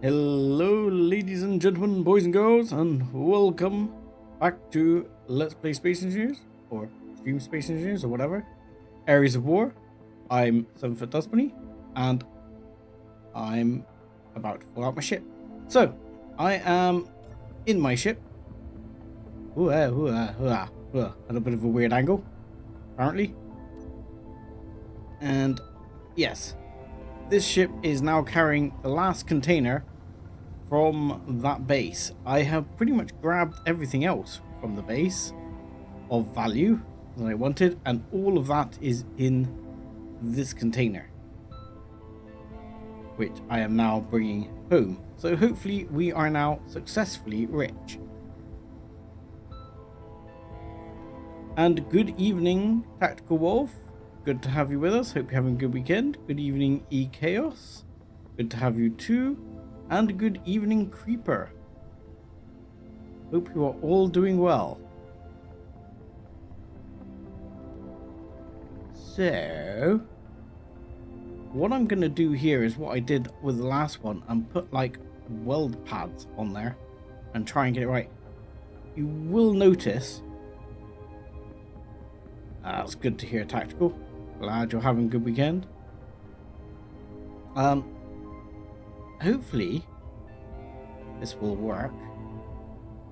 Hello ladies and gentlemen, boys and girls, and welcome back to Let's Play Space Engineers, or Stream Space Engineers, or whatever. Areas of War. I'm 7-Foot Dustbunny, and I'm about to pull out my ship. So, I am in my ship. At a bit of a weird angle, apparently. And yes, this ship is now carrying the last container from that base. I have pretty much grabbed everything else from the base of value that I wanted, and all of that is in this container, which I am now bringing home. So hopefully we are now successfully rich. And good evening, Tactical Wolf. Good to have you with us. Hope you're having a good weekend. Good evening, E-Chaos. Good to have you too. And good evening, Creeper. Hope you are all doing well. So, what I'm going to do here is what I did with the last one and put like weld pads on there and try and get it right. You will notice... That's good to hear, Tactical. Glad you're having a good weekend. Hopefully this will work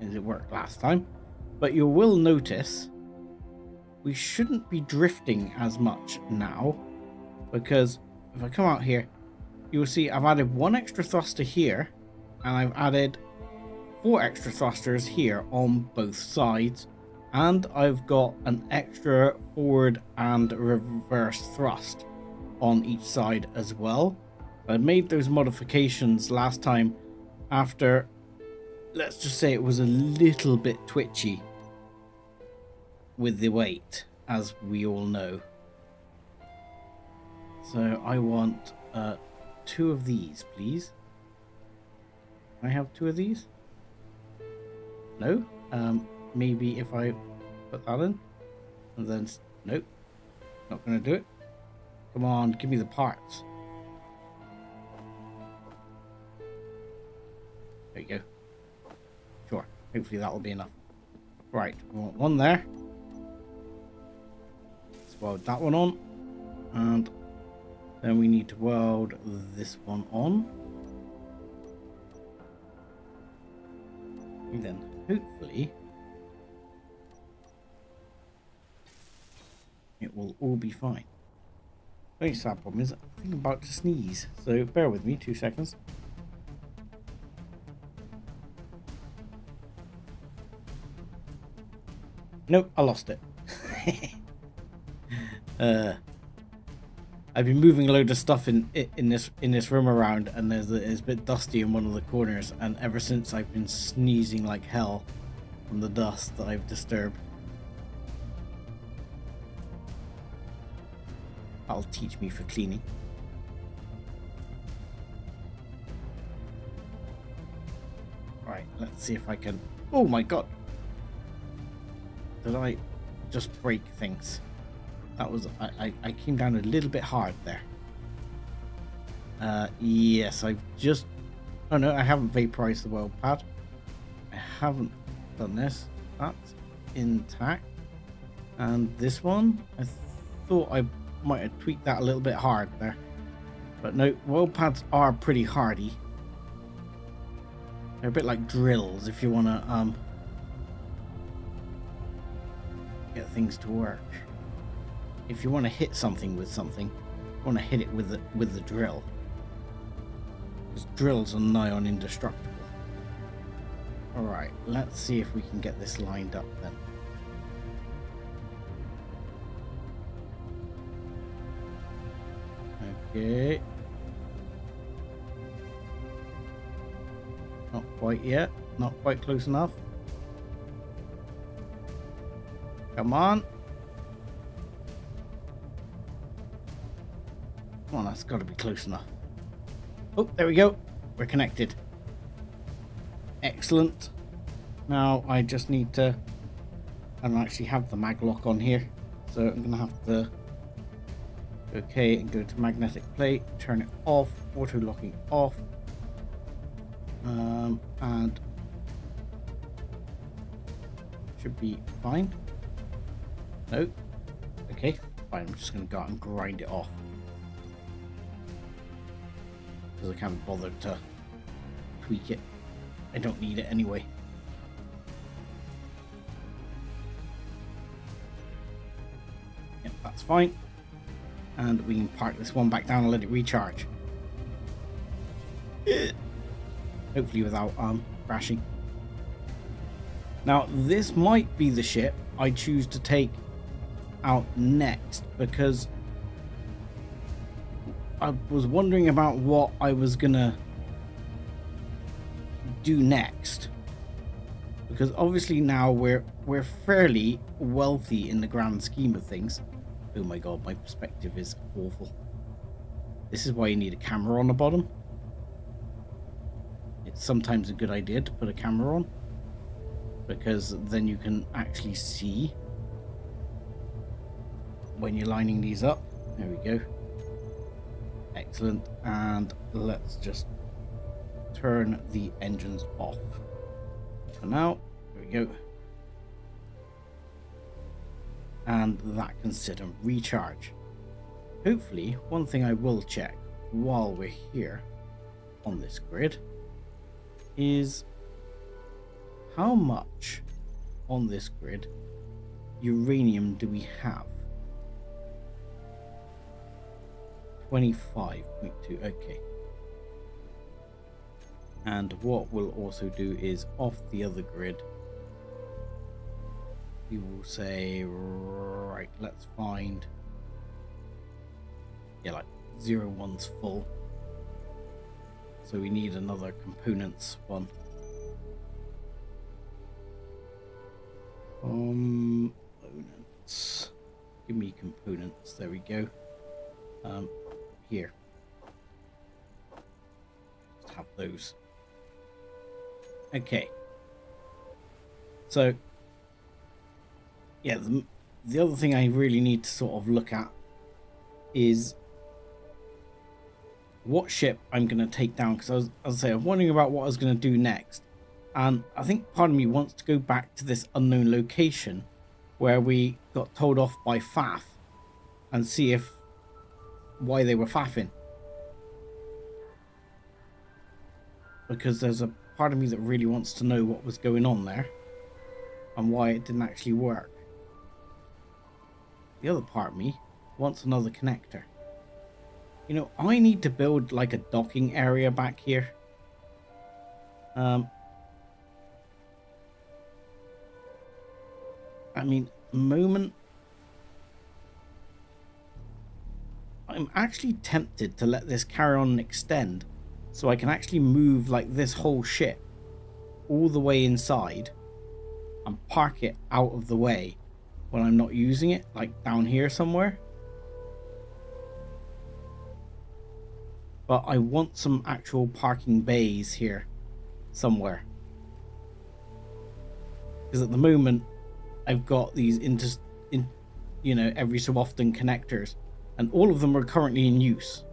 as it worked last time, but you will notice we shouldn't be drifting as much now, because if I come out here, you will see I've added one extra thruster here, and I've added 4 extra thrusters here on both sides, and I've got an extra forward and reverse thrust on each side as well. I made those modifications last time after, let's just say, it was a little bit twitchy with the weight, as we all know. So I want 2 of these, please. Can I have 2 of these? No? Maybe if I put that in, and then, nope, not going to do it. Come on, give me the parts. There you go. Sure, hopefully that'll be enough. Right, we want one there. Let's weld that one on, and then we need to weld this one on. And then hopefully it will all be fine. The only sad problem is I'm about to sneeze, so bear with me 2 seconds. Nope, I lost it. I've been moving a load of stuff in this room around, and it's a bit dusty in one of the corners, and ever since I've been sneezing like hell from the dust that I've disturbed. That'll teach me for cleaning. Right, let's see if I can... Oh my god! Did I just break things? That was... I came down a little bit hard there. Yes, I've just... Oh no, I haven't vaporized the weld pad. I haven't done this. That's intact. And this one, I thought I might have tweaked that a little bit hard there. But no, weld pads are pretty hardy. They're a bit like drills if you want to... get things to work. If you want to hit something with something, you want to hit it with the drill, because drills are nigh on indestructible. All right, let's see if we can get this lined up then. Okay, not quite yet, not quite close enough. Come on. Come on, that's got to be close enough. Oh, there we go. We're connected. Excellent. Now I just need to... I don't actually have the mag lock on here, so I'm going to have to... Okay, and go to magnetic plate, turn it off, auto locking off. And should be fine. No. Okay, fine. I'm just going to go out and grind it off. Because I can't bother to tweak it. I don't need it anyway. Yep, that's fine. And we can park this one back down and let it recharge. Hopefully without crashing. Now this might be the ship I choose to take out next, because I was wondering about what I was gonna do next, because obviously now we're fairly wealthy in the grand scheme of things. Oh my god, my perspective is awful. This is why you need a camera on the bottom. It's sometimes a good idea to put a camera on, because then you can actually see when you're lining these up. There we go. Excellent. And let's just turn the engines off for now. There we go. And that can sit and recharge. Hopefully, one thing I will check while we're here on this grid is how much on this grid uranium do we have? 25.2. Okay. And what we'll also do is off the other grid, we will say, right, let's find, yeah, like 01's full. So we need another components one. Components. Give me components. There we go. Here. Just have those. Okay. So, yeah, the other thing I really need to sort of look at is what ship I'm going to take down, because I was wondering about what I was going to do next. And I think part of me wants to go back to this unknown location where we got told off by Faff and see why they were faffing. Because there's a part of me that really wants to know what was going on there and why it didn't actually work. The other part of me wants another connector. You know, I need to build like a docking area back here. I mean, at the moment, I'm actually tempted to let this carry on and extend so I can actually move like this whole ship all the way inside and park it out of the way when I'm not using it, like down here somewhere. But I want some actual parking bays here somewhere, because at the moment I've got these you know, every so often connectors, and all of them are currently in use.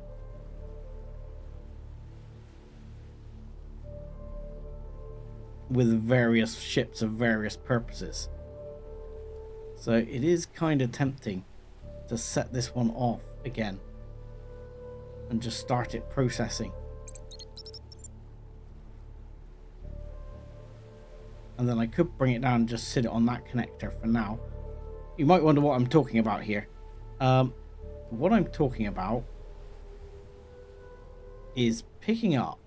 With various ships of various purposes. So it is kind of tempting to set this one off again and just start it processing. And then I could bring it down and just sit it on that connector for now. You might wonder what I'm talking about here. What I'm talking about is picking up,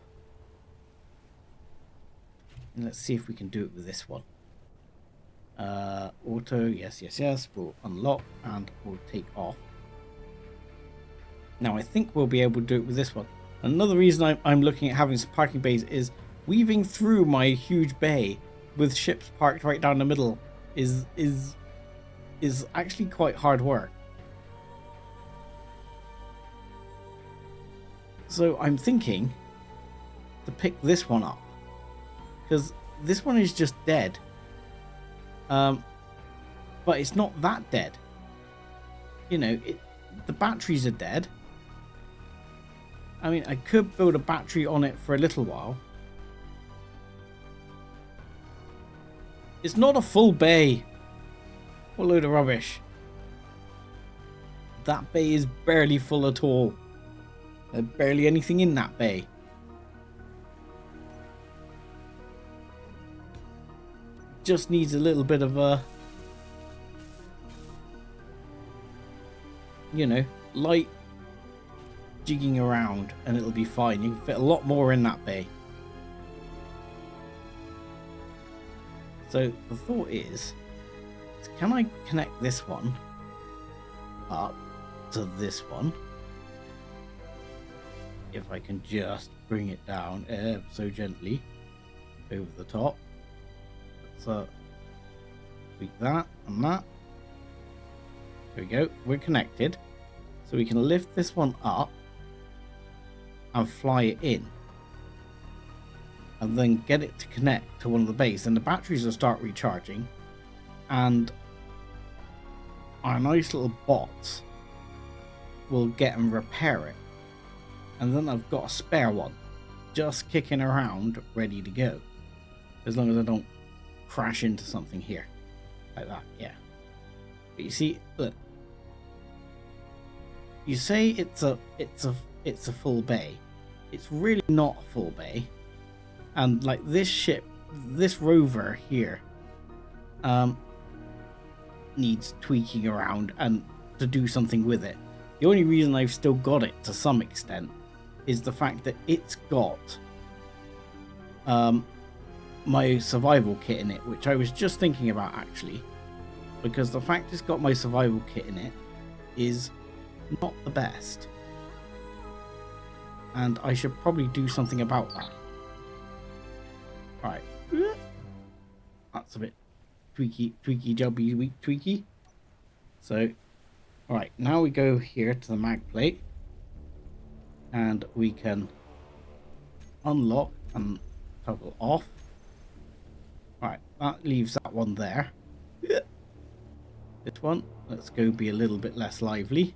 and let's see if we can do it with this one. Auto, yes, we'll unlock and we'll take off. Now I think we'll be able to do it with this one. Another reason I'm looking at having some parking bays is weaving through my huge bay with ships parked right down the middle is actually quite hard work. So I'm thinking to pick this one up, because this one is just dead. But it's not that dead. You know, the batteries are dead. I mean, I could build a battery on it for a little while, It's not a full bay. What a load of rubbish. That bay is barely full at all. There's barely anything in that bay. Just needs a little bit of a, you know, light jigging around and it'll be fine. You can fit a lot more in that bay. So the thought is, can I connect this one up to this one? If I can just bring it down ever so gently over the top. So tweak that and that. There we go. We're connected. So we can lift this one up and fly it in. And then get it to connect to one of the bays. And the batteries will start recharging. And our nice little bots will get and repair it. And then I've got a spare one just kicking around ready to go. As long as I don't crash into something here. Like that, yeah. But you see, look. You say it's a full bay. It's really not a full bay. And like this ship, this rover here, needs tweaking around and to do something with it. The only reason I've still got it to some extent is the fact that it's got my survival kit in it, which I was just thinking about actually, because the fact it's got my survival kit in it is not the best, and I should probably do something about that. Right, that's a bit tweaky jobby weak tweaky. So alright, now we go here to the mag plate and we can unlock and toggle off. Right, that leaves that one there. This one, let's go be a little bit less lively.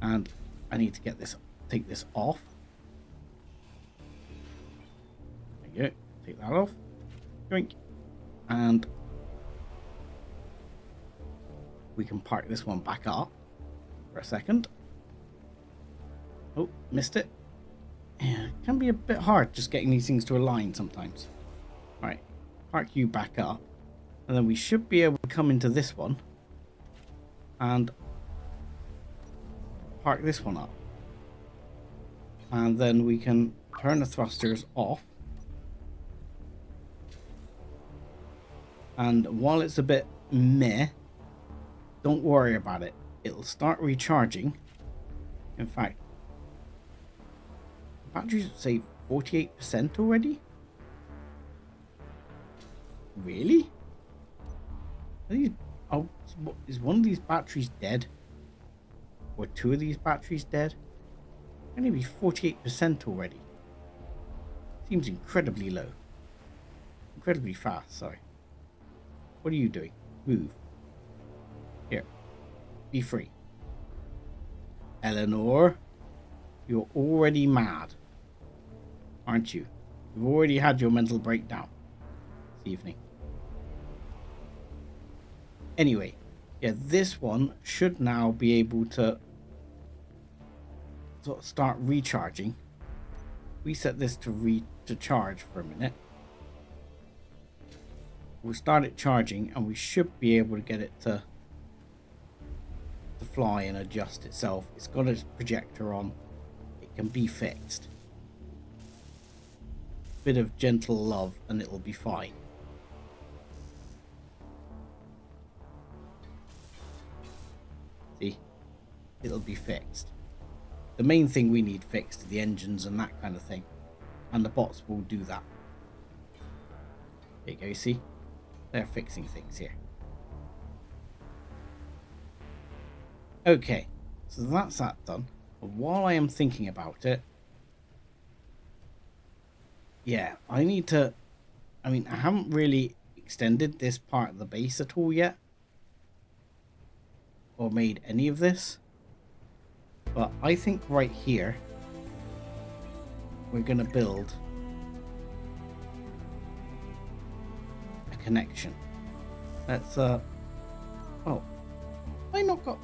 And I need to get this, take this off. There you go, take that off. Drink. And we can park this one back up for a second. Oh, missed it. Yeah, it can be a bit hard just getting these things to align sometimes. Right, park you back up. And then we should be able to come into this one and park this one up. And then we can turn the thrusters off. And while it's a bit meh, don't worry about it. It'll start recharging. In fact, batteries say 48% already? Really? Are these, oh, is one of these batteries dead? Or two of these batteries dead? Only be 48% already. Seems incredibly low. Incredibly fast, sorry. What are you doing? Move. Here. Be free. Eleanor, you're already mad, aren't you? You've already had your mental breakdown this evening. Anyway, yeah, this one should now be able to sort of start recharging. We set this to charge for a minute. We'll start it charging and we should be able to get it to fly and adjust itself. It's got a projector on. It can be fixed. Bit of gentle love and it'll be fine. See? It'll be fixed. The main thing we need fixed are the engines and that kind of thing. And the bots will do that. There you go, you see? They're fixing things here. Okay, so that's that done. But while I am thinking about it, yeah, I need to, I mean, I haven't really extended this part of the base at all yet. Or made any of this. But I think right here, we're going to build a connection. Let's oh, have I not got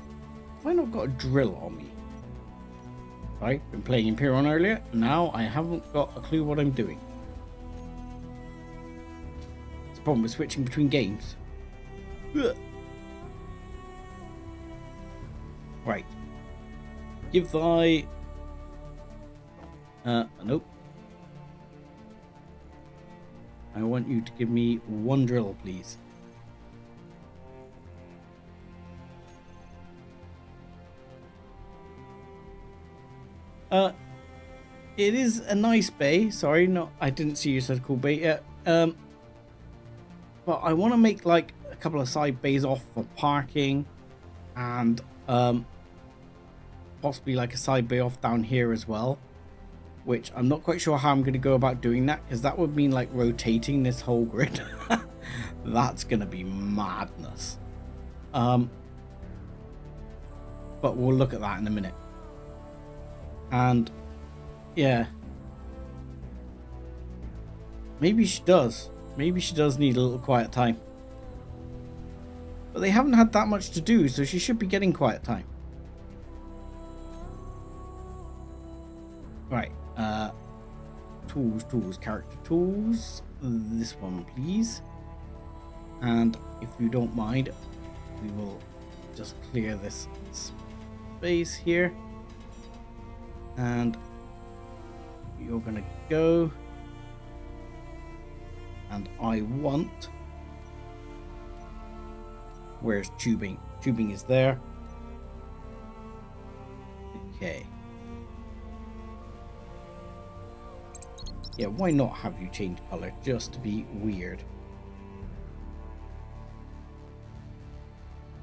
a drill on me? Right, been playing Imperial earlier. Now I haven't got a clue what I'm doing. It's a problem with switching between games. Ugh. Right. Give thy... nope. I want you to give me one drill, please. It is a nice bay. Sorry, no, I didn't see you said cool bay yet. But I want to make like a couple of side bays off for parking, and possibly like a side bay off down here as well, which I'm not quite sure how I'm going to go about doing that, because that would mean like rotating this whole grid. That's going to be madness. But we'll look at that in a minute. And yeah, maybe she does need a little quiet time, but they haven't had that much to do, so she should be getting quiet time. Right, tools, character tools, this one please. And if you don't mind, we will just clear this space here. And you're gonna go, and I want, where's tubing? Tubing is there. Okay. Yeah, why not have you change color just to be weird?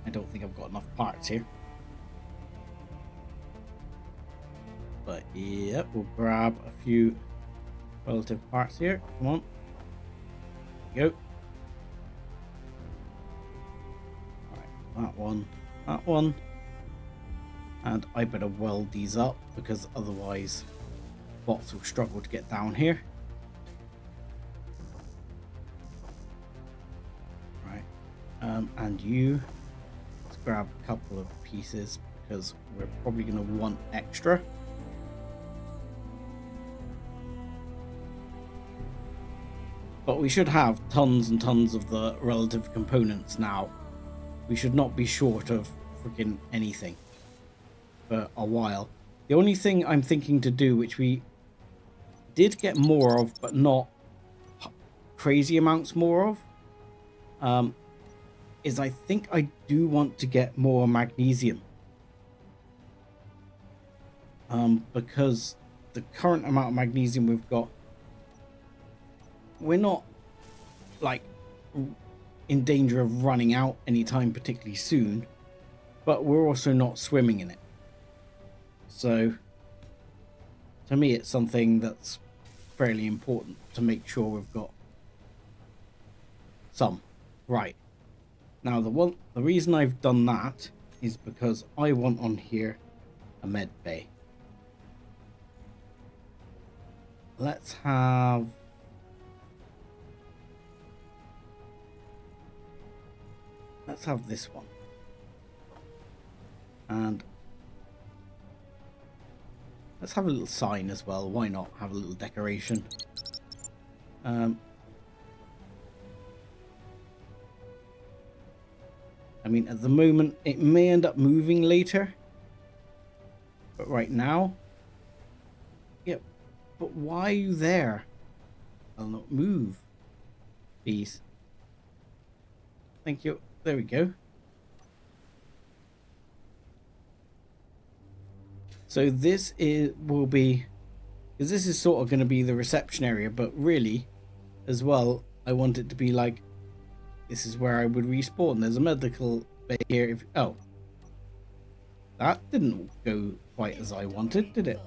I don't think I've got enough parts here. But yeah, we'll grab a few relative parts here. Come on. There we go. Alright, that one. And I better weld these up, because otherwise bots will struggle to get down here. Right. And you, let's grab a couple of pieces, because we're probably going to want extra. But we should have tons and tons of the relative components now. We should not be short of freaking anything for a while. The only thing I'm thinking to do, which we did get more of, but not crazy amounts more of, is I think I do want to get more magnesium. Because the current amount of magnesium we've got, we're not like in danger of running out anytime particularly soon, but we're also not swimming in it. So to me, it's something that's fairly important to make sure we've got some. Right. Now the reason I've done that is because I want on here a med bay. Let's have this one, and let's have a little sign as well. Why not have a little decoration? I mean, at the moment it may end up moving later, but right now, yeah. But why are you there? I'll not move, please. Thank you. There we go. So this will be, because this is sort of going to be the reception area, but really, as well, I want it to be like, this is where I would respawn. There's a medical bay here. If, oh, that didn't go quite as I wanted, did it?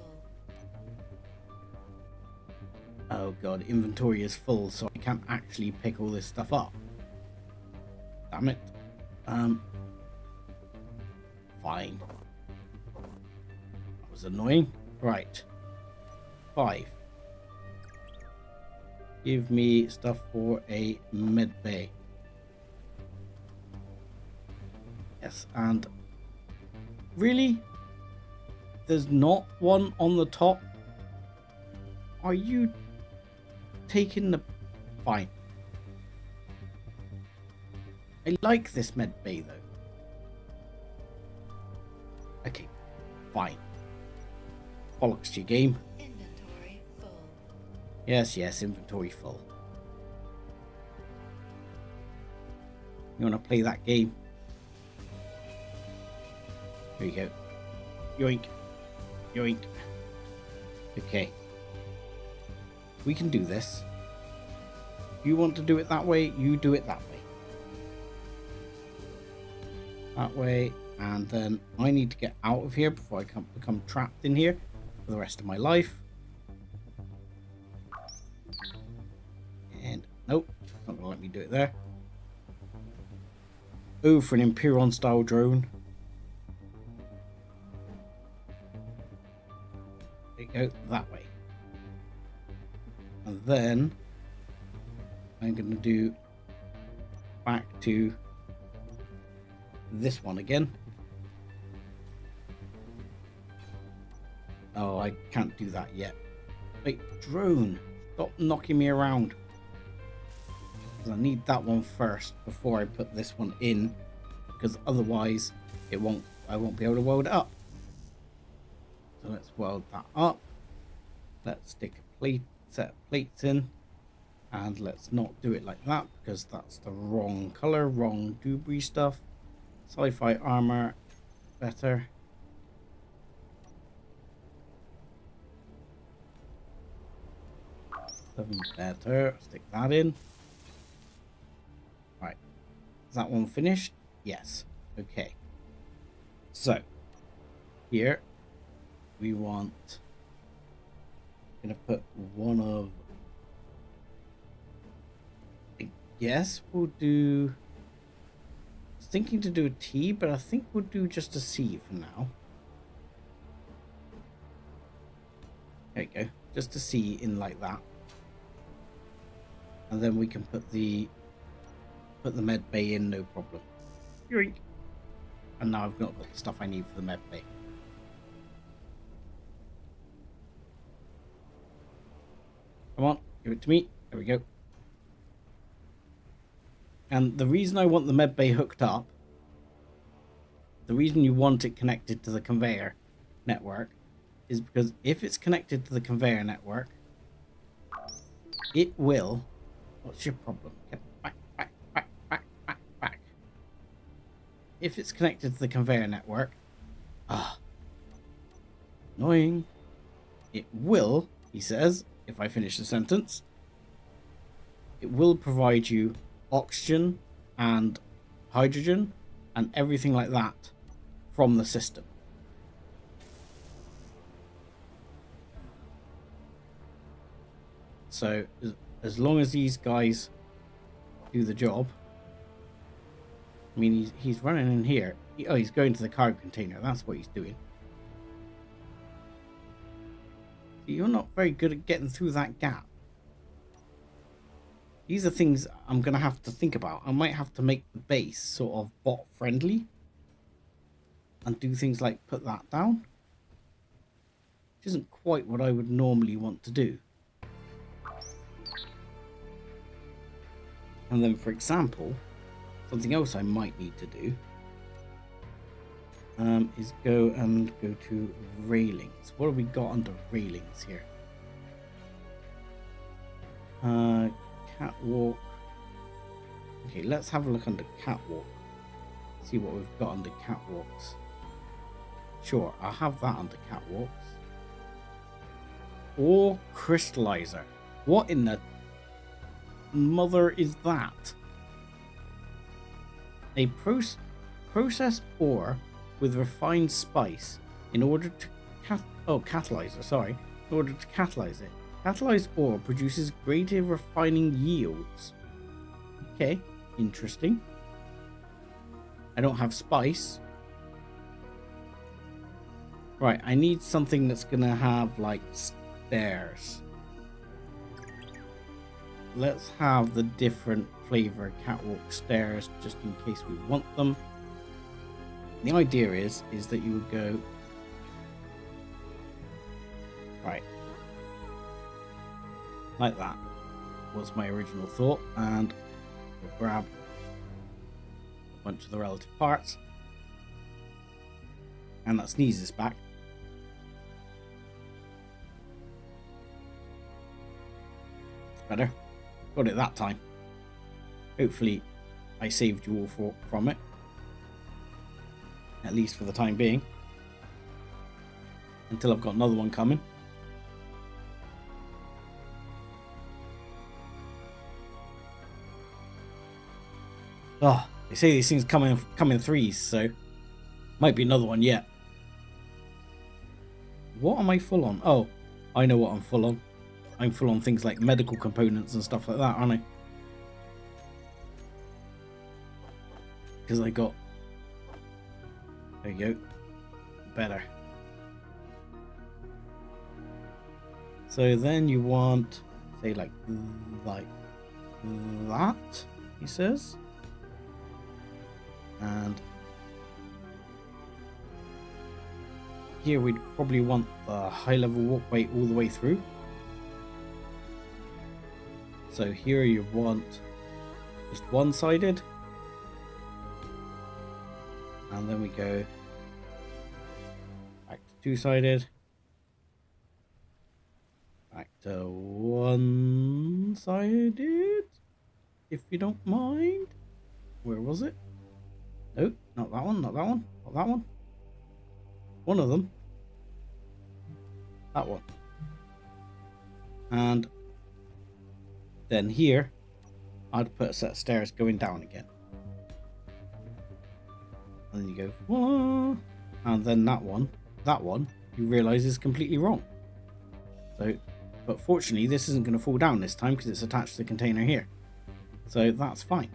Oh god, inventory is full, so I can't actually pick all this stuff up. Damn it. Fine. That was annoying. Right. 5. Give me stuff for a med bay. Yes, and really? There's not one on the top? Are you taking the... Fine. I like this med bay though. Okay, fine. Bollocks to your game. Inventory full. Yes, inventory full. You want to play that game? Here you go. Yoink. Yoink. Okay. We can do this. If you want to do it that way, you do it that way. That way. And then I need to get out of here before I can become trapped in here for the rest of my life. And nope, it's not going to let me do it there. Oh, for an Imperion style drone. There you go, that way. And then I'm going to do back to this one again. Oh, I can't do that yet. Wait, drone, stop knocking me around. I need that one first before I put this one in, because otherwise I won't be able to weld it up. So let's weld that up. Let's stick a set of plates in, and let's not do it like that because that's the wrong color, wrong debris stuff. Sci-fi armor, better. Better. Stick that in. Right. Is that one finished? Yes. Okay. So here we want. I'm gonna put one of. I guess we'll do. I was thinking to do a T, but I think we'll do just a C for now. There you go. Just a C in like that. And then we can put the med bay in, no problem. Yoink. And now I've not got the stuff I need for the med bay. Come on, give it to me. There we go. And the reason I want the med bay hooked up, the reason you want it connected to the conveyor network, is because if it's connected to the conveyor network, it will... What's your problem? Get back. If it's connected to the conveyor network, annoying. It will, he says, if I finish the sentence, it will provide you oxygen and hydrogen and everything like that from the system. So as long as these guys do the job. I mean, he's running in here. He's going to the cargo container. That's what he's doing. You're not very good at getting through that gap. These are things I'm going to have to think about. I might have to make the base sort of bot friendly. And do things like put that down. Which isn't quite what I would normally want to do. And then, for example, something else I might need to do is go to railings. What have we got under railings here? Catwalk. Okay, let's have a look under catwalk. See what we've got under catwalks. Sure, I'll have that under catwalks. Or crystallizer. What in the mother is that? A process ore with refined spice in order to catalyzer, sorry, in order to catalyze it. Catalyzed ore produces greater refining yields. Okay, interesting. I don't have spice. Right, I need something that's gonna have like stairs. Let's have the different flavor catwalk stairs just in case we want them. The idea is that you would go right like that was my original thought, and we'll grab a bunch of the relative parts, and that sneezes back. It's better. Got it that time. Hopefully I saved you all from it, at least for the time being, until I've got another one coming. Oh, they say these things come in threes, so might be another one yet. What am I full on? Oh, I know what I'm full on. I'm full on things like medical components and stuff like that, aren't I? Because I got... There you go. Better. So then you want, say, like that, he says. And here we'd probably want the high level walkway all the way through. So here you want just one-sided. And then we go back to two-sided. Back to one-sided, if you don't mind. Where was it? No, not that one, not that one, not that one. One of them. That one. And then here, I'd put a set of stairs going down again. And then you go, whoa. And then that one, you realise is completely wrong. So, but fortunately, this isn't going to fall down this time because it's attached to the container here. So that's fine.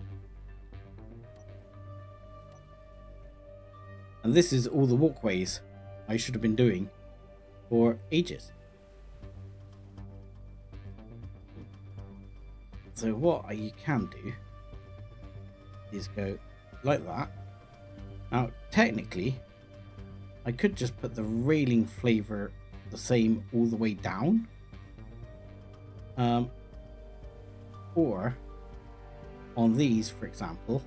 And this is all the walkways I should have been doing for ages. So what you can do is go like that. Now, technically, I could just put the railing flavor the same all the way down. Or on these, for example,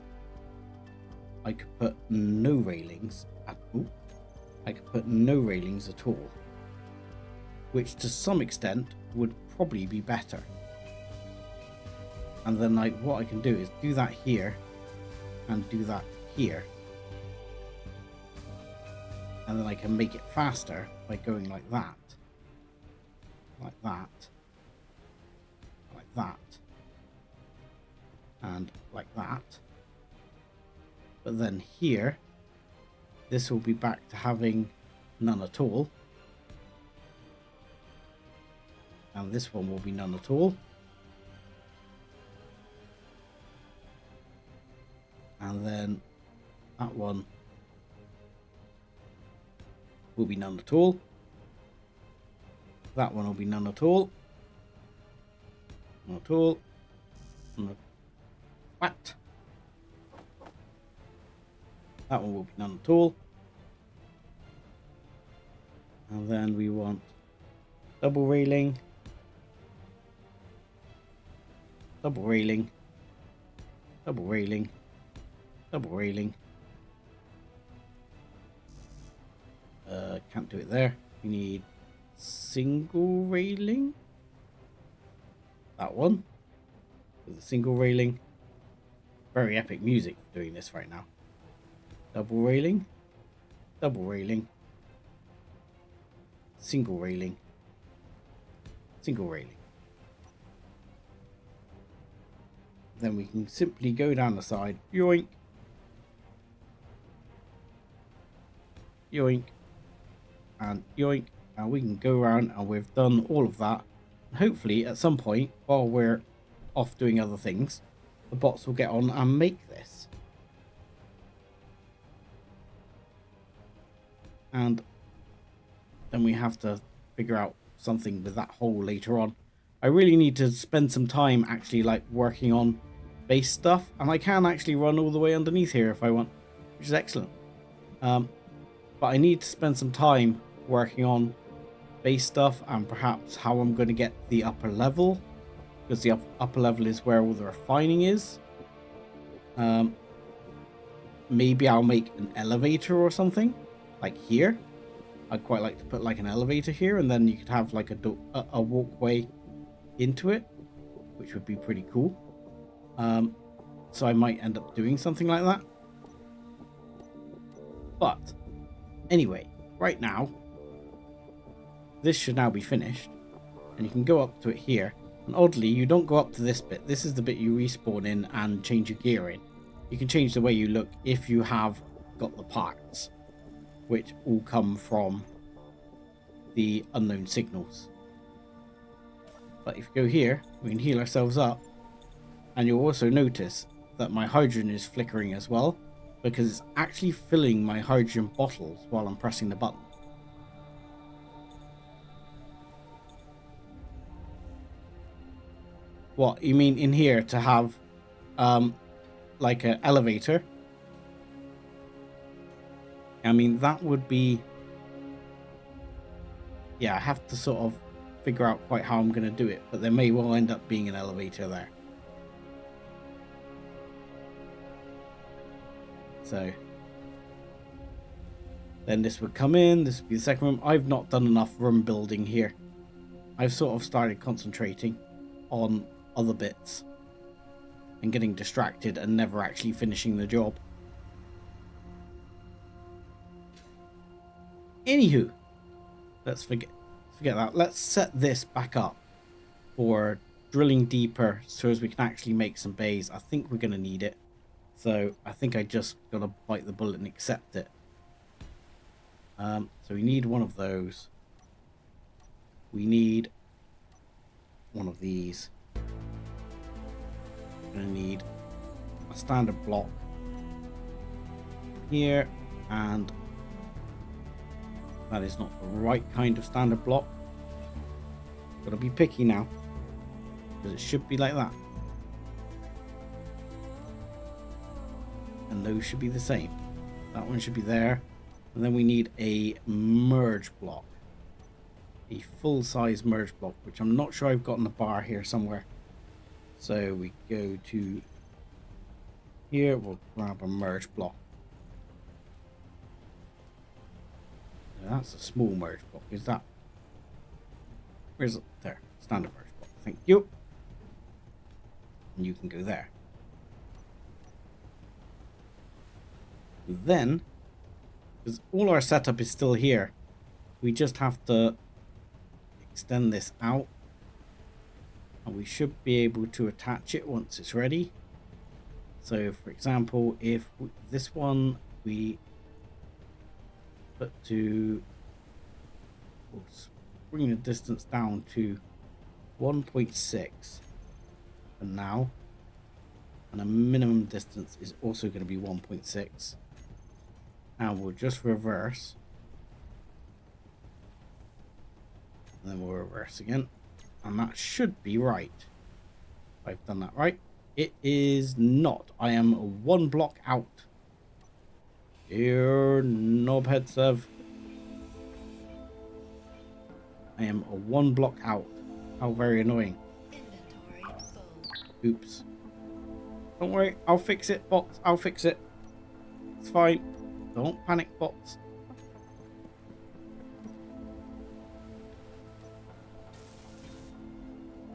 I could put no railings at all. I could put no railings at all, which to some extent would probably be better. And then what I can do is do that here and do that here. And then I can make it faster by going like that, like that, like that, and like that. But then here, this will be back to having none at all. And this one will be none at all. And then that one will be none at all. That one will be none at all. None at all. None. What? That one will be none at all. And then we want double railing, double railing, double railing, double railing. Can't do it there. We need single railing. That one with a single railing. Very epic music doing this right now. Double railing, double railing, single railing, single railing. Then we can simply go down the side, yoink, yoink, and yoink, and we can go around, and we've done all of that. Hopefully at some point while we're off doing other things, the bots will get on and make this. And then we have to figure out something with that hole later on. I really need to spend some time actually working on base stuff, and I can actually run all the way underneath here if I want, which is excellent. But I need to spend some time working on base stuff and perhaps how I'm going to get the upper level, because the upper level is where all the refining is. Maybe I'll make an elevator or something like here. I'd quite like to put like an elevator here, and then you could have like a walkway into it, which would be pretty cool. So I might end up doing something like that. But anyway, right now, this should now be finished, and you can go up to it here. And oddly, you don't go up to this bit. This is the bit you respawn in and change your gear in. You can change the way you look if you have got the parts, which all come from the unknown signals. But if you go here, we can heal ourselves up, and you'll also notice that my hydrogen is flickering as well, because it's actually filling my hydrogen bottles while I'm pressing the button. What, you mean in here to have like an elevator? I mean, that would be... Yeah, I have to sort of figure out quite how I'm going to do it, but there may well end up being an elevator there. So then this would come in, this would be the second room. I've not done enough room building here. I've sort of started concentrating on other bits and getting distracted and never actually finishing the job. Anywho, let's forget that. Let's set this back up for drilling deeper so as we can actually make some bays. I think we're going to need it. So I think I just got to bite the bullet and accept it. So we need one of those. We need one of these. We're going to need a standard block here, and that is not the right kind of standard block. Gotta be picky now, because it should be like that. And those should be the same. That one should be there. And then we need a merge block. A full-size merge block, which I'm not sure I've got in the bar here somewhere. So we go to here, we'll grab a merge block. Now that's a small merge block. Is that? Where's it? There. Standard merge block. Thank you. And you can go there. Then, because all our setup is still here, we just have to extend this out, and we should be able to attach it once it's ready. So for example, if this one we put to, we'll bring the distance down to 1.6 for now, and a minimum distance is also going to be 1.6. And we'll just reverse, and then we'll reverse again, and that should be right. I've done that right. It is not. I am one block out. Dear knobhead Sev, I am one block out. How very annoying. Oops. Don't worry, I'll fix it, bots. I'll fix it. It's fine. Don't panic, bots.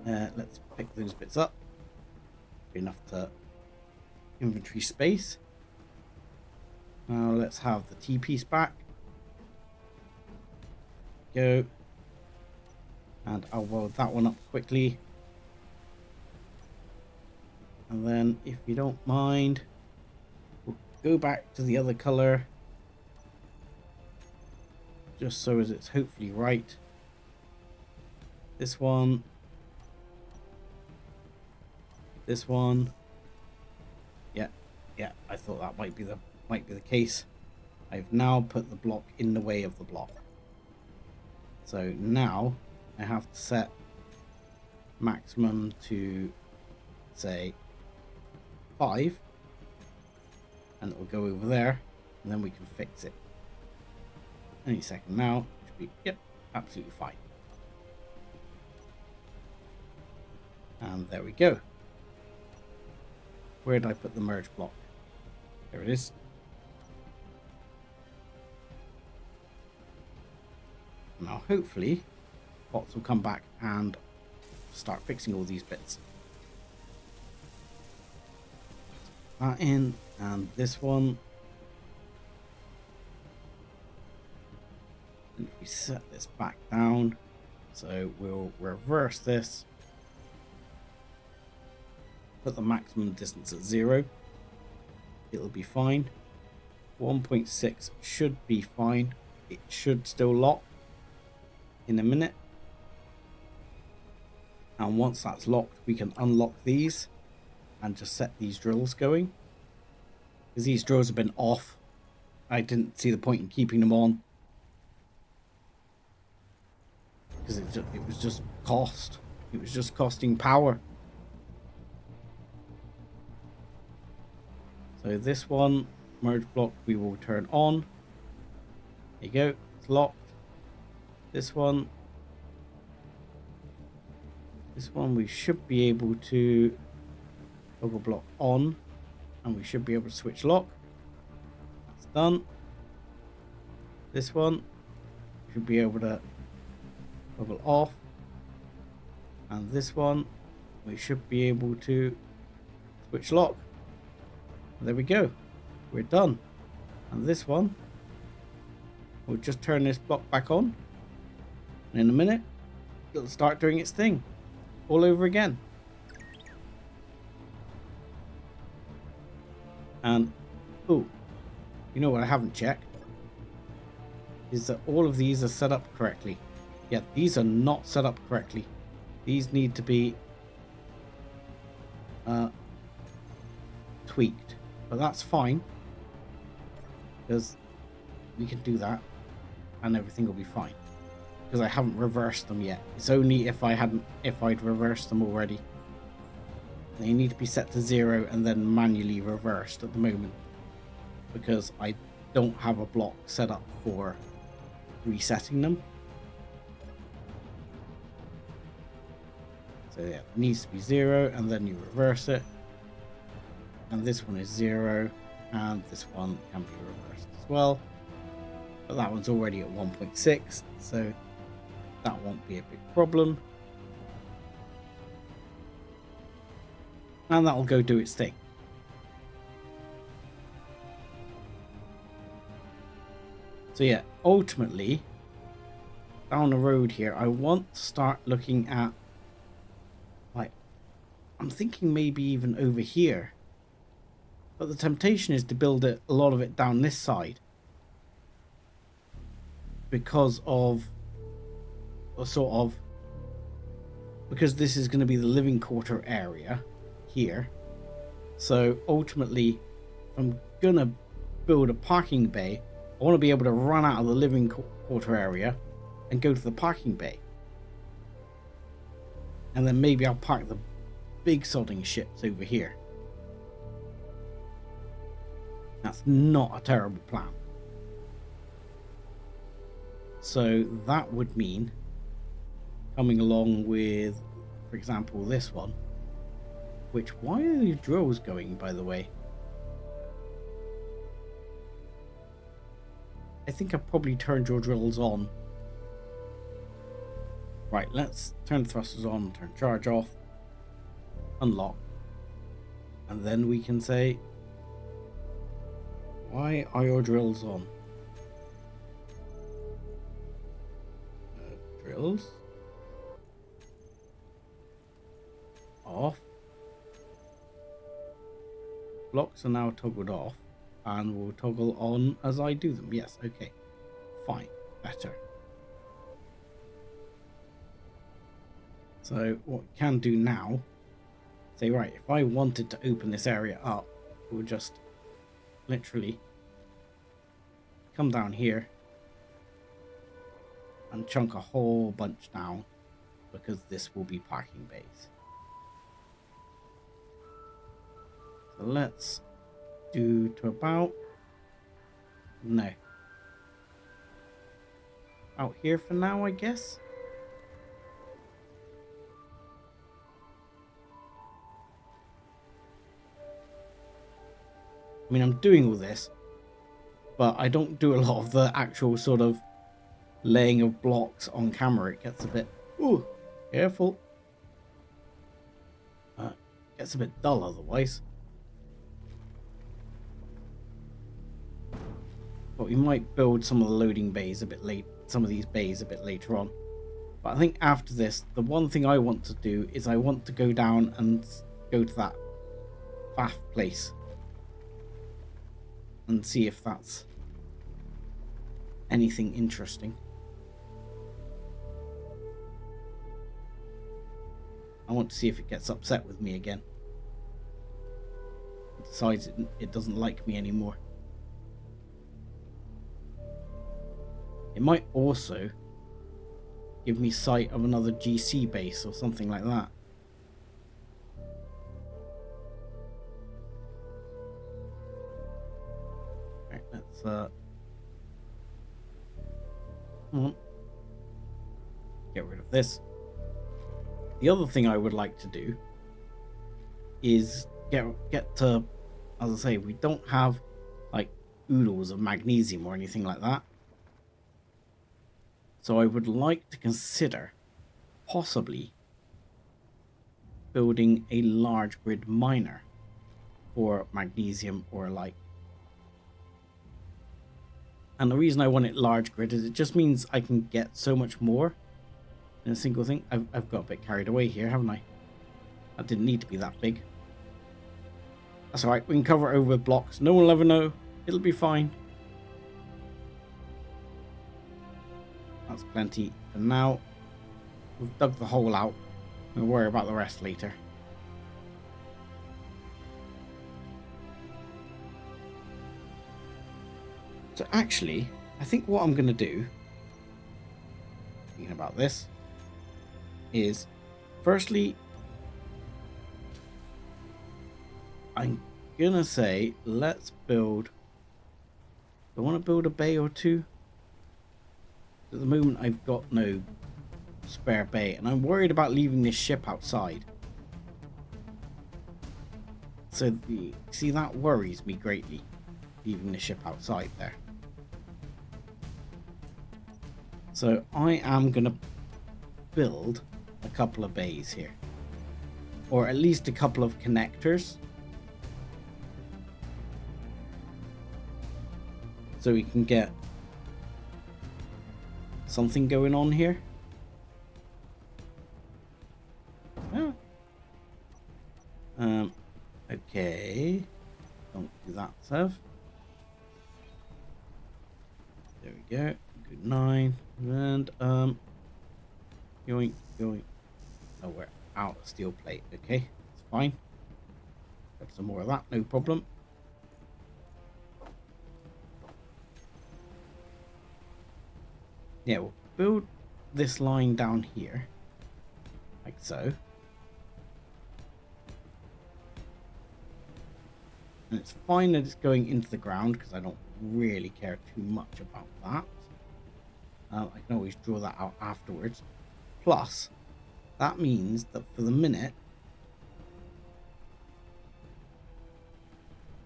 Let's pick those bits up. Enough to inventory space. Now let's have the T piece back. Go. And I'll weld that one up quickly. And then, if you don't mind, we'll go back to the other color, just so as it's hopefully right. This one, this one. Yeah, I thought that might be the case. I've now put the block in the way of the block. So now I have to set maximum to, say, 5, and it will go over there. and then we can fix it. Any second now. Should be, yep, absolutely fine. And there we go. Where did I put the merge block? There it is. Now hopefully bots will come back and start fixing all these bits. That in, and this one. And if we set this back down, so we'll reverse this, put the maximum distance at 0, it'll be fine. 1.6 should be fine. It should still lock in a minute, and once that's locked we can unlock these and just set these drills going, because these drills have been off. I didn't see the point in keeping them on because it was just cost. It was just costing power. So this one merge block we will turn on. There you go, it's locked. This one we should be able to toggle block on, and we should be able to switch lock. That's done. This one should be able to toggle off, and this one we should be able to switch lock. There we go, we're done. And this one, we'll just turn this block back on, and in a minute it'll start doing its thing all over again. And oh, you know what I haven't checked is that all of these are set up correctly. Yeah, these are not set up correctly. These need to be tweaked, but that's fine because we can do that and everything will be fine, because I haven't reversed them yet. It's only if I'd reversed them already. They need to be set to 0 and then manually reversed at the moment, because I don't have a block set up for resetting them. So yeah, it needs to be 0 and then you reverse it. And this one is 0 and this one can be reversed as well. But that one's already at 1.6, so that won't be a big problem. And that'll go do its thing. So yeah, ultimately, down the road here, I want to start looking at, like, I'm thinking maybe even over here. But the temptation is to build it, a lot of it down this side, because of, or sort of, because this is going to be the living quarter area here. So ultimately, if I'm gonna build a parking bay, I want to be able to run out of the living quarter area and go to the parking bay, and then maybe I'll park the big sodding ships over here. That's not a terrible plan. So that would mean coming along with, for example, this one. Which, why are these drills going, by the way? I think I probably turned your drills on. Right, let's turn thrusters on, turn charge off, unlock, and then we can say, why are your drills on? Drills off. Blocks are now toggled off and will toggle on as I do them. Yes, okay, fine, better. So what we can do now, say, right, if I wanted to open this area up, we'll just literally come down here and chunk a whole bunch down, because this will be parking bays. So let's do to about No. Out here for now, I guess. I mean, I'm doing all this, but I don't do a lot of the actual sort of laying of blocks on camera. It gets a bit, ooh, careful. Gets a bit dull otherwise. But we might build some of the loading bays a bit late, some of these bays a bit later on. But I think after this, the one thing I want to do is I want to go down and go to that faff place and see if that's anything interesting. I want to see if it gets upset with me again. It decides it doesn't like me anymore. It might also give me sight of another GC base or something like that. Right, let's come on. Get rid of this. The other thing I would like to do is get to, as I say, we don't have like oodles of magnesium or anything like that. So I would like to consider possibly building a large grid miner for magnesium or like. And the reason I want it large grid is it just means I can get so much more in a single thing. I've got a bit carried away here, haven't I? That didn't need to be that big. That's alright, we can cover it over with blocks. No one will ever know. It'll be fine. That's plenty for now. We've dug the hole out. We'll worry about the rest later. So actually, I think what I'm going to do, thinking about this, is firstly, I'm going to say, let's build, do I want to build a bay or two? At the moment, I've got no spare bay, and I'm worried about leaving this ship outside. So, see, that worries me greatly, leaving the ship outside there. So, I am going to build a couple of bays here, or at least a couple of connectors, so we can get something going on here. Oh. Okay. Don't do that, Sev. There we go. Good 9. And yoink, yoink. Oh, we're out of steel plate. Okay, it's fine. Got some more of that, no problem. Yeah, we'll build this line down here, like so. And it's fine that it's going into the ground because I don't really care too much about that. I can always draw that out afterwards. Plus, that means that for the minute,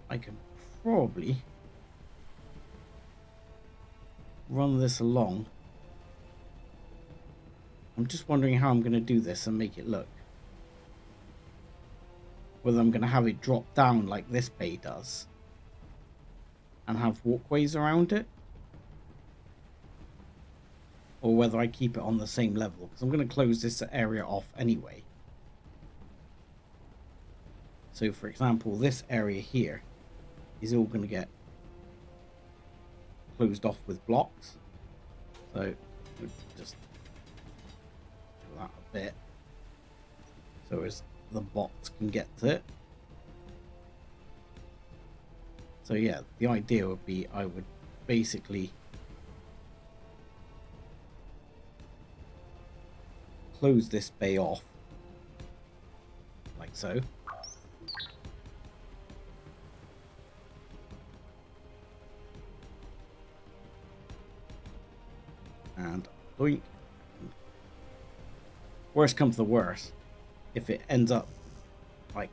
I can probably run this along. I'm just wondering how I'm going to do this and make it look. Whether I'm going to have it drop down like this bay does and have walkways around it, or whether I keep it on the same level, because I'm going to close this area off anyway. So for example, this area here is all going to get closed off with blocks. So we'll just do that a bit so as the bots can get to it. So yeah, the idea would be I would basically close this bay off like so. Boink. Worst comes to worst, if it ends up like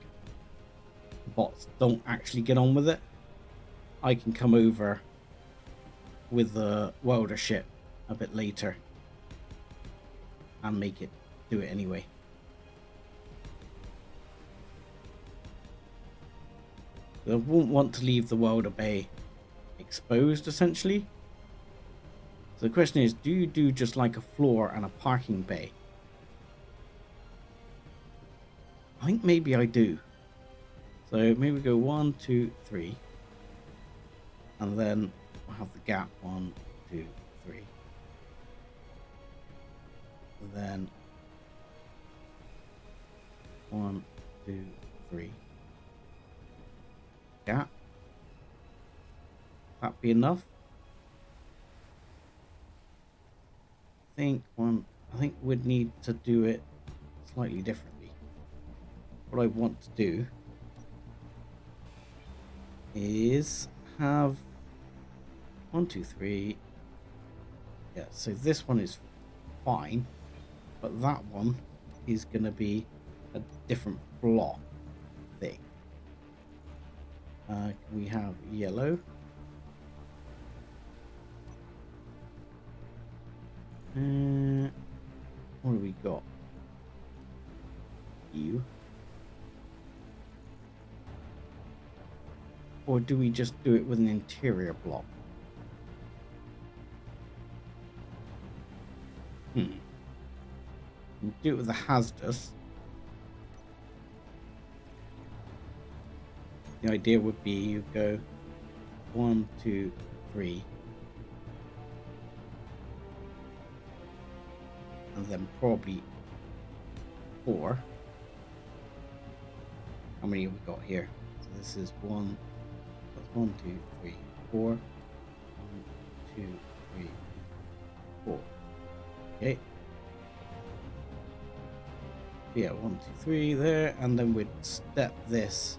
bots don't actually get on with it, I can come over with the welder ship a bit later and make it do it anyway. I won't want to leave the welder bay exposed, essentially. So the question is, do you do just like a floor and a parking bay? I think maybe I do. So maybe go 1, 2, 3. And then we'll have the gap 1, 2, 3. And then 1, 2, 3. Gap. That be enough? I think we'd need to do it slightly differently. What I want to do is have 1, 2, 3. Yeah, so this one is fine, but that one is going to be a different block thing. Can we have yellow? What do we got? You. Or do we just do it with an interior block? Do it with the hazardous. The idea would be you go 1, 2, 3. And then probably 4. How many have we got here? So this is 1, that's 1, 2, 3, 4. 1, 2, 3, 4. Okay. Yeah, 1, 2, 3 there, and then we'd step this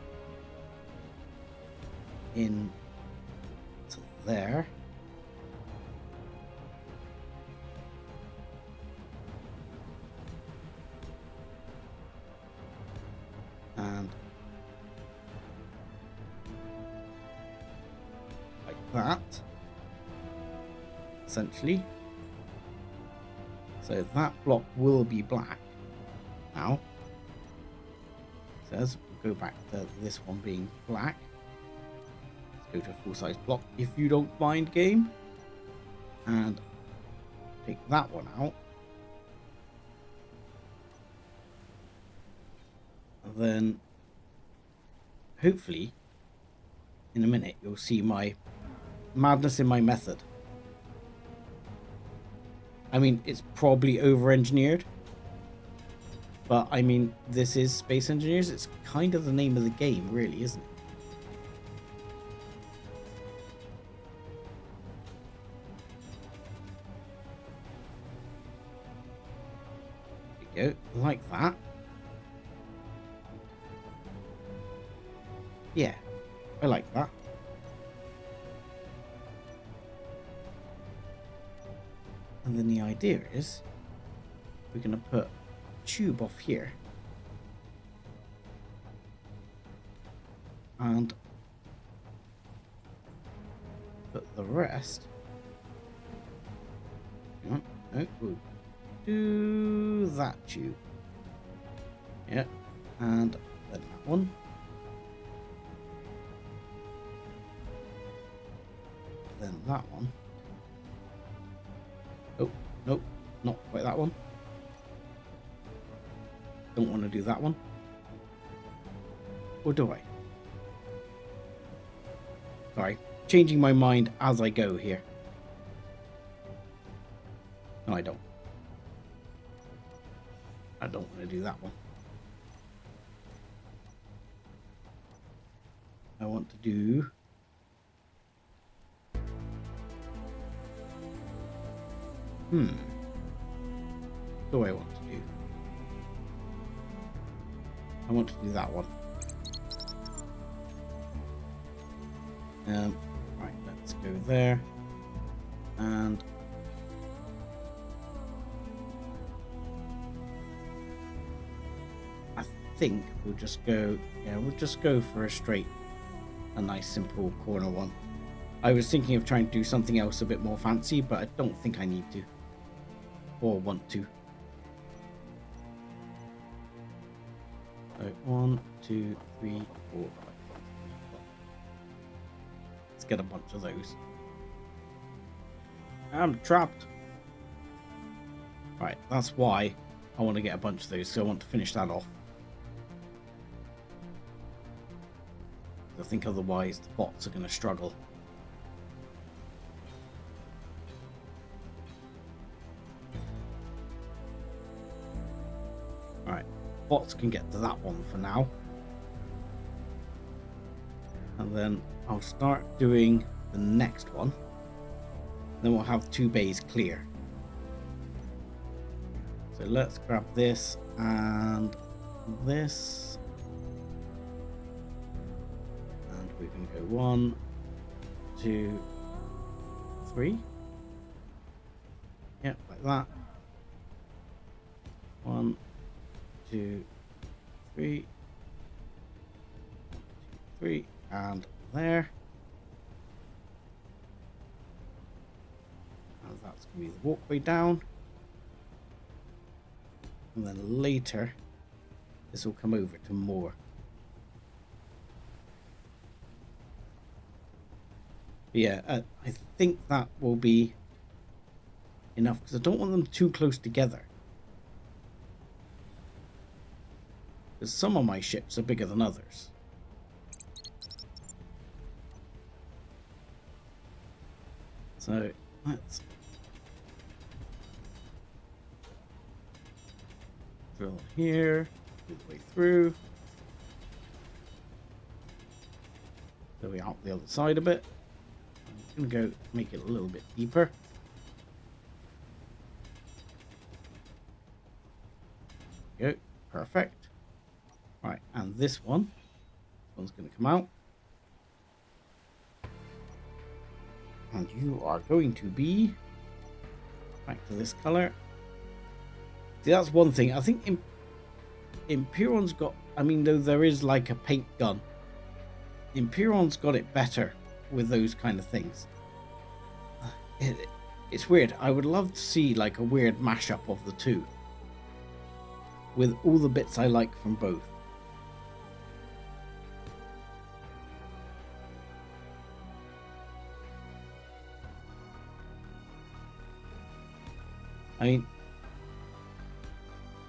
in to there. And like that, essentially. So that block will be black now. Says we'll go back to this one being black. Let's go to a full-size block if you don't mind, game, and take that one out. And then hopefully in a minute you'll see my madness in my method. I mean, it's probably over-engineered, but I mean, this is Space Engineers. It's kind of the name of the game, really, isn't it? There we go, like that. Yeah, I like that. And then the idea is we're going to put a tube off here and put the rest. No, we'll do that tube. Yeah, and then that one. Then that one. Oh, nope, not quite that one. Don't want to do that one. Or do I? Sorry, changing my mind as I go here. No, I don't. I don't want to do that one. I want to do... What do I want to do? I want to do that one. Right, let's go there. And think we'll just go, yeah, we'll just go for a nice simple corner one. I was thinking of trying to do something else a bit more fancy, but I don't think I need to or want to. So 1, 2, 3, 4, 5. Let's get a bunch of those. I'm trapped. Right, that's why I want to get a bunch of those, so I want to finish that off. I think otherwise the bots are going to struggle. Alright, bots can get to that one for now. And then I'll start doing the next one. Then we'll have 2 bays clear. So let's grab this and this. And we can go 1, 2, 3. Yep, like that. 1, 2, 3. 3, and there. And that's going to be the walkway down. And then later, this will come over to more. But yeah, I think that will be enough because I don't want them too close together. Because some of my ships are bigger than others. So let's drill here, all the way through. So we out the other side a bit. I'm going to go make it a little bit deeper. There we go, perfect. Right, and this one's going to come out. And you are going to be back to this color. See, that's one thing. I think Imperon's got, I mean, though there is like a paint gun, Imperon's got it better with those kind of things. It's weird. I would love to see like a weird mashup of the two with all the bits I like from both. I mean,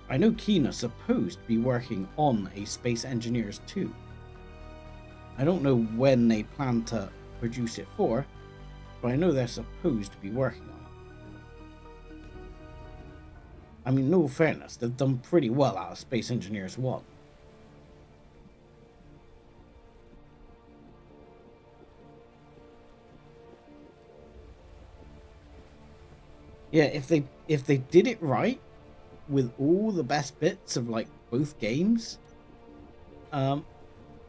I know Keena's supposed to be working on a Space Engineers 2. I don't know when they plan to produce it for, but I know they're supposed to be working on it. I mean, no fairness, they've done pretty well out of Space Engineers 1. Yeah, if they did it right with all the best bits of like both games, and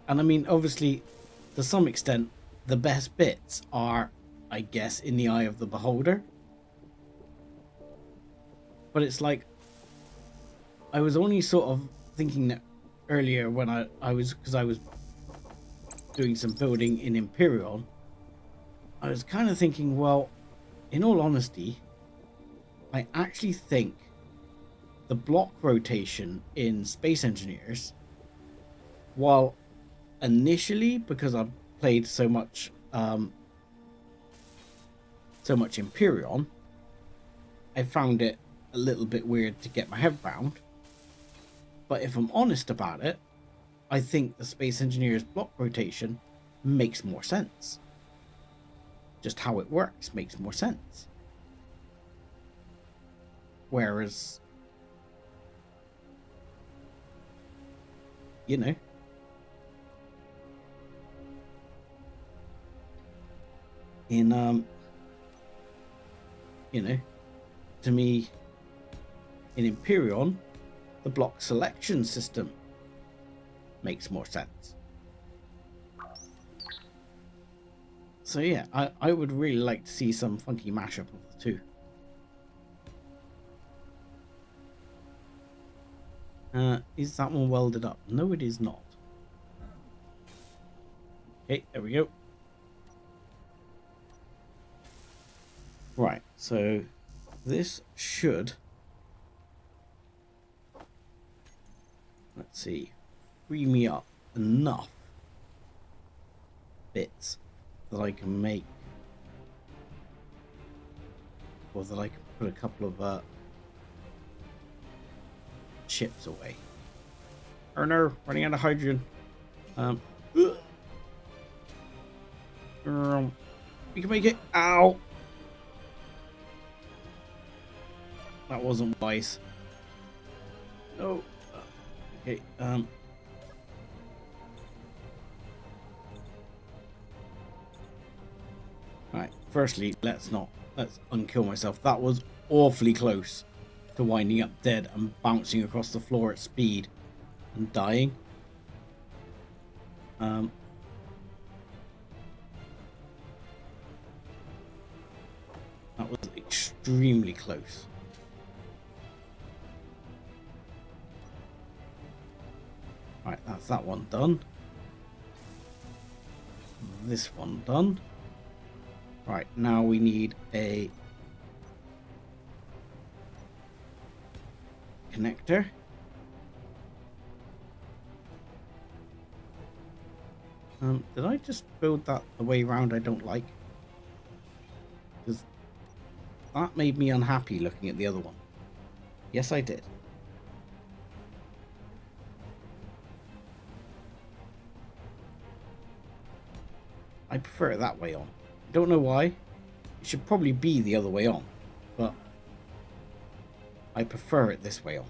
I mean obviously to some extent the best bits are, I guess, in the eye of the beholder. But it's like I was only sort of thinking that earlier when I was doing some building in Imperial. I was kind of thinking, well, in all honesty, I actually think the block rotation in Space Engineers, while initially, because I've played so much Imperion, I found it a little bit weird to get my head around. But if I'm honest about it, I think the Space Engineers block rotation makes more sense. Just how it works makes more sense. Whereas, you know, in you know, to me, in Imperion, the block selection system makes more sense. So yeah, I would really like to see some funky mashup of the two. Is that one welded up? No, it is not. Okay, there we go. Right, so this should, let's see, free me up enough bits that I can make, or that I can put a couple of chips away. Oh no, running out of hydrogen. We can make it. Ow! That wasn't wise. Oh, okay. Right. Firstly, let's unkill myself. That was awfully close to winding up dead and bouncing across the floor at speed and dying. That was extremely close. Right, that's that one done. This one done. Right, now we need a connector. Did I just build that the way around I don't like? Because that made me unhappy looking at the other one. Yes, I did. I prefer it that way on. I don't know why. It should probably be the other way on, but I prefer it this way on.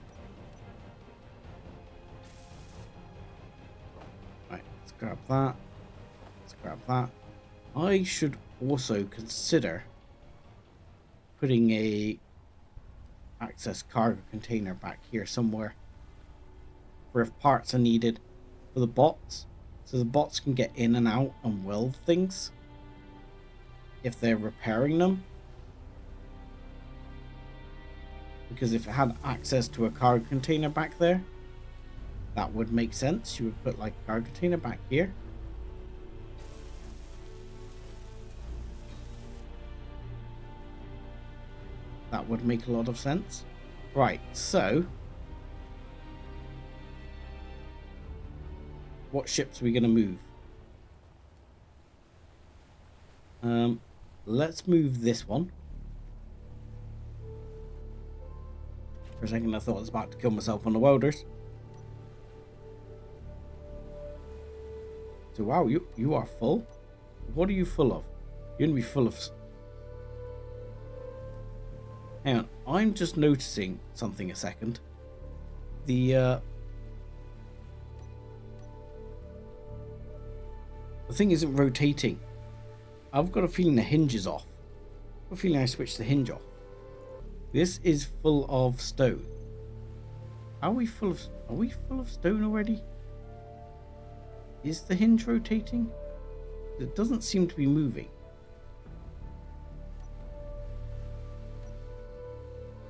Right, let's grab that. Let's grab that. I should also consider putting a access cargo container back here somewhere for if parts are needed for the bots, so the bots can get in and out and weld things if they're repairing them. Because if it had access to a cargo container back there, that would make sense. You would put like a cargo container back here. That would make a lot of sense. Right, so what ships are we going to move? Let's move this one. For a second I thought I was about to kill myself on the welders. So wow, you are full? What are you full of? You're going to be full of... Hang on, I'm just noticing something a second. The thing isn't rotating. I've got a feeling the hinge is off. I've got a feeling I switched the hinge off. This is full of stone. Are we full of stone already? Is the hinge rotating? It doesn't seem to be moving.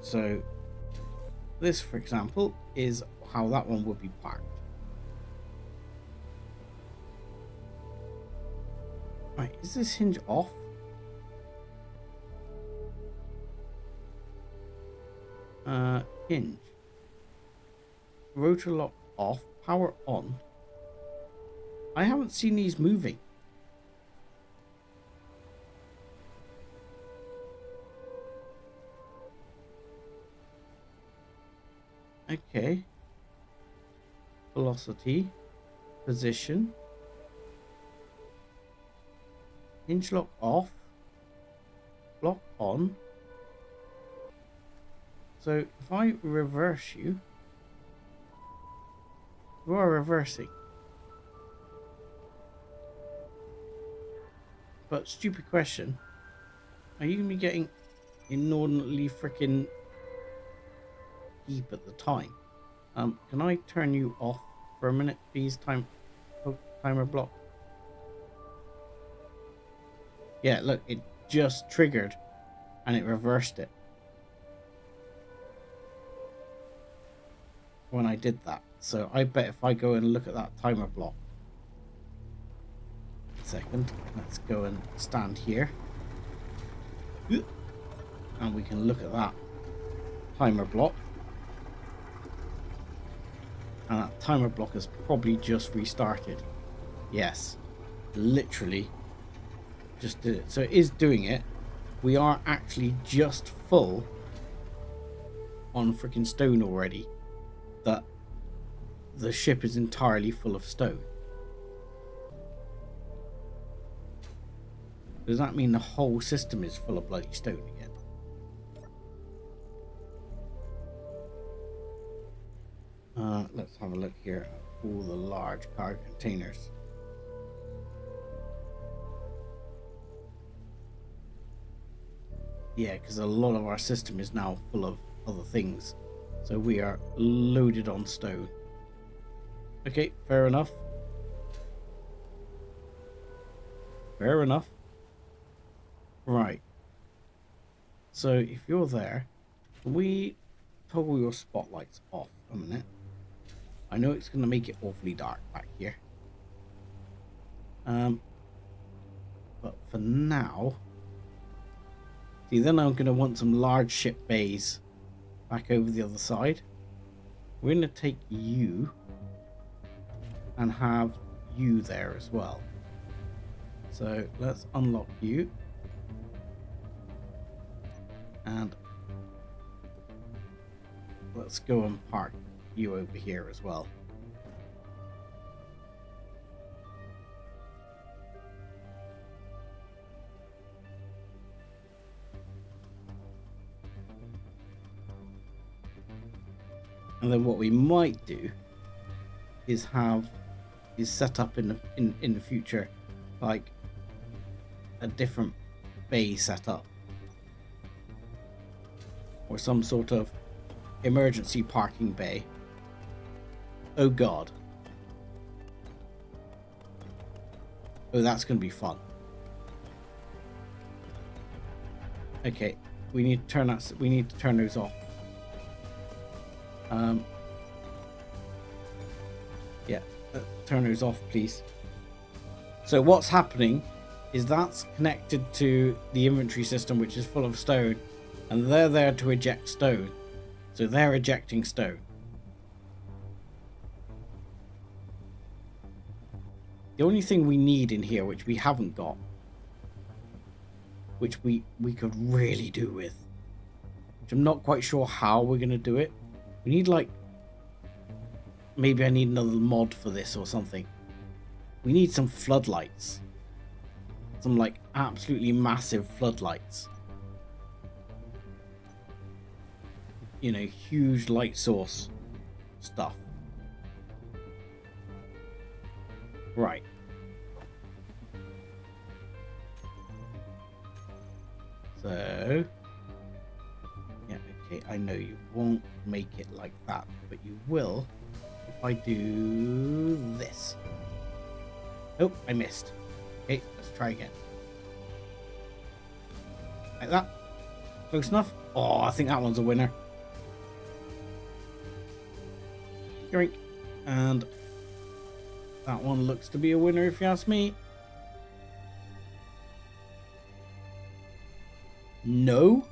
So this, for example, is how that one would be parked. Right, is this hinge off? Hinge. Rotor lock off, power on. I haven't seen these moving. Okay. Velocity. Position. Hinge lock off. Lock on. So if I reverse you are reversing. But stupid question. Are you going to be getting inordinately freaking deep at the time? Can I turn you off for a minute, please? Timer block. Yeah, look, it just triggered and it reversed it. when I did that. So I bet if I go and look at that timer block. A second. Let's go and stand here. And we can look at that timer block. And that timer block has probably just restarted. Yes. Literally just did it. So it is doing it. We are actually just full on freaking stone already. That the ship is entirely full of stone. Does that mean the whole system is full of bloody stone again? Let's have a look here at all the large cargo containers. Yeah, because a lot of our system is now full of other things. So we are loaded on stone. Okay, fair enough. Fair enough. Right. So if you're there, can we toggle your spotlights off a minute? I know it's going to make it awfully dark back here. But for now, see, then I'm going to want some large ship bays back over the other side. We're going to take you and have you there as well. So let's unlock you. And let's go and park you over here as well. And then what we might do is set up in the future like a different bay setup or some sort of emergency parking bay. Oh god. Oh, that's going to be fun. Okay, we need to turn that. We need to turn those off. Yeah, turn those off, please. So what's happening is that's connected to the inventory system, which is full of stone, and they're there to eject stone. So they're ejecting stone. The only thing we need in here, which we haven't got, which we could really do with, which I'm not quite sure how we're going to do it. We need like, maybe I need another mod for this or something. We need some floodlights. Some like absolutely massive floodlights. You know, huge light source stuff. Right. So, yeah, okay, I know you won't make it like that, but you will if I do this. Oh, I missed. Okay, let's try again. Like that. Close enough. Oh, I think that one's a winner. Drink. And that one looks to be a winner if you ask me. No.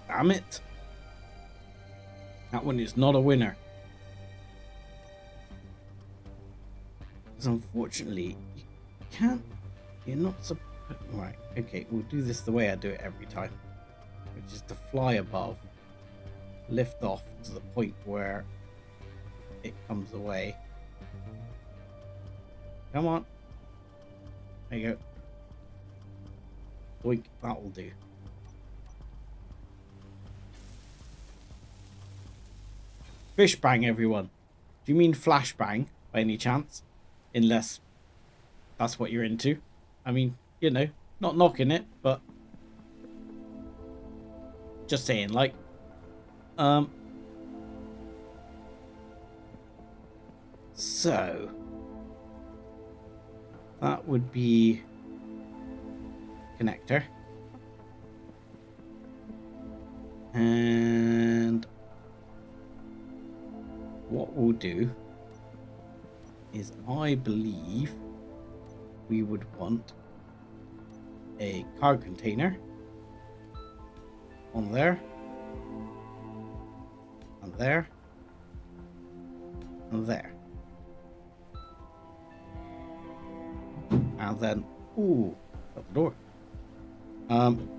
Damn it. That one is not a winner. Because unfortunately, you can't. You're not supposed. Right. Okay, we'll do this the way I do it every time. Which is to fly above, lift off to the point where it comes away. Come on. There you go. Boink, that will do. Fish bang, everyone. Do you mean flash bang by any chance? Unless that's what you're into. I mean, you know, not knocking it, but just saying, like, so that would be connector. And will do is I believe we would want a cargo container on there, and there, and there. And then, ooh, shut the door. And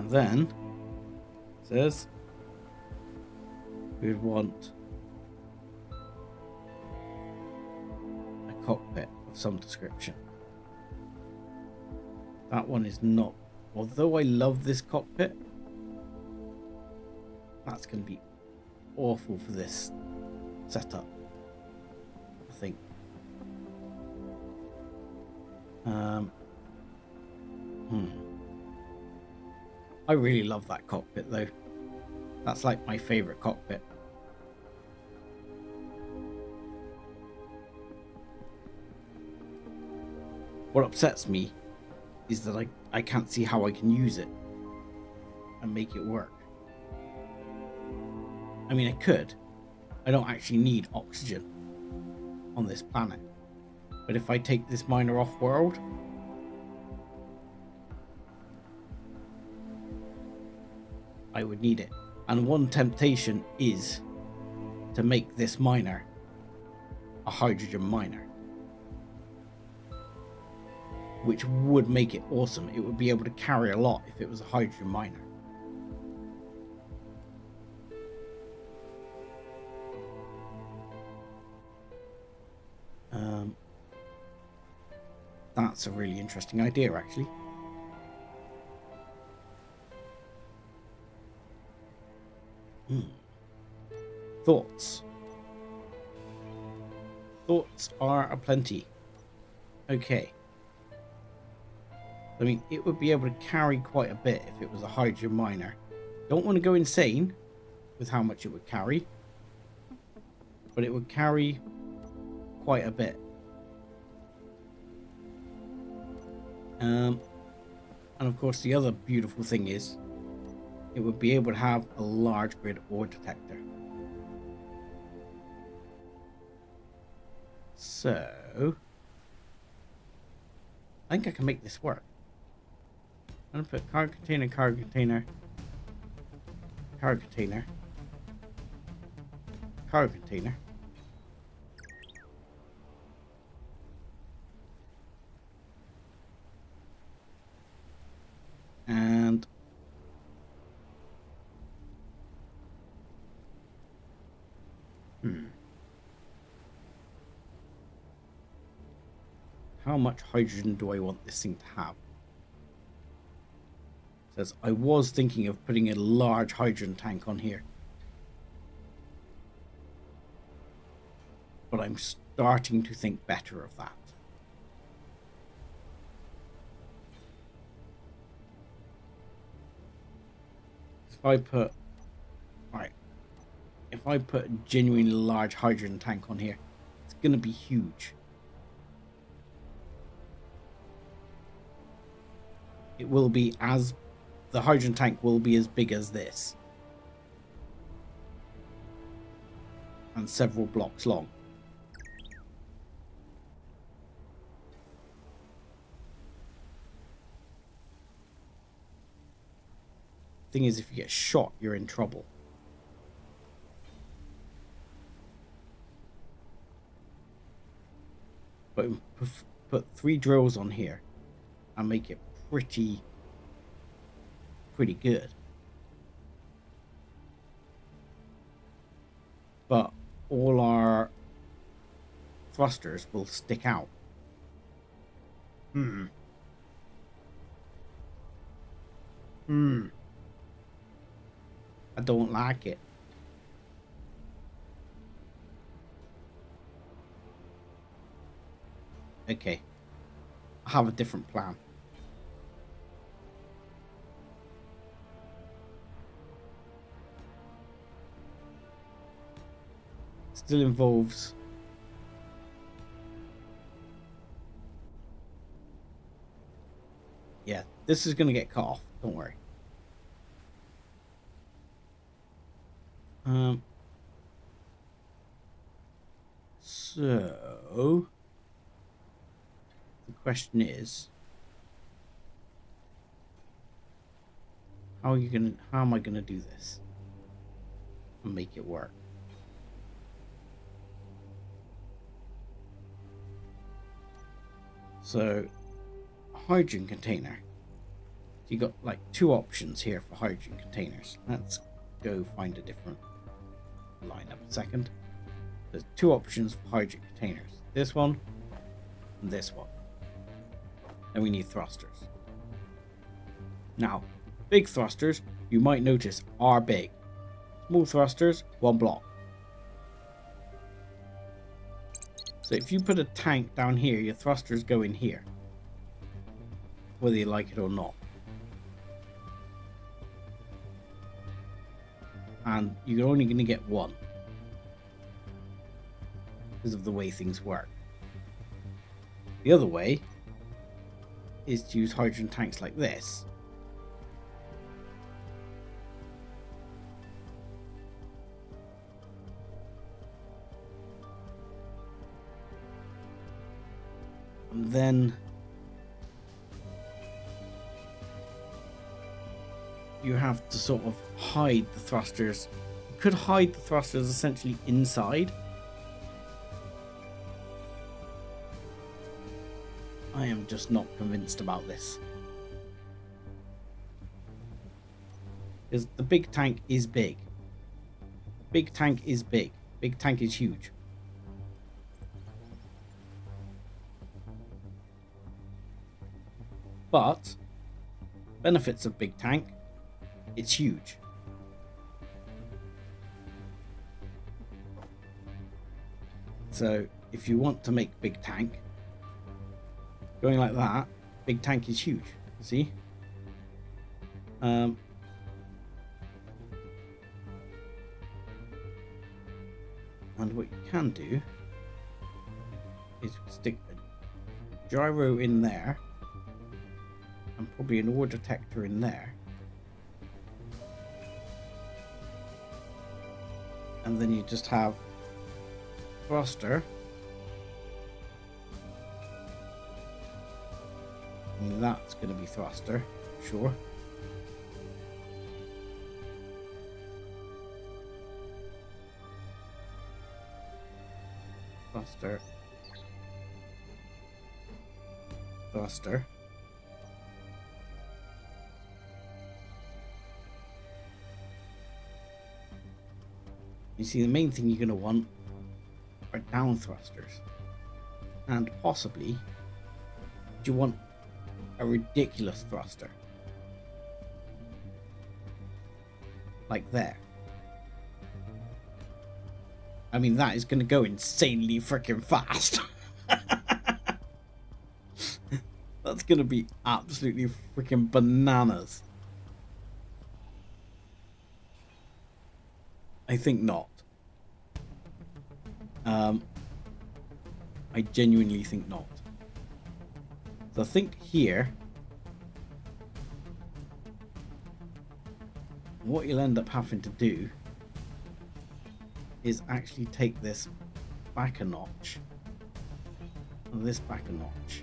then it says we'd want a cockpit of some description. That one is not. Although I love this cockpit, that's going to be awful for this setup, I think. I really love that cockpit though. That's like my favorite cockpit. What upsets me is that I can't see how I can use it and make it work. I mean, I could. I don't actually need oxygen on this planet. But if I take this miner off world, I would need it. And one temptation is to make this miner a hydrogen miner, which would make it awesome. It would be able to carry a lot if it was a hydrogen miner. That's a really interesting idea, actually. Thoughts. Thoughts are aplenty. Okay. I mean, it would be able to carry quite a bit if it was a hydrogen miner. Don't want to go insane with how much it would carry, but it would carry quite a bit. And of course, the other beautiful thing is it would be able to have a large grid ore detector. So I think I can make this work. I'm gonna put cargo container, cargo container, cargo container, cargo container. And how much hydrogen do I want this thing to have? It says I was thinking of putting a large hydrogen tank on here, but I'm starting to think better of that. If I put, right, if I put a genuinely large hydrogen tank on here, it's going to be huge. It will be as, the hydrogen tank will be as big as this. And several blocks long. Thing is, if you get shot, you're in trouble. But put 3 drills on here and make it pretty good. But all our thrusters will stick out. I don't like it. Okay. I have a different plan. Still involves yeah, this is going to get cut off, don't worry. So the question is, how am I gonna do this and make it work? So, hydrogen container. You got like two options here for hydrogen containers. Let's go find a different lineup a second. There's two options for hydrogen containers. This one and this one. Then we need thrusters. Now, big thrusters, you might notice, are big. Small thrusters, one block. So if you put a tank down here, your thrusters go in here, whether you like it or not. And you're only going to get one because of the way things work. The other way is to use hydrogen tanks like this. And then you have to sort of hide the thrusters. You could hide the thrusters essentially inside. I am just not convinced about this. Because the big tank is big. Big tank is big. Big tank is huge. But benefits of big tank, it's huge. So if you want to make big tank, going like that, big tank is huge. See? And what you can do is stick a gyro in there and probably an ore detector in there. And then you just have thruster. I mean, that's going to be thruster, sure. Thruster. Thruster. You see, the main thing you're going to want are down thrusters. And possibly, do you want a ridiculous thruster? Like there. I mean, that is going to go insanely freaking fast. That's going to be absolutely freaking bananas. I think not. I genuinely think not. So I think here, what you'll end up having to do is actually take this back a notch, and this back a notch,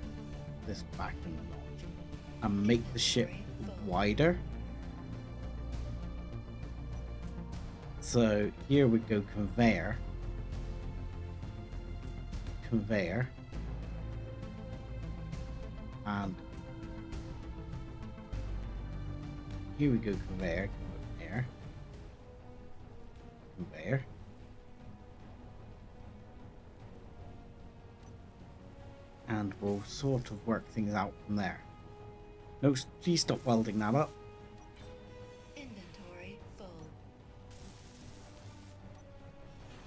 this back a notch, and make the ship wider. So here we go, conveyor, and here we go, conveyor, and we'll sort of work things out from there. No, please stop welding that up. Inventory full.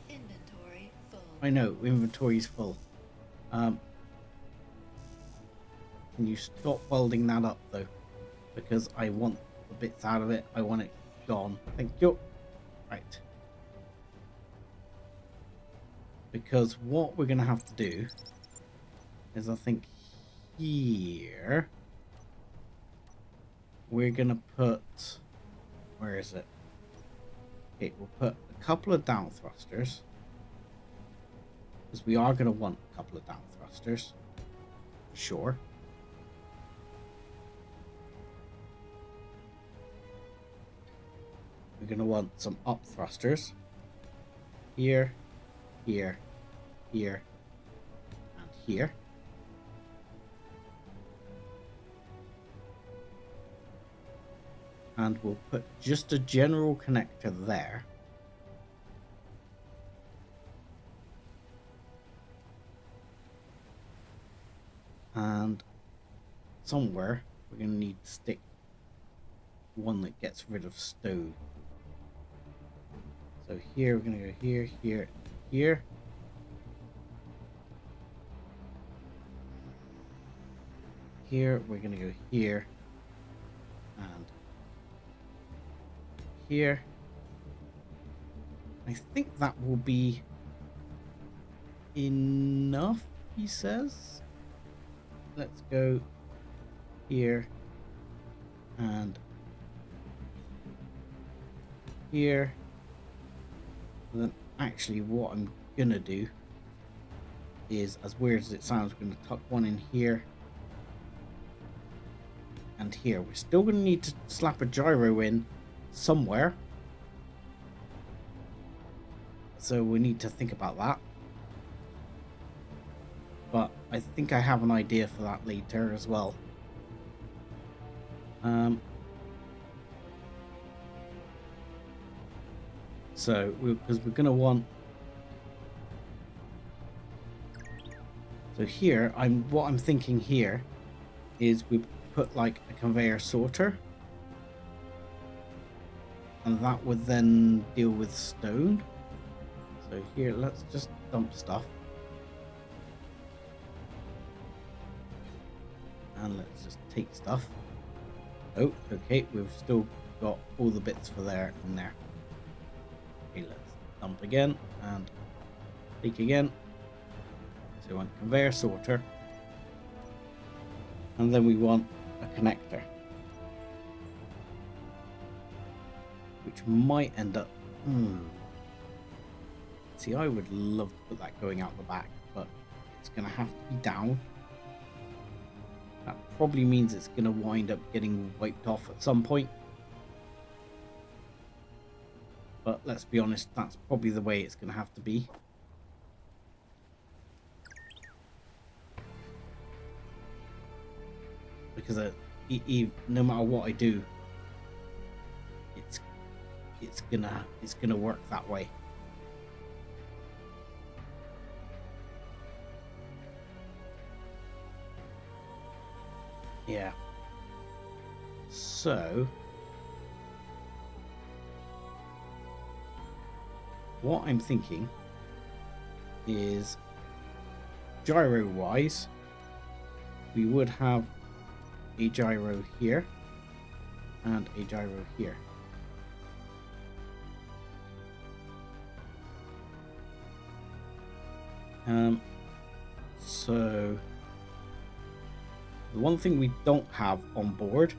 Inventory full. I know, inventory's full. Can you stop welding that up though? Because I want the bits out of it. I want it gone. Thank you. Right. Because what we're going to have to do is, I think here, we're going to put, where is it? Okay, we'll put a couple of down thrusters, because we are going to want a couple of down thrusters. Sure. We're going to want some up thrusters. Here, here, here, and here. And we'll put just a general connector there. And somewhere we're going to need to stick one that gets rid of stone. So here we're going to go here, here, here. Here we're going to go here and here. I think that will be enough, he says. Let's go here and here. And then actually what I'm gonna do is, as weird as it sounds, we're gonna tuck one in here and here. We're still gonna need to slap a gyro in somewhere, so we need to think about that. But I think I have an idea for that later as well. So because we're gonna want, so here what I'm thinking here is we put like a conveyor sorter, and that would then deal with stone. So here, let's just dump stuff. And let's just take stuff. Oh, okay, we've still got all the bits for there and there. Okay, let's dump again and take again. So we want conveyor sorter. And then we want a connector, which might end up... See, I would love to put that going out the back, but it's going to have to be down. That probably means it's going to wind up getting wiped off at some point. But let's be honest, that's probably the way it's going to have to be. Because no matter what I do, it's gonna work that way. Yeah. So what I'm thinking is, gyro wise, we would have a gyro here and a gyro here. So the one thing we don't have on board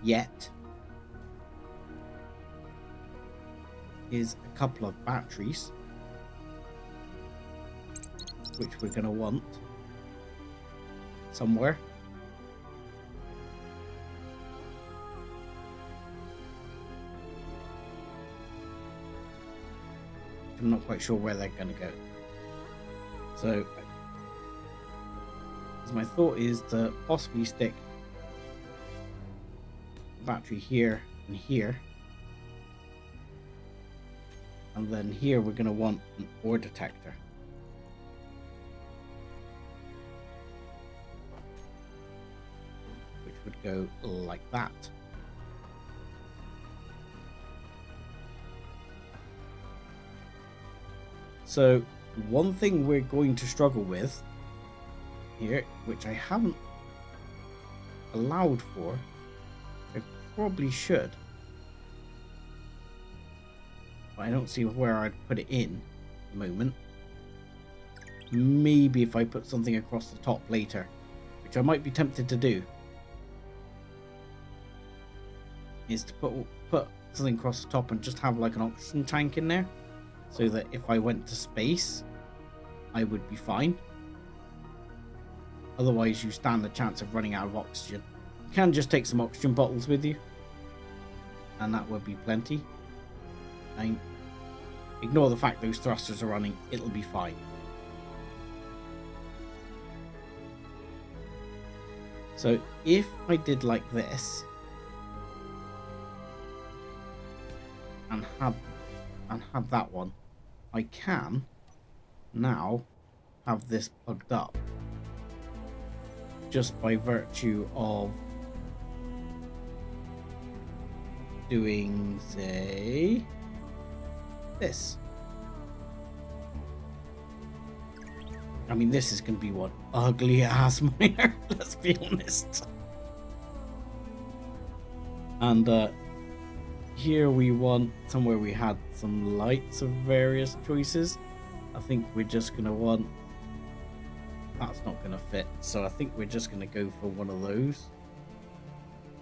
yet is a couple of batteries, which we're going to want somewhere. I'm not quite sure where they're going to go. So my thought is to possibly stick a battery here and here. And then here we're going to want an ore detector. Which would go like that. So one thing we're going to struggle with here, which I haven't allowed for, I probably should, but I don't see where I'd put it in at the moment. Maybe if I put something across the top later, which I might be tempted to do, is to put something across the top and just have like an oxygen tank in there, so that if I went to space, I would be fine. Otherwise, you stand the chance of running out of oxygen. You can just take some oxygen bottles with you, and that would be plenty. And ignore the fact those thrusters are running, it'll be fine. So if I did like this and had that one, I can now have this plugged up just by virtue of doing, say, this. I mean, this is going to be one ugly ass miner, let's be honest. And here we want somewhere we had some lights of various choices. I think we're just going to want, that's not going to fit, so I think we're just going to go for one of those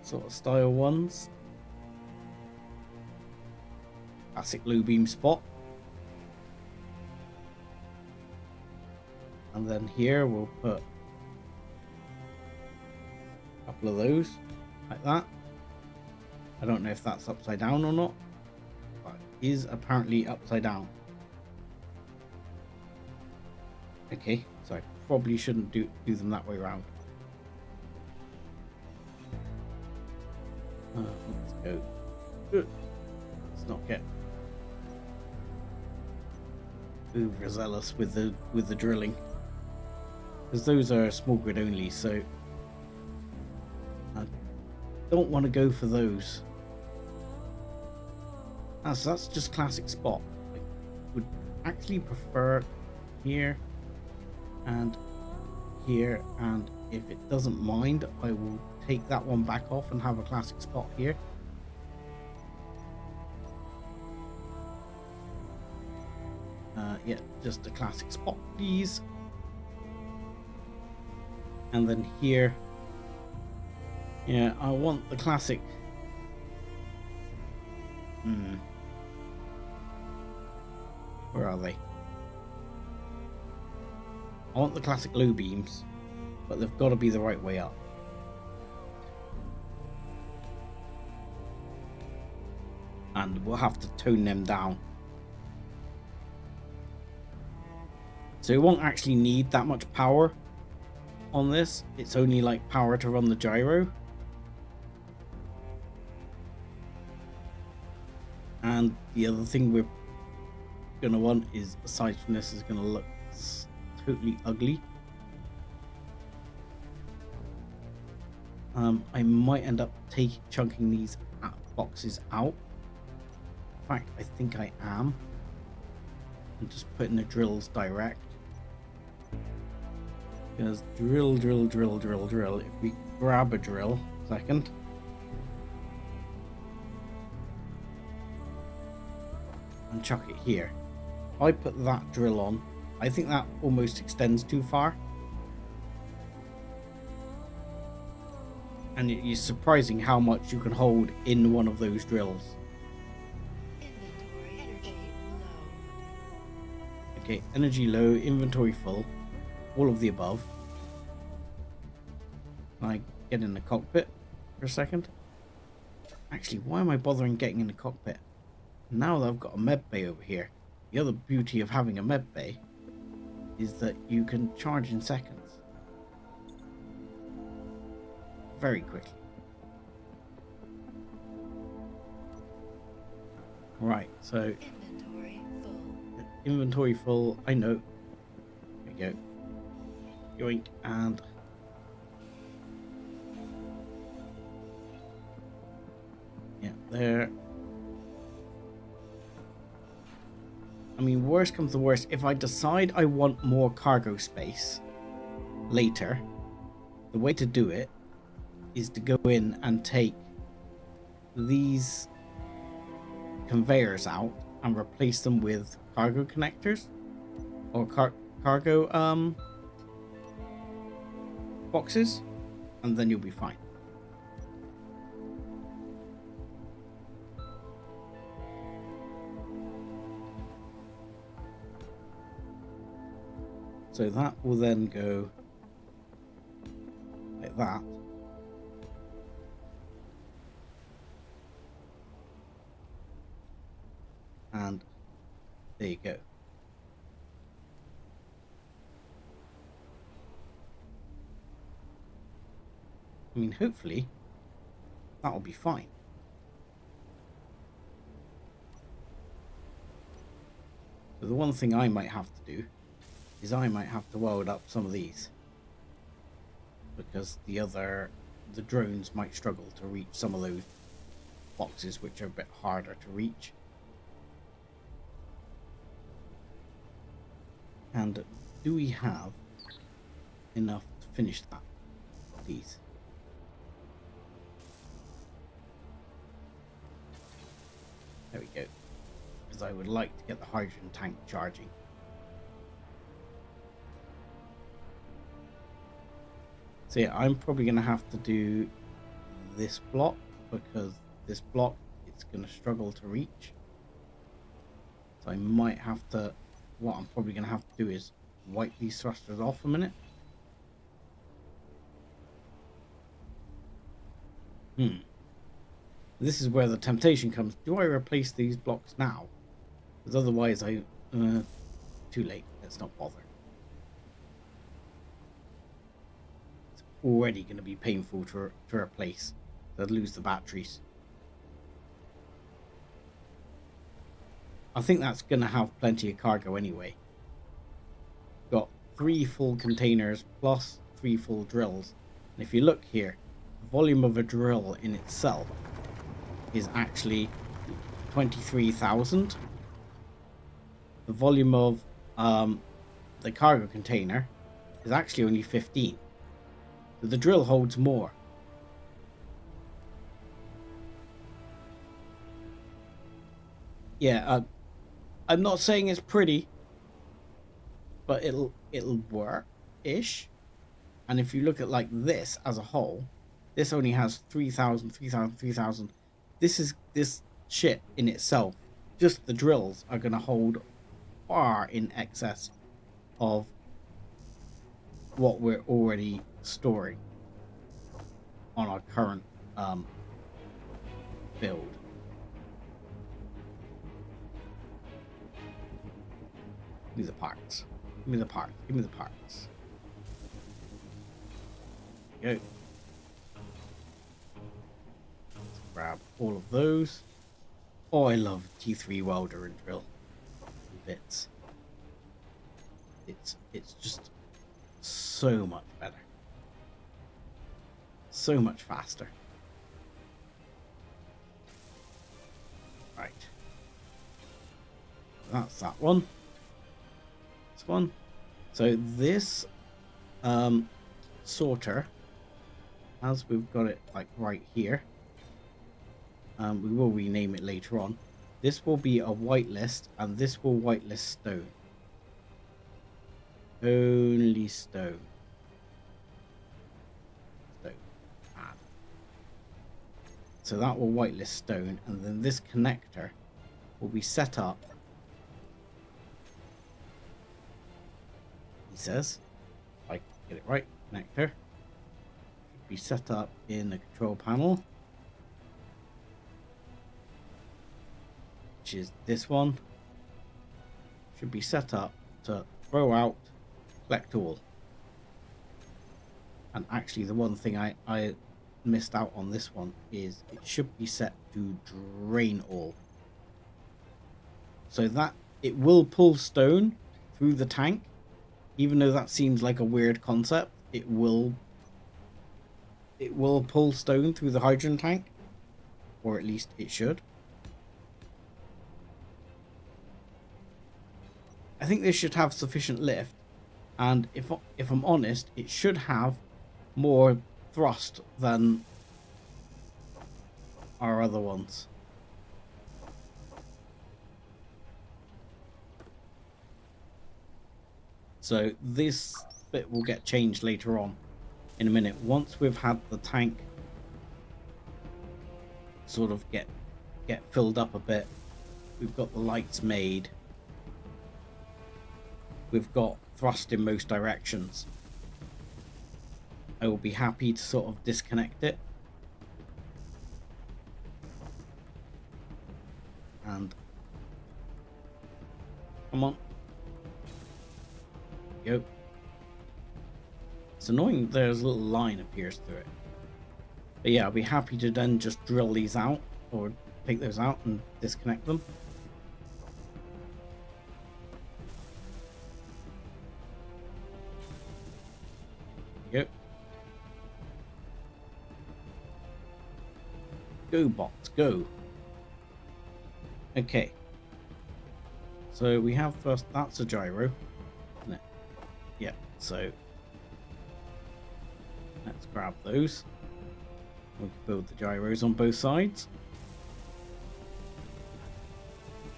sort of style ones. Classic low beam spot. And then here we'll put a couple of those like that. I don't know if that's upside down or not, but it is apparently upside down. Okay, so I probably shouldn't do them that way around. Let's go. Let's not get overzealous with the drilling, because those are small grid only, so I don't want to go for those. So that's just classic spot. I would actually prefer here and here, and if it doesn't mind, I will take that one back off and have a classic spot here. Yeah, just a classic spot, please. And then here, yeah, I want the classic. Where are they? I want the classic low beams, but they've got to be the right way up. And we'll have to tone them down. So it won't actually need that much power on this. It's only like power to run the gyro. And the other thing we're going to want is, aside from this, is going to look totally ugly. I might end up chunking these boxes out. In fact, I think I am. And just putting the drills direct. Because drill. If we grab a drill, second. And chuck it here. If I put that drill on, I think that almost extends too far. And it is surprising how much you can hold in one of those drills. Okay, energy low, inventory full, all of the above. Can I get in the cockpit for a second? Actually, why am I bothering getting in the cockpit? Now that I've got a med bay over here, the other beauty of having a med bay is that you can charge in seconds. Very quickly. Right, so inventory full, I know. There we go. Yoink, and yeah, there. I mean, worst comes to worst, if I decide I want more cargo space later, the way to do it is to go in and take these conveyors out and replace them with cargo connectors or cargo boxes, and then you'll be fine. So that will then go like that. And there you go. I mean, hopefully that'll be fine. So the one thing I might have to do is I might have to weld up some of these, because the drones might struggle to reach some of those boxes which are a bit harder to reach. And do we have enough to finish that, please? There we go. Because I would like to get the hydrogen tank charging. So yeah, I'm probably going to have to do this block, because this block it's going to struggle to reach. So I might have to, what I'm probably going to have to do is wipe these thrusters off a minute. This is where the temptation comes. Do I replace these blocks now? Because otherwise too late. Let's not bother. It's already going to be painful to replace. They'll lose the batteries. I think that's going to have plenty of cargo anyway. Got 3 full containers plus 3 full drills. And if you look here, the volume of a drill in itself is actually 23,000. The volume of the cargo container is actually only 15. So the drill holds more. Yeah, I'm not saying it's pretty, but it'll work-ish. And if you look at like this as a whole, this only has 3,000, 3,000, 3,000. This shit in itself, just the drills are going to hold far in excess of what we're already storing on our current build. Give me the parts. Give me the parts. Give me the parts. There you go. Let's grab all of those. Oh, I love T3 welder and drill bits. It's just so much better. So much faster. Right. That's that one. This one. So this sorter, as we've got it like right here, we will rename it later on. This will be a whitelist, and this will whitelist stone. Only stone. Stone. Add. So that will whitelist stone, and then this connector will be set up. He says, if I can get it right, connector should be set up in the control panel, which is this one. Should be set up to throw out, collect all. And actually the one thing I missed out on this one is it should be set to drain all, so that it will pull stone through the tank. Even though that seems like a weird concept, it will pull stone through the hydrogen tank, or at least it should. I think this should have sufficient lift, and if I'm honest, it should have more thrust than our other ones. So this bit will get changed later on in a minute. Once we've had the tank sort of get filled up a bit, we've got the lights made, we've got thrust in most directions. I will be happy to sort of disconnect it. And come on. Go. It's annoying there's a little line appears through it. But yeah, I'll be happy to then just drill these out or take those out and disconnect them. There you go. Go, bots, go. Okay. So we have first, that's a gyro, isn't it? Yeah, so let's grab those. We can build the gyros on both sides.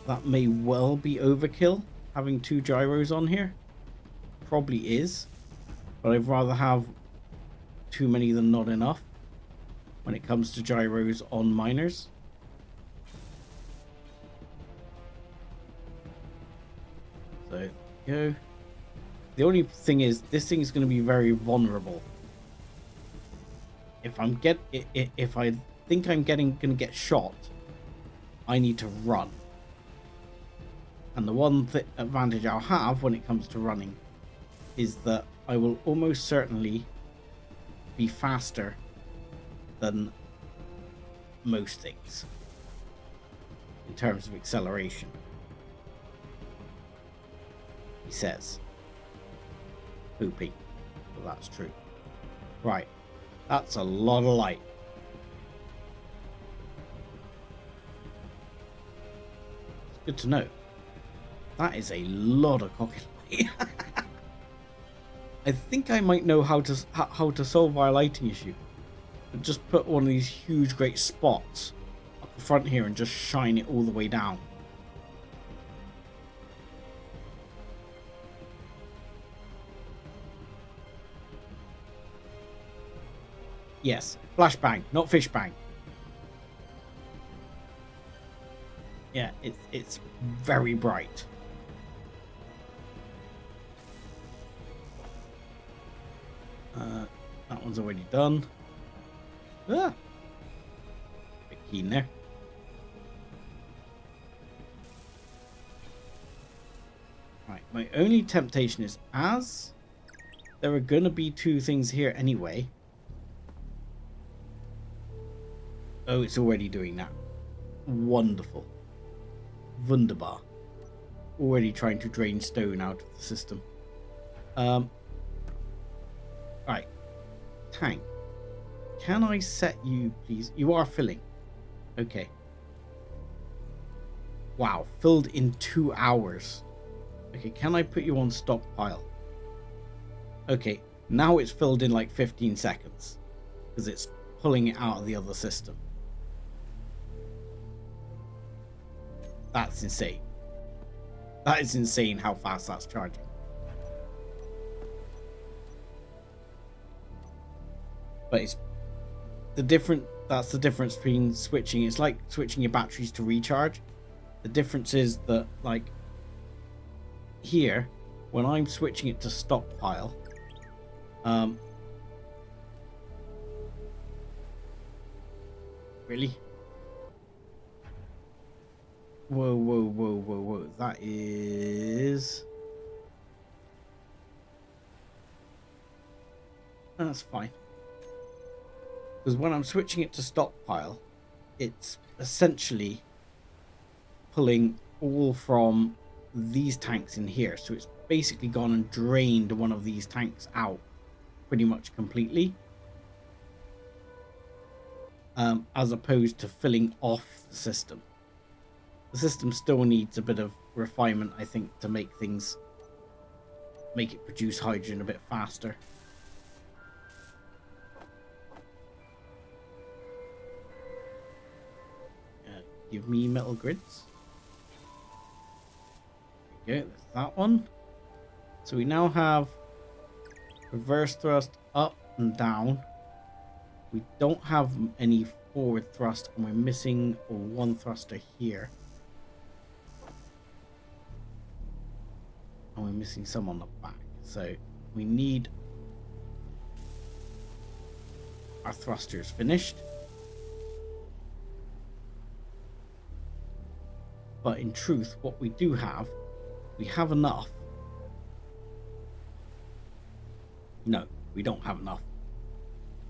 That may well be overkill, having 2 gyros on here. Probably is. But I'd rather have too many than not enough when it comes to gyros on miners. So, there you go. The only thing is, this thing is going to be very vulnerable. If I think I'm gonna get shot, I need to run. And the one advantage I'll have when it comes to running is that I will almost certainly be faster than most things in terms of acceleration. He says, hoping that that's true. Right. That's a lot of light. It's good to know. That is a lot of cocky light. I think I might know how to solve our lighting issue. Just put one of these huge great spots up the front here and just shine it all the way down. Yes, flashbang, not fish bang. Yeah, it's very bright. That one's already done. Ah, bit keen there. Right, my only temptation is, as there are gonna be 2 things here anyway. Oh, it's already doing that. Wonderful. Wunderbar. Already trying to drain stone out of the system. Right. Tank. Can I set you, please? You are filling. Okay. Wow. Filled in 2 hours. Okay, can I put you on stockpile? Okay. Now it's filled in like 15 seconds. Because it's pulling it out of the other system. That's insane. That is insane how fast that's charging. But it's the different, that's the difference between switching. It's like switching your batteries to recharge. The difference is that, like, here, when I'm switching it to stockpile, really? Whoa, whoa, whoa, whoa, whoa. That is... That's fine. Because when I'm switching it to stockpile, it's essentially pulling all from these tanks in here. So it's basically gone and drained one of these tanks out pretty much completely. As opposed to filling off the system. The system still needs a bit of refinement, I think, to make it produce hydrogen a bit faster. Give me metal grids. There you go, that's that one. So we now have reverse thrust up and down. We don't have any forward thrust, and we're missing 1 thruster here. And we're missing some on the back. so we need our thrusters finished. But in truth, what we do have, we have enough. No, we don't have enough.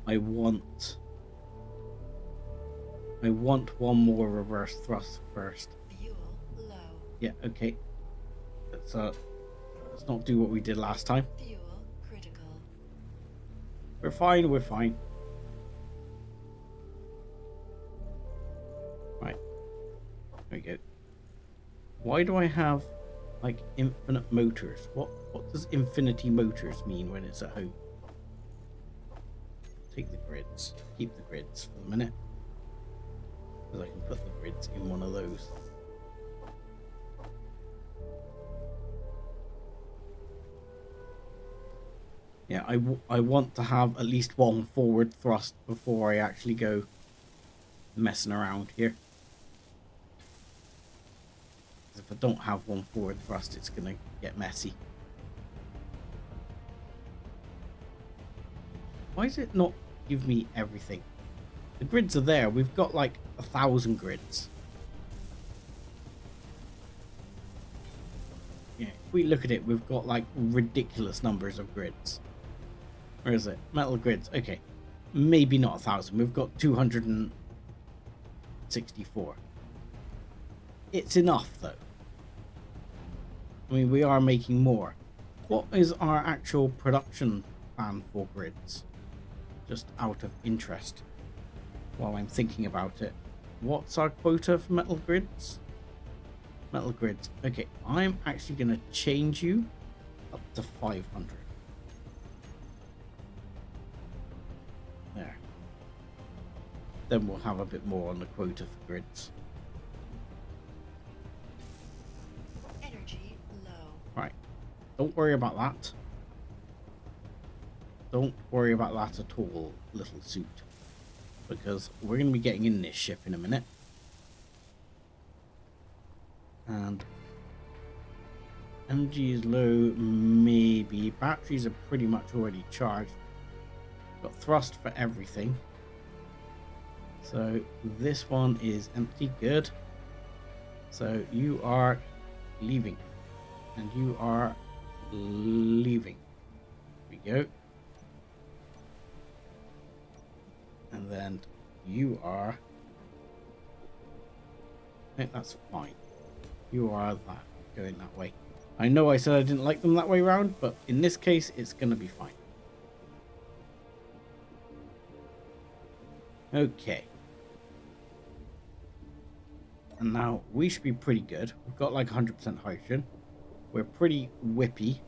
I want one more reverse thrust first. Fuel low. Yeah, okay. Let's not do what we did last time. Fuel critical. We're fine, we're fine. Right. There we go. Why do I have like infinite motors? What does infinity motors mean when it's at home? Take the grids. Keep the grids for the minute. Because I can put the grids in one of those. Yeah, I want to have at least one forward thrust before I actually go messing around here. If I don't have one forward thrust, it's going to get messy. Why does it not give me everything? The grids are there. We've got like 1,000 grids. Yeah, if we look at it, we've got like ridiculous numbers of grids. Where is it? Metal grids. Okay. Maybe not 1,000. We've got 264. It's enough though. I mean, we are making more. What is our actual production plan for grids? Just out of interest. While I'm thinking about it. What's our quota for metal grids? Metal grids. Okay, I'm actually going to change you up to 500. There. Then we'll have a bit more on the quota for grids. Energy low. Right. Don't worry about that. Don't worry about that at all, little suit. Because we're going to be getting in this ship in a minute. And energy is low, maybe. Batteries are pretty much already charged. Got thrust for everything. So this one is empty, good. So you are leaving. And you are leaving. There we go. And then you are... I think that's fine. You are that, going that way. I know I said I didn't like them that way around, but in this case, it's going to be fine. Okay. And now we should be pretty good. We've got like 100% hydrogen. We're pretty whippy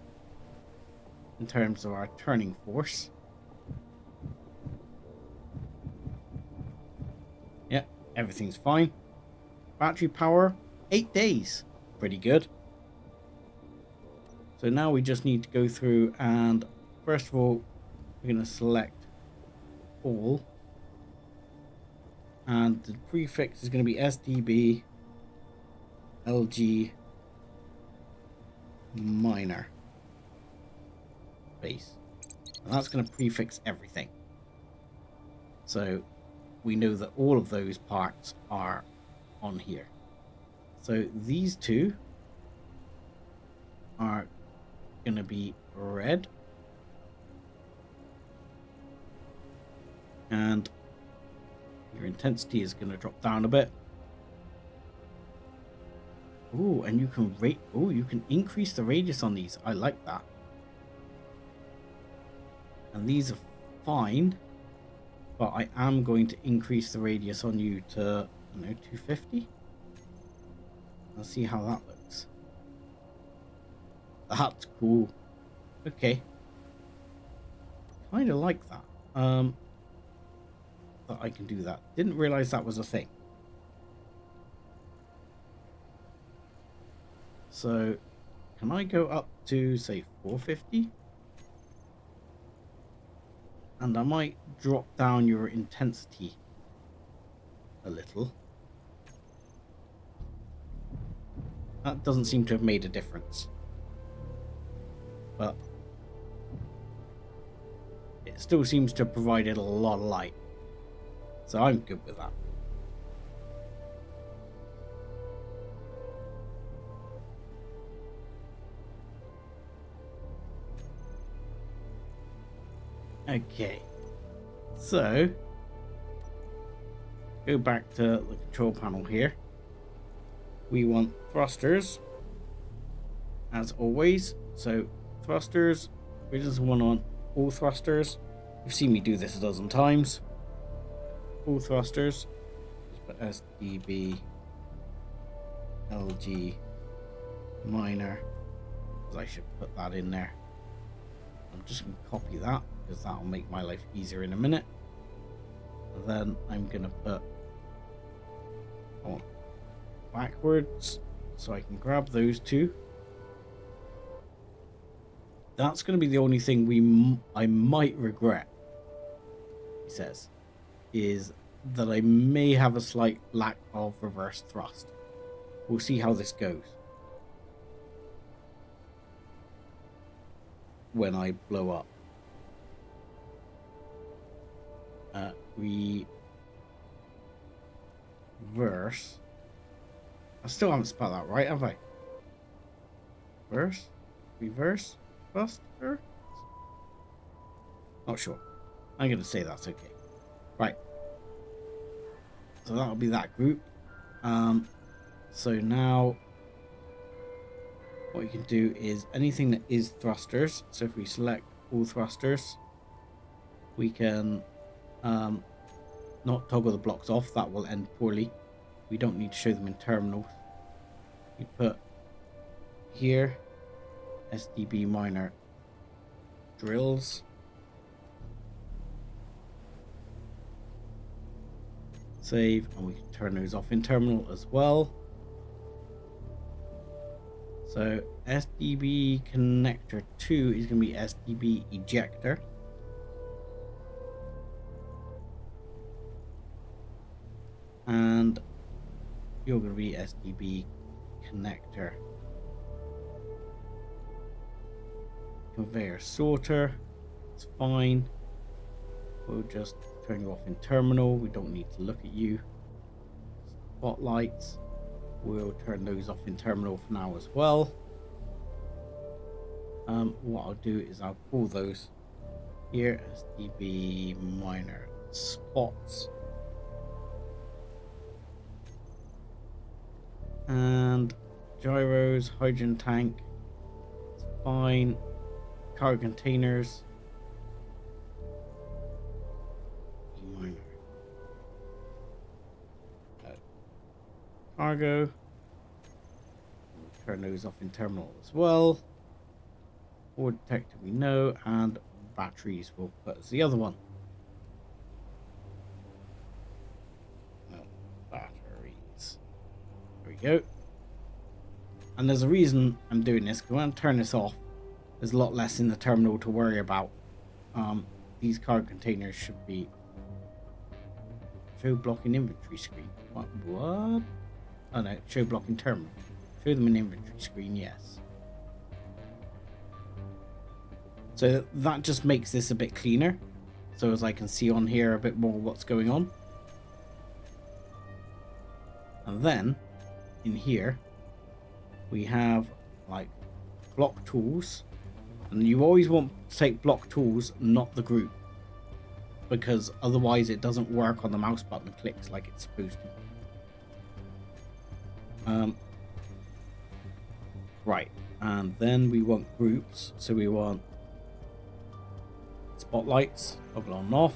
in terms of our turning force. Yeah, everything's fine. Battery power, 8 days. Pretty good. So now we just need to go through and first of all, we're going to select all. And the prefix is going to be SDB LG minor base. And that's going to prefix everything. So we know that all of those parts are on here. So these two are going to be red. And your intensity is going to drop down a bit. Ooh, and you can you can increase the radius on these. I like that. And these are fine, but I am going to increase the radius on you to, 250. Let's see how that looks. That's cool. Okay. Kind of like that. That I can do that. Didn't realize that was a thing. So, can I go up to, say, 450? And I might drop down your intensity a little. That doesn't seem to have made a difference. But it still seems to have provided a lot of light. So I'm good with that. Okay, so go back to the control panel here. We want thrusters as always. So thrusters, we just want all thrusters. You've seen me do this a dozen times. All thrusters. Just put SDB LG minor, because I should put that in there. I'm just going to copy that because that'll make my life easier in a minute. And then I'm going to put backwards so I can grab those two. That's going to be the only thing I might regret, he says, is that I may have a slight lack of reverse thrust. We'll see how this goes when I blow up. Reverse. I still haven't spelled that right, have I? Reverse thruster? Not sure. I'm going to say that's okay. Right. So that'll be that group. So now what we can do is anything that is thrusters. So if we select all thrusters, we can not toggle the blocks off. That will end poorly. We don't need to show them in terminals. We put here SDB minor drills. Save, and we can turn those off in terminal as well. So SDB connector 2 is going to be SDB ejector. And you're going to be SDB connector conveyor sorter. It's fine. We'll just turn you off in terminal. We don't need to look at you. Spotlights, we'll turn those off in terminal for now as well. What I'll do is I'll call those here SDB minor spots. And gyros, hydrogen tank, it's fine. Cargo containers, minor cargo. We'll turn those off in terminal as well. Forward detector we know, and batteries we'll put as the other one. No, batteries. There we go. And there's a reason I'm doing this, because when I turn this off, there's a lot less in the terminal to worry about. These cargo containers should be show blocking inventory screen. What? Oh no, show blocking terminal. Show them in inventory screen, yes. So that just makes this a bit cleaner. So as I can see on here a bit more what's going on. And then in here we have like block tools. And you always want to take block tools, not the group, because otherwise it doesn't work on the mouse button clicks like it's supposed to. Right, and then we want groups, so we want spotlights, toggle on and off.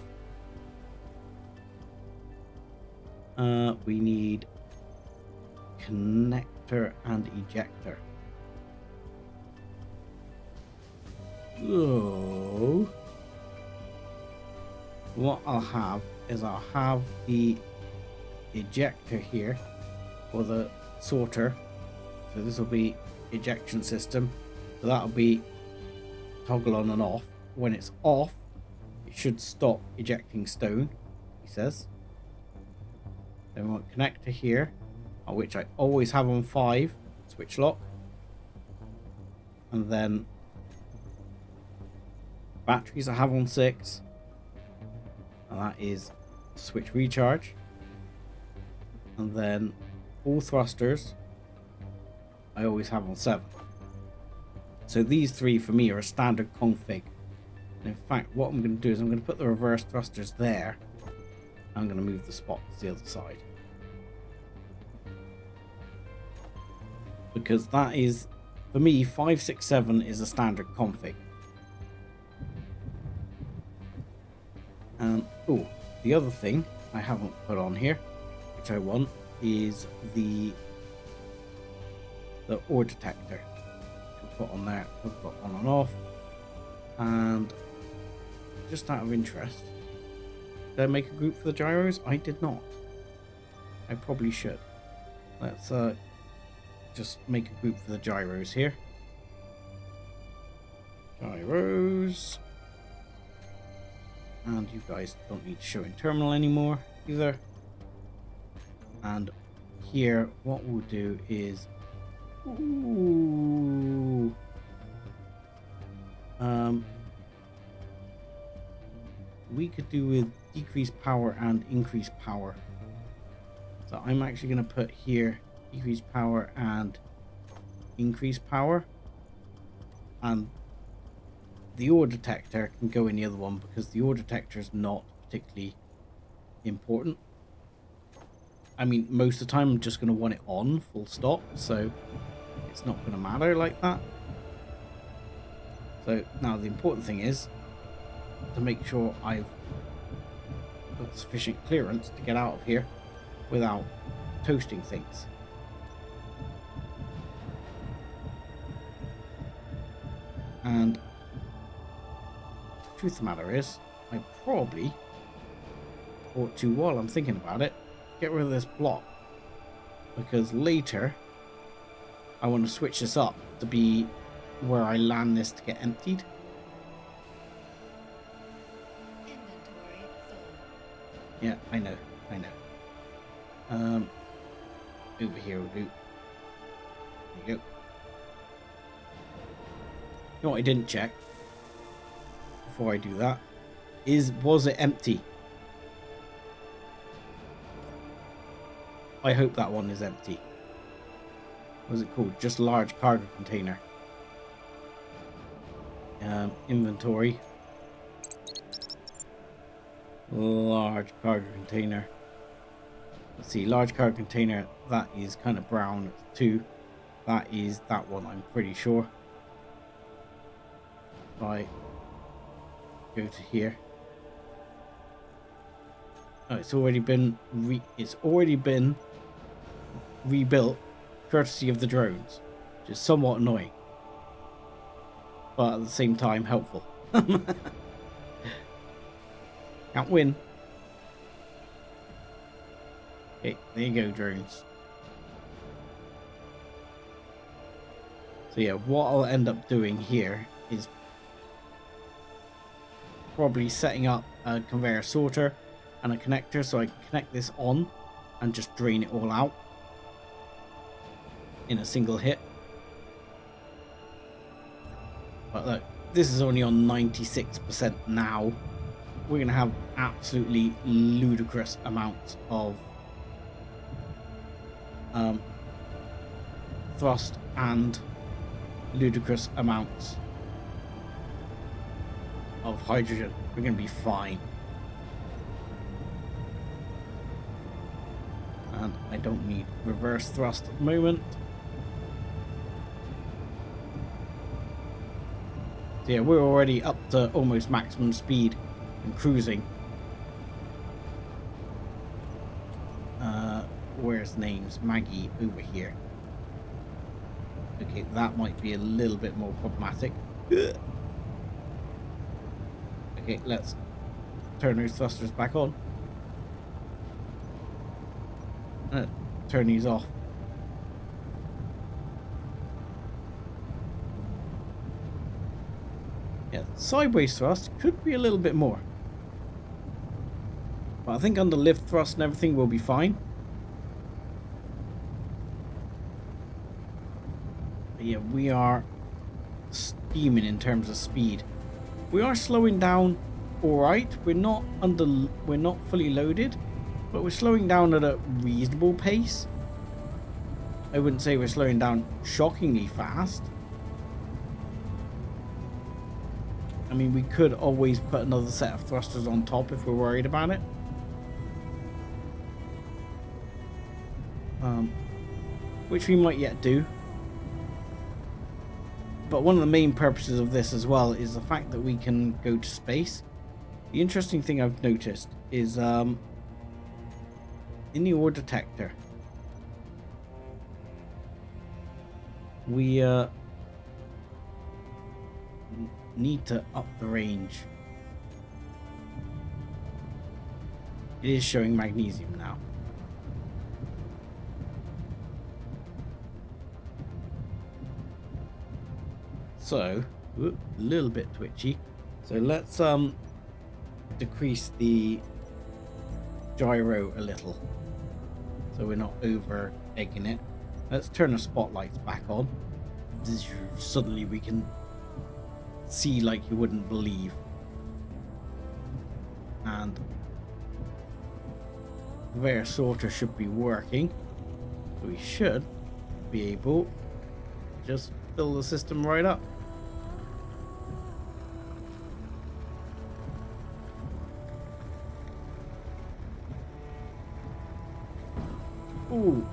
We need connector and ejector. So what I'll have is I'll have the ejector here for the sorter. So this will be ejection system. So that'll be toggle on and off. When it's off, it should stop ejecting stone, he says. Then we want connector here, which I always have on 5, switch lock. And then batteries I have on 6, And that is switch recharge. And then all thrusters I always have on 7. So these 3 for me are a standard config. And in fact, what I'm going to do is I'm going to put the reverse thrusters there. I'm going to move the spot to the other side. Because that is, for me, 567 is a standard config. And, oh, the other thing I haven't put on here, which I want, is the ore detector. Put on there, I've got on and off. And just out of interest, did I make a group for the gyros? I did not. I probably should. Let's just make a group for the gyros here. Gyros. And you guys don't need to show in terminal anymore either. And here, what we'll do is, we could do with decreased power and increased power. So I'm actually going to put here decreased power and increased power, and the ore detector can go in the other one because the ore detector is not particularly important. I mean, most of the time I'm just going to want it on, full stop, so it's not going to matter like that. So now the important thing is to make sure I've got sufficient clearance to get out of here without toasting things. And the truth of the matter is, I probably ought to, while I'm thinking about it, get rid of this block, because later I want to switch this up to be where I land this to get emptied. Inventory full. Yeah, I know. Over here will do. There you go. You know what I didn't check before I do that is, was it empty? I hope that one is empty. What was it called? Just large cargo container. Inventory. Large cargo container. Let's see, large cargo container, that is kind of brown. 2. That is that one, I'm pretty sure. If I go to here. Oh, it's already been rebuilt courtesy of the drones, which is somewhat annoying, but at the same time helpful. Can't win. Okay, there you go, drones. So yeah, what I'll end up doing here is probably setting up a conveyor sorter and a connector so I can connect this on and just drain it all out in a single hit. But look, this is only on 96% now. We're going to have absolutely ludicrous amounts of thrust and ludicrous amounts of hydrogen. We're going to be fine. And I don't need reverse thrust at the moment. So yeah, we're already up to almost maximum speed and cruising. Where's names? Maggie over here. Okay, that might be a little bit more problematic. Okay, let's turn those thrusters back on. Turn these off. Yeah, sideways thrust could be a little bit more. But I think under lift thrust and everything will be fine. But yeah, we are steaming in terms of speed. We are slowing down all right. We're not fully loaded, but we're slowing down at a reasonable pace. I wouldn't say we're slowing down shockingly fast. I mean, we could always put another set of thrusters on top if we're worried about it. Which we might yet do. But one of the main purposes of this as well is the fact that we can go to space. The interesting thing I've noticed is in the ore detector, we need to up the range. It is showing magnesium now. So, a little bit twitchy. So let's decrease the gyro a little, so we're not over egging it. Let's turn the spotlights back on. Suddenly we can see like you wouldn't believe. And conveyor sorter should be working. So we should be able to just fill the system right up. Ooh,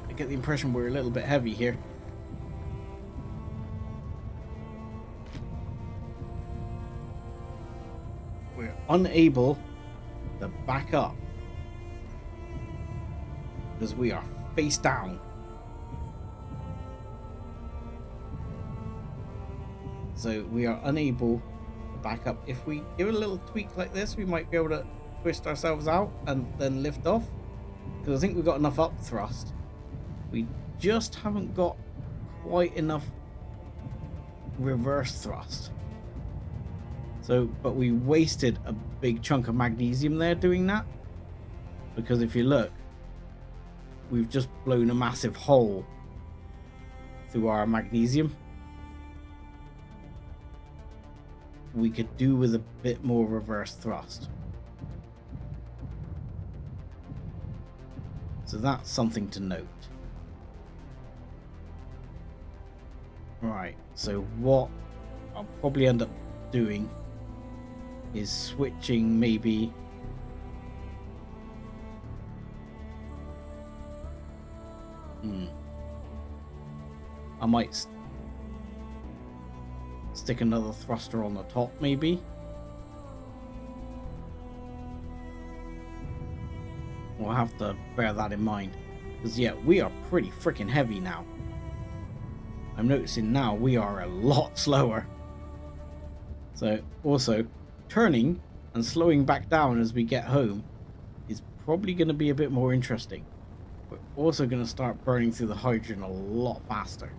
I get the impression we're a little bit heavy here. We're unable to back up because we are face down. So we are unable to back up. If we give it a little tweak like this, we might be able to twist ourselves out and then lift off. Because I think we've got enough up thrust. We just haven't got quite enough reverse thrust. So, but we wasted a big chunk of magnesium there doing that. Because if you look, we've just blown a massive hole through our magnesium. We could do with a bit more reverse thrust. So that's something to note. Right, so what I'll probably end up doing is switching maybe I might stick another thruster on the top maybe. We'll have to bear that in mind. Because yeah, we are pretty freaking heavy now. I'm noticing now we are a lot slower. So also, turning and slowing back down as we get home is probably going to be a bit more interesting. We're also going to start burning through the hydrogen a lot faster.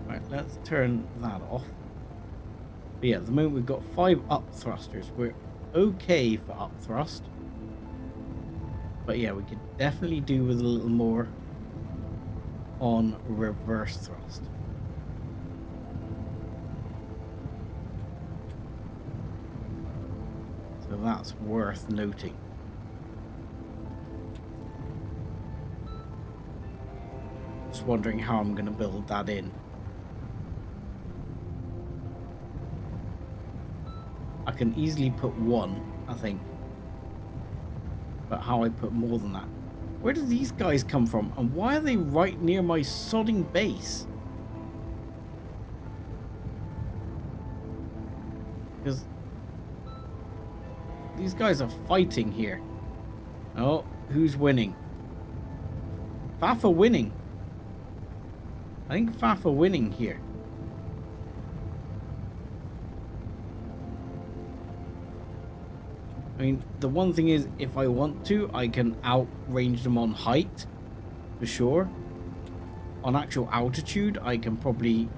Right, let's turn that off. But yeah, at the moment we've got 5 up thrusters. We're okay for up thrust. But yeah, we could definitely do with a little more on reverse thrust. So that's worth noting. Just wondering how I'm going to build that in. I can easily put 1, I think. But how I put more than that? Where do these guys come from? And why are they right near my sodding base? Because these guys are fighting here. Oh, who's winning? FAF are winning. I think FAF are winning here. I mean, the one thing is, if I want to, I can outrange them on height, for sure. On actual altitude, I can probably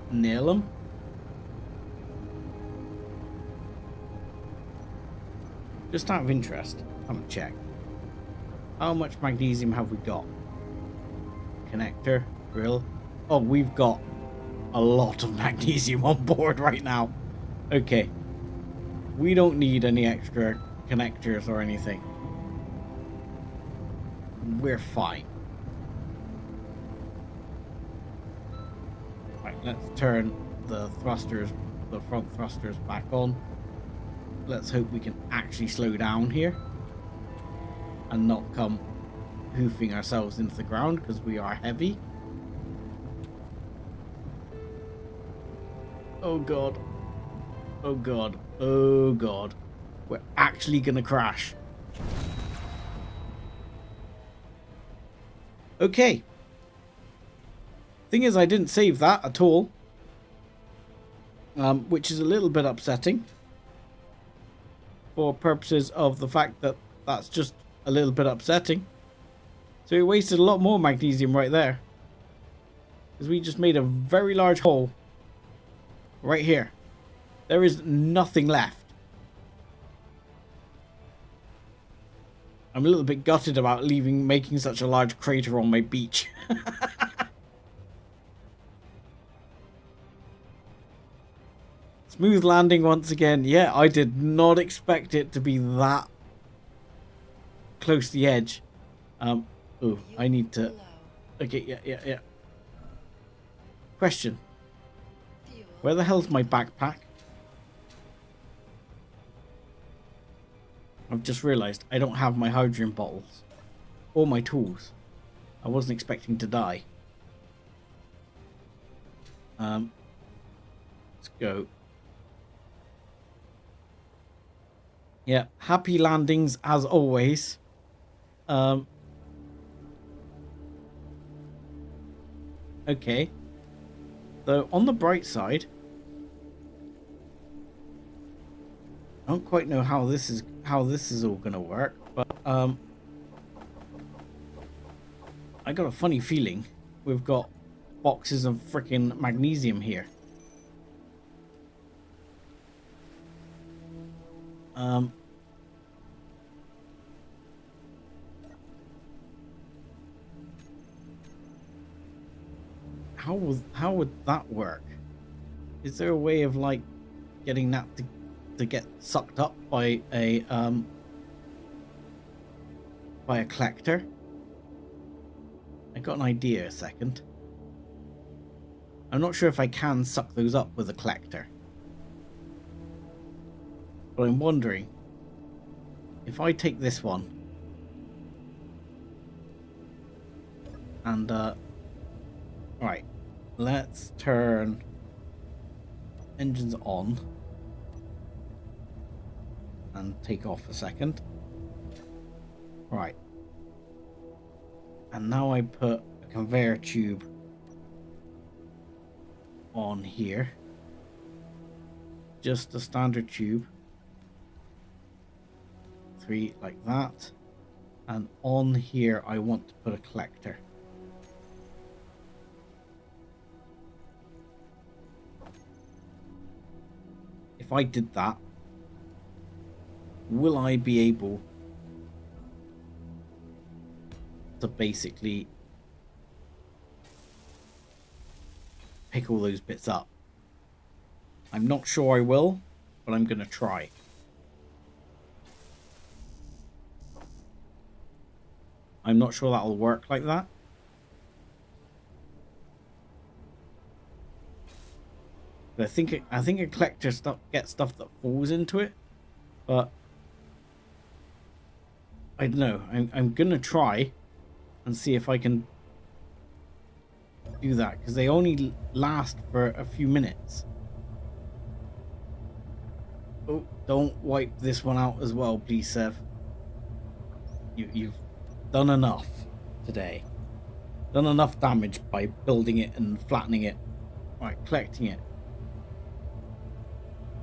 nail them. Just out of interest, I haven't checked. How much magnesium have we got? connector, drill. Oh, we've got a lot of magnesium on board right now. Okay. We don't need any extra connectors or anything. We're fine. Right, let's turn the thrusters, the front thrusters back on. Let's hope we can actually slow down here and not come hoofing ourselves into the ground because we are heavy. Oh god. Oh god. Oh god. We're actually gonna crash. Okay. Thing is, I didn't save that at all. Which is a little bit upsetting. For purposes of the fact that that's just a little bit upsetting. So we wasted a lot more magnesium right there. Because we just made a very large hole. Right here. There is nothing left. I'm a little bit gutted about making such a large crater on my beach. Smooth landing once again. Yeah, I did not expect it to be that close to the edge. Oh, I need to... Okay, yeah. Question. Where the hell's my backpack? I've just realised I don't have my hydrogen bottles. Or my tools. I wasn't expecting to die. Let's go. Yeah, happy landings as always. Okay. Though on the bright side, I don't quite know how this is all gonna work, but I got a funny feeling we've got boxes of freaking magnesium here. How would that work? Is there a way of like getting that to get sucked up by a collector? I got an idea a second. I'm not sure if I can suck those up with a collector. But I'm wondering if I take this one and right, let's turn engines on and take off a second. Right. And now I put a conveyor tube on here. Just a standard tube. 3 like that. And on here I want to put a collector. If I did that, will I be able to basically pick all those bits up? I'm not sure I will, but I'm going to try. I'm not sure that'll work like that. But I think a collector gets stuff that falls into it, but I don't know. I'm gonna try and see if I can do that, because they only last for a few minutes. Oh, don't wipe this one out as well, please, Sev. You've done enough today. Done enough damage by building it and flattening it. Right, collecting it.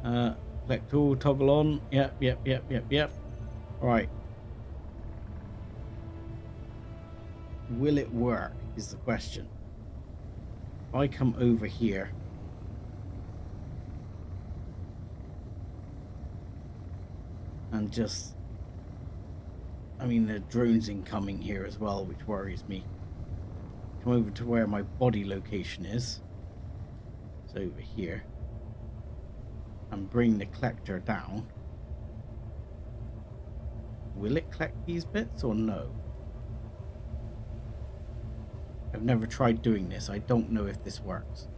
Collect all, toggle on. Yep. Right. Will it work is the question. If I come over here and just... I mean, the drone's incoming here as well, which worries me. come over to where my body location is. It's over here. And bring the collector down. Will it collect these bits or no? I've never tried doing this. I don't know if this works.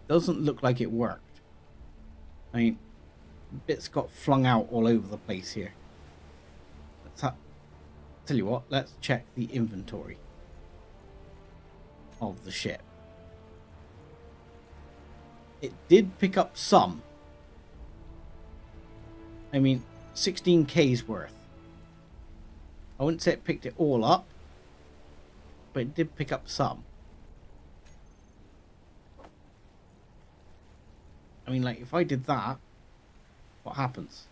Doesn't look like it worked. I mean, bits got flung out all over the place here. Tell you what, let's check the inventory of the ship. It did pick up some. I mean, 16k's worth. I wouldn't say it picked it all up, but it did pick up some. I mean, like, if I did that, what happens?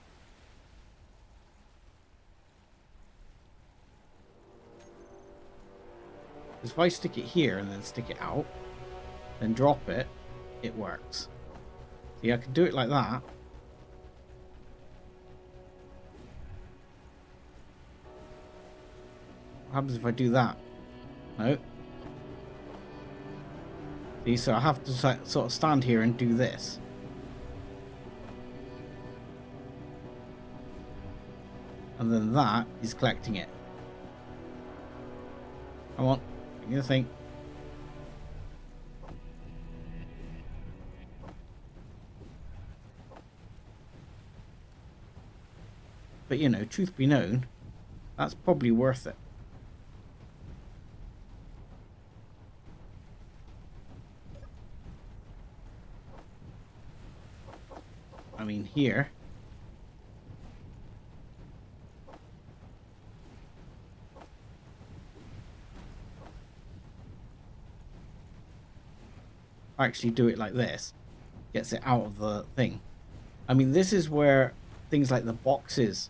Because if I stick it here and then stick it out, then drop it, it works. See, I can do it like that. What happens if I do that? No. See, so I have to sort of stand here and do this. And then that is collecting it. Come on, give me the thing. But you know, truth be known, that's probably worth it. I mean, here. I actually do it like this. Gets it out of the thing. I mean, this is where things like the boxes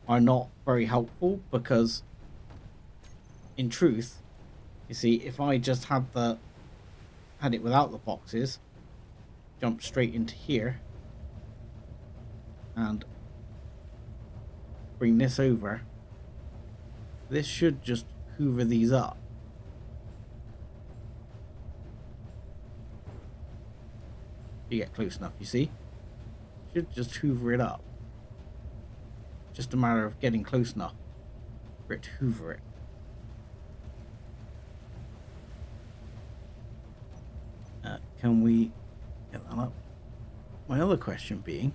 are not very helpful, because in truth, you see, if I just had it without the boxes, jump straight into here and bring this over, this should just hoover these up. You get close enough, you see, should just hoover it up. Just a matter of getting close enough for it to hoover it. Can we get that up? My other question being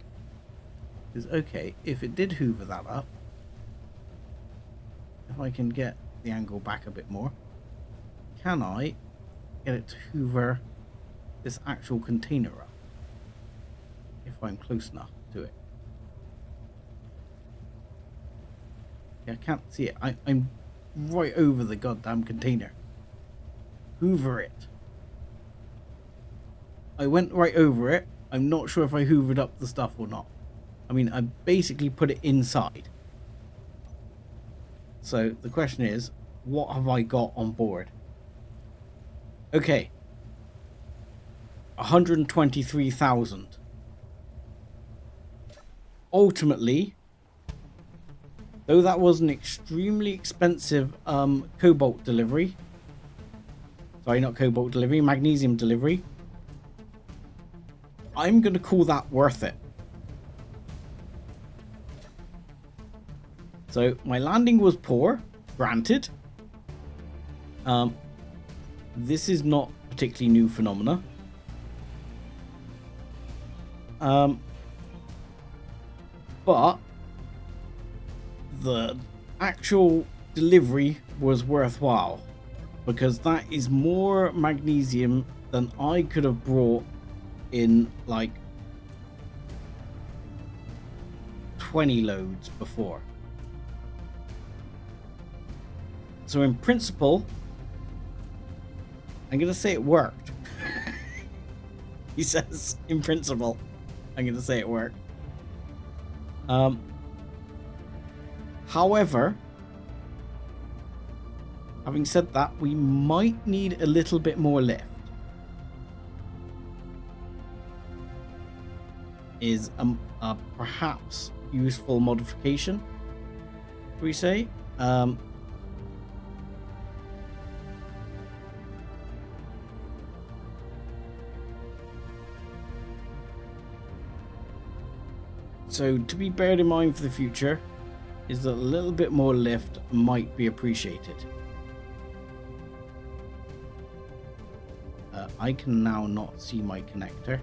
is, okay, if it did hoover that up, if I can get the angle back a bit more, can I get it to hoover this actual container up if I'm close enough to it? I can't see it. I'm right over the goddamn container. Hoover it. I went right over it. I'm not sure if I hoovered up the stuff or not. I mean, I basically put it inside. So the question is, what have I got on board? Okay. 123,000. Ultimately, though that was an extremely expensive cobalt delivery. Sorry, not cobalt delivery, magnesium delivery. I'm going to call that worth it. So my landing was poor, granted. This is not particularly new phenomena. But the actual delivery was worthwhile, because that is more magnesium than I could have brought in like 20 loads before. So in principle, I'm gonna say it worked. He says in principle, I'm gonna say it worked. However, having said that, we might need a little bit more lift. Is perhaps useful modification, we say. So to be bared in mind for the future is that a little bit more lift might be appreciated. I can now not see my connector.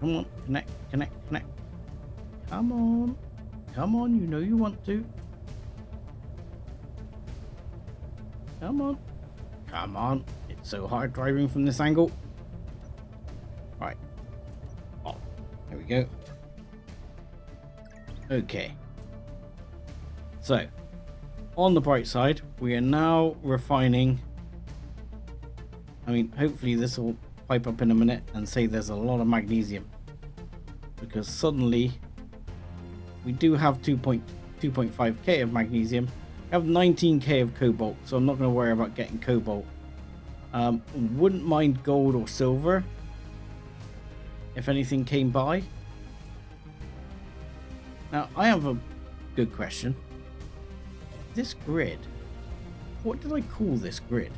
Come on, connect. Come on, you know you want to. Come on. It's so hard driving from this angle. Right. Oh, there we go. Okay. So, on the bright side, we are now refining. I mean, hopefully this will pipe up in a minute and say there's a lot of magnesium. Because suddenly, we do have 2.5k of magnesium. I have 19k of cobalt, so I'm not going to worry about getting cobalt. Wouldn't mind gold or silver if anything came by. Now, I have a good question. This grid, what did I call this grid?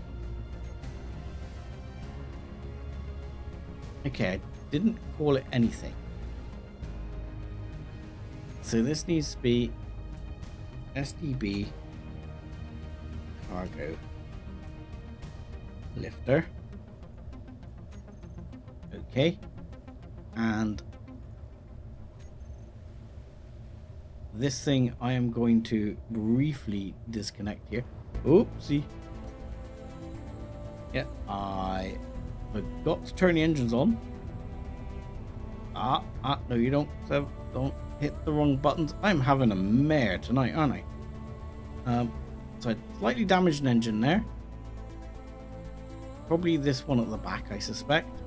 Okay, I didn't call it anything. So this needs to be SDB cargo lifter. Okay. And this thing I am going to briefly disconnect here. Oopsie. Yeah, I forgot to turn the engines on. No, you don't. Don't hit the wrong buttons. I'm having a mare tonight, aren't I? So I slightly damaged an engine there. Probably this one at the back, I suspect.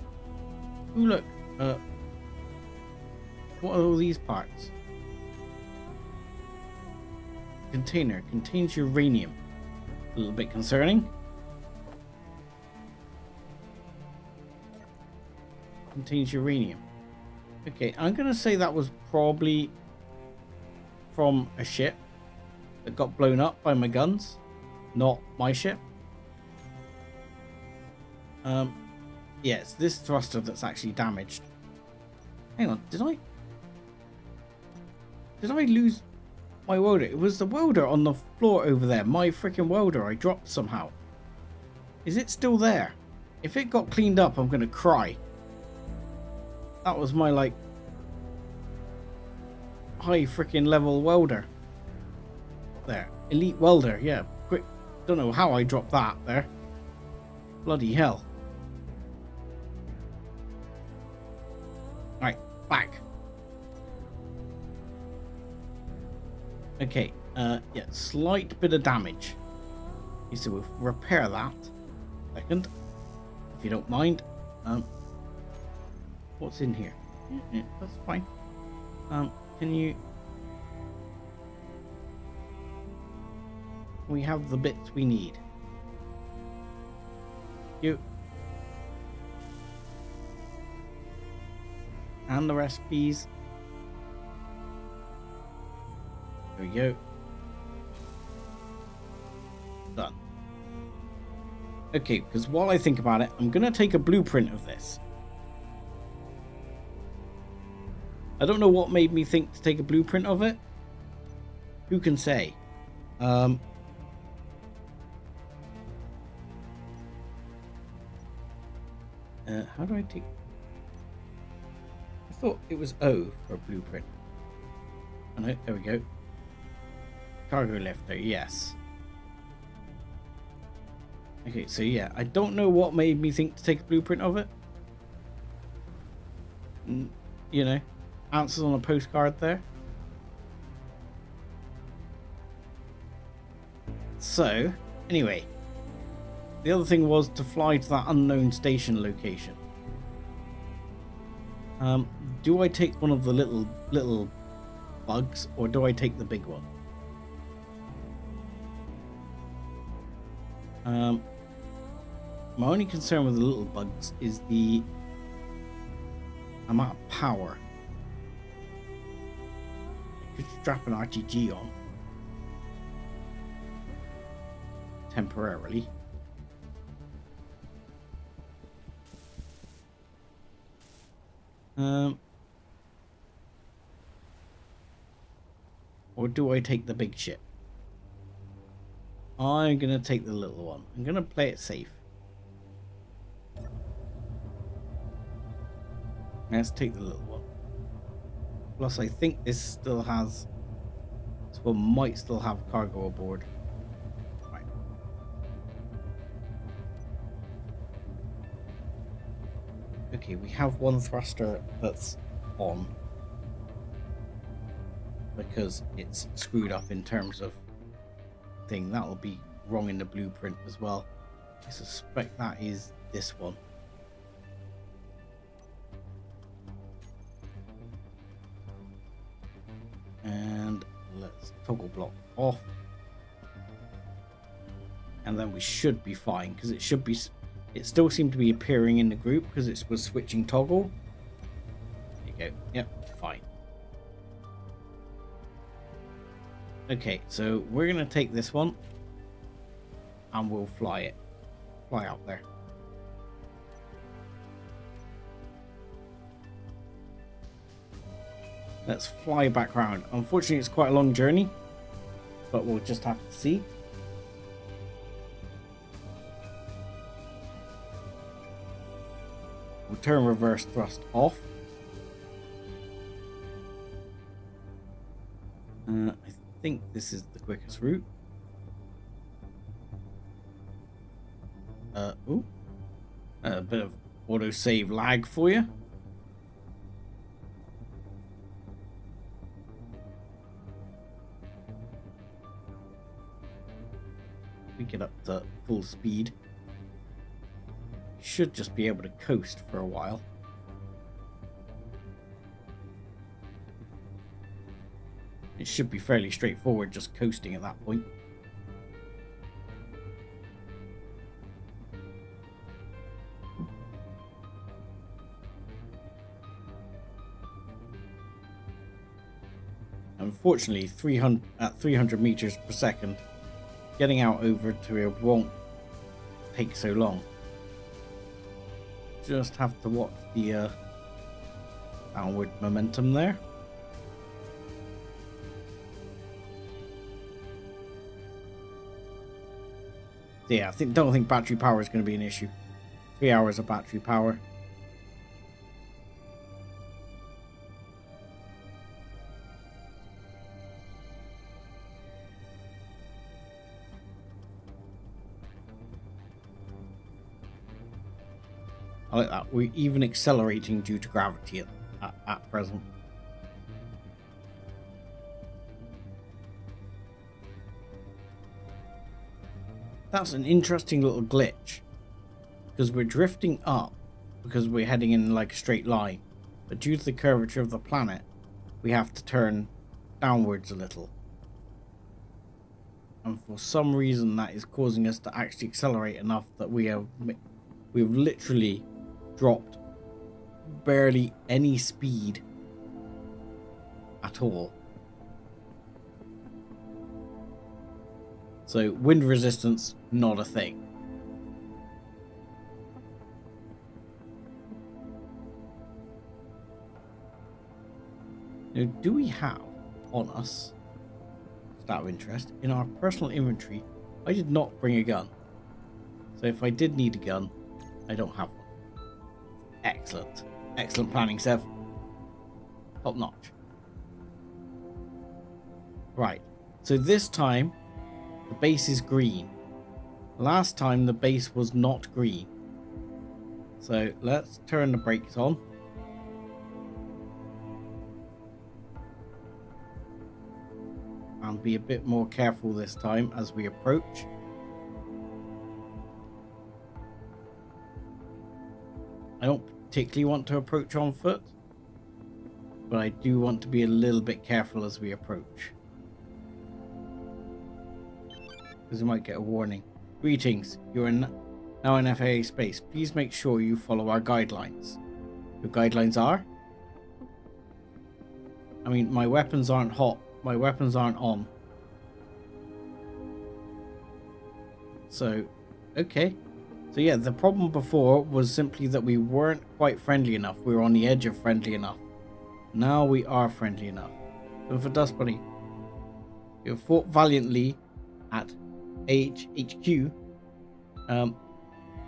Ooh, look. What are all these parts? Container contains uranium. A little bit concerning. Contains uranium. Okay, I'm gonna say that was probably from a ship that got blown up by my guns, not my ship. Yeah, it's this thruster that's actually damaged. Hang on, did I lose my welder? It was the welder on the floor over there. My freaking welder I dropped somehow. Is it still there? If it got cleaned up, I'm gonna cry. That was my, like, high freaking level welder. There. Elite welder, yeah. Quick. Don't know how I dropped that there. Bloody hell. Right, back. Okay, yeah, slight bit of damage. Okay, so we'll repair that. Second, if you don't mind. What's in here? Yeah, that's fine. Can you... We have the bits we need. You. And the recipes. There we go. Done. Okay, because while I think about it, I'm going to take a blueprint of this. I don't know what made me think to take a blueprint of it. Who can say? How do I take... I thought it was O for a blueprint. Oh no, there we go. Cargo lifter, yes. Okay, so yeah, I don't know what made me think to take a blueprint of it. You know, answers on a postcard there. So, anyway, the other thing was to fly to that unknown station location. Do I take one of the little bugs, or do I take the big one? My only concern with the little bugs is the amount of power. could strap an RTG on temporarily. Or do I take the big ship? I'm gonna take the little one. I'm gonna play it safe. Let's take the little one. Plus, I think this still has. This one might still have cargo aboard. Right. Okay, we have one thruster that's on because it's screwed up in terms of thing. That'll be wrong in the blueprint as well. I suspect that is this one. And let's toggle block off, and then we should be fine, because it should be, it still seemed to be appearing in the group because it was switching toggle. There you go. Yep, fine. Okay, so we're gonna take this one and we'll fly out there. Let's fly back round. Unfortunately, it's quite a long journey, but we'll just have to see. We'll turn reverse thrust off. I think this is the quickest route. Ooh. A bit of autosave lag for you. We get up to full speed. Should just be able to coast for a while. It should be fairly straightforward, just coasting at that point. Unfortunately, 300 meters per second, getting out over to here won't take so long. Just have to watch the downward momentum there. Yeah, don't think battery power is going to be an issue. 3 hours of battery power. I like that. We're even accelerating due to gravity at present. That's an interesting little glitch, because we're drifting up because we're heading in like a straight line, but due to the curvature of the planet, we have to turn downwards a little. And for some reason, that is causing us to actually accelerate enough that we've literally dropped barely any speed at all. So wind resistance, not a thing. Now, do we have on us, just out of interest, in our personal inventory? I did not bring a gun. So if I did need a gun, I don't have one. Excellent. Excellent planning, Sev. Top notch. Right. So this time, the base is green. Last time, the base was not green. So let's turn the brakes on. And be a bit more careful this time as we approach. I don't particularly want to approach on foot, but I do want to be a little bit careful as we approach, because we might get a warning. Greetings, you are now in FAA space. Please make sure you follow our guidelines. Your guidelines are? I mean, my weapons aren't hot my weapons aren't on. So, okay. So yeah, the problem before was simply that we weren't quite friendly enough. We were on the edge of friendly enough. Now we are friendly enough. And for Dust Bunny, you fought valiantly at HQ.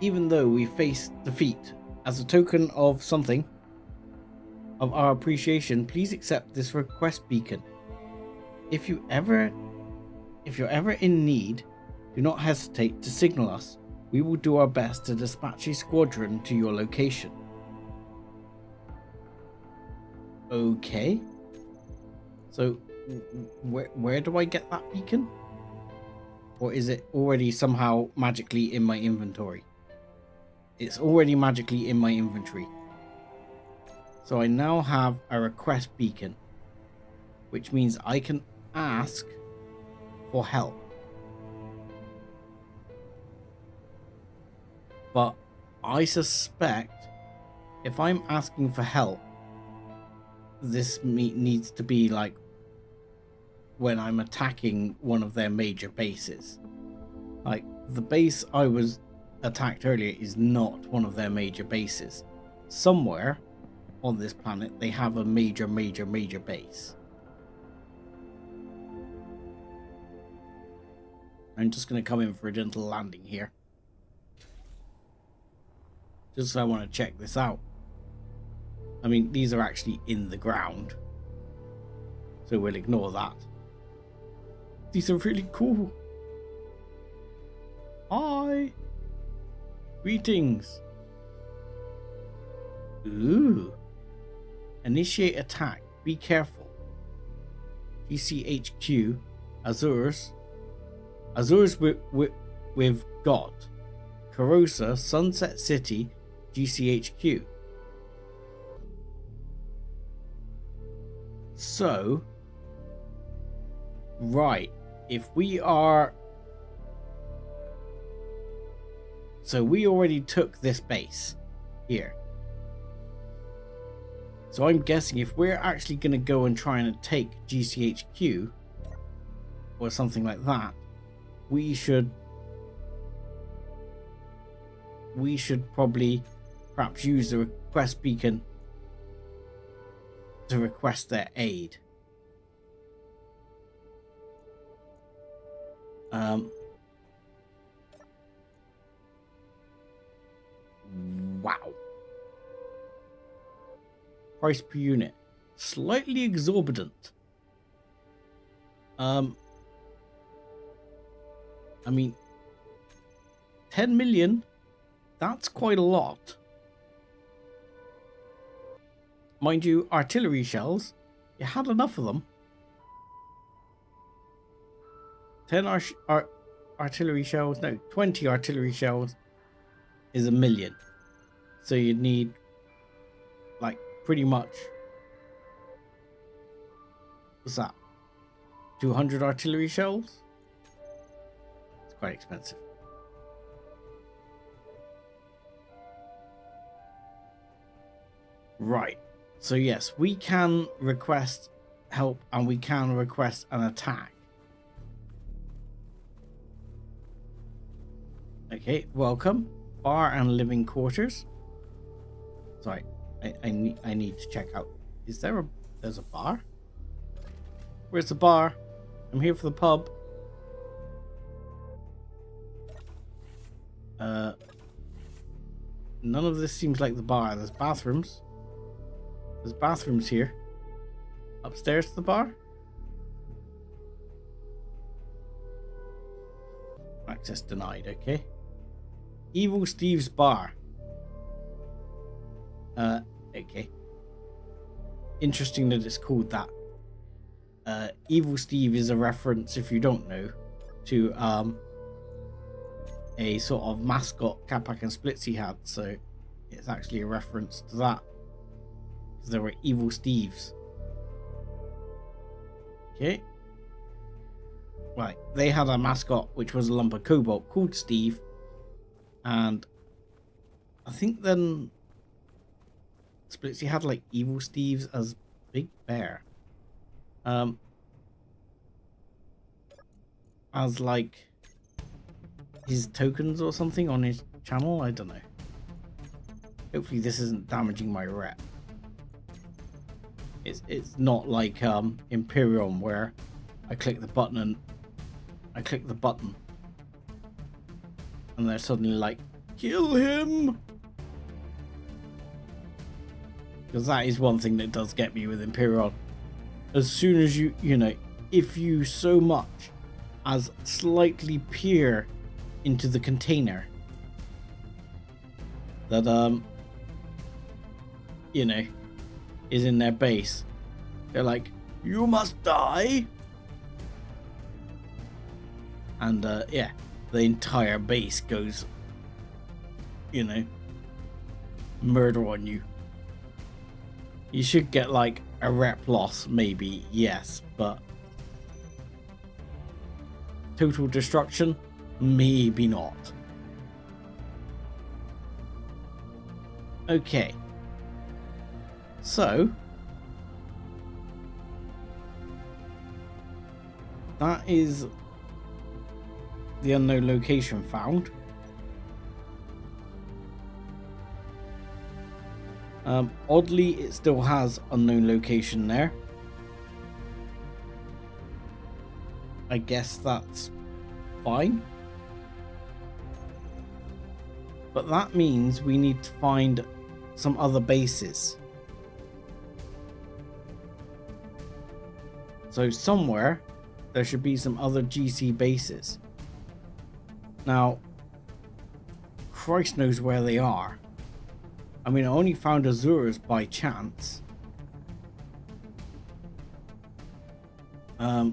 Even though we faced defeat, as a token of something, of our appreciation, please accept this request beacon. If you're ever in need, do not hesitate to signal us. We will do our best to dispatch a squadron to your location. Okay. So, where do I get that beacon? Or is it already somehow magically in my inventory? It's already magically in my inventory. So I now have a request beacon, which means I can ask for help. But I suspect if I'm asking for help, this needs to be like when I'm attacking one of their major bases. Like the base I was attacked earlier is not one of their major bases. Somewhere on this planet they have a major base. I'm just going to come in for a gentle landing here. Just so I want to check this out. I mean, these are actually in the ground, so we'll ignore that. These are really cool. Hi. Greetings. Ooh. Initiate attack. Be careful. GCHQ. Azures with God. Carosa, Sunset City, GCHQ. So, right, if we are... So we already took this base here. So I'm guessing if we're actually going to go and try and take GCHQ or something like that, we should probably perhaps use the request beacon to request their aid. Wow. Price per unit. Slightly exorbitant. I mean, 10 million, that's quite a lot. Mind you, artillery shells, you had enough of them. 10 artillery shells, no, 20 artillery shells is 1 million. So you'd need, like, pretty much, what's that? 200 artillery shells? It's quite expensive. Right. So yes, we can request help and we can request an attack. Okay, welcome. Bar and living quarters. Sorry, I need to check out. Is there there's a bar? Where's the bar? I'm here for the pub. None of this seems like the bar. There's bathrooms. There's bathrooms here. Upstairs to the bar? Access denied, okay. Evil Steve's bar. Okay. Interesting that it's called that. Evil Steve is a reference, if you don't know, to a sort of mascot Capac and Splitsy had, so it's actually a reference to that. Because there were Evil Steves. Okay. Right, they had a mascot which was a lump of cobalt called Steve, and I think then Splitsy had like Evil Steves as Big Bear. as like his tokens or something on his channel. I don't know. Hopefully this isn't damaging my rep. It's not like Imperium where I click the button and they're suddenly like, kill him. Because that is one thing that does get me with Imperium. As soon as you know, if you so much as slightly peer into the container that you know, is in their base, they're like, you must die. And yeah, the entire base goes, you know, murder on you. You should get like a rep loss, maybe, yes, but total destruction, maybe not. Okay, so that is the unknown location found. Oddly, it still has unknown location there. I guess that's fine. But that means we need to find some other bases. So somewhere there should be some other GC bases. Now, Christ knows where they are. I mean, I only found Azura's by chance. I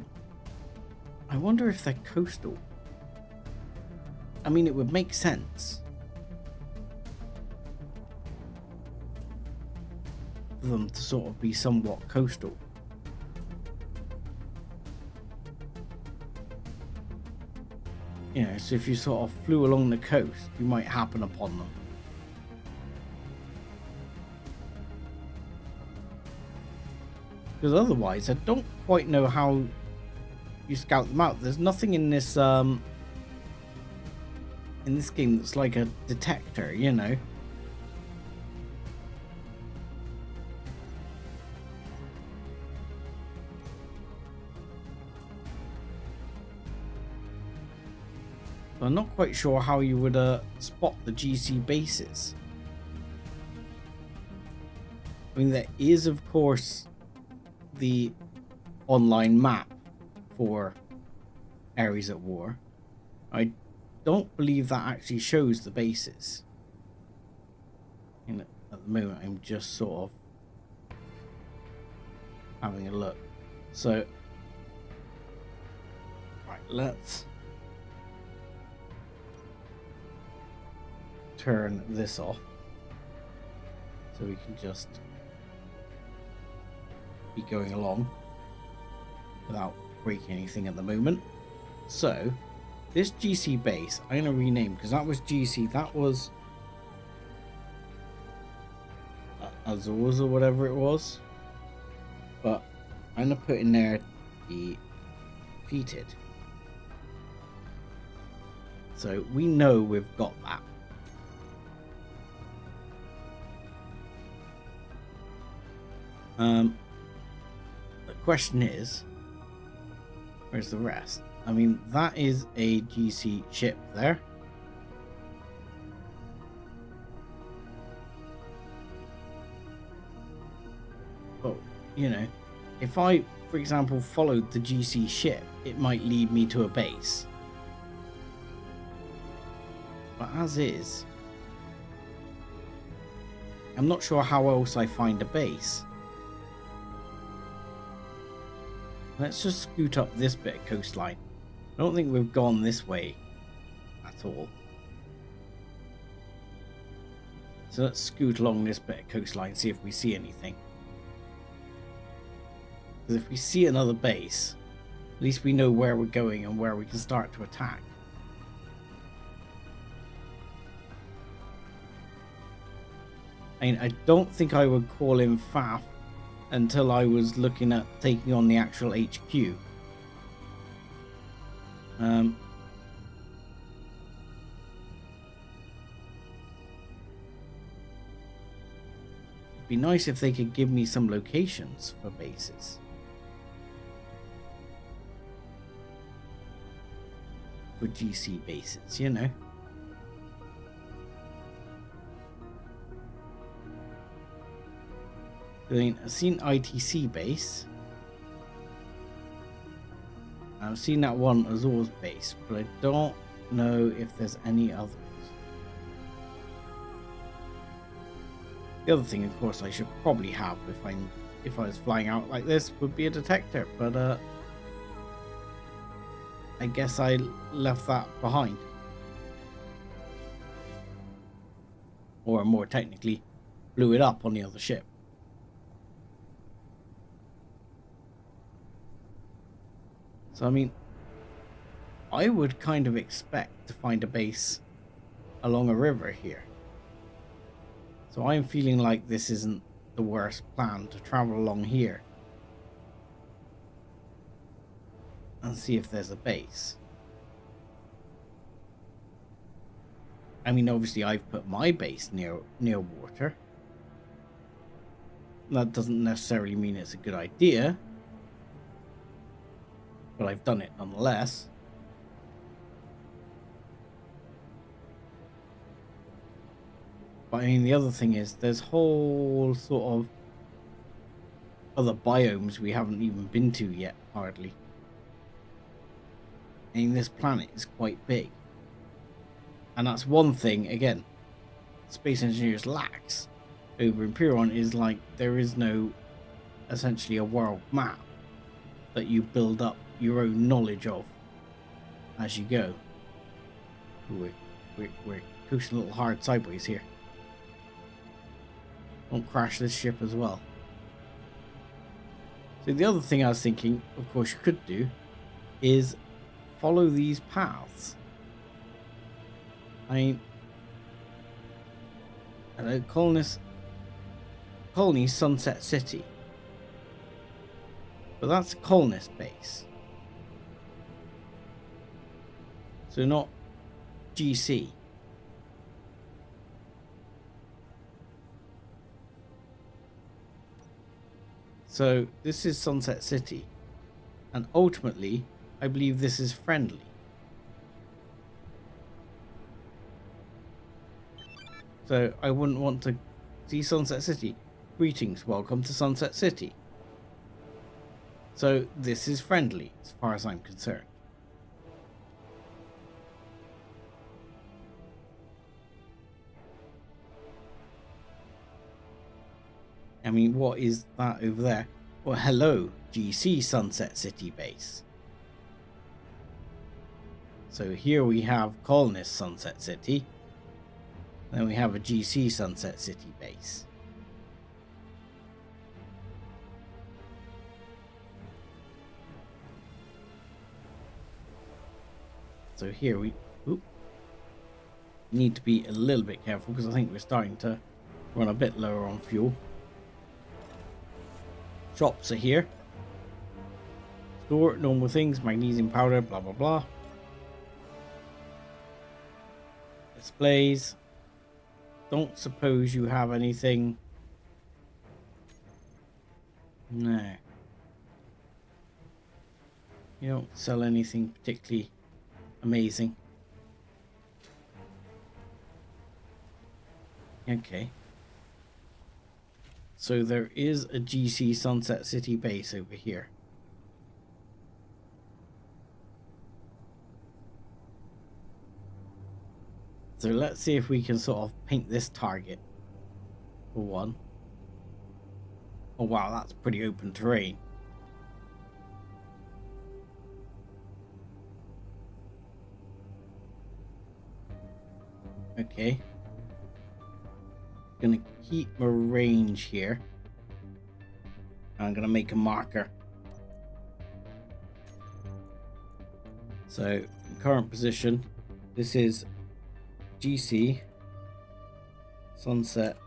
wonder if they're coastal. I mean, it would make sense for them to sort of be somewhat coastal. You know, so if you sort of flew along the coast, you might happen upon them. Because otherwise, I don't quite know how you scout them out. There's nothing in this game that's like a detector, you know. So I'm not quite sure how you would spot the GC bases. I mean, there is, of course, the online map for Ares at War. I don't believe that actually shows the bases. And at the moment, I'm just sort of having a look. So, right, let's turn this off so we can just be going along without breaking anything at the moment. So this GC base I'm going to rename, because that was GC, that was Azores or whatever it was, but I'm going to put in there defeated, so we know we've got that. The question is, where's the rest? I mean, that is a GC ship there. But, you know, if I, for example, followed the GC ship, it might lead me to a base. But as is, I'm not sure how else I find a base. Let's just scoot up this bit of coastline. I don't think we've gone this way at all. So let's scoot along this bit of coastline, see if we see anything. Because if we see another base, at least we know where we're going and where we can start to attack. I mean, I don't think I would call him Faff until I was looking at taking on the actual HQ. It'd be nice if they could give me some locations for bases. For GC bases, you know. I mean, I've seen ITC base. I've seen that one Azor's base, but I don't know if there's any others. The other thing, of course, I should probably have if I was flying out like this would be a detector, but I guess I left that behind. Or more technically, blew it up on the other ship. So, I mean, I would kind of expect to find a base along a river here. So I'm feeling like this isn't the worst plan to travel along here and see if there's a base. I mean, obviously I've put my base near water. That doesn't necessarily mean it's a good idea, but I've done it nonetheless. But I mean, the other thing is there's whole sort of other biomes we haven't even been to yet, hardly. I mean, this planet is quite big. And that's one thing, again, Space Engineers lacks over Imperion, is like there is no, essentially, a world map that you build up your own knowledge of as you go. Ooh, we're coasting a little hard sideways here. Don't crash this ship as well. So the other thing I was thinking, of course, you could do is follow these paths. I mean, colony Sunset City, but that's a colonist base, so not GC. So this is Sunset City, and ultimately I believe this is friendly. So I wouldn't want to see Sunset City. Greetings, welcome to Sunset City. So this is friendly as far as I'm concerned. I mean, what is that over there? Well, hello, GC Sunset City base. So here we have colonist Sunset City. Then we have a GC Sunset City base. So here we need to be a little bit careful because I think we're starting to run a bit lower on fuel. Shops are here. Store, normal things, magnesium powder, blah blah blah. Displays. Don't suppose you have anything. No. You don't sell anything particularly amazing. Okay. So there is a GC Sunset City base over here. So let's see if we can sort of paint this target for one. Oh wow, that's pretty open terrain. Okay. Gonna keep my range here. I'm gonna make a marker. So current position, this is GC Sunset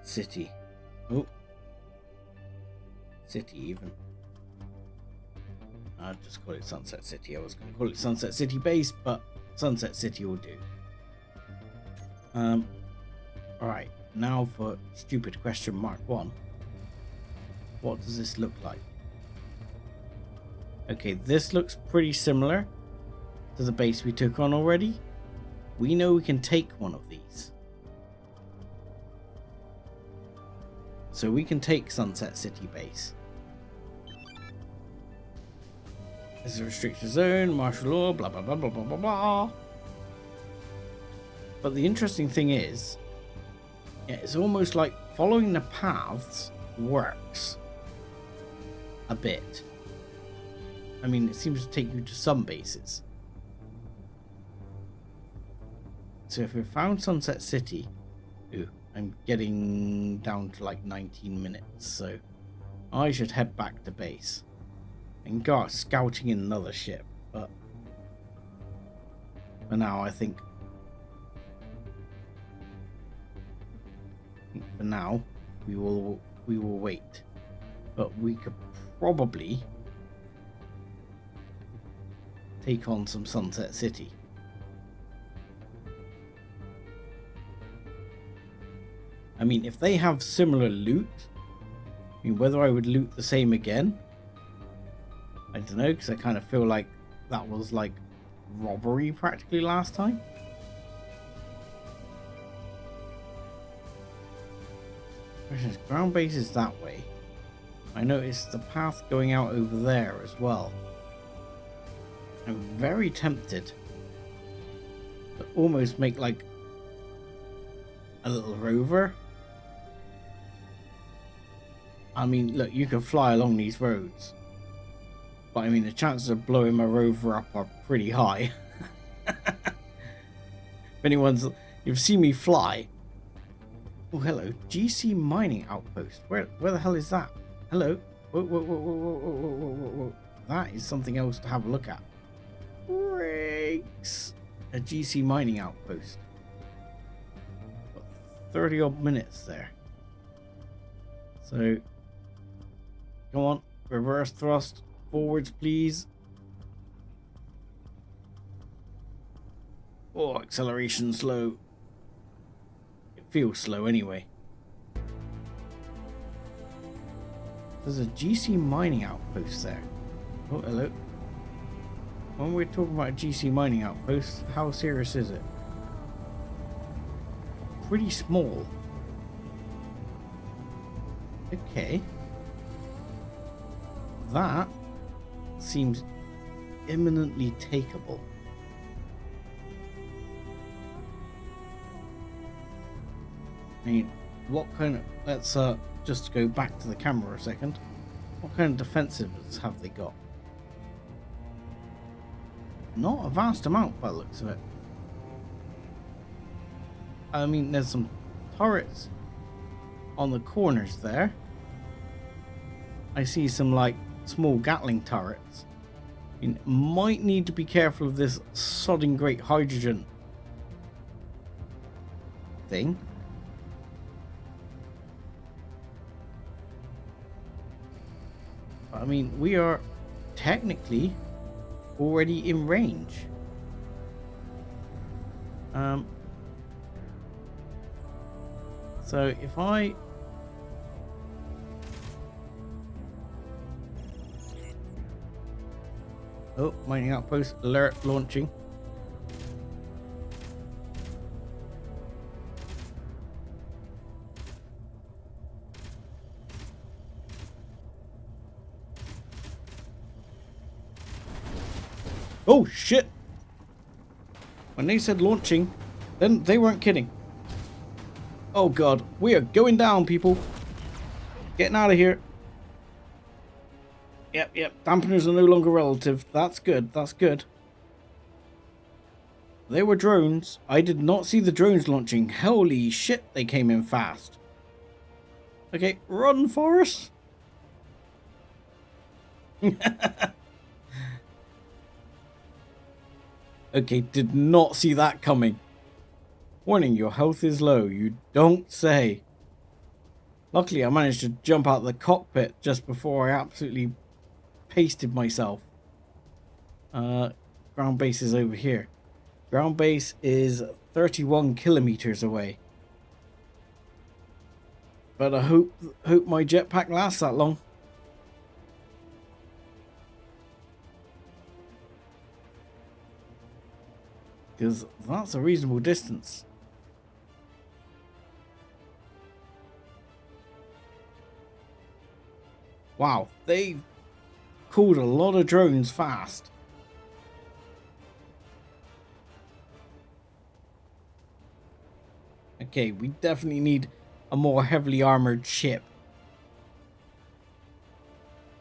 City. Oh, city even. I'll just call it Sunset City. I was going to call it Sunset City Base, but Sunset City will do. Alright, now for stupid question mark 1. What does this look like? Okay, this looks pretty similar to the base we took on already. We know we can take one of these. So we can take Sunset City Base. This is a restricted zone, martial law, blah blah blah blah blah blah blah. But the interesting thing is, it's almost like following the paths works a bit. I mean, it seems to take you to some bases. So if we found Sunset City, ooh, I'm getting down to like 19 minutes, so I should head back to base and go out scouting in another ship. But for now, I think for now we will wait. But we could probably take on some Sunset City. I mean, if they have similar loot, I mean, whether I would loot the same again, I don't know, because I kind of feel like that was like robbery practically last time. Ground base is that way. I noticed the path going out over there as well. I'm very tempted to almost make like a little rover. I mean, look, you can fly along these roads, but I mean, the chances of blowing my rover up are pretty high. If you've seen me fly. Oh, hello, GC mining outpost. Where the hell is that? Hello. Whoa, whoa, whoa, whoa, whoa, whoa, whoa, whoa, whoa. That is something else to have a look at. Breaks. A GC mining outpost. 30 odd minutes there. So, come on, reverse thrust forwards, please. Oh, acceleration slow. It feels slow anyway. There's a GC mining outpost there. Oh, hello. When we're talking about a GC mining outpost, how serious is it? Pretty small. Okay. That seems imminently takeable. I mean, what kind of... Let's just go back to the camera a second. What kind of defensives have they got? Not a vast amount by the looks of it. I mean, there's some turrets on the corners there. I see some like small Gatling turrets. I mean, might need to be careful of this sodding great hydrogen thing. I mean, we are technically already in range. So if I mining outpost alert launching. Oh shit! When they said launching, then they weren't kidding. Oh god, we are going down, people. Getting out of here. Yep, dampeners are no longer relative. That's good, that's good. They were drones. I did not see the drones launching. Holy shit, they came in fast. Okay, run, Forrest. Okay, did not see that coming. Warning, your health is low. You don't say. Luckily, I managed to jump out of the cockpit just before I absolutely pasted myself. Ground base is over here. Ground base is 31 kilometers away. But I hope my jetpack lasts that long. Because that's a reasonable distance. Wow, they called a lot of drones fast. Okay, we definitely need a more heavily armored ship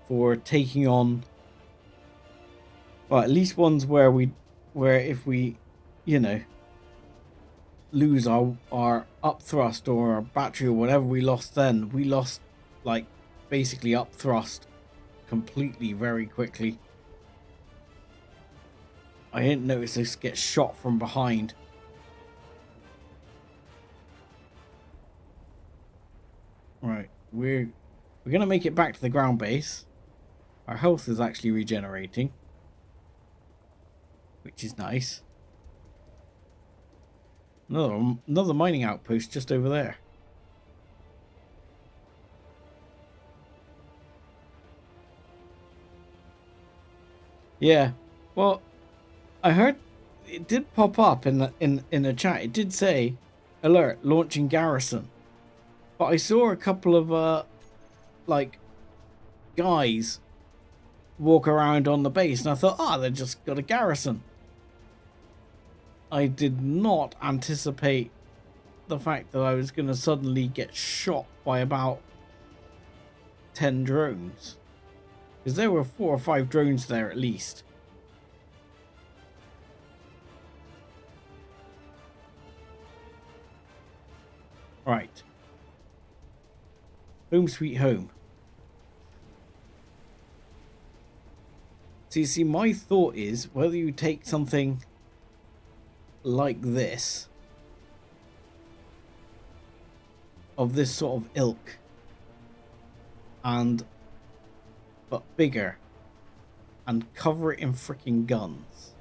for taking on, well, at least ones where if we, you know, lose our up thrust or our battery or whatever we lost, then we lost like basically up thrust completely very quickly. I didn't notice this get shot from behind. Right, we're gonna make it back to the ground base. Our health is actually regenerating, which is nice. Another mining outpost just over there. Yeah, well, I heard it did pop up in the chat. It did say, "Alert, launching garrison," but I saw a couple of like guys walk around on the base, and I thought, they just got a garrison. I did not anticipate the fact that I was going to suddenly get shot by about 10 drones, because there were 4 or 5 drones there at least. Right. Home sweet home. So you see, my thought is whether you take something like this, of this sort of ilk, but bigger, and cover it in freaking guns.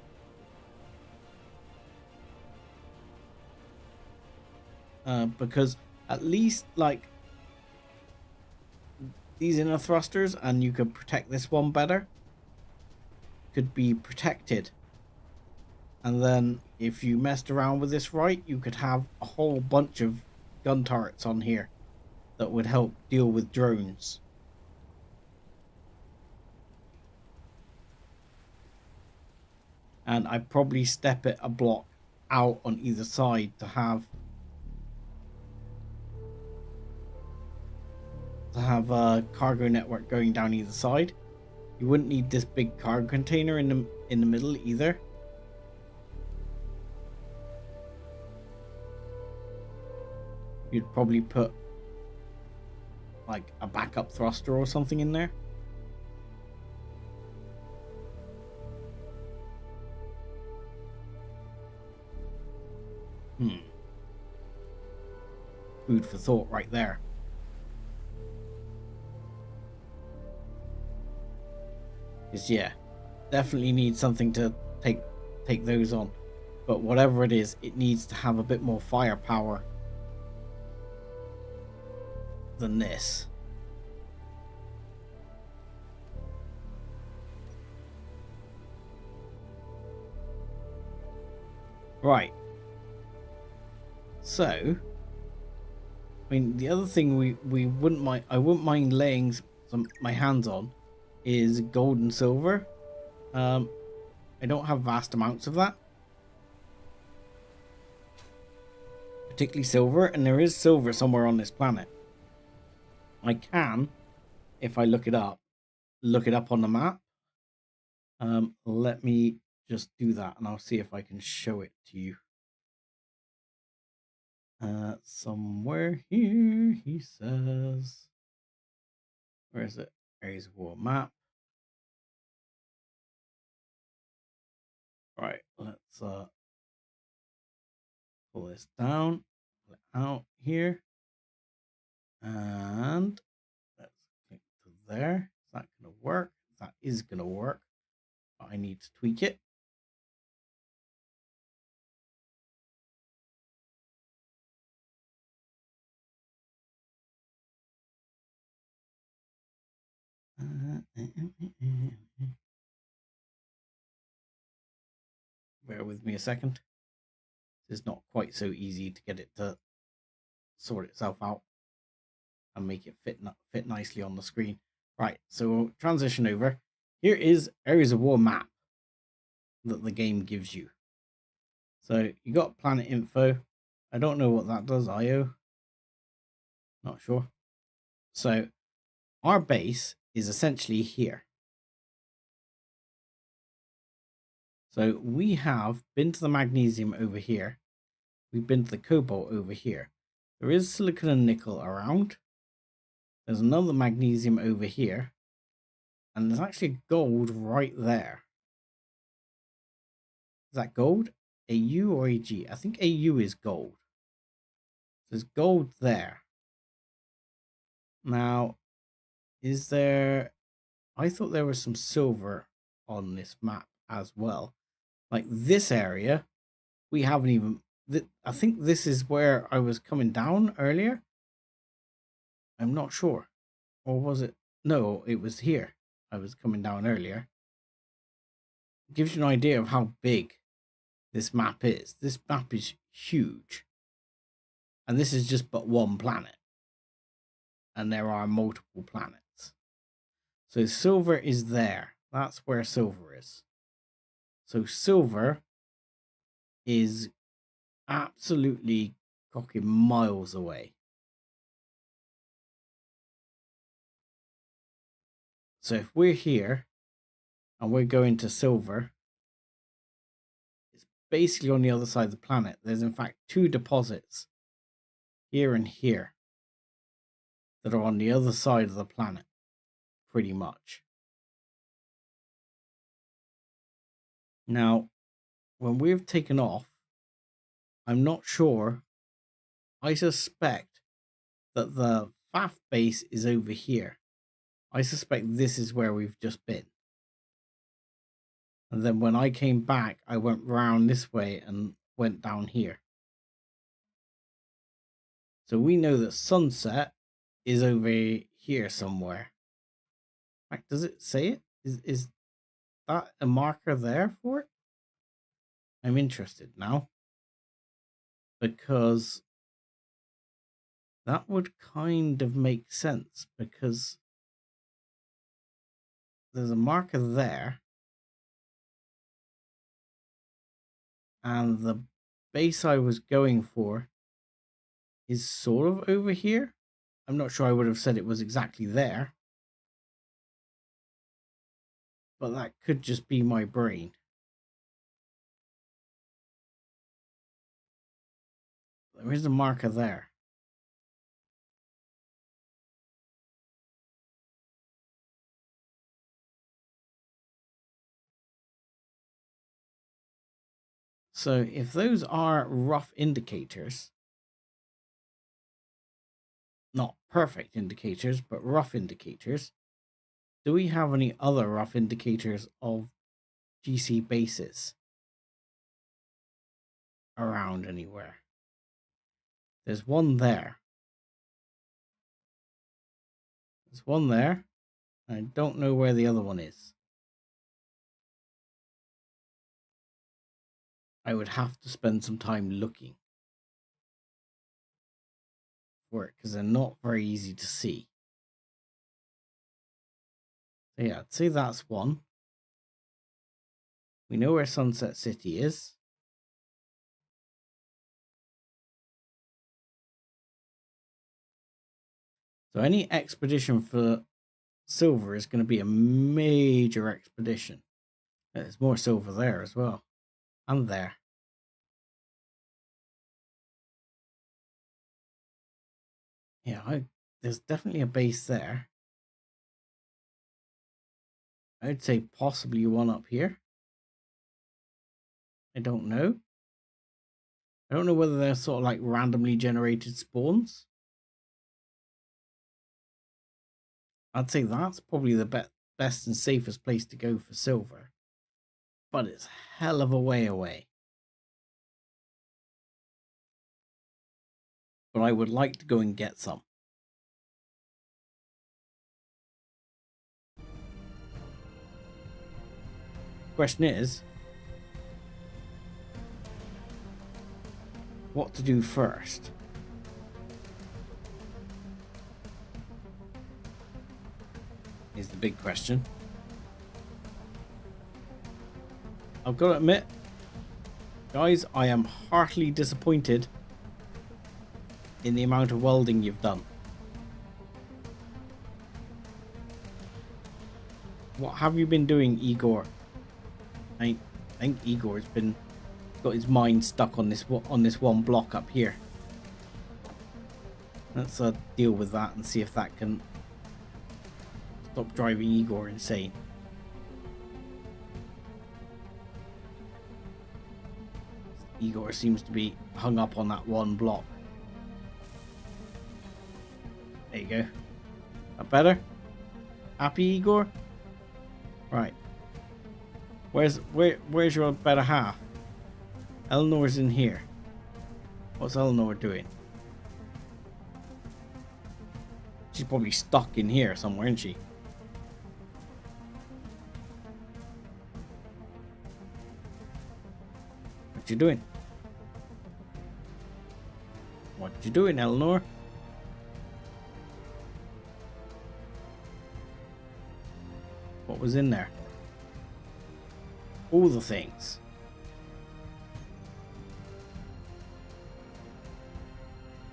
Because at least like these inner thrusters, and you could protect this one better, could be protected. And then if you messed around with this right, you could have a whole bunch of gun turrets on here that would help deal with drones. And I'd probably step it a block out on either side to have a cargo network going down either side. You wouldn't need this big cargo container in the middle either. You'd probably put like a backup thruster or something in there. Food for thought right there. Because yeah, definitely need something to take those on. But whatever it is, it needs to have a bit more firepower than this. Right. So, I mean, the other thing we wouldn't mind, I wouldn't mind laying my hands on, is gold and silver. I don't have vast amounts of that, particularly silver, and there is silver somewhere on this planet. I can, if I look it up on the map. Let me just do that, and I'll see if I can show it to you. Somewhere here, he says. Where is it? Areas of war map. Right, let's pull this down, pull it out here, and let's click to there. Is that gonna work? That is gonna work. I need to tweak it. Bear with me a second. It's not quite so easy to get it to sort itself out and make it fit nicely on the screen. Right, so we'll transition over. Here is Areas of War map that the game gives you. So you got planet info. I don't know what that does. IO. Not sure. So our base is essentially here. So we have been to the magnesium over here. We've been to the cobalt over here. There is silicon and nickel around. There's another magnesium over here. And there's actually gold right there. Is that gold? AU or AG? I think AU is gold. There's gold there. Now, is there... I thought there was some silver on this map as well. Like this area, we haven't even... I think this is where I was coming down earlier. I'm not sure. Or was it? No, it was here. I was coming down earlier. It gives you an idea of how big this map is. This map is huge. And this is just but one planet. And there are multiple planets. So silver is there. That's where silver is. So silver is absolutely fucking miles away. So if we're here and we're going to silver, it's basically on the other side of the planet. There's in fact two deposits, here and here, that are on the other side of the planet, pretty much. Now, when we've taken off, I'm not sure. I suspect that the FAF base is over here. I suspect this is where we've just been. And then when I came back, I went round this way and went down here. So we know that sunset is over here somewhere. In fact, does it say it? Is that a marker there for it? I'm interested now. Because that would kind of make sense, because there's a marker there. And the base I was going for is sort of over here. I'm not sure I would have said it was exactly there. But that could just be my brain. There is a marker there. So if those are rough indicators, not perfect indicators, but rough indicators, do we have any other rough indicators of GC bases around anywhere? There's one there. There's one there. I don't know where the other one is. I would have to spend some time looking for it because they're not very easy to see. So yeah, I'd say that's one. We know where Sunset City is. So any expedition for silver is going to be a major expedition. There's more silver there as well. And there. Yeah, there's definitely a base there. I'd say possibly one up here. I don't know. I don't know whether they're sort of like randomly generated spawns. I'd say that's probably the best and safest place to go for silver. but it's hell of a way away. But I would like to go and get some. Question is, what to do first? Is the big question. I've got to admit, guys, I am heartily disappointed in the amount of welding you've done. What have you been doing, Igor? I think Igor's got his mind stuck on this one block up here. Let's deal with that and see if that can stop driving Igor insane. Igor seems to be hung up on that one block. There you go. That better? Happy, Igor? Right. Where's your better half? Eleanor's in here. What's Eleanor doing? She's probably stuck in here somewhere, isn't she? What you doing? What you doing, Eleanor? What was in there? All the things.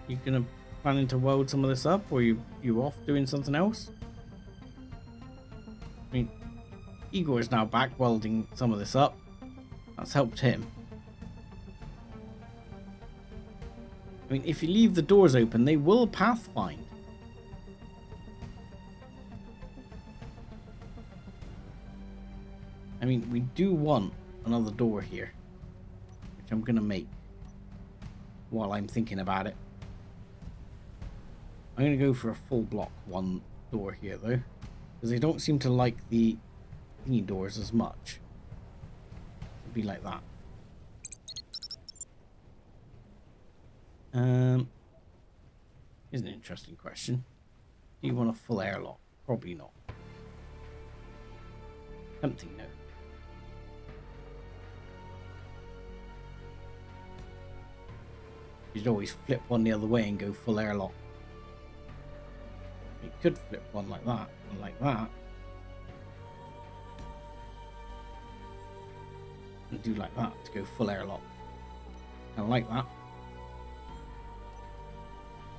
You gonna planning to weld some of this up, or you off doing something else? I mean, Igor is now back welding some of this up. That's helped him. I mean, if you leave the doors open, they will path find. I mean, we do want another door here, which I'm gonna make while I'm thinking about it. I'm gonna go for a full block one door here though, because they don't seem to like the thingy doors as much. It'd be like that. Here's an interesting question. Do you want a full airlock? Probably not. Tempting no. You'd always flip one the other way and go full airlock. You could flip one like that and like that. And do like that to go full airlock. Kind of like that.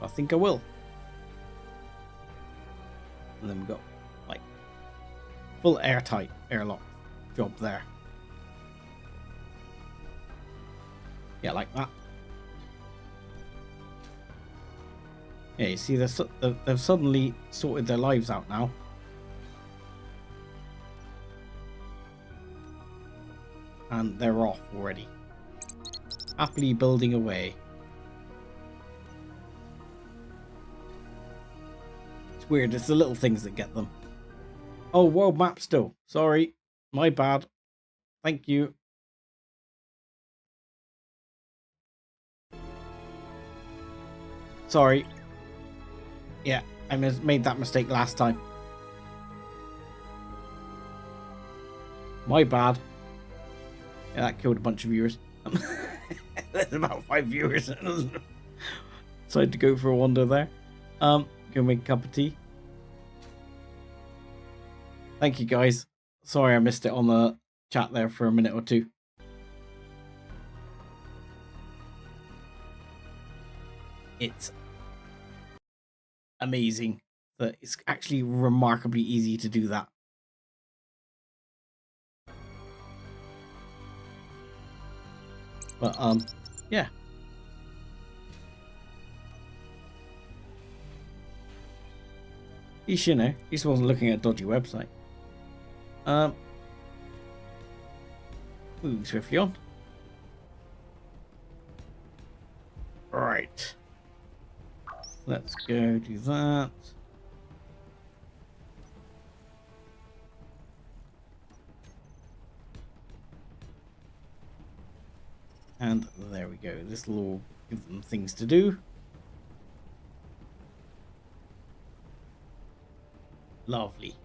I think I will. And then we've got like full airtight airlock job there. Yeah, like that. Yeah, you see, they've suddenly sorted their lives out now. And they're off already. Happily building away. It's weird, it's the little things that get them. Oh, world map still. Sorry. My bad. Thank you. Sorry. Yeah, I made that mistake last time. My bad. Yeah, that killed a bunch of viewers. There's about 5 viewers. Decided to go for a wander there. Go make a cup of tea. Thank you guys. Sorry I missed it on the chat there for a minute or two. It's amazing that it's actually remarkably easy to do that. But yeah. At least, you know, at least I wasn't looking at a dodgy website. Moving swiftly on. Right. Let's go do that. And there we go. This will all give them things to do. Lovely.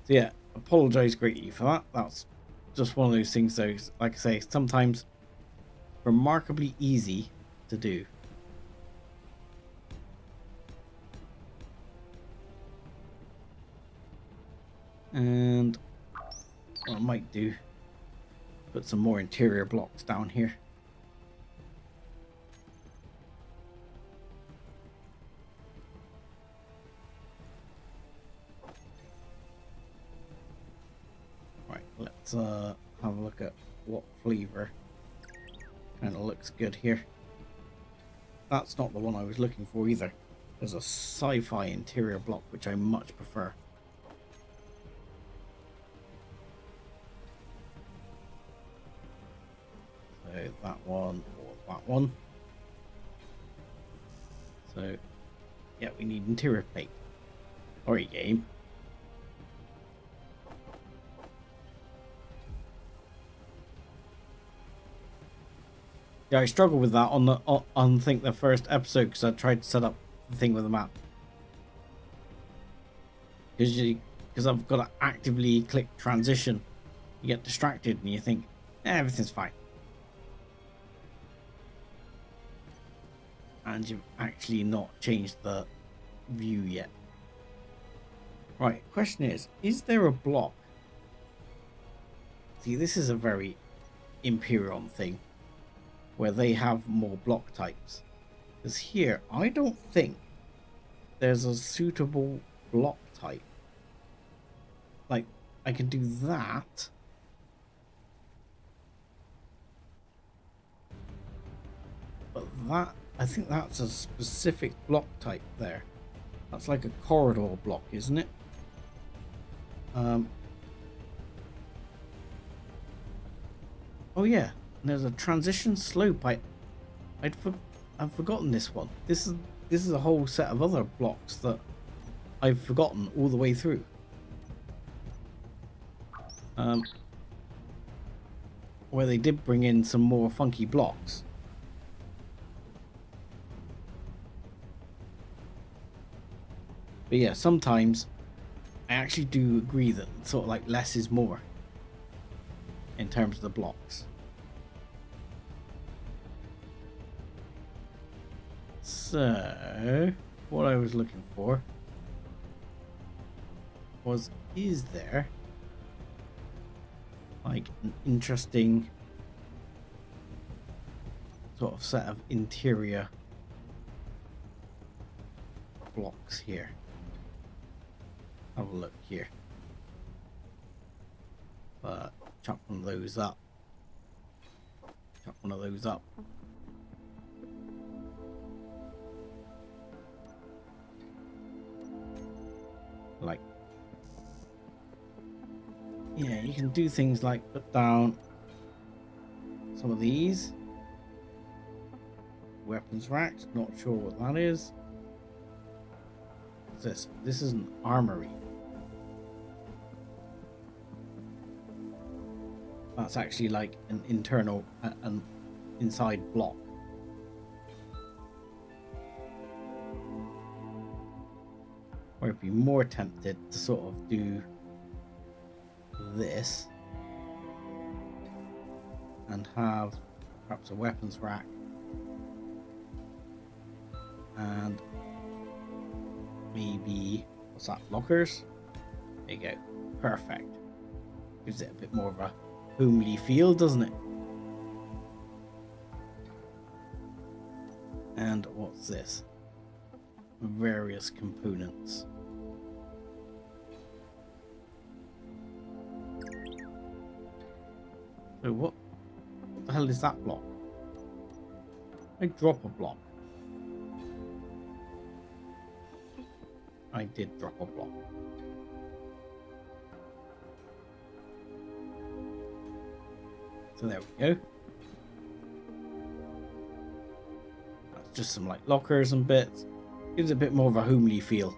So yeah, apologize greatly for that. That's just one of those things, though, like I say, sometimes remarkably easy to do. And what I might do, put some more interior blocks down here. Right, let's have a look at what flavor kind of looks good here. That's not the one I was looking for either. There's a sci-fi interior block, which I much prefer. So that one or that one. So yeah, we need interior plate. Sorry, game. Yeah, I struggled with that on the I think the first episode, because I tried to set up the thing with the map. Because I've got to actively click transition, you get distracted and you think, everything's fine. And you've actually not changed the view yet. Right, question is there a block? See, this is a very Imperion thing, where they have more block types. Because here, I don't think there's a suitable block type. Like, I can do that. But that, I think that's a specific block type there. That's like a corridor block, isn't it? Oh yeah, and there's a transition slope. I've forgotten this one. This is a whole set of other blocks that I've forgotten all the way through. Where they did bring in some more funky blocks. But yeah, sometimes I actually do agree that sort of like less is more in terms of the blocks. So, what I was looking for was, is there like an interesting sort of set of interior blocks here? Have a look here. But chop one of those up. Chop one of those up. Like, yeah, you can do things like put down some of these weapons racks. Not sure what that is. What's this? This is an armory. That's actually like an internal, an inside block. Or I'd be more tempted to sort of do this and have perhaps a weapons rack and maybe, what's that, lockers? There you go, perfect. Gives it a bit more of a homely feel, doesn't it? And what's this? Various components. So what the hell is that block? I drop a block. I did drop a block. So there we go. That's just some like lockers and bits. Gives it a bit more of a homely feel.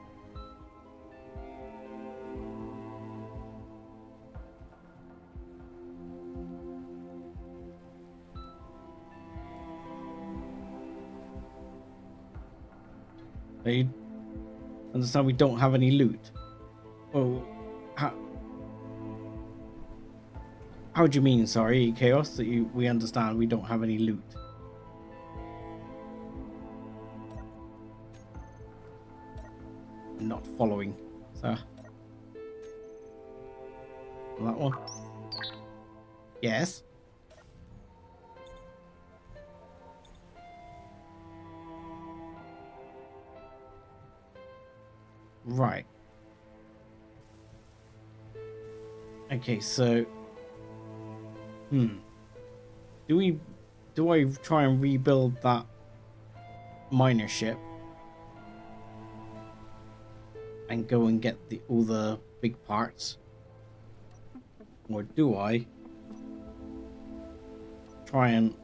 You understand we don't have any loot? Oh, how do you mean, sorry, Chaos, that we understand we don't have any loot? I'm not following, sir. That one? Yes. Right. Okay, so do I try and rebuild that miner ship and go and get all the big parts, or do I try and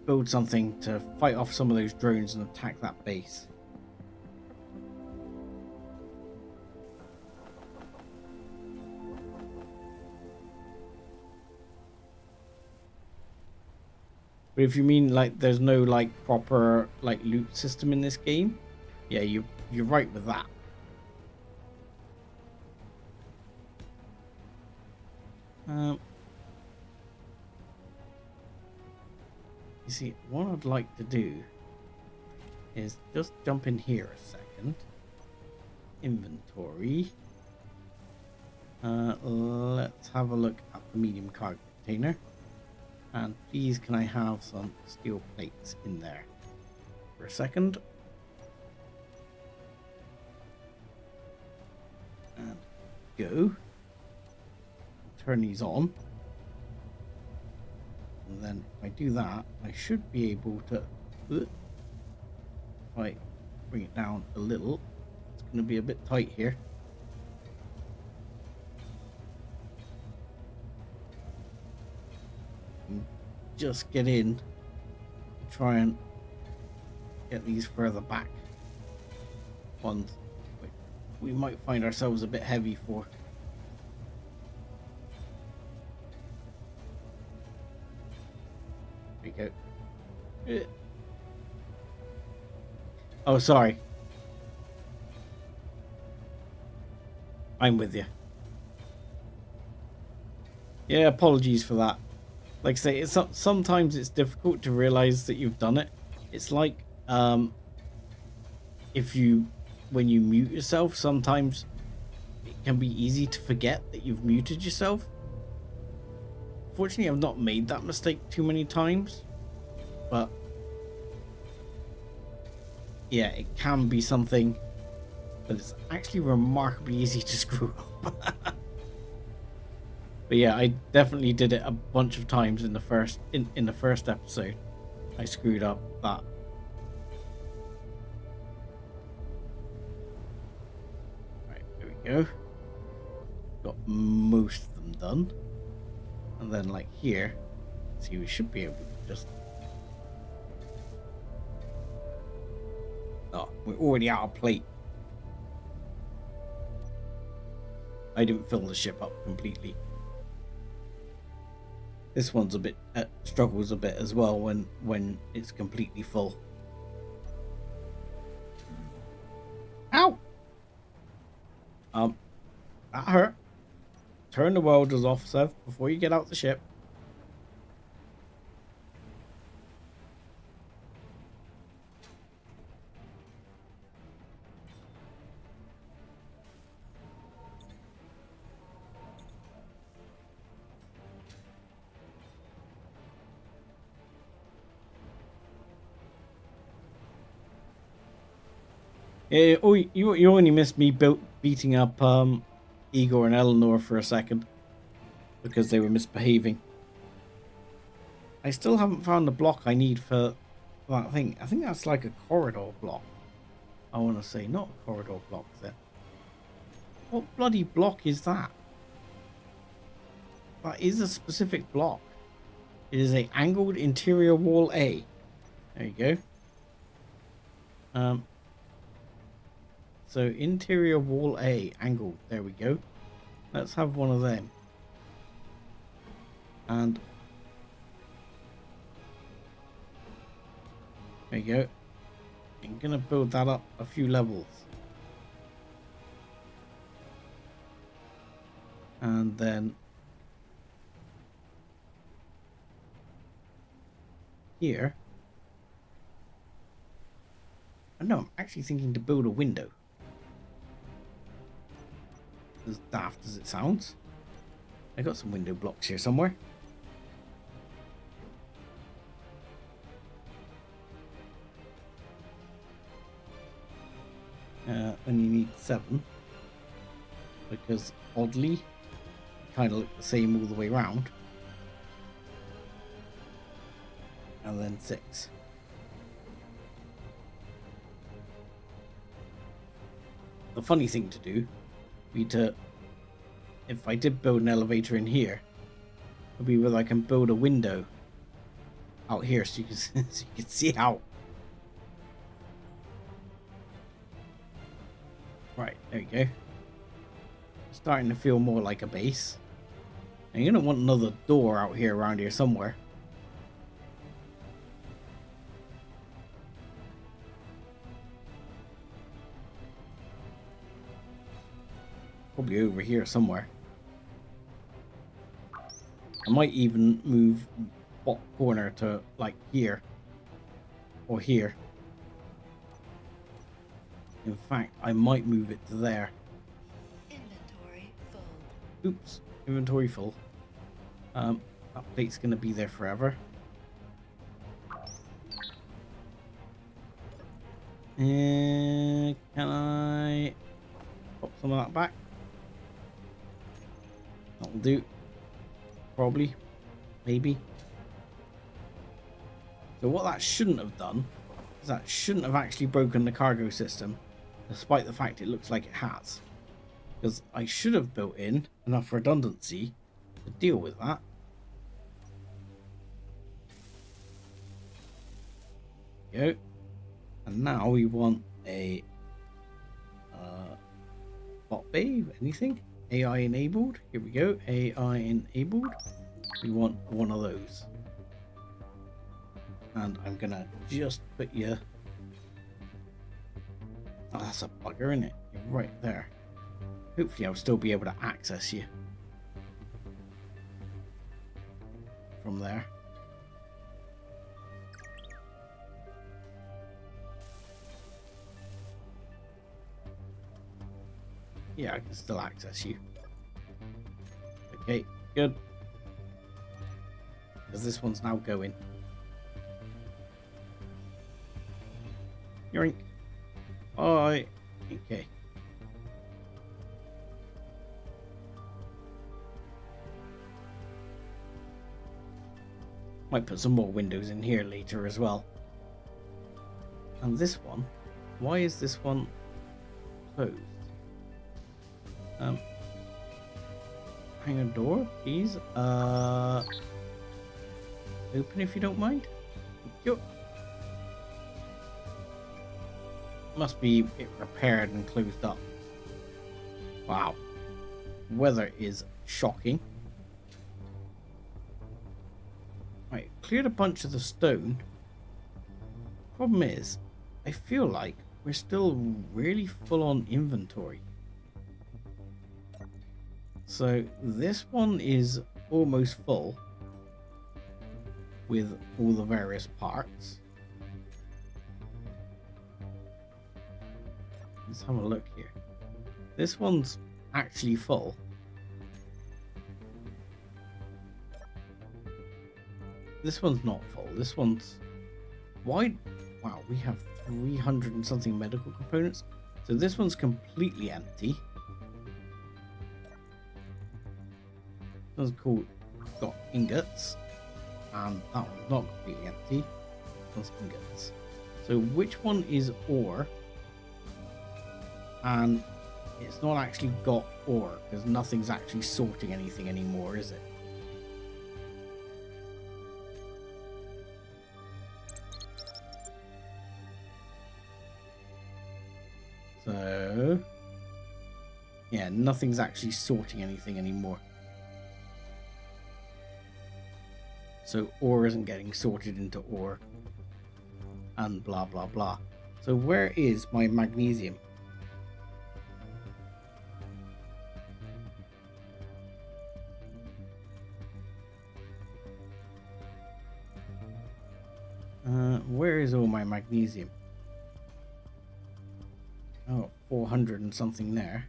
build something to fight off some of those drones and attack that base? But if you mean like there's no like proper like loot system in this game, yeah, you're right with that. You see, what I'd like to do is just jump in here a second. Inventory. Let's have a look at the medium cargo container. And please, can I have some steel plates in there for a second? And go. Turn these on. And then if I do that, I should be able to... If I bring it down a little, it's going to be a bit tight here. Just get in, try and get these further back ones, which we might find ourselves a bit heavy for. There we go. Oh, sorry. I'm with you. Yeah, apologies for that. Like I say, sometimes it's difficult to realize that you've done it. It's like when you mute yourself, sometimes it can be easy to forget that you've muted yourself. Fortunately, I've not made that mistake too many times, but yeah, it can be something that it's actually remarkably easy to screw up. But yeah, I definitely did it a bunch of times in the first episode. I screwed up that. Right, there we go. Got most of them done. And then like here, see, we should be able to just... Oh, we're already out of plate. I didn't fill the ship up completely. This one's a bit struggles a bit as well when it's completely full. Ow! That hurt. Turn the welders off, Sev, before you get out the ship. Yeah, oh, you only missed me beating up Igor and Eleanor for a second because they were misbehaving. I still haven't found the block I need for that thing. I think that's like a corridor block. I want to say, not a corridor block, is it? What bloody block is that? That is a specific block. It is a angled interior wall A. There you go. So interior wall A, angled. There we go. Let's have one of them. And there you go. I'm gonna build that up a few levels. And then here. No, I'm actually thinking to build a window. As daft as it sounds. I got some window blocks here somewhere. And you need 7. Because oddly, it kind of look the same all the way around. And then 6. The funny thing to do would be to, if I did build an elevator in here, would be whether I can build a window out here so you can, so you can see out. Right, there you go. Starting to feel more like a base. And you're gonna want another door out here around here somewhere. Probably over here somewhere. I might even move bot corner to like here or here. In fact, I might move it to there. Inventory full. Oops, inventory full. That plate's gonna be there forever. And can I pop some of that back? That'll do. Probably. Maybe. So what that shouldn't have done is that shouldn't have actually broken the cargo system, despite the fact it looks like it has. Because I should have built in enough redundancy to deal with that. There we go. And now we want a bot bay, anything? AI enabled. Here we go. AI enabled. We want one of those. And I'm gonna just put you. Oh, that's a bugger, isn't it? You're right there. Hopefully, I'll still be able to access you from there. Yeah, I can still access you. Okay, good. Because this one's now going. Yoink. Bye. Okay. Might put some more windows in here later as well. And this one, why is this one closed? Hang on, door, please. Open if you don't mind. Thank you. Must be it repaired and closed up. Wow. Weather is shocking. Right, cleared a bunch of the stone. Problem is, I feel like we're still really full on inventory. So this one is almost full with all the various parts. Let's have a look here. This one's actually full. This one's not full. This one's wide. Wow, we have 300 and something medical components. So this one's completely empty. That's cool. Got ingots. And that one's not completely empty. That's ingots. So which one is ore? And it's not actually got ore because nothing's actually sorting anything anymore, is it? So yeah, nothing's actually sorting anything anymore. So ore isn't getting sorted into ore and blah blah blah. So where is my magnesium? Where is all my magnesium? Oh, 400 and something there.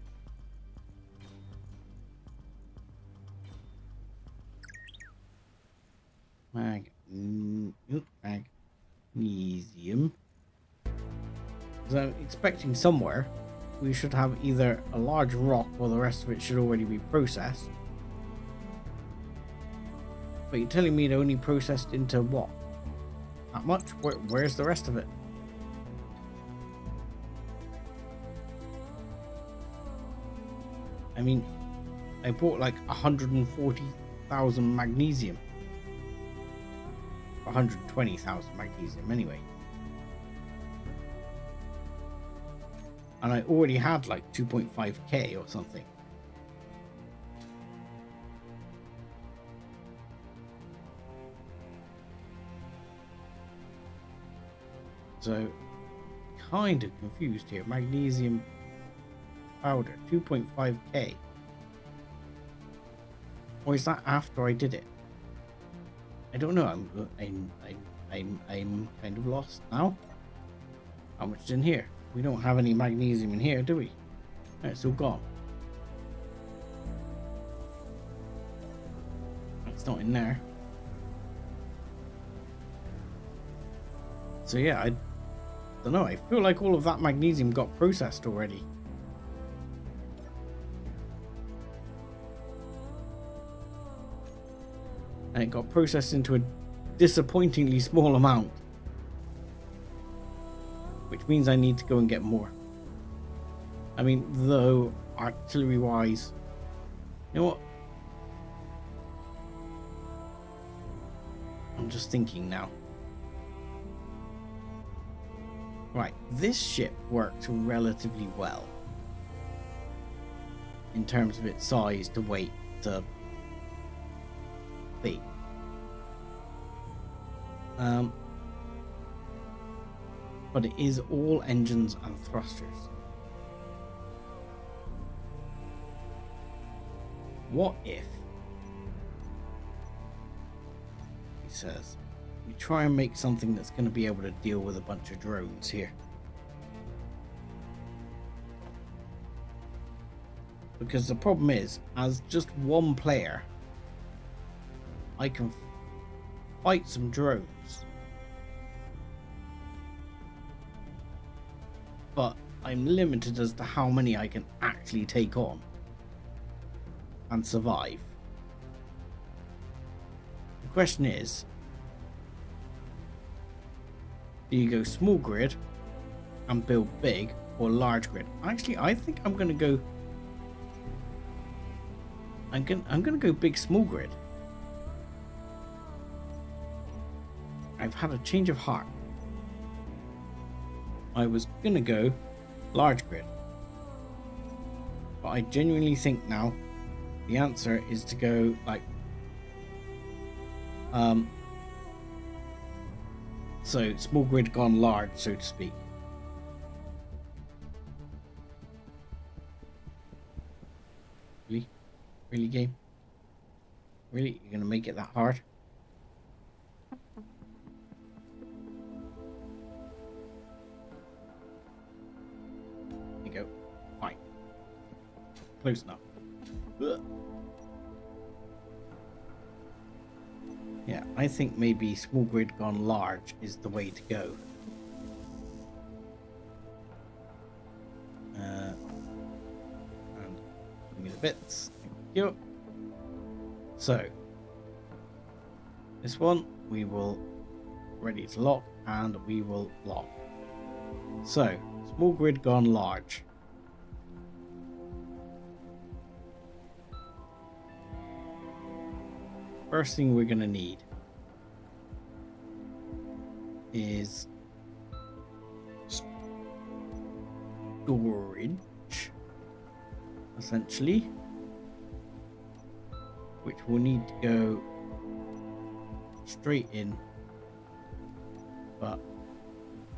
Magnesium. So I'm expecting somewhere we should have either a large rock or the rest of it should already be processed. But you're telling me it only processed into what? That much? Where's the rest of it? I mean, I bought like 140,000 magnesium. 120,000 magnesium anyway. And I already had like 2.5k or something. So, kind of confused here. Magnesium powder, 2.5k. Or is that after I did it? I don't know. I'm kind of lost now. How much is in here? We don't have any magnesium in here, do we? No, it's all gone. It's not in there. So yeah, I don't know. I feel like all of that magnesium got processed already. And it got processed into a disappointingly small amount. Which means I need to go and get more. I mean, though, artillery-wise... You know what? I'm just thinking now. Right, this ship works relatively well. In terms of its size, to weight, to... thing. But it is all engines and thrusters. What if, he says, we try and make something that's going to be able to deal with a bunch of drones here? Because the problem is, as just one player, I can fight some drones. But I'm limited as to how many I can actually take on and survive. The question is, do you go small grid and build big, or large grid? Actually, I think I'm gonna go. I'm gonna go big small grid. I've had a change of heart. I was gonna go large grid, but I genuinely think now the answer is to go like so small grid gone large, so to speak. Really game? Really? You're gonna make it that hard? Go. Fine. Close enough. Ugh. Yeah, I think maybe small grid gone large is the way to go. And give me the bits. Thank you. So, this one we will ready to lock, and we will lock. So, small grid gone large. First thing we're going to need is storage, essentially, which will need to go straight in, but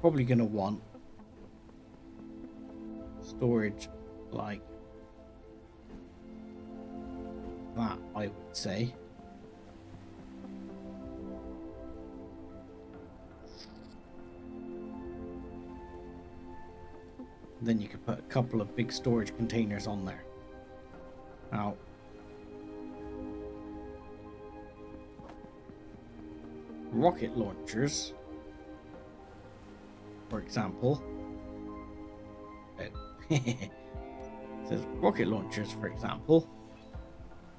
probably going to want storage like that, I would say. Then you could put a couple of big storage containers on there. Now, rocket launchers, for example, says rocket launchers, for example,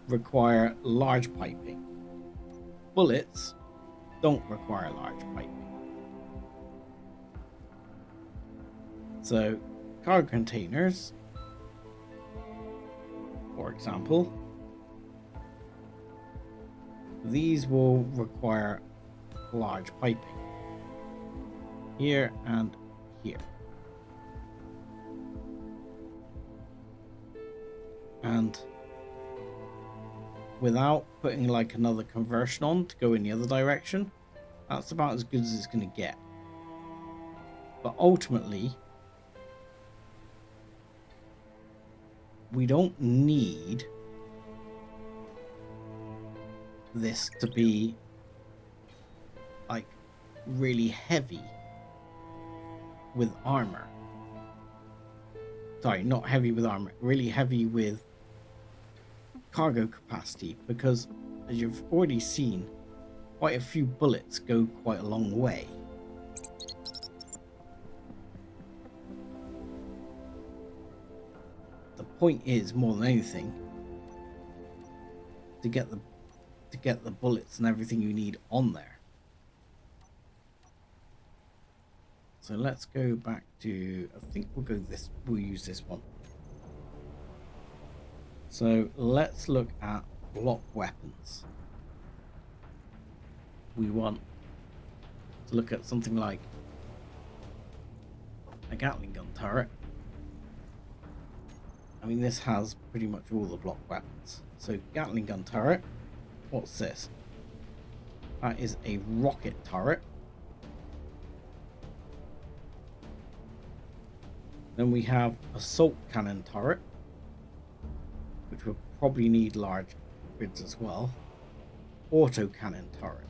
require large piping. Bullets don't require large piping. So, cargo containers, for example, these will require large piping here and here. And without putting like another conversion on to go in the other direction, that's about as good as it's going to get. But ultimately, we don't need this to be like really heavy with armor. Sorry, not heavy with armor, really heavy with cargo capacity, because as you've already seen, quite a few bullets go quite a long way. The point is, more than anything, to get the bullets and everything you need on there. So let's go back to, I think we'll use this one. So let's look at block weapons. We want to look at something like a Gatling gun turret. I mean, this has pretty much all the block weapons. So Gatling gun turret, what's this? That is a rocket turret. Then we have assault cannon turret, which will probably need large grids as well. Auto cannon turret.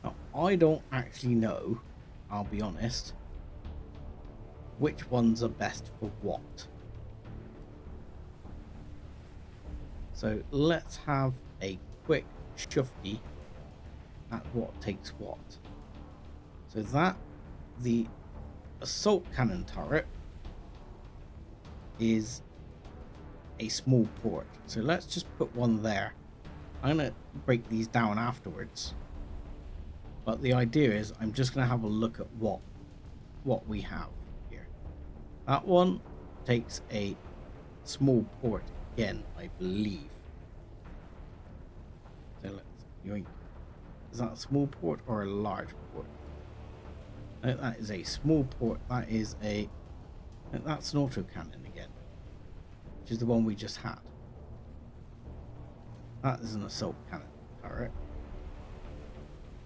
Now, I don't actually know, I'll be honest, which ones are best for what. So let's have a quick shufty at what takes what. So that, the assault cannon turret is a small port. So let's just put one there. I'm going to break these down afterwards. But the idea is I'm just going to have a look at what we have here. That one takes a small port again, I believe. So let's yoink. Is that a small port or a large port? No, that is a small port. That is a, that's an autocannon again, which is the one we just had. That is an assault cannon turret.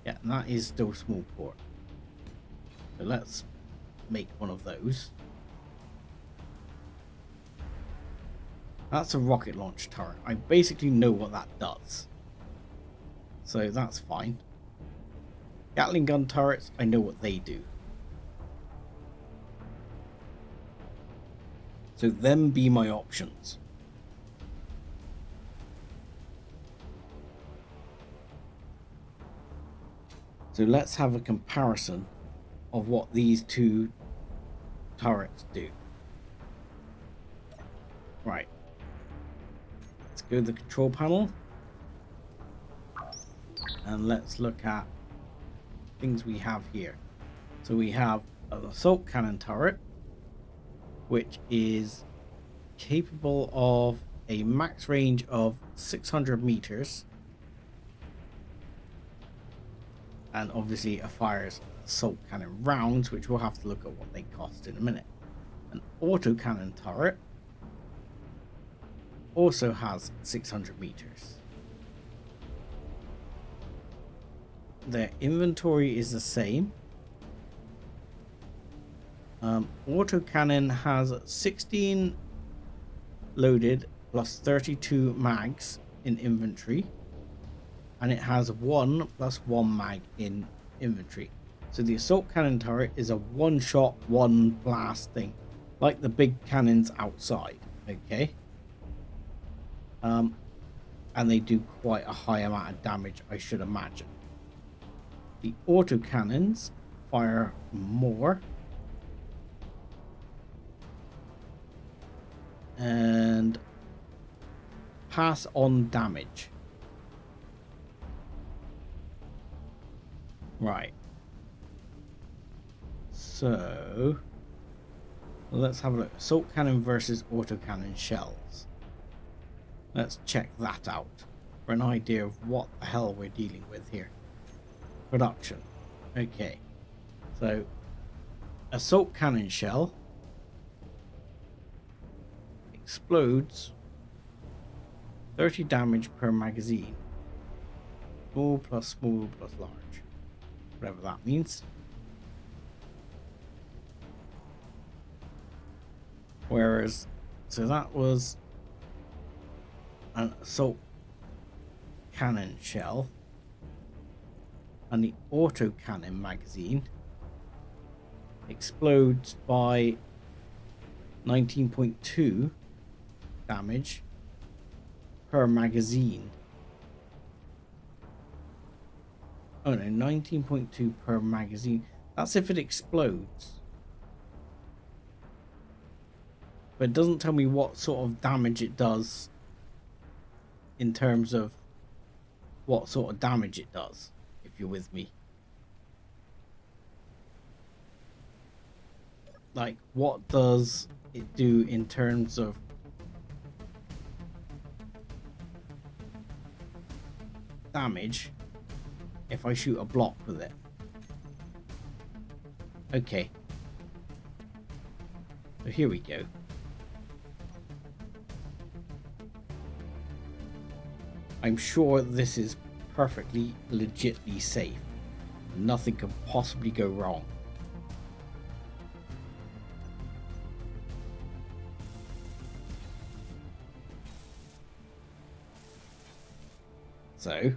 Yeah, and that is still small port. So let's make one of those. That's a rocket launch turret. I basically know what that does, so that's fine. Gatling gun turrets, I know what they do. So them be my options. So let's have a comparison of what these two turrets do. Right. Let's go to the control panel. And let's look at things we have here. So we have an assault cannon turret, which is capable of a max range of 600 meters. And obviously it fires assault cannon rounds, which we'll have to look at what they cost in a minute. An autocannon turret also has 600 meters. Their inventory is the same. Autocannon has 16 loaded plus 32 mags in inventory, and it has 1 plus 1 mag in inventory. So the assault cannon turret is a one shot, one blast thing, like the big cannons outside. Okay. And they do quite a high amount of damage, I should imagine. The autocannons fire more and pass on damage. Right. So let's have a look. Assault cannon versus autocannon shells. Let's check that out for an idea of what the hell we're dealing with here. Production. Okay. So assault cannon shell explodes 30 damage per magazine. Small plus large. Whatever that means. Whereas, so that was an assault cannon shell, and the autocannon magazine explodes by 19.2 damage per magazine. Oh no, 19.2 per magazine. That's if it explodes. But it doesn't tell me what sort of damage it does in terms of what sort of damage it does, if you're with me. Like, what does it do in terms of damage if I shoot a block with it? Okay. So here we go. I'm sure this is perfectly legitly safe. Nothing could possibly go wrong. So, if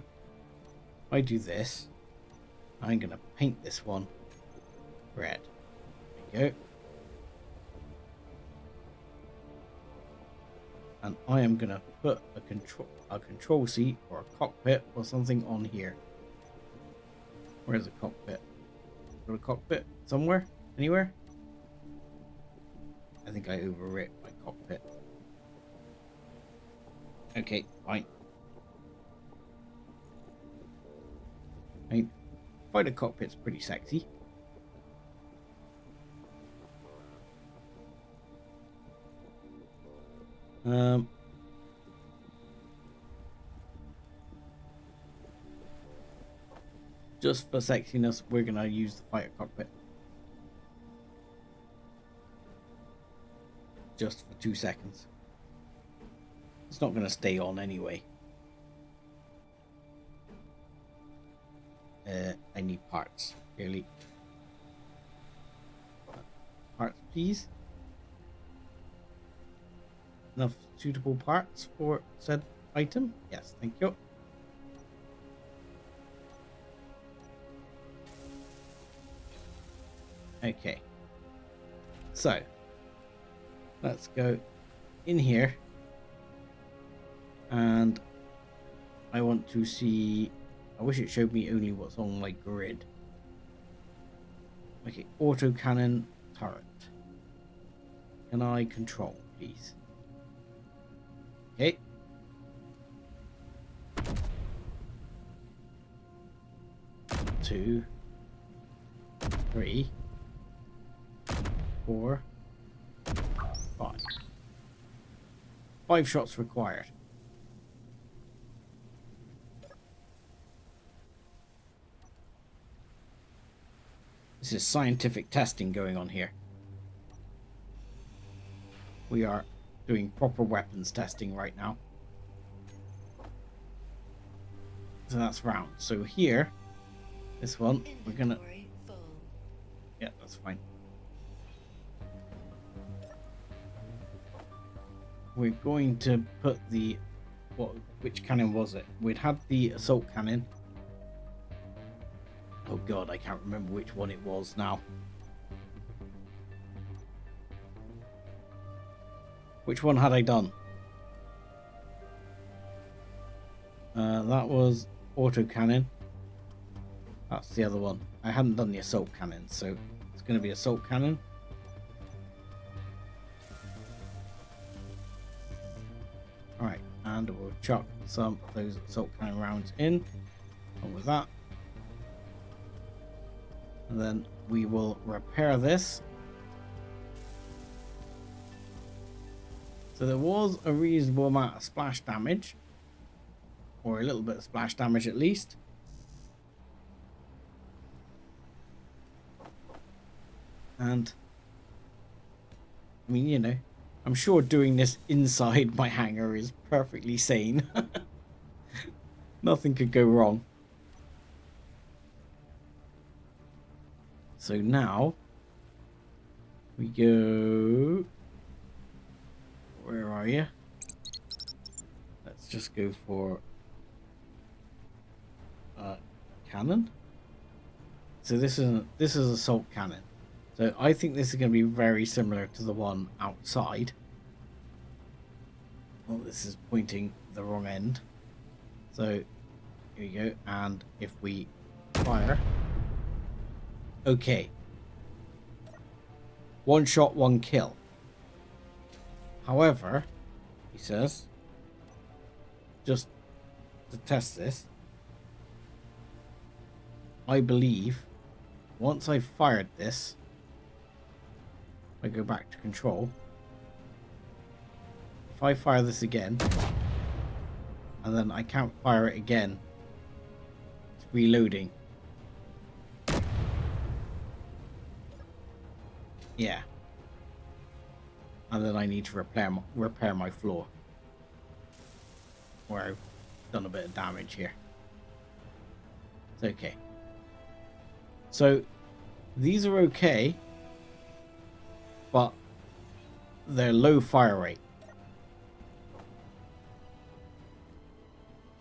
I do this, I'm going to paint this one red. There we go. And I am going to put a control seat or a cockpit or something on here. Where's the cockpit? Got a cockpit somewhere? Anywhere? I think I overwrit my cockpit. Okay, fine. I mean, fighter cockpit's pretty sexy. Just for sexiness, we're gonna use the fighter cockpit. Just for 2 seconds. It's not gonna stay on anyway. I need parts, clearly. Parts, please. Enough suitable parts for said item? Yes, thank you. Okay. So, let's go in here. And I want to see... I wish it showed me only what's on my grid. Okay, autocannon turret. Can I control, please? Okay. Two, 3, 4, 5. 5 shots required. This is scientific testing going on here. We are doing proper weapons testing right now. So that's round. So here, this one, we're gonna... Yeah, that's fine. we're going to put the which cannon was it? We'd had the assault cannon. Oh god, I can't remember which one it was now. Which one had I done? That was auto cannon. That's the other one. I hadn't done the assault cannon, so it's going to be assault cannon. Alright, and we'll chuck some of those assault cannon rounds in. And with that. And then we will repair this. So there was a reasonable amount of splash damage. Or a little bit of splash damage at least. And I mean, you know, I'm sure doing this inside my hangar is perfectly sane. Nothing could go wrong. So now we go. Where are you? Let's just go for cannon. So this is assault cannon. So I think this is going to be very similar to the one outside. Well, this is pointing the wrong end. So here you go. And if we fire, okay, one shot, one kill. However, he says, just to test this, I believe once I've fired this, I go back to control. If I fire this again, and then I can't fire it again, it's reloading. Yeah. And then I need to repair my floor, where I've done a bit of damage here. It's okay. So these are okay, but they're low fire rate.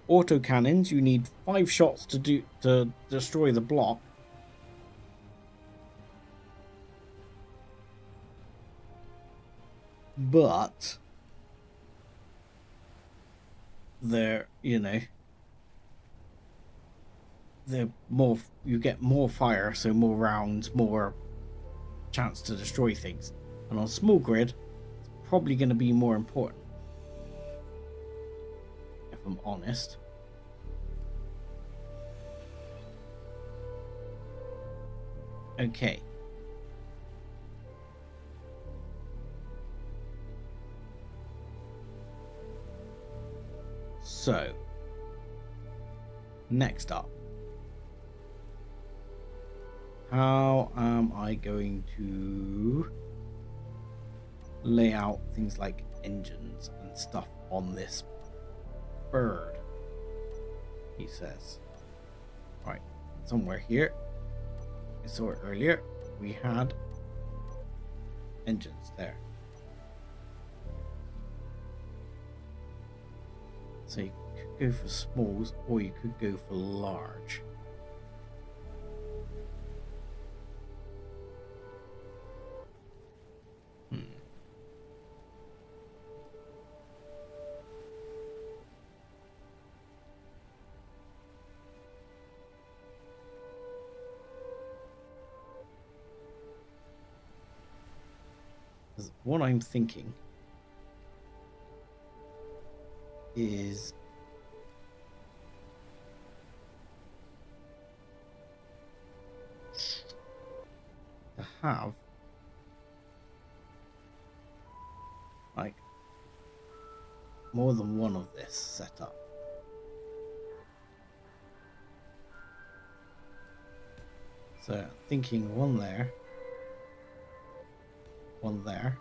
Auto cannons, you need 5 shots to destroy the block. But they're, you know, they're more, you get more fire, so more rounds, more chance to destroy things. And on small grid, it's probably going to be more important, if I'm honest. Okay. So, next up, how am I going to lay out things like engines and stuff on this bird? He says, right, somewhere here, I saw it earlier, we had engines there. So you could go for smalls, or you could go for large. What I'm thinking is to have like more than one of this set up. So thinking one there, one there.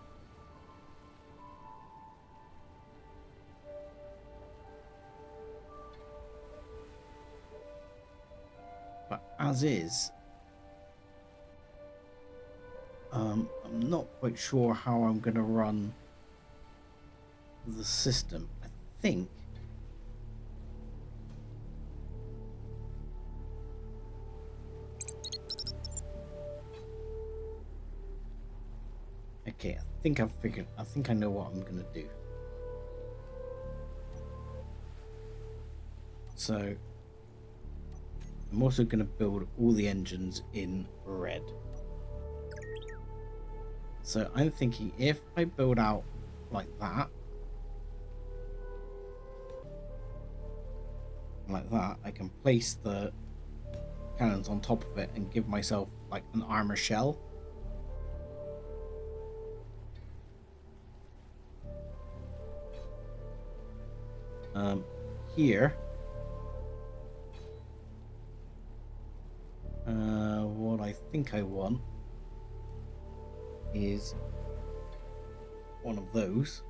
But as is, I'm not quite sure how I'm going to run the system. I think okay, I think I know what I'm gonna do. So I'm also gonna build all the engines in red. So I'm thinking if I build out like that, I can place the cannons on top of it and give myself like an armor shell. Here, what I think I want is one of those.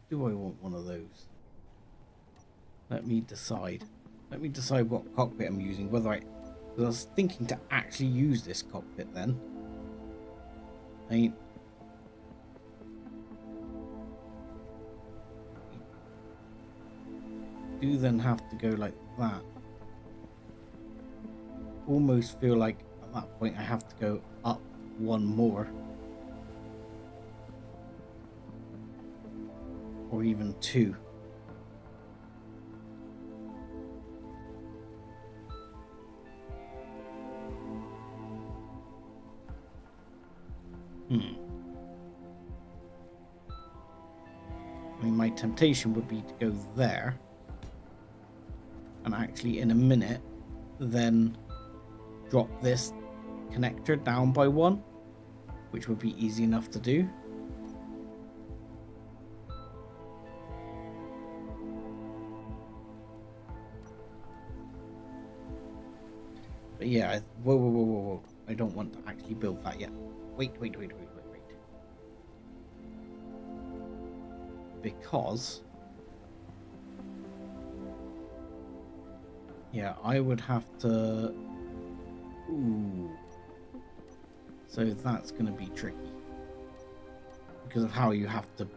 Do I want one of those? Let me decide. Let me decide what cockpit I'm using. Because I was thinking to actually use this cockpit then. I do then have to go like that. Almost feel like at that point I have to go up one more. Or even two. I mean, my temptation would be to go there. And actually in a minute, then drop this connector down by one. Which would be easy enough to do. But yeah, whoa. I don't want to actually build that yet. Wait. Because... yeah, I would have to... ooh. So that's going to be tricky. Because of how you have to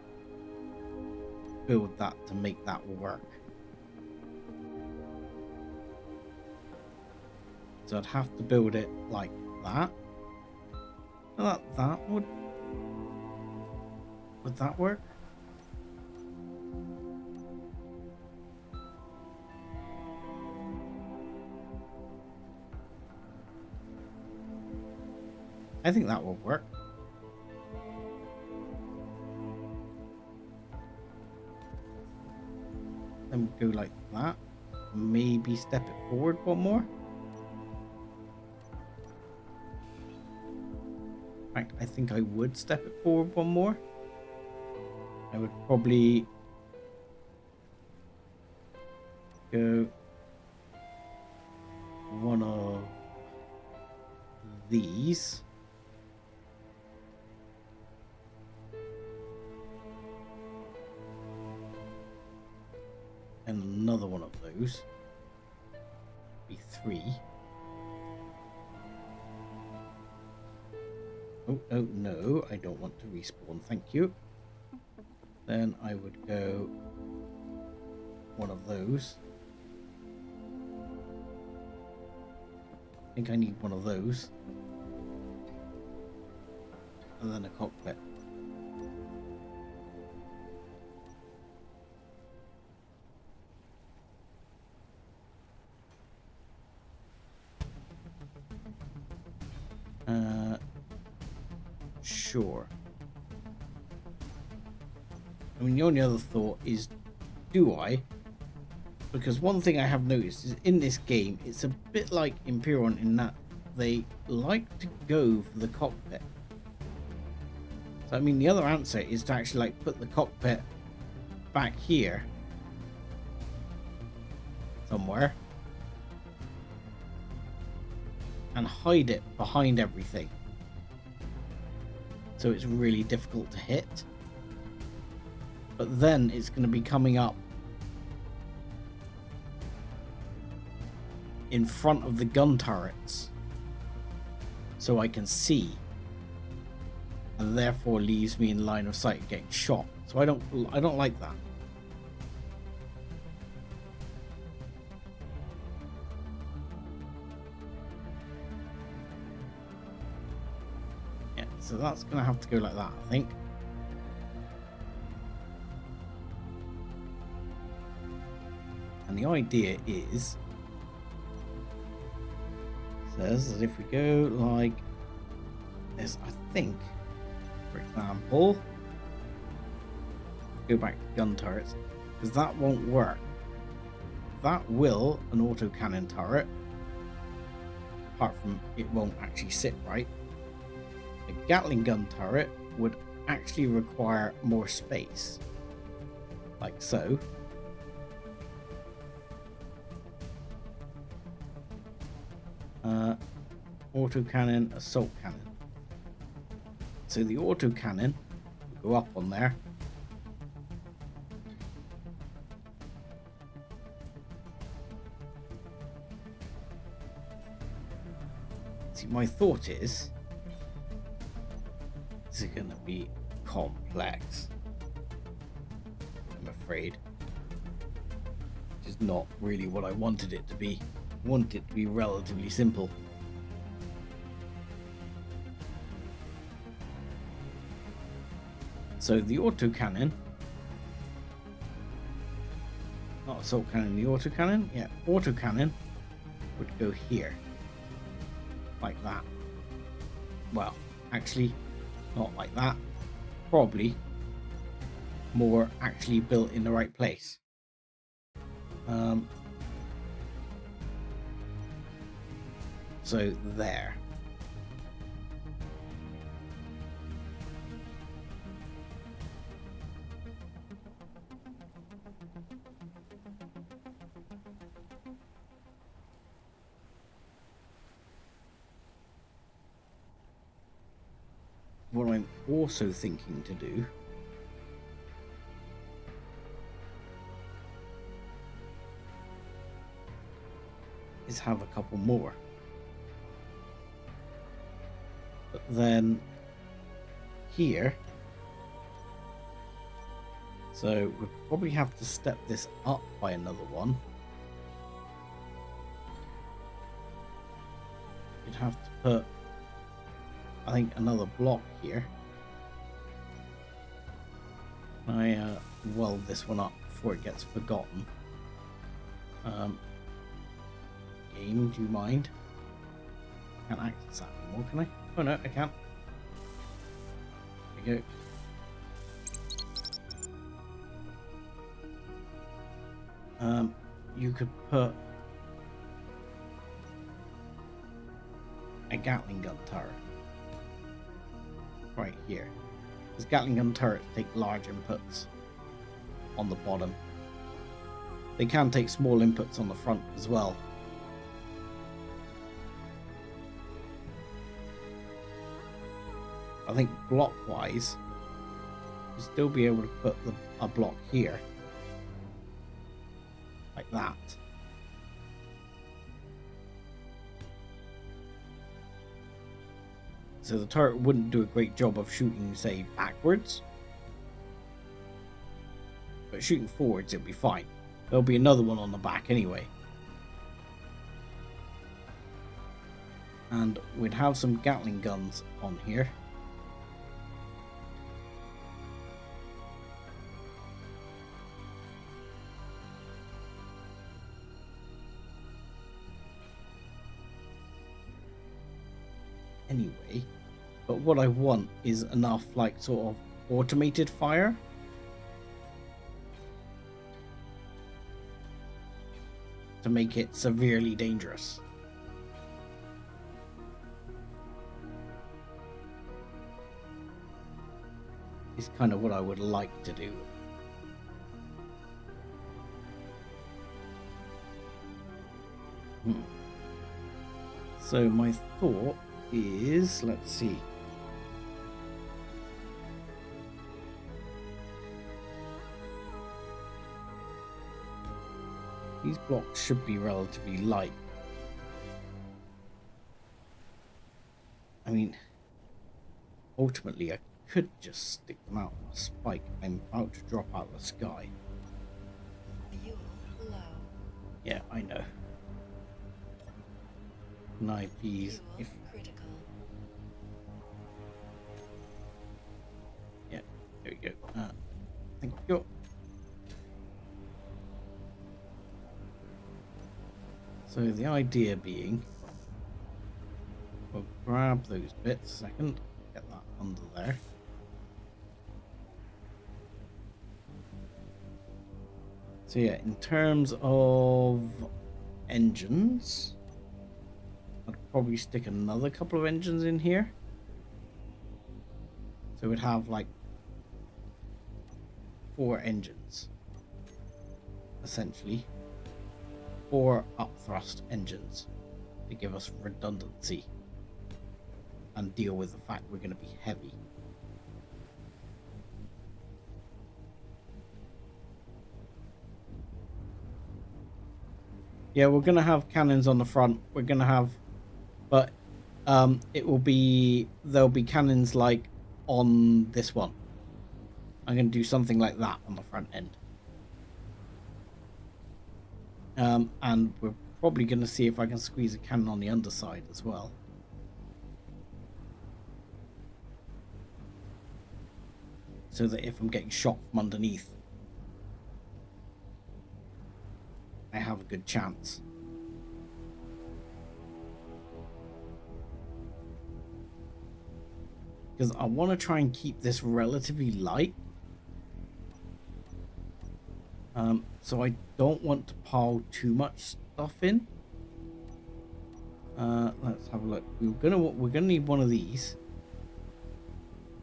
build that to make that work. So I'd have to build it like that. That would that work? I think that will work. Then go like that. Maybe step it forward one more. In fact, I think I would step it forward one more. I would probably go one of these. And another one of those. Be three. Oh no, I don't want to respawn, thank you. Then I would go one of those. I think I need one of those. And then a cockpit. Sure. I mean, the only other thought is, do I? Because one thing I have noticed is in this game, it's a bit like Imperial in that they like to go for the cockpit. So, I mean, the other answer is to actually like put the cockpit back here somewhere and hide it behind everything. So it's really difficult to hit. But then it's going to be coming up in front of the gun turrets so I can see, and therefore leaves me in line of sight of getting shot. So I don't like that. Yeah, so that's gonna have to go like that, I think. And the idea is, says that if we go like this, I think, for example, go back to gun turrets, because that won't work. That will an autocannon turret, apart from it won't actually sit right. A Gatling gun turret would actually require more space, like so. Autocannon, assault cannon. So the autocannon will go up on there. See, my thought is, this is going to be complex, I'm afraid. Which is not really what I wanted it to be. I wanted it to be relatively simple. So the autocannon, not assault cannon, the autocannon, yeah, autocannon would go here, like that. Well, actually, not like that. Probably more actually built in the right place. So there. What I'm also thinking to do is have a couple more. But then here, so we'll probably have to step this up by another one. You'd have to put, I think, another block here. I weld this one up before it gets forgotten. Game, do you mind? Can't access that anymore, can I? Oh no, I can't. There you go. You could put a Gatling gun turret right here. Because Gatling gun turrets take large inputs on the bottom. They can take small inputs on the front as well. I think block-wise, you'll still be able to put a block here, like that. So the turret wouldn't do a great job of shooting, say, backwards. But shooting forwards, it'll be fine. There'll be another one on the back anyway. And we'd have some Gatling guns on here. Anyway, but what I want is enough, like, sort of automated fire to make it severely dangerous. Is kind of what I would like to do. So my thought is, let's see. These blocks should be relatively light. I mean, ultimately, I could just stick them out on a spike. I'm about to drop out of the sky. Fuel low. Yeah, I know. Can I please, Fuel if critical. yeah, there we go. Thank you. So the idea being, we'll grab those bits a second, get that under there. So yeah, in terms of engines, I'd probably stick another couple of engines in here. So we'd have like 4 engines, essentially. 4 upthrust engines to give us redundancy and deal with the fact we're going to be heavy. Yeah, we're going to have cannons on the front. We're going to have, but there'll be cannons like on this one. I'm going to do something like that on the front end. And we're probably going to see if I can squeeze a cannon on the underside as well. So that if I'm getting shot from underneath, I have a good chance. Because I want to try and keep this relatively light. So I don't want to pile too much stuff in. Let's have a look. We're gonna need one of these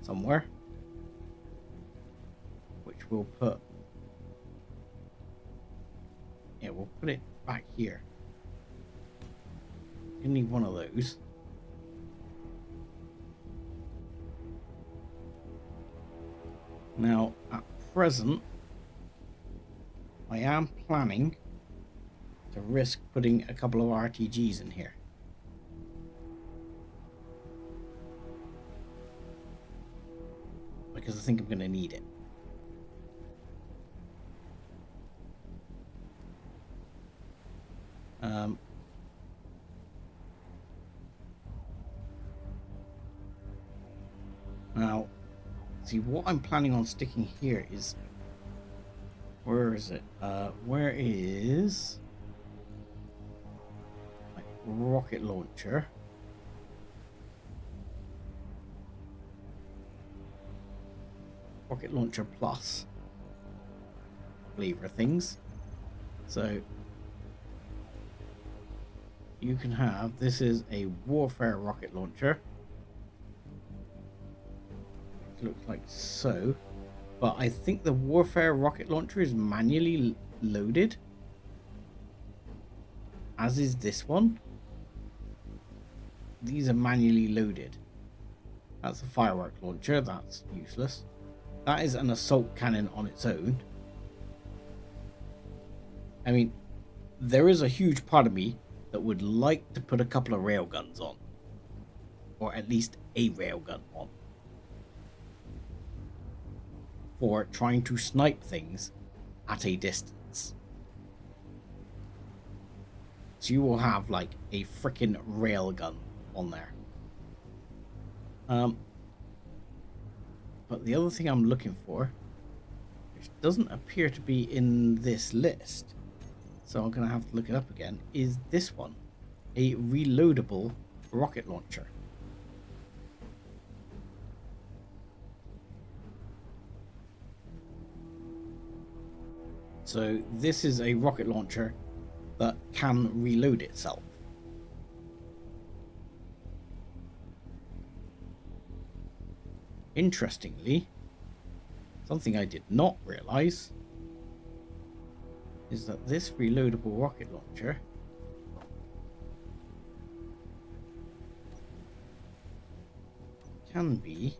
somewhere, which we'll put. Yeah, we'll put it back here. We're gonna need one of those. Now, at present, I am planning to risk putting a couple of RTGs in here. Because I think I'm going to need it. Now, see, what I'm planning on sticking here is... Where is it? Where is my rocket launcher? Rocket launcher plus flavor things. So you can have, this is a warfare rocket launcher. It looks like so. But I think the warfare rocket launcher is manually loaded, as is this one. These are manually loaded. That's a firework launcher, that's useless. That is an assault cannon on its own. I mean, there is a huge part of me that would like to put a couple of railguns on, or at least a railgun on, for trying to snipe things at a distance. So you will have like a freaking railgun on there. But the other thing I'm looking for, which doesn't appear to be in this list, so I'm going to have to look it up again, is this one, a reloadable rocket launcher. So this is a rocket launcher that can reload itself. Interestingly, something I did not realize is that this reloadable rocket launcher can be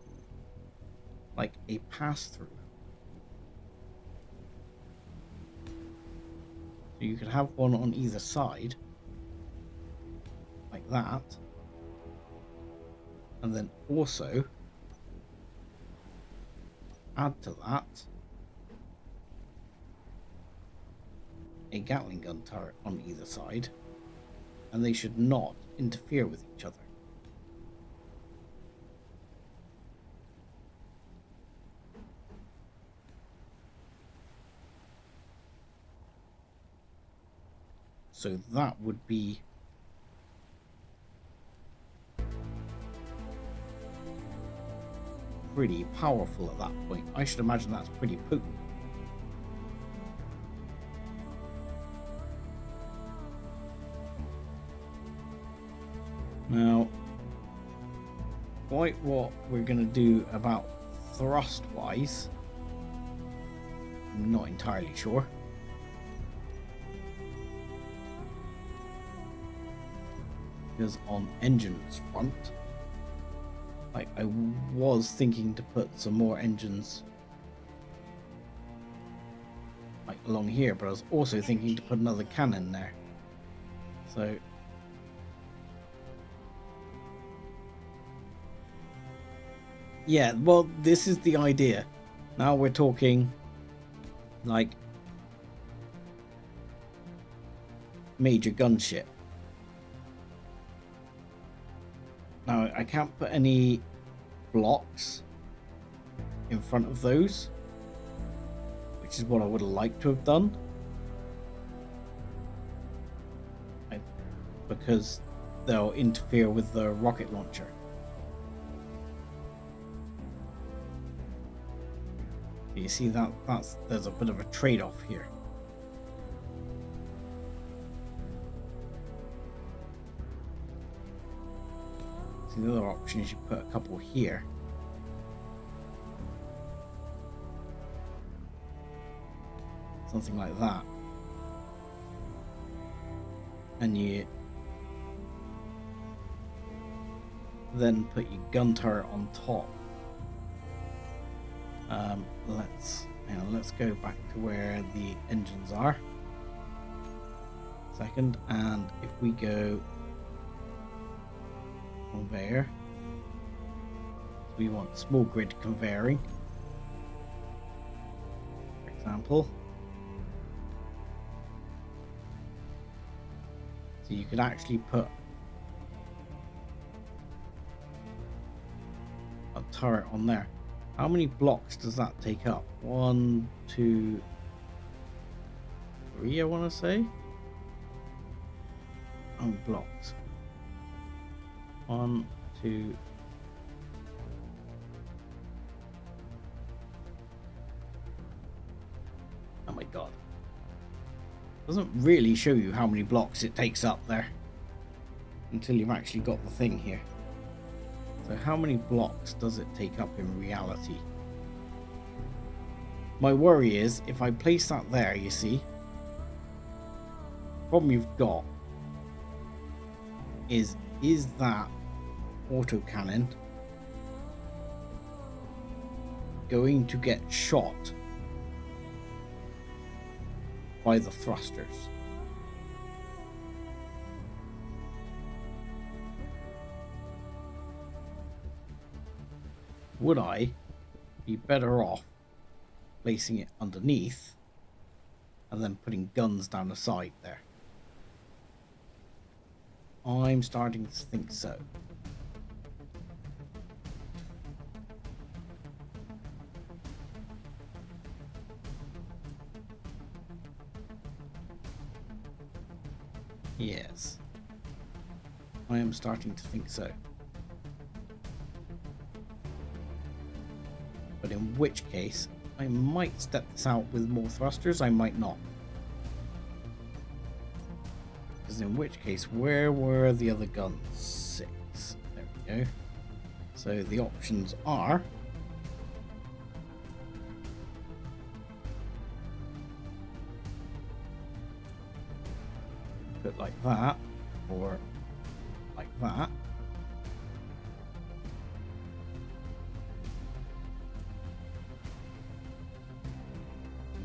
like a pass-through. So you could have one on either side, like that. And then also add to that a Gatling gun turret on either side, and they should not interfere with each other. So that would be pretty powerful at that point. I should imagine that's pretty potent. Now, quite what we're going to do about thrust-wise, I'm not entirely sure. Because on engines front, I was thinking to put some more engines like along here, but I was also thinking to put another cannon there. So yeah, well, this is the idea. Now we're talking like major gunship. Now I can't put any blocks in front of those, which is what I would have liked to have done, because they'll interfere with the rocket launcher. You see there's a bit of a trade-off here. See, the other option is you put a couple here. Something like that. And you then put your gun turret on top. Let's go back to where the engines are. Second, and if we go conveyor, we want small grid conveying, for example. So you could actually put a turret on there. How many blocks does that take up? 1, 2, 3, I want to say. How many blocks? 1, 2. Oh my god. Doesn't really show you how many blocks it takes up there until you've actually got the thing here. So how many blocks does it take up in reality? My worry is if I place that there, you see, the problem you've got is that autocannon going to get shot by the thrusters? Would I be better off placing it underneath and then putting guns down the side there? I'm starting to think so. Yes, I am starting to think so. But in which case, I might step this out with more thrusters, I might not. Because in which case, where were the other guns? 6. There we go. So the options are put like that, or like that.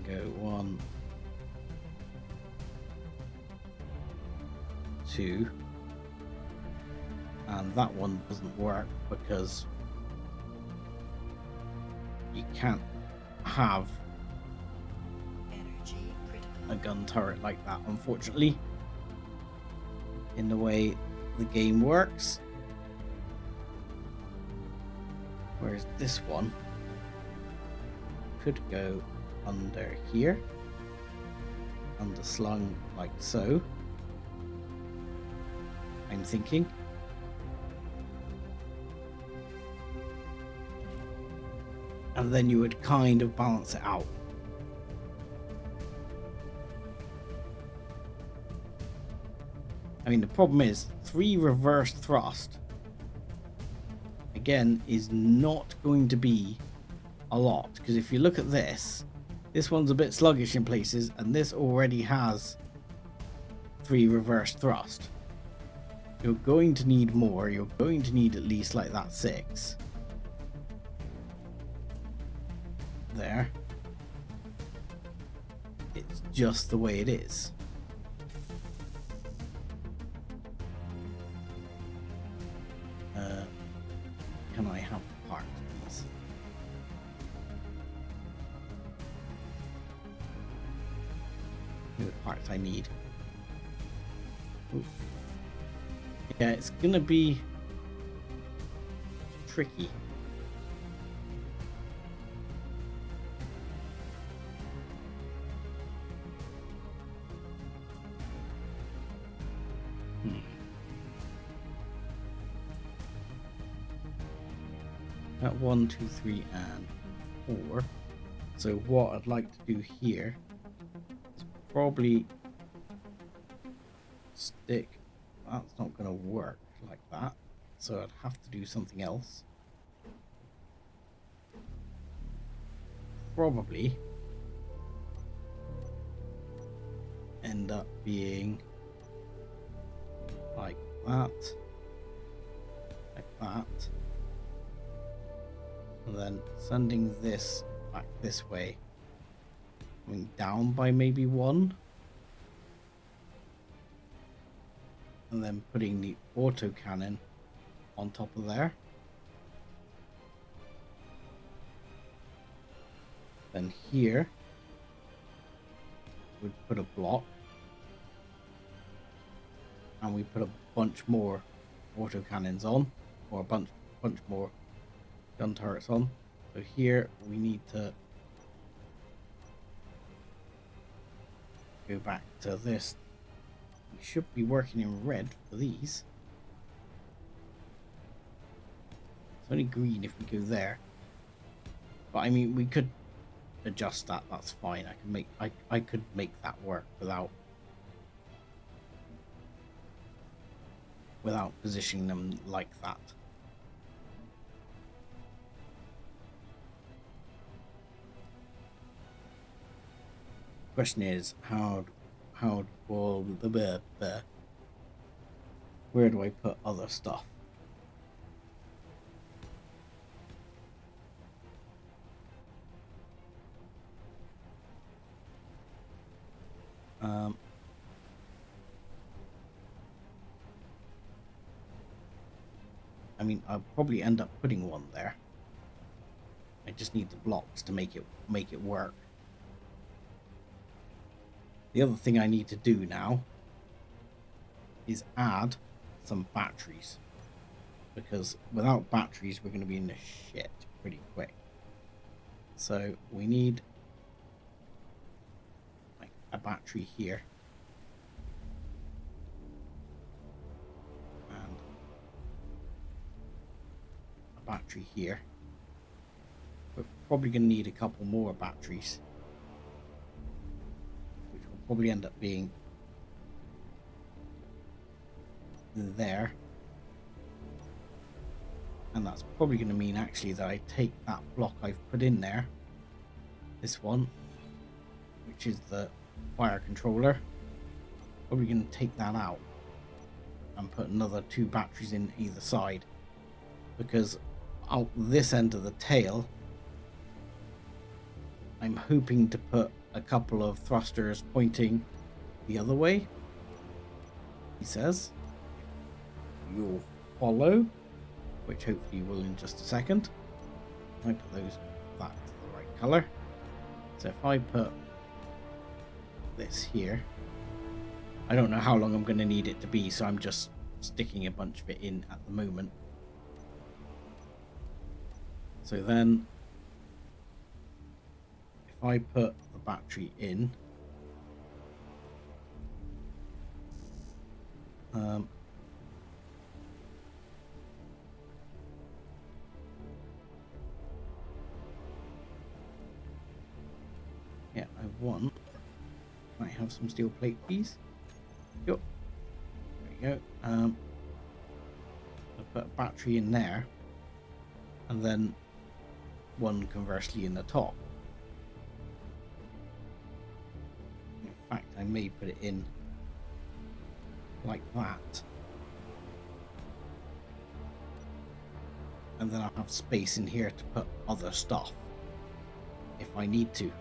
Go 1, 2, and that one doesn't work because you can't have Energy critical. a gun turret like that, unfortunately, in the way the game works. Whereas this one could go under here, underslung like so, I'm thinking. And then you would kind of balance it out. I mean, the problem is 3 reverse thrust, again, is not going to be a lot. Because if you look at this one's a bit sluggish in places, and this already has 3 reverse thrust. You're going to need more. You're going to need at least like that 6. There. It's just the way it is. Can I have the parts, please? The parts I need. Ooh. Yeah, it's gonna be tricky. At 1, 2, 3, and 4. So what I'd like to do here is probably stick. That's not going to work like that. So I'd have to do something else. Probably end up being like that. Like that. And then sending this back this way, coming down by maybe 1, and then putting the autocannon on top of there. Then here we'd put a block, and we put a bunch more autocannons on, or a bunch more gun turrets on. So here we need to go back to this. We should be working in red for these. It's only green if we go there. But I mean, we could adjust that. That's fine. I could make that work without positioning them like that. Question is, how will where do I put other stuff? I mean, I'll probably end up putting one there. I just need the blocks to make it work. The other thing I need to do now is add some batteries, because without batteries we're going to be in the shit pretty quick. So we need like a battery here and a battery here. We're probably going to need a couple more batteries, probably end up being there, and that's probably going to mean actually that I take that block I've put in there, this one, which is the fire controller, probably going to take that out and put another 2 batteries in either side, because out this end of the tail I'm hoping to put a couple of thrusters pointing the other way, he says. Yo. follow, which hopefully will in just a second. I put that to the right color. So if I put this here, I don't know how long I'm going to need it to be, so I'm just sticking a bunch of it in at the moment. So then if I put the battery in, yeah, can I have some steel plate, please? Yep. There you go. I'll put a battery in there, and then one conversely in the top. In fact, I may put it in like that, and then I'll have space in here to put other stuff if I need to.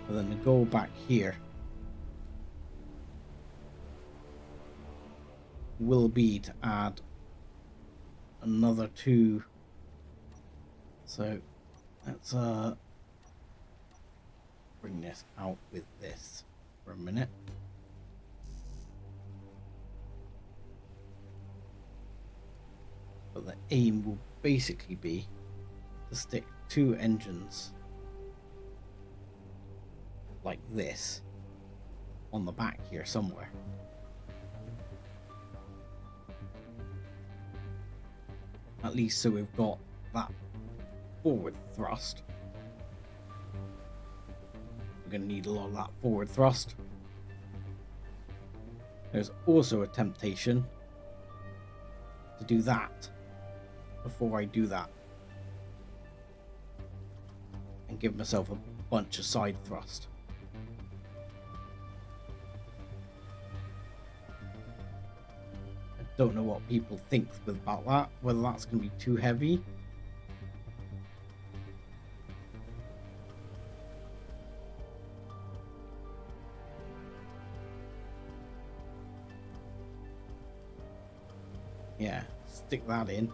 And then the goal back here will be to add another 2. So let's bring this out with this for a minute. But the aim will basically be to stick 2 engines like this on the back here somewhere. At least so we've got that forward thrust. We're going to need a lot of that forward thrust. There's also a temptation to do that before I do that and give myself a bunch of side thrust. I don't know what people think about that, whether that's going to be too heavy. Yeah, stick that in.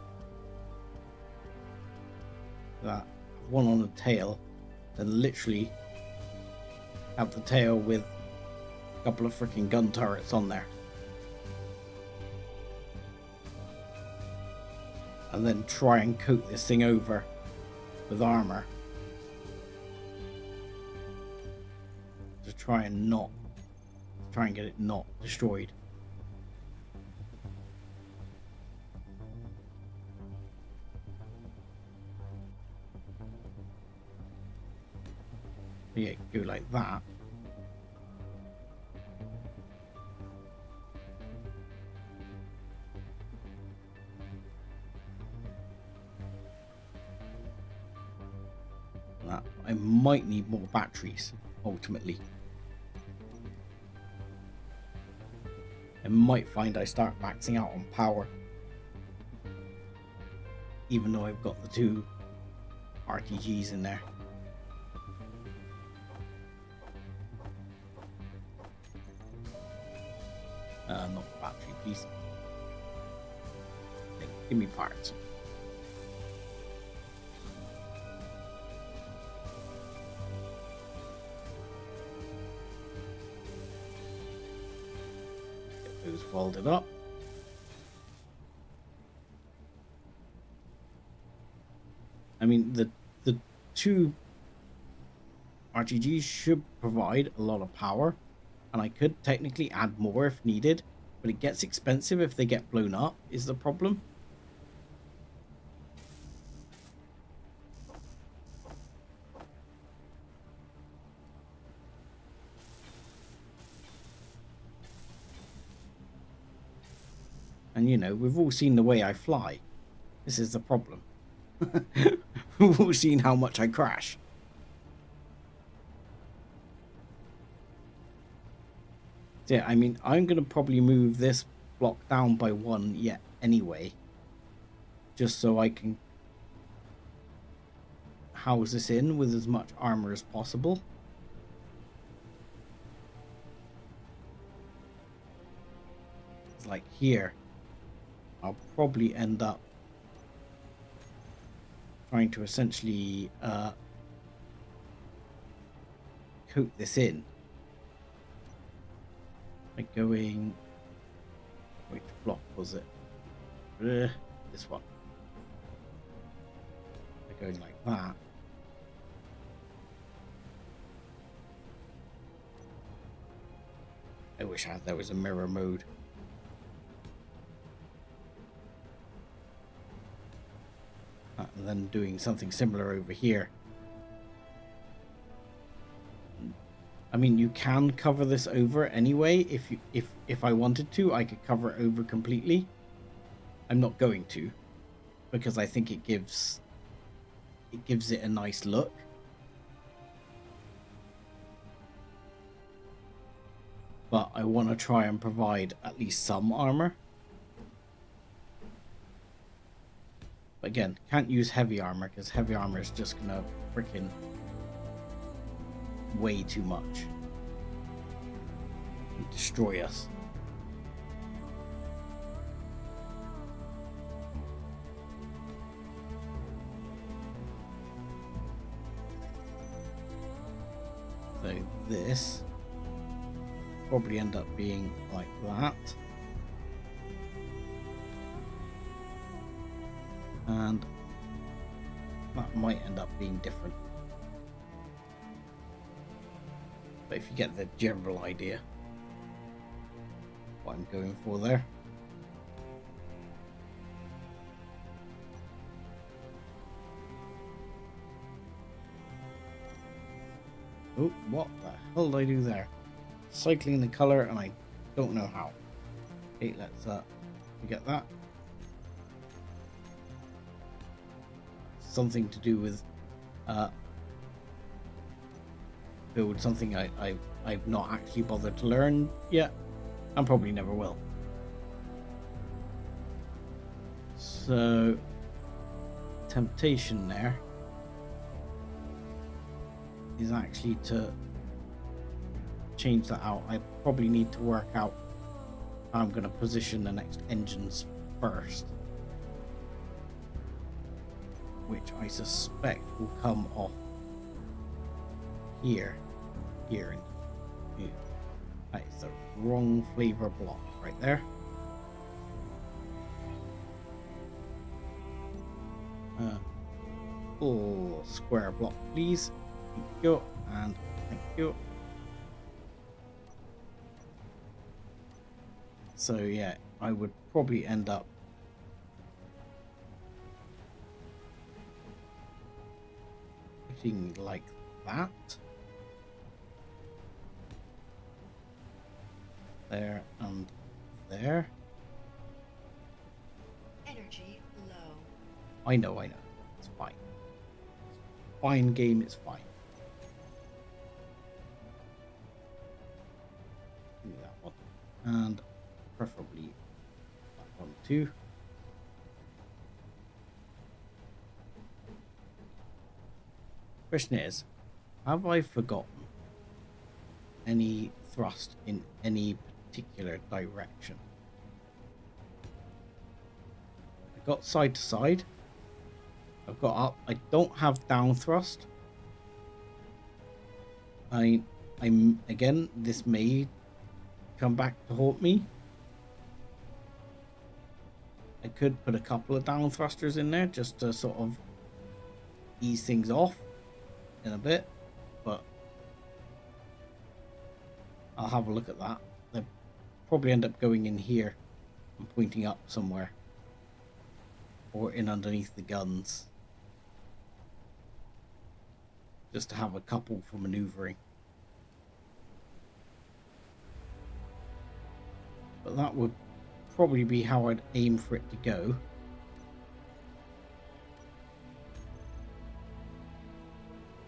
That one on the tail, then literally have the tail with a couple of freaking gun turrets on there. And then try and coat this thing over with armor to try and get it not destroyed. Yeah, go like that. I might need more batteries ultimately. I might find I start maxing out on power, even though I've got the 2 RTGs in there. Not battery, please. Okay, give me parts. Get those welded up. I mean, the 2 RTGs should provide a lot of power, and I could technically add more if needed, but it gets expensive if they get blown up, is the problem. And you know, we've all seen the way I fly. This is the problem. We've all seen how much I crash. Yeah, I mean, I'm going to probably move this block down by 1 yet anyway, just so I can house this in with as much armor as possible. It's like here, I'll probably end up trying to essentially coat this in. Like going, which block was it? This one. Like going like that. I wish there was a mirror mode. And then doing something similar over here. I mean, you can cover this over anyway. If I wanted to, I could cover it over completely. I'm not going to, because I think it gives it a nice look. But I want to try and provide at least some armor. But again, can't use heavy armor because heavy armor is just gonna freaking way too much. Destroy us. So this probably end up being like that. And that might end up being different. But if you get the general idea what I'm going for there. Oh, what the hell did I do there? Cycling the color and I don't know how. Okay, let's forget that. Something to do with build something I've not actually bothered to learn yet, and probably never will. So temptation there is actually to change that out. I probably need to work out how I'm going to position the next engines first, which I suspect will come off here, and here. That is the wrong flavor block right there. Full square block, please. Thank you, and thank you. So yeah, I would probably end up putting like that. There and there. Energy low. I know. It's fine. Fine game, it's fine. Give me that one. And preferably that one too. Question is, have I forgotten any thrust in any particular direction? I got side to side. I've got up. I don't have down thrust. I'm again, this may come back to haunt me. I could put a couple of down thrusters in there just to sort of ease things off in a bit, but I'll have a look at that. They'll probably end up going in here and pointing up somewhere, or in underneath the guns, just to have a couple for maneuvering. But that would probably be how I'd aim for it to go.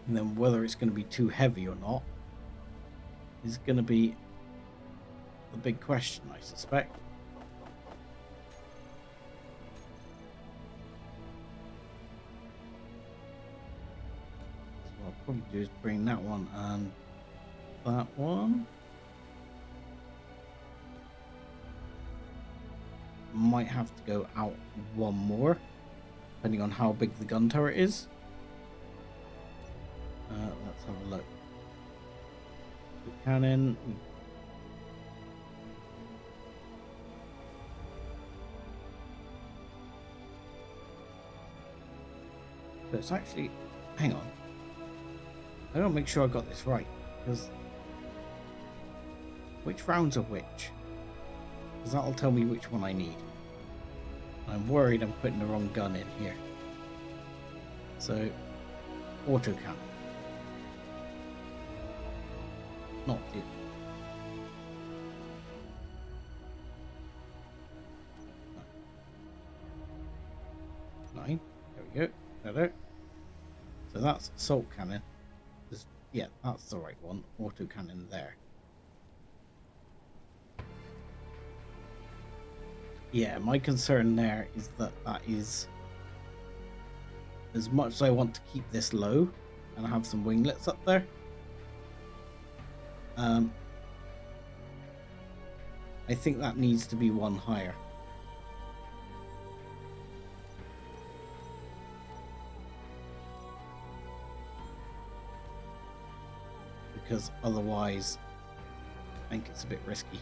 And then whether it's going to be too heavy or not is going to be the big question, I suspect. So what I'll probably do is bring that one and that one. might have to go out one more, depending on how big the gun turret is. Let's have a look. The cannon. So it's actually, hang on. I gotta make sure I got this right, because which rounds are which? Because that'll tell me which one I need. I'm worried I'm putting the wrong gun in here. So, auto cannon. Not it. Nine. There we go. Better. So that's assault cannon. Yeah, that's the right one. Auto cannon there. Yeah, my concern there is that is, as much as I want to keep this low and have some winglets up there, I think that needs to be one higher. Because otherwise, I think it's a bit risky.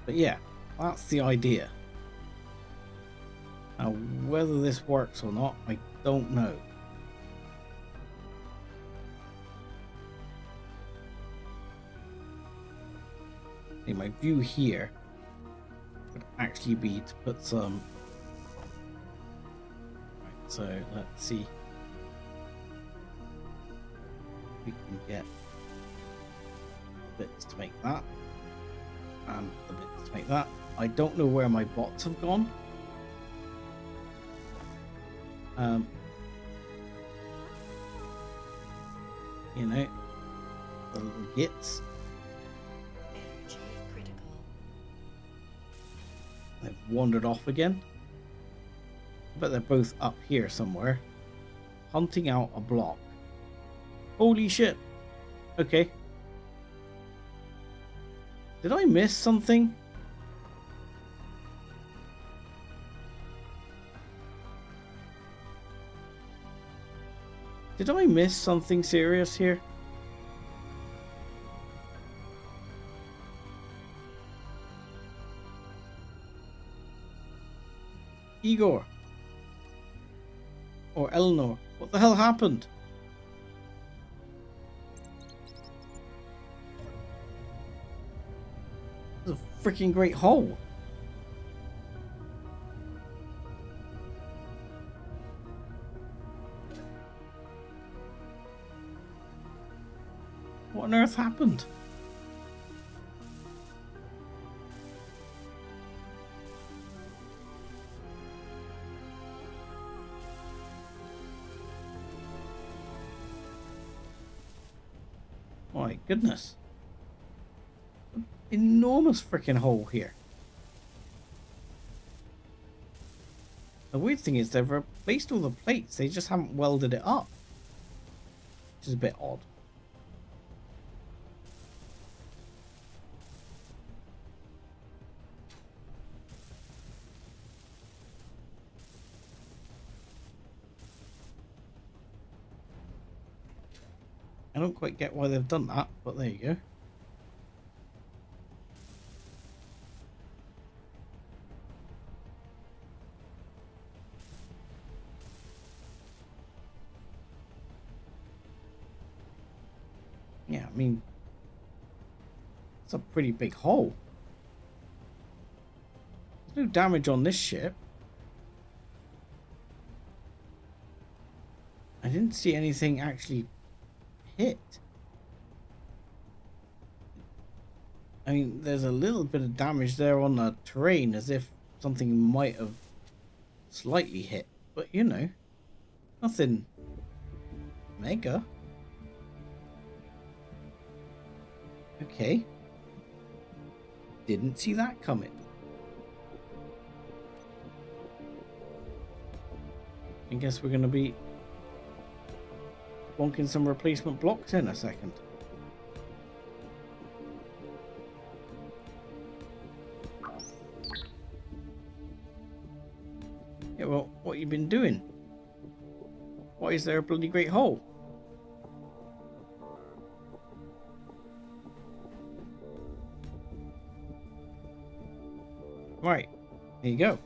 But yeah, that's the idea. Now, whether this works or not, I don't know. Okay, my view here would actually be to put some... Right, so let's see. We can get the bits to make that. And the bits to make that. I don't know where my bots have gone. You know, the little gits. Energy critical. They've wandered off again. But they're both up here somewhere, hunting out a block. Holy shit. Okay. Did I miss something? Did I miss something serious here? Igor. Or Eleanor. What the hell happened? There's a freaking great hole. What on earth happened? My goodness. An enormous freaking hole here. The weird thing is they've replaced all the plates, they just haven't welded it up. Which is a bit odd. I don't quite get why they've done that, but there you go. Yeah, I mean, it's a pretty big hole. There's no damage on this ship. I didn't see anything actually hit. I mean, there's a little bit of damage there on the terrain, as if something might have slightly hit, but you know, nothing mega. Okay, didn't see that coming. I guess we're gonna be bonking some replacement blocks in a second. what you've been doing. Why is there a bloody great hole? Right, there you go.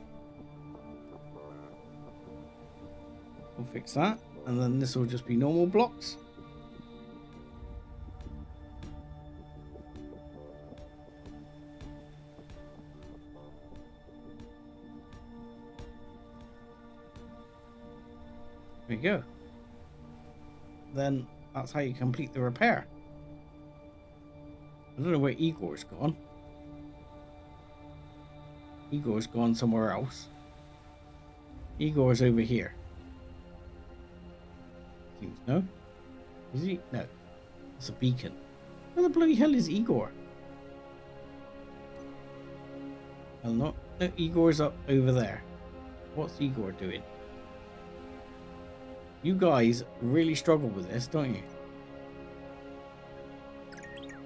We'll fix that, and then this will just be normal blocks. There you go. Then that's how you complete the repair. I don't know where Igor's gone. Igor's gone somewhere else. Igor's over here. Seems no. Is he? No. It's a beacon. Where the bloody hell is Igor? Well, no, Igor's up over there. What's Igor doing? You guys really struggle with this, don't you?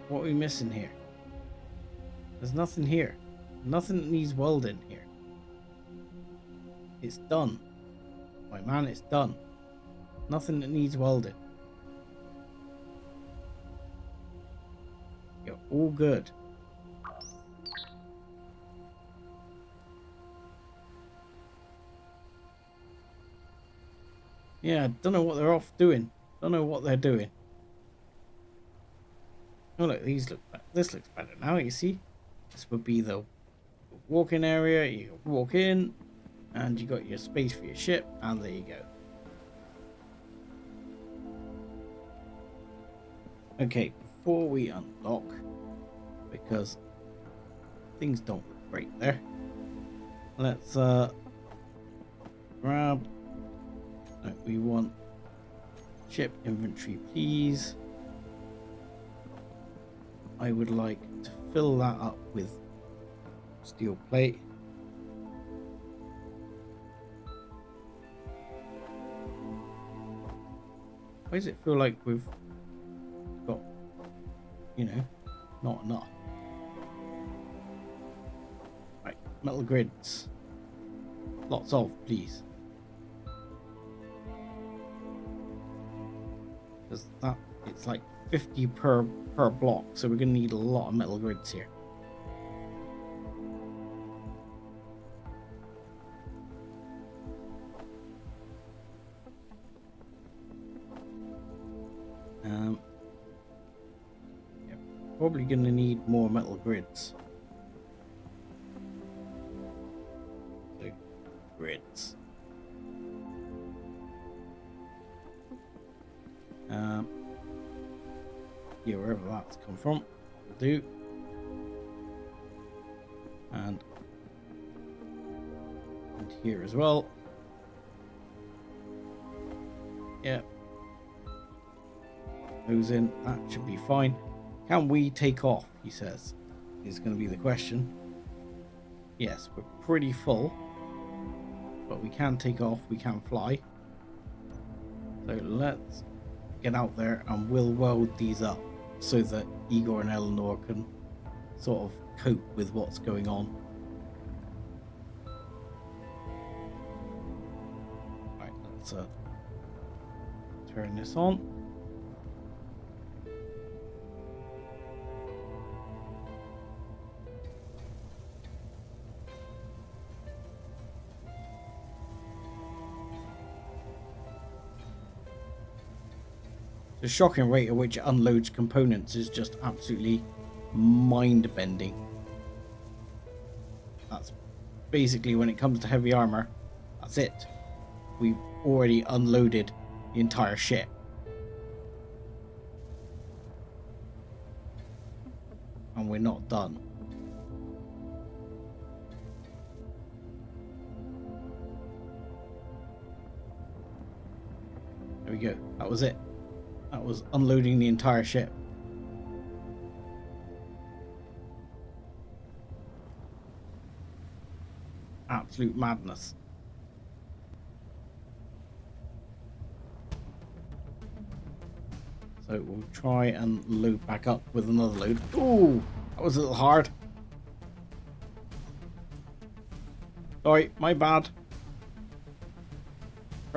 What are we missing here? There's nothing here. Nothing that needs welding here. It's done. My man, it's done. Nothing that needs welding. You're all good. Yeah, I don't know what they're off doing. Don't know what they're doing. Oh look, these look better. This looks better now, you see? This would be the walk-in area. You walk in, and you got your space for your ship, and there you go. Okay, before we unlock, because things don't look great there, let's grab. We want ship inventory, please. I would like to fill that up with steel plate. Why does it feel like we've got, you know, not enough? Right, metal grids. Lots of, please. Because that, it's like 50 per block, so we're going to need a lot of metal grids here. Yeah, probably going to need more metal grids. So, grids. Yeah, wherever that's come from, will do. And here as well. Yeah. Those in, that should be fine. Can we take off, he says, is going to be the question. Yes, we're pretty full, but we can take off, we can fly. So let's get out there and we'll weld these up so that Igor and Eleanor can sort of cope with what's going on. Right, let's turn this on. The shocking rate at which it unloads components is just absolutely mind-bending. That's basically, when it comes to heavy armor, that's it. We've already unloaded the entire ship. And we're not done. There we go. That was it. That was unloading the entire ship. Absolute madness. So we'll try and load back up with another load. Ooh, that was a little hard. Sorry, my bad.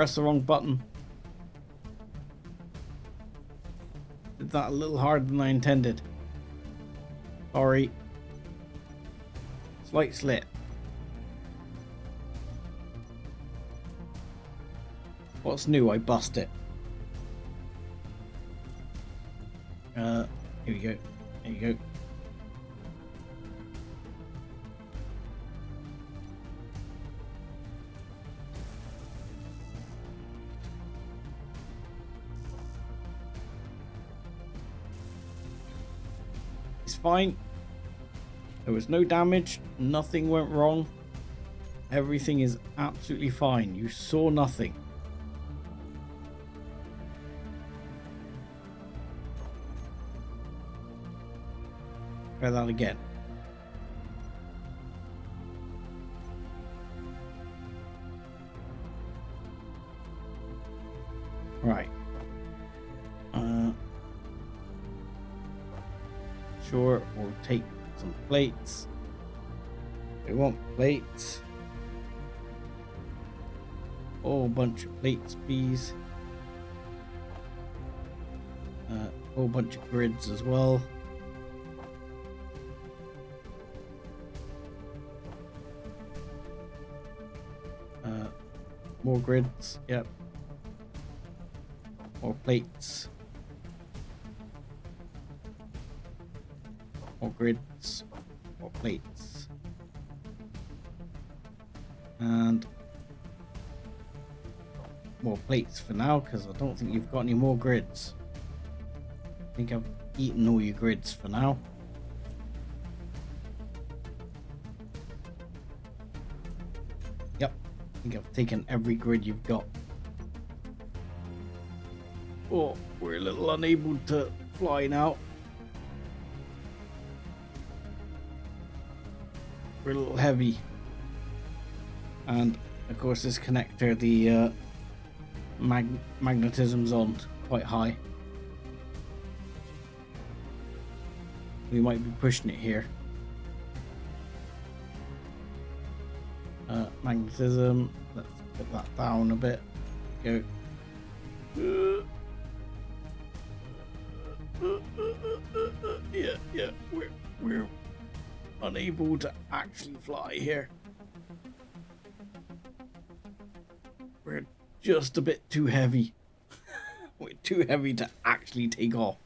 Press the wrong button. Did that a little harder than I intended. Sorry. Slight slip. What's new? I bust it. Here we go. There you go. It's fine. There was no damage. Nothing went wrong. Everything is absolutely fine. You saw nothing. Try that again. Right. Sure, we'll take some plates. We want plates. Oh, bunch of plates, please. Whole bunch of grids as well. More grids, yep. More plates. More grids. More plates. And more plates for now, because I don't think you've got any more grids. I think I've eaten all your grids for now. Yep. I think I've taken every grid you've got. Oh, we're a little unable to fly now. We're a little heavy. And of course this connector, the magnetism's on quite high. We might be pushing it here. Magnetism, let's put that down a bit. Go. Yeah, we're unable to actually fly here. We're just a bit too heavy. We're too heavy to actually take off.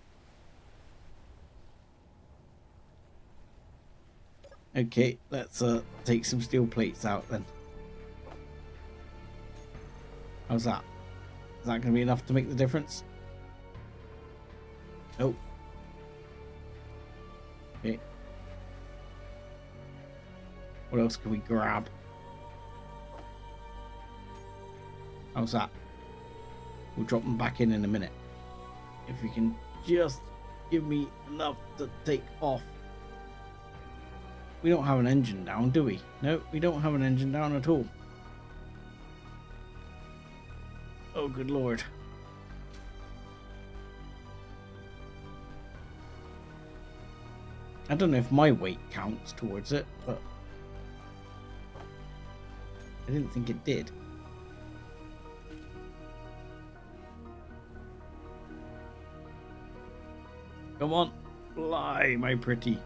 Okay, let's take some steel plates out then. How's that? Is that going to be enough to make the difference? Nope. Okay. What else can we grab? How's that? We'll drop them back in a minute. If you can just give me enough to take off. We don't have an engine down, do we? No, we don't have an engine down at all. Oh, good lord. I don't know if my weight counts towards it, but I didn't think it did. Come on, fly, my pretty.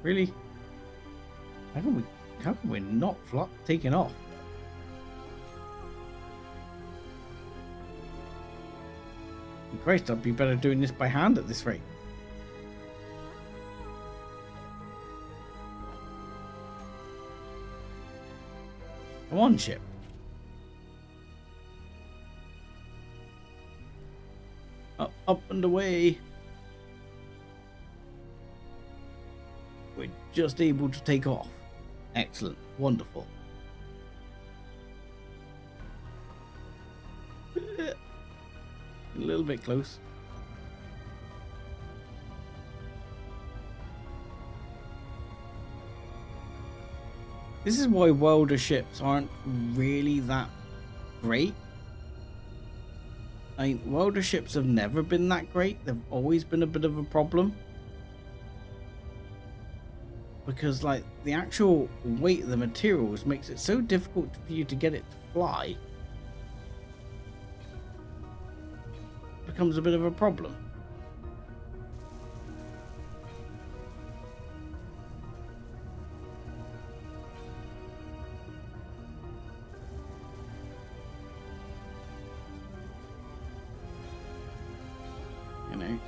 Really? How can we not taking off? Christ, I'd be better doing this by hand at this rate. Come on, ship. Up and away. We're just able to take off. Excellent. Wonderful. A little bit close. This is why welder ships aren't really that great. I mean, welder ships have never been that great. They've always been a bit of a problem. because like the actual weight of the materials makes it so difficult for you to get it to fly. It becomes a bit of a problem. You know.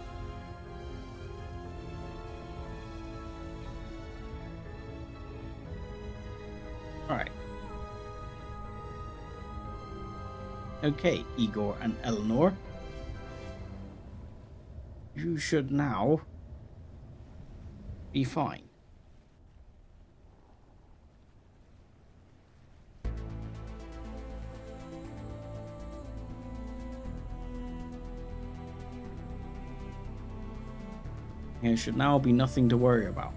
Alright. Okay, Igor and Eleanor. You should now be fine. There should now be nothing to worry about.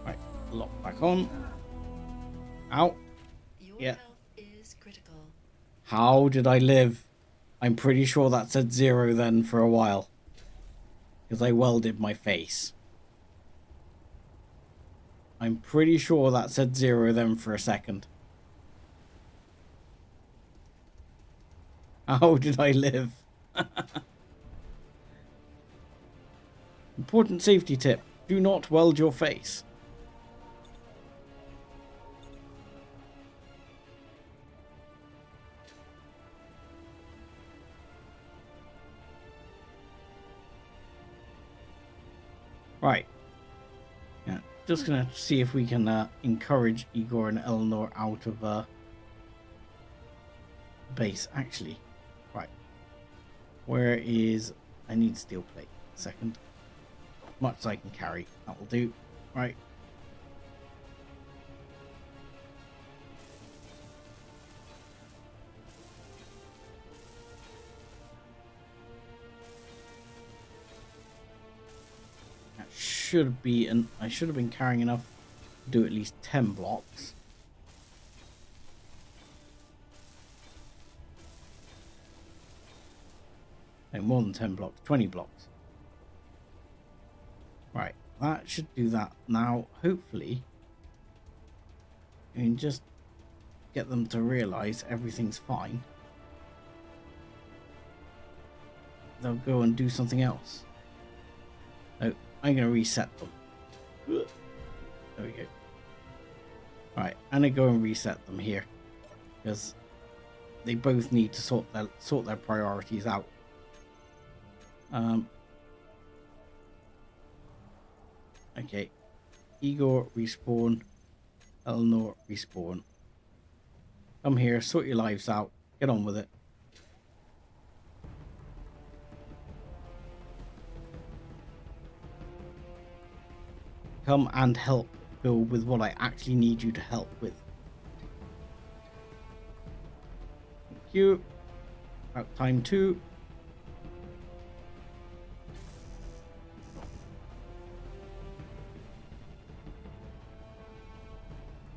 Right, lock back on. Out. Your Yeah. health is critical. How did I live? I'm pretty sure that said 0 then for a while. Because I welded my face. I'm pretty sure that said 0 then for a second. How did I live? Important safety tip. Do not weld your face. Right. Yeah, just gonna see if we can encourage Igor and Eleanor out of base. Actually, right. Where is? I need steel plate. Second. Much as I can carry. That will do. Right. Should be, and I should have been carrying enough to do at least 10 blocks. No, more than 10 blocks, 20 blocks. Right, that should do that. Now, hopefully, you can just get them to realize everything's fine. They'll go and do something else. No, I'm going to reset them. There we go. Alright, I'm going to go and reset them here. Because they both need to sort their priorities out. Okay. Igor, respawn. Eleanor, respawn. Come here, sort your lives out. Get on with it. Come and help build with what I actually need you to help with. Thank you. About time 2.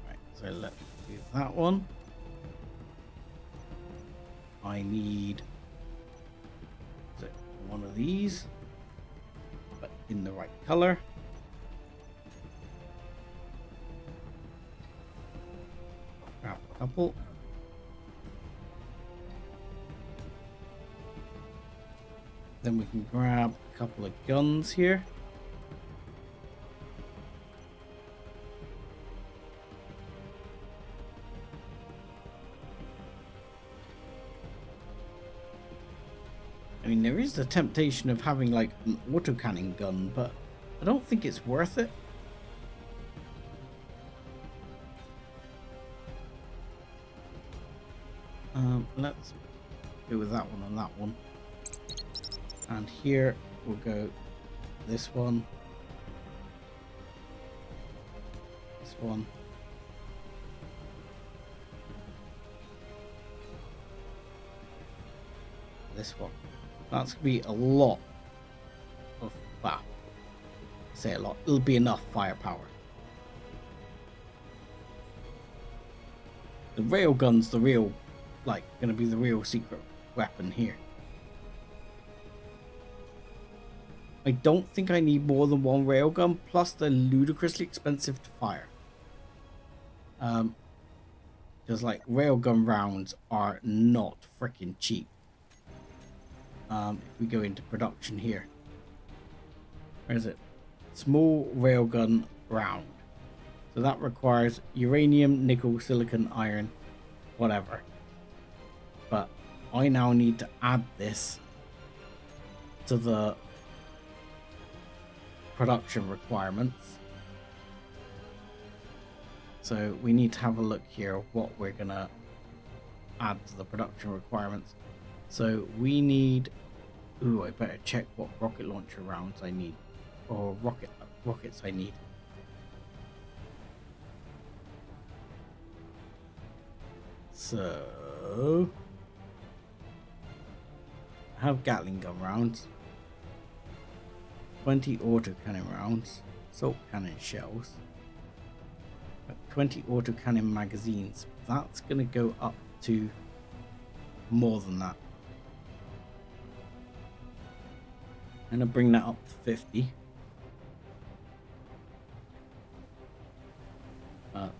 Right, so let's do that one. I need one of these, but in the right color. Grab a couple. Then we can grab a couple of guns here. I mean, there is the temptation of having like an autocannon gun, but I don't think it's worth it. Let's go with that one and that one. And here we'll go this one, this one, this one. That's gonna be a lot of, well, I say a lot, it'll be enough firepower. The railgun's the real, like, gonna be the real secret weapon here. I don't think I need more than one railgun, plus they're ludicrously expensive to fire. Because like railgun rounds are not freaking cheap. If we go into production here, where is it? Small railgun round. So that requires uranium, nickel, silicon, iron, whatever. But I now need to add this to the production requirements. So we need to have a look here what we're gonna add to the production requirements. So we need, ooh, I better check what rocket launcher rounds I need, or rockets I need. So I have Gatling gun rounds, 20 autocannon rounds, assault cannon shells, 20 autocannon magazines. That's going to go up to more than that. I'm going to bring that up to 50.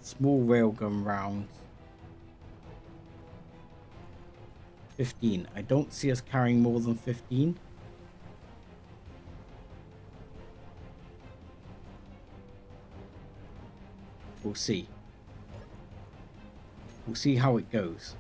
Small railgun rounds, 15. I don't see us carrying more than 15. We'll see. We'll see how it goes.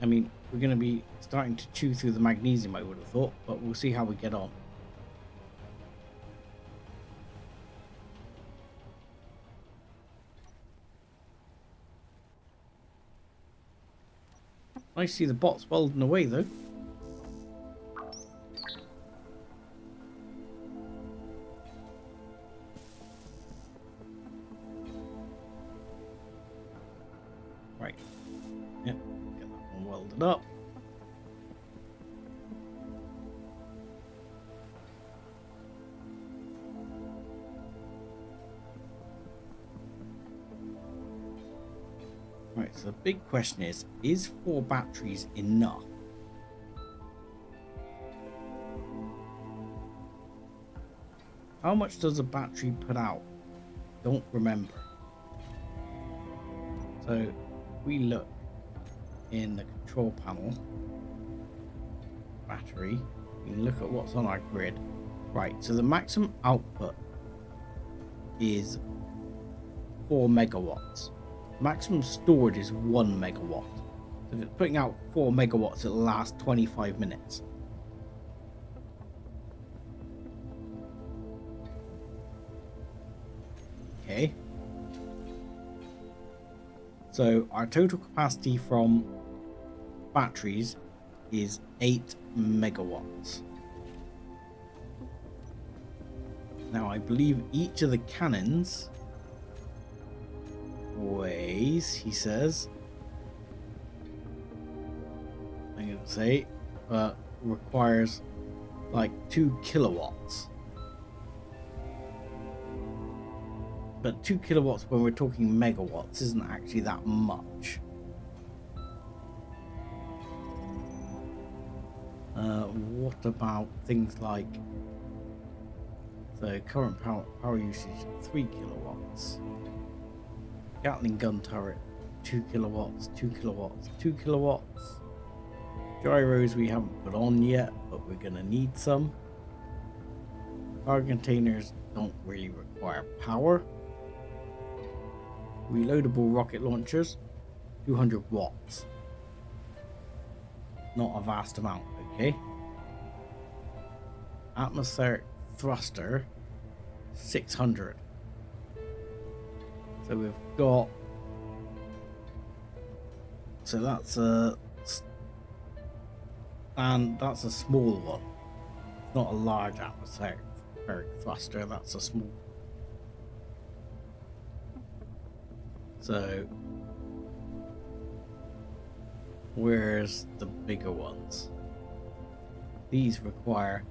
I mean, we're going to be starting to chew through the magnesium, I would have thought, but we'll see how we get on. I see the bots welding away though. Right. Yep. Get that one welded up. Right, so the big question is 4 batteries enough? How much does a battery put out? Don't remember. So if we look in the control panel, battery, we can look at what's on our grid. Right, so the maximum output is 4 megawatts. Maximum stored is 1 megawatt. So if it's putting out 4 megawatts, it'll last 25 minutes. Okay. So our total capacity from batteries is 8 megawatts. Now I believe each of the cannons weighs, he says, I'm gonna say, requires like 2 kilowatts. But 2 kilowatts when we're talking megawatts isn't actually that much. What about things like, so current power usage 3 kilowatts. Gatling gun turret, 2 kilowatts, 2 kilowatts, 2 kilowatts. Gyros we haven't put on yet, but we're gonna need some. Cargo containers don't really require power. Reloadable rocket launchers, 200 watts. Not a vast amount, okay? Atmospheric thruster, 600. So we've got, so that's a, and that's a small one. It's not a large atmospheric thruster, that's a small. So where's the bigger ones? These require,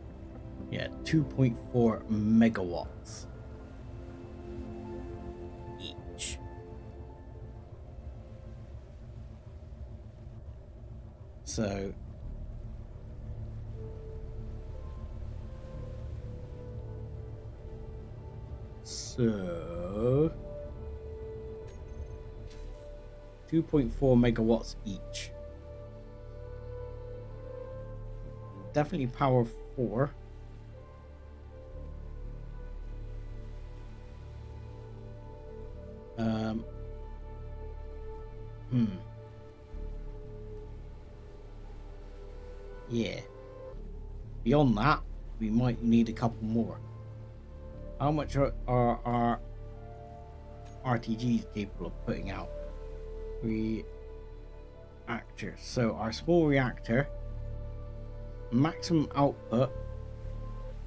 yeah, 2.4 megawatts each. So So 2.4 megawatts each. Definitely power 4. Yeah. Beyond that, we might need a couple more. How much are our RTGs capable of putting out? Reactors. So our small reactor maximum output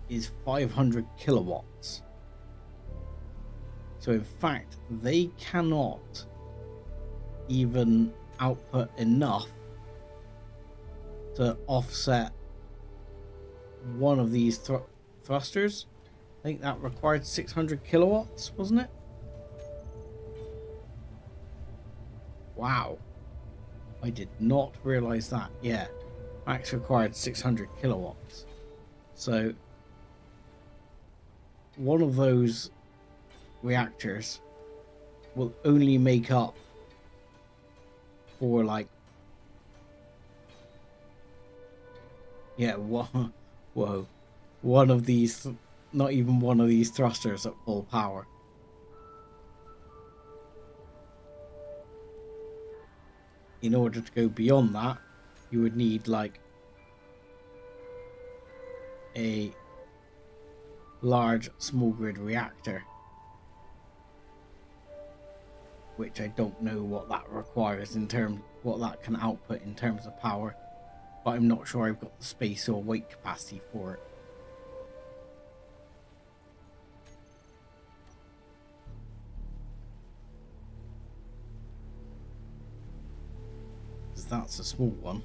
is 500 kilowatts. So in fact, they cannot even output enough to offset one of these thrusters. I think that required 600 kilowatts, wasn't it? Wow. I did not realize that. Yeah, max required 600 kilowatts. So one of those reactors will only make up for like, yeah, whoa, one of these, not even one of these thrusters at full power. In order to go beyond that, you would need like a large small grid reactor, which I don't know what that requires in terms, what that can output in terms of power, but I'm not sure I've got the space or weight capacity for it. Because that's a small one.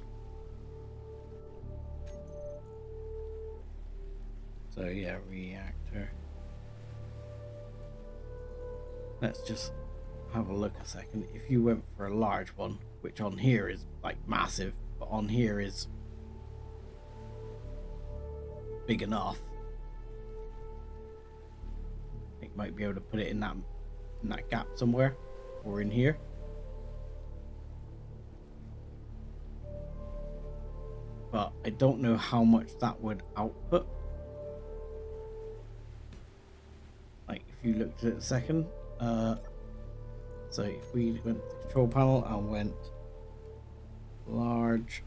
So yeah, reactor. Let's just have a look a second. If you went for a large one, which on here is like massive, but on here is big enough, I think might be able to put it in that gap somewhere, or in here. But I don't know how much that would output. Like if you looked at it a second, so if we went to the control panel and went large,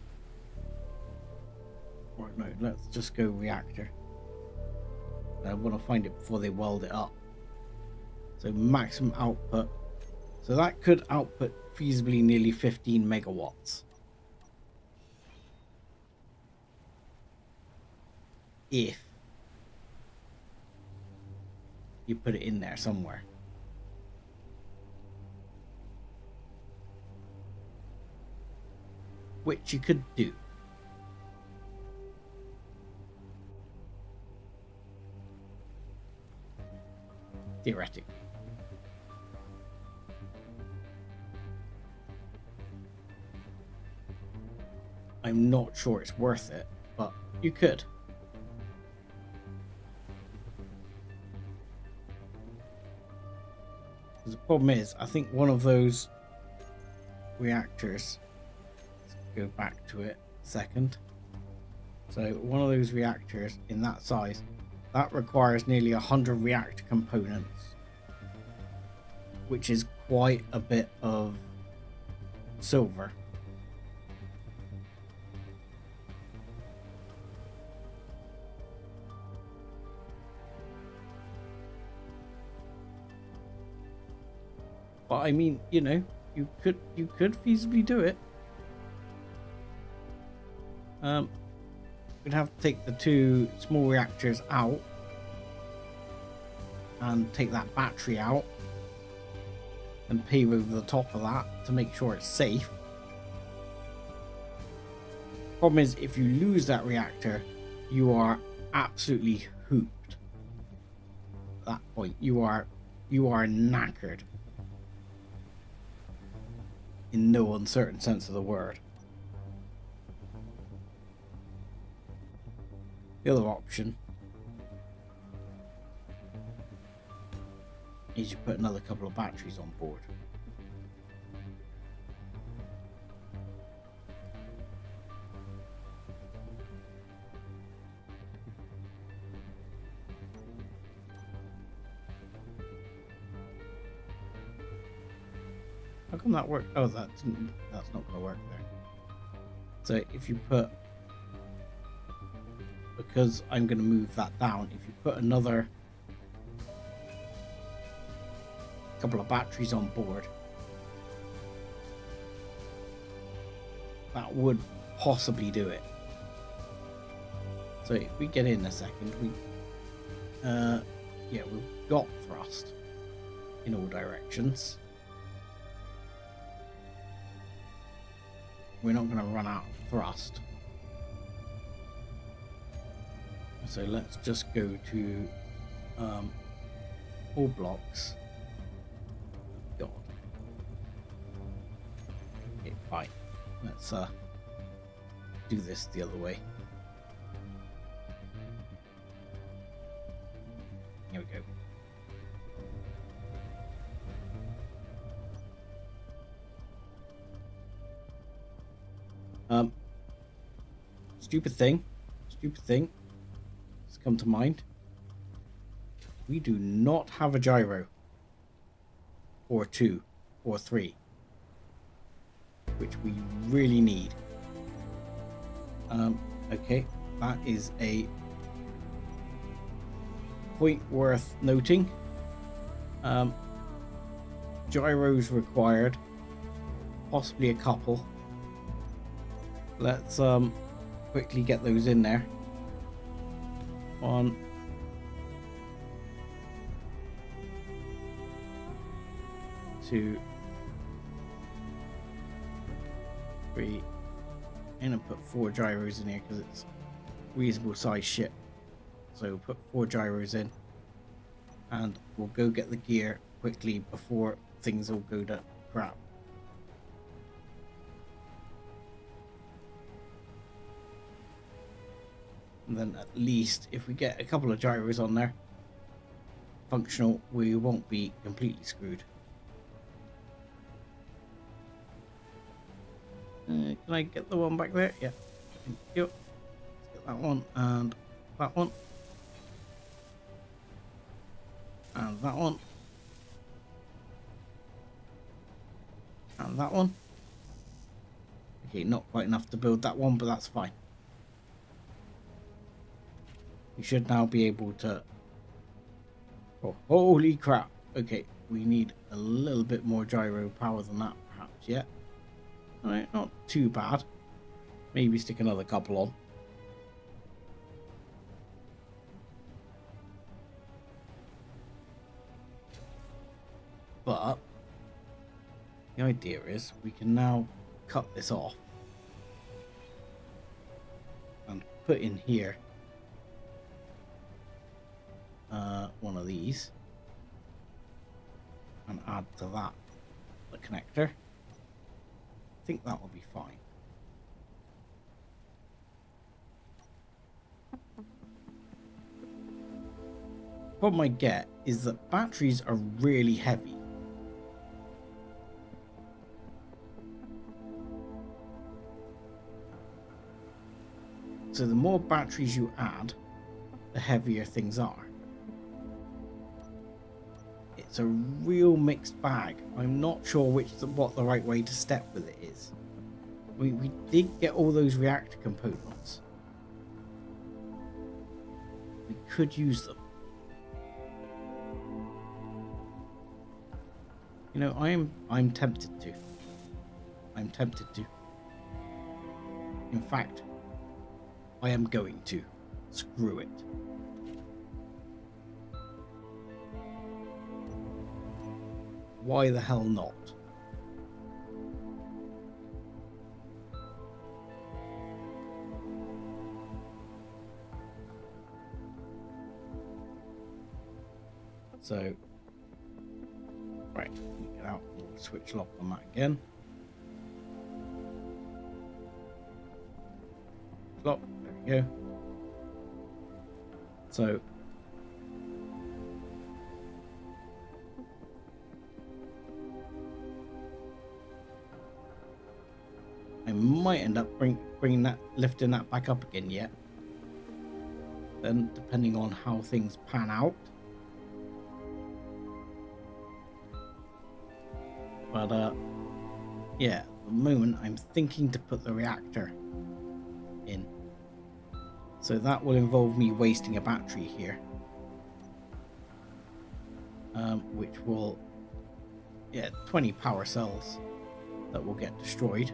or no, let's just go reactor. I want to find it before they weld it up. So maximum output. So that could output feasibly nearly 15 megawatts. If you put it in there somewhere. Which you could do. Theoretically. I'm not sure it's worth it, but you could. The problem is, I think one of those reactors, let's go back to it a second. So one of those reactors in that size, that requires nearly 100 reactor components, which is quite a bit of silver. But I mean, you know, you could feasibly do it. We'd have to take the two small reactors out and take that battery out and pave over the top of that to make sure it's safe. Problem is, if you lose that reactor, you are absolutely hooped. At that point, you are knackered. In no uncertain sense of the word. The other option is you put another couple of batteries on board. How come that worked? Oh, that's not going to work there. So if you put, because I'm going to move that down, if you put another couple of batteries on board, that would possibly do it. So if we get in a second, yeah, we've got thrust in all directions. We're not going to run out of thrust. So let's just go to all blocks. God. Okay, fine. Let's do this the other way. Here we go. Stupid thing has come to mind. We do not have a gyro, or 2 or 3, which we really need. Okay, that is a point worth noting. Gyros required, possibly a couple. Let's quickly get those in there. 1, 2, 3, and I'll put 4 gyros in here because it's reasonable size ship. So we'll put 4 gyros in, and we'll go get the gear quickly before things all go to crap. And then at least if we get a couple of gyros on there functional, we won't be completely screwed. Can I get the one back there? Yeah. Thank you. Let's get that one and that one. And that one. And that one. Okay, not quite enough to build that one, but that's fine. We should now be able to... Oh, holy crap. Okay, we need a little bit more gyro power than that, perhaps, yeah? Alright, not too bad. Maybe stick another couple on. But the idea is we can now cut this off and put in here one of these and add to that the connector. I think that will be fine. The problem I get is that batteries are really heavy. So the more batteries you add, the heavier things are. It's a real mixed bag. I'm not sure what the right way to step with it is. We did get all those reactor components. We could use them. You know, I'm tempted to. I'm tempted to. In fact, I am going to. Screw it. Why the hell not? So, right, get out, we'll switch lock on that again. Lock, there we go. So I might end up bringing that, lifting that back up again yet. Then, depending on how things pan out. But yeah, at the moment I'm thinking to put the reactor in. So that will involve me wasting a battery here. Which will, yeah, 20 power cells that will get destroyed.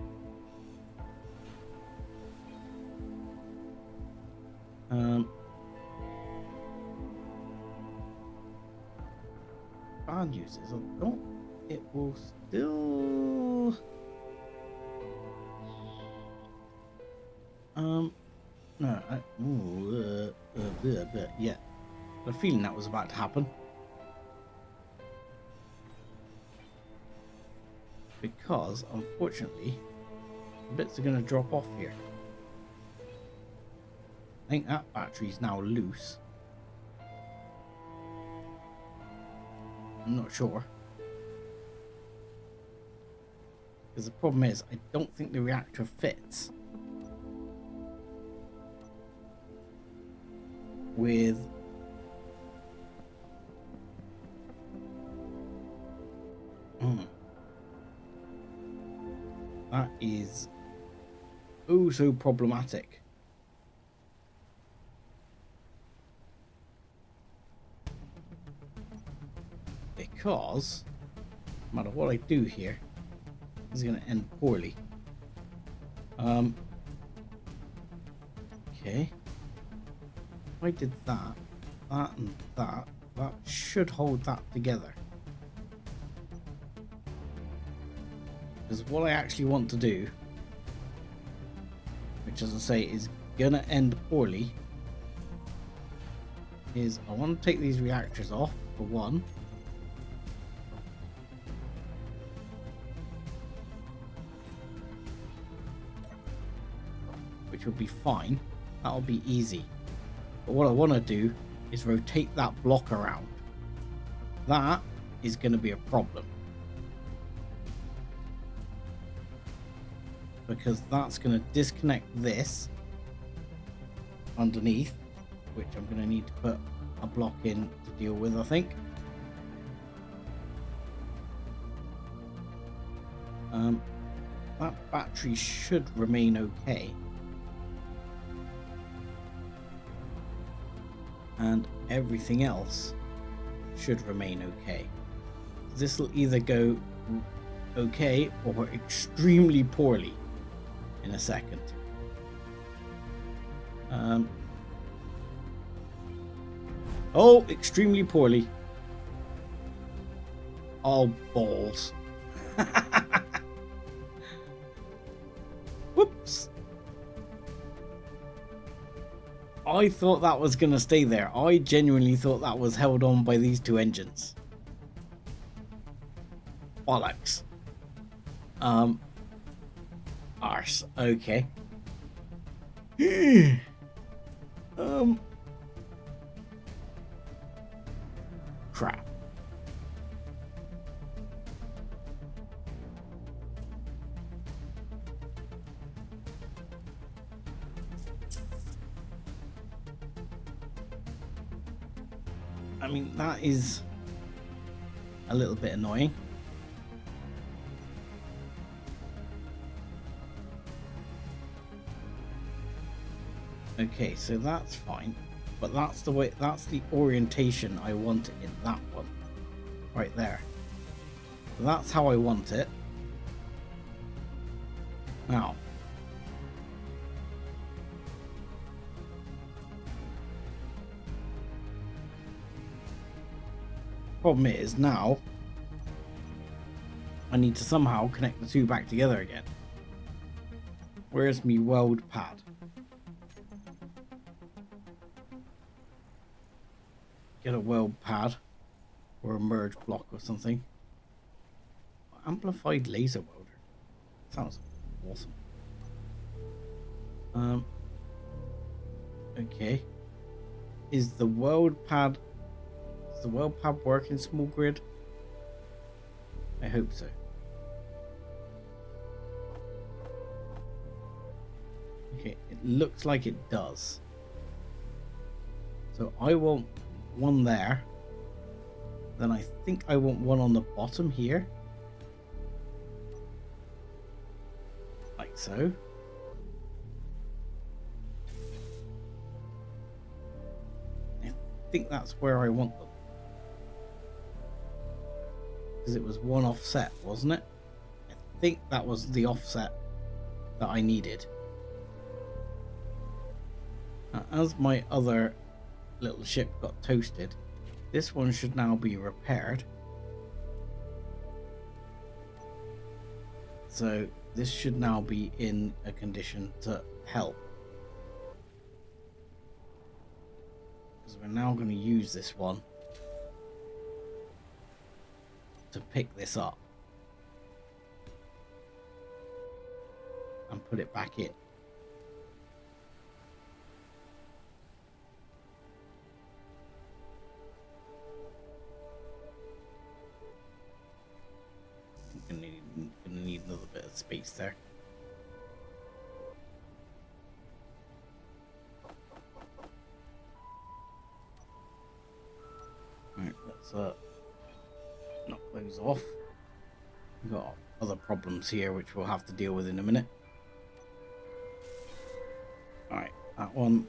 Bad news is I don't, it will still no, yeah, I had a feeling that was about to happen, because unfortunately bits are going to drop off here. I think that battery is now loose. I'm not sure, because the problem is I don't think the reactor fits with that is oh so problematic. Because no matter what I do here, it's going to end poorly. Okay. If I did that, and that should hold that together. Because what I actually want to do, which as I say is going to end poorly, is I want to take these reactors off for one. Which will be fine. That'll be easy. But what I want to do is rotate that block around. That is going to be a problem. Because that's going to disconnect this underneath, which I'm going to need to put a block in to deal with, I think. That battery should remain okay. And everything else should remain okay. This will either go okay or extremely poorly in a second. Oh, extremely poorly. Oh, balls. Whoops. I thought that was going to stay there. I genuinely thought that was held on by these two engines. Bollocks. Arse. Okay. Crap. I mean, that is a little bit annoying. Okay, so that's fine, but that's the way, that's the orientation I want it in, that one right there. So that's how I want it. Now problem is, now I need to somehow connect the two back together again. Where's me weld pad? Get a weld pad or a merge block or something. Amplified laser welder. Sounds awesome. Okay. Is the world pad work in small grid? I hope so. Okay, it looks like it does. So I want one there. Then I think I want one on the bottom here. Like so. I think that's where I want them. Because it was one offset, wasn't it? I think that was the offset that I needed. Now, as my other little ship got toasted, this one should now be repaired. So this should now be in a condition to help. Because we're now going to use this one to pick this up and put it back in. Gonna need a little bit of space there. Alright, let's knock those off. We've got other problems here which we'll have to deal with in a minute. Alright, that one.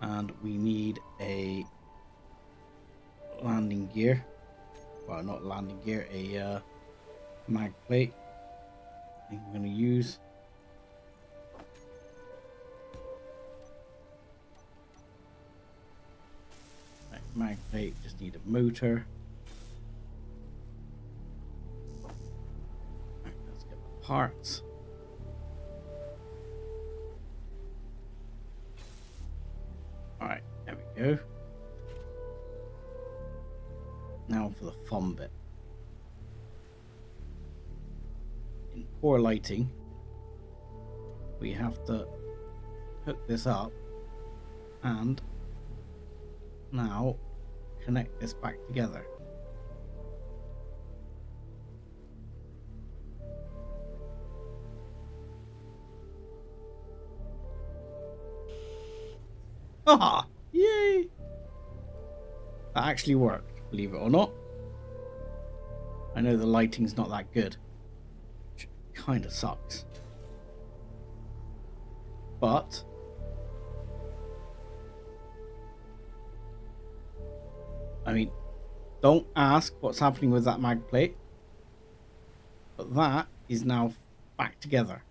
And we need a landing gear. Well, not landing gear, a mag plate. I think we're going to use. Right, mag plate, just need a motor. Right, let's get the parts. Alright, there we go. Now for the fun bit. In poor lighting, we have to hook this up and now connect this back together. Ah! Yay! That actually worked. Believe it or not. I know the lighting's not that good, which kind of sucks, but I mean, don't ask what's happening with that mag plate, but that is now back together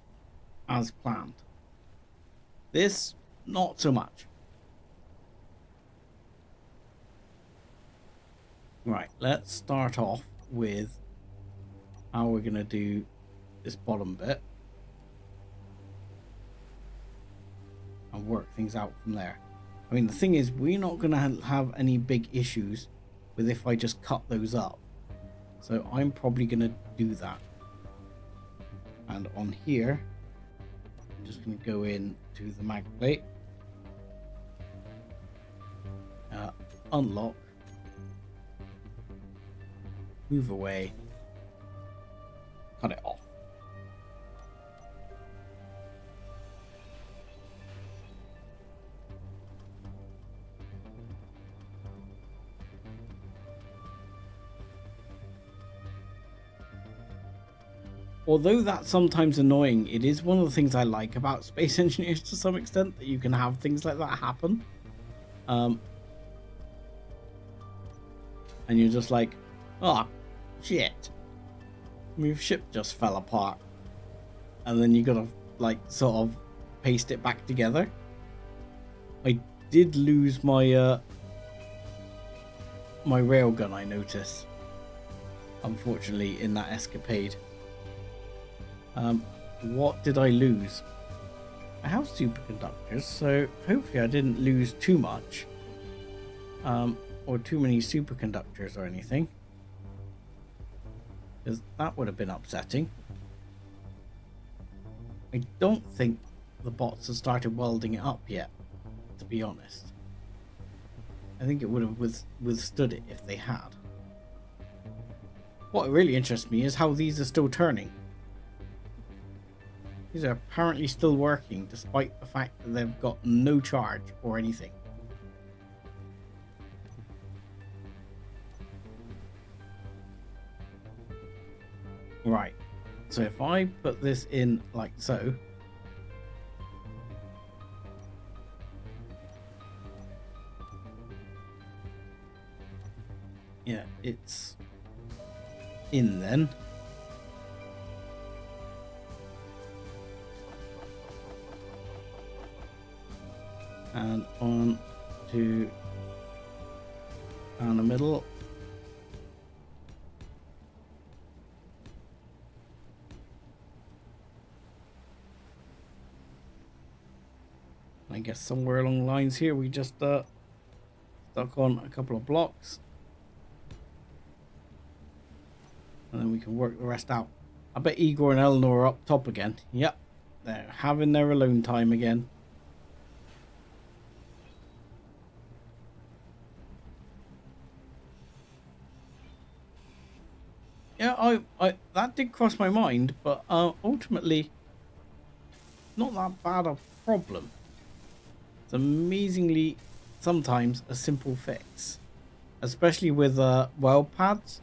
as planned. This, not so much. Right, let's start off with how we're going to do this bottom bit and work things out from there. I mean, the thing is, we're not going to have any big issues with if I just cut those up. So I'm probably going to do that. And on here, I'm just going to go in to the mag plate, unlock, move away, cut it off. Although that's sometimes annoying, it is one of the things I like about space engineers to some extent, that you can have things like that happen. And you're just like, oh, shit. My ship just fell apart. And then you gotta, like, sort of paste it back together. I did lose my, my railgun, I noticed. Unfortunately, in that escapade. What did I lose? I have superconductors, so hopefully I didn't lose too much. Or too many superconductors or anything. Because that would have been upsetting. I don't think the bots have started welding it up yet, to be honest. I think it would have withstood it if they had. What really interests me is how these are still turning. These are apparently still working despite the fact that they've got no charge or anything. Right, so if I put this in like so, yeah, it's in then. And on to down the middle. I guess somewhere along the lines here we just stuck on a couple of blocks. And then we can work the rest out. I bet Igor and Eleanor are up top again. Yep, they're having their alone time again. Yeah, I that did cross my mind, but ultimately, not that bad a problem. It's amazingly sometimes a simple fix, especially with weld pads.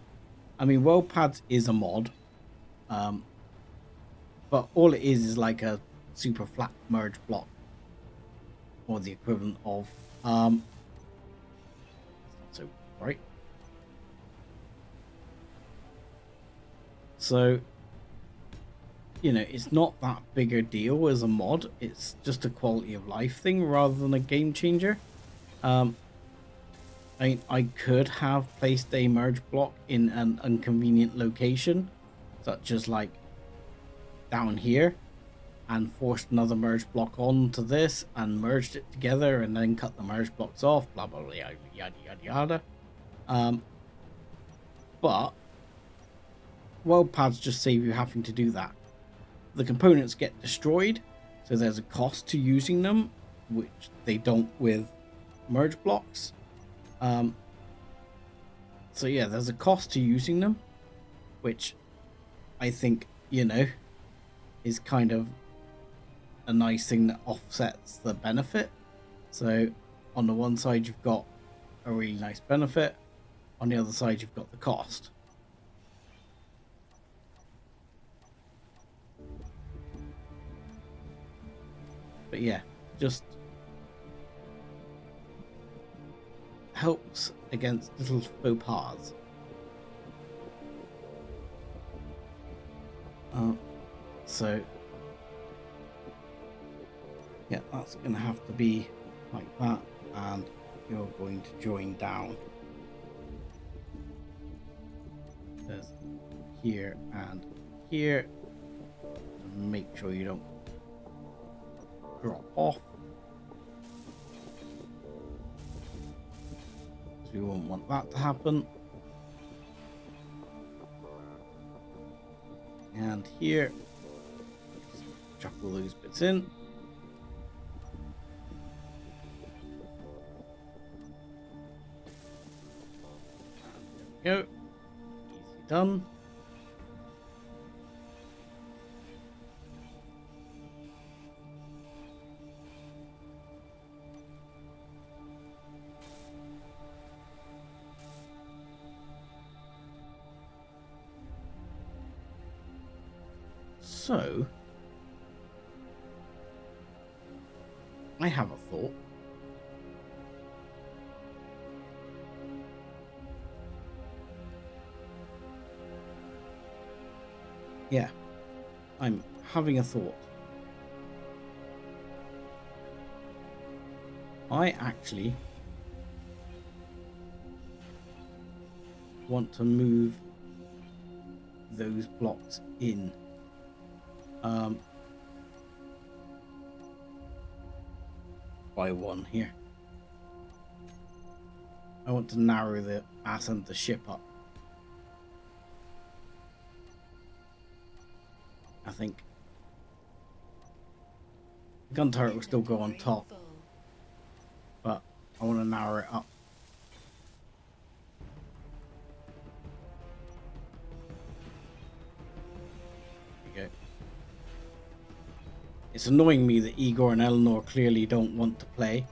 I mean, weld pads is a mod, but all it is like a super flat merge block, or the equivalent of. So right. So, you know, it's not that big a deal as a mod. It's just a quality of life thing rather than a game changer. I could have placed a merge block in an inconvenient location, such as like down here, and forced another merge block onto this and merged it together and then cut the merge blocks off, blah, blah, blah, yada, yada, yada. But weld pads just save you having to do that. The components get destroyed, so there's a cost to using them, which they don't with merge blocks. So yeah, there's a cost to using them, which I think, you know, is kind of a nice thing that offsets the benefit. So on the one side you've got a really nice benefit, on the other side you've got the cost. But yeah, just helps against little faux pas. So yeah, that's gonna have to be like that, and you're going to join down. There's here and here. Make sure you don't drop off. We won't want that to happen. And here, just chuck all those bits in. And there we go. Easy done. So, I have a thought. Yeah, I'm having a thought. I actually want to move those blocks in. By one here. I want to narrow the ass end of the ship up. I think the gun turret will still go on top, but I want to narrow it up It's annoying me that Igor and Eleanor clearly don't want to play.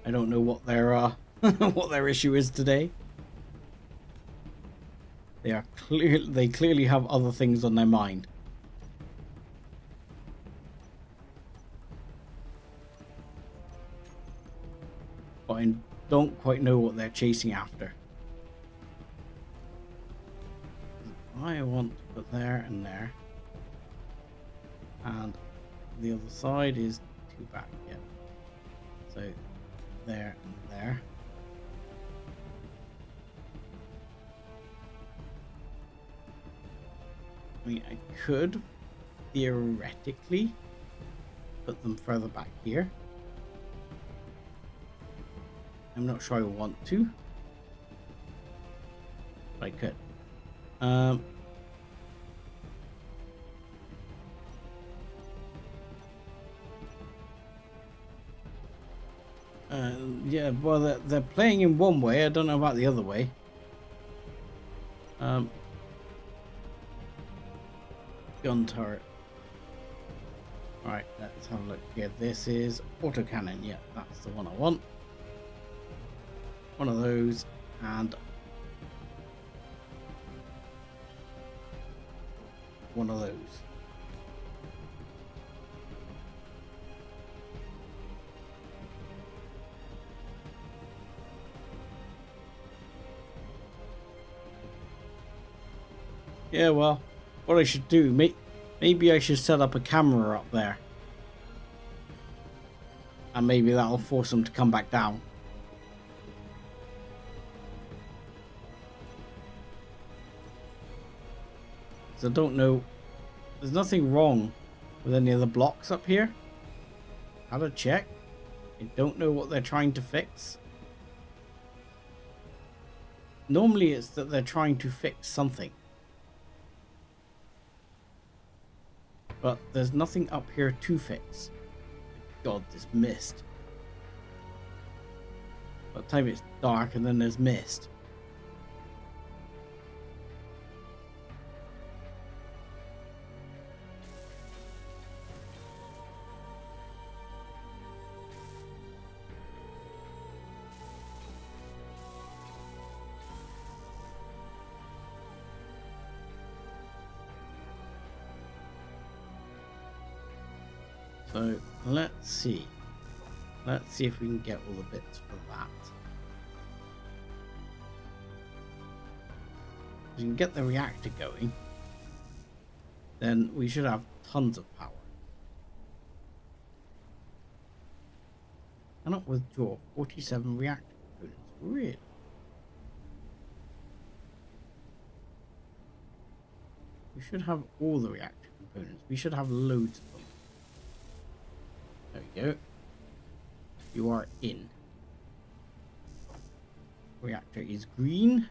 I don't know what their what their issue is today. They clearly have other things on their mind. But I don't quite know what they're chasing after. I want to put there and there. And the other side is 2 back, yeah. So there and there. I mean, I could theoretically put them further back here. I'm not sure I want to, but I could. Yeah, well, they're playing in one way. I don't know about the other way. Gun turret. Alright, let's have a look here. This is autocannon. Yeah, that's the one I want. One of those, and one of those. Yeah, well, what I should do, maybe I should set up a camera up there. And maybe that'll force them to come back down. So I don't know. There's nothing wrong with any of the blocks up here. How to check? I don't know what they're trying to fix. Normally it's that they're trying to fix something. But there's nothing up here to fix. God, this mist. By the time it's dark and then there's mist. So let's see. Let's see if we can get all the bits for that. If we can get the reactor going, then we should have tons of power. Cannot withdraw 47 reactor components. Really? We should have all the reactor components. We should have loads of them. There we go. You are in. Reactor is green.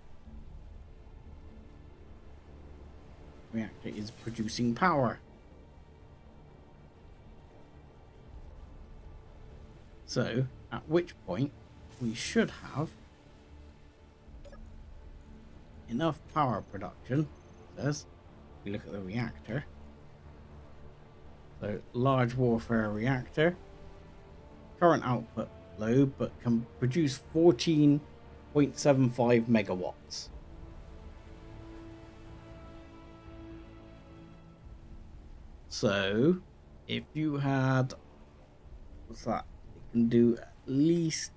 Reactor is producing power. So, at which point we should have enough power production. Says, we look at the reactor. So, large warfare reactor. Current output low, but can produce 14.75 megawatts. So, if you had, what's that? It can do at least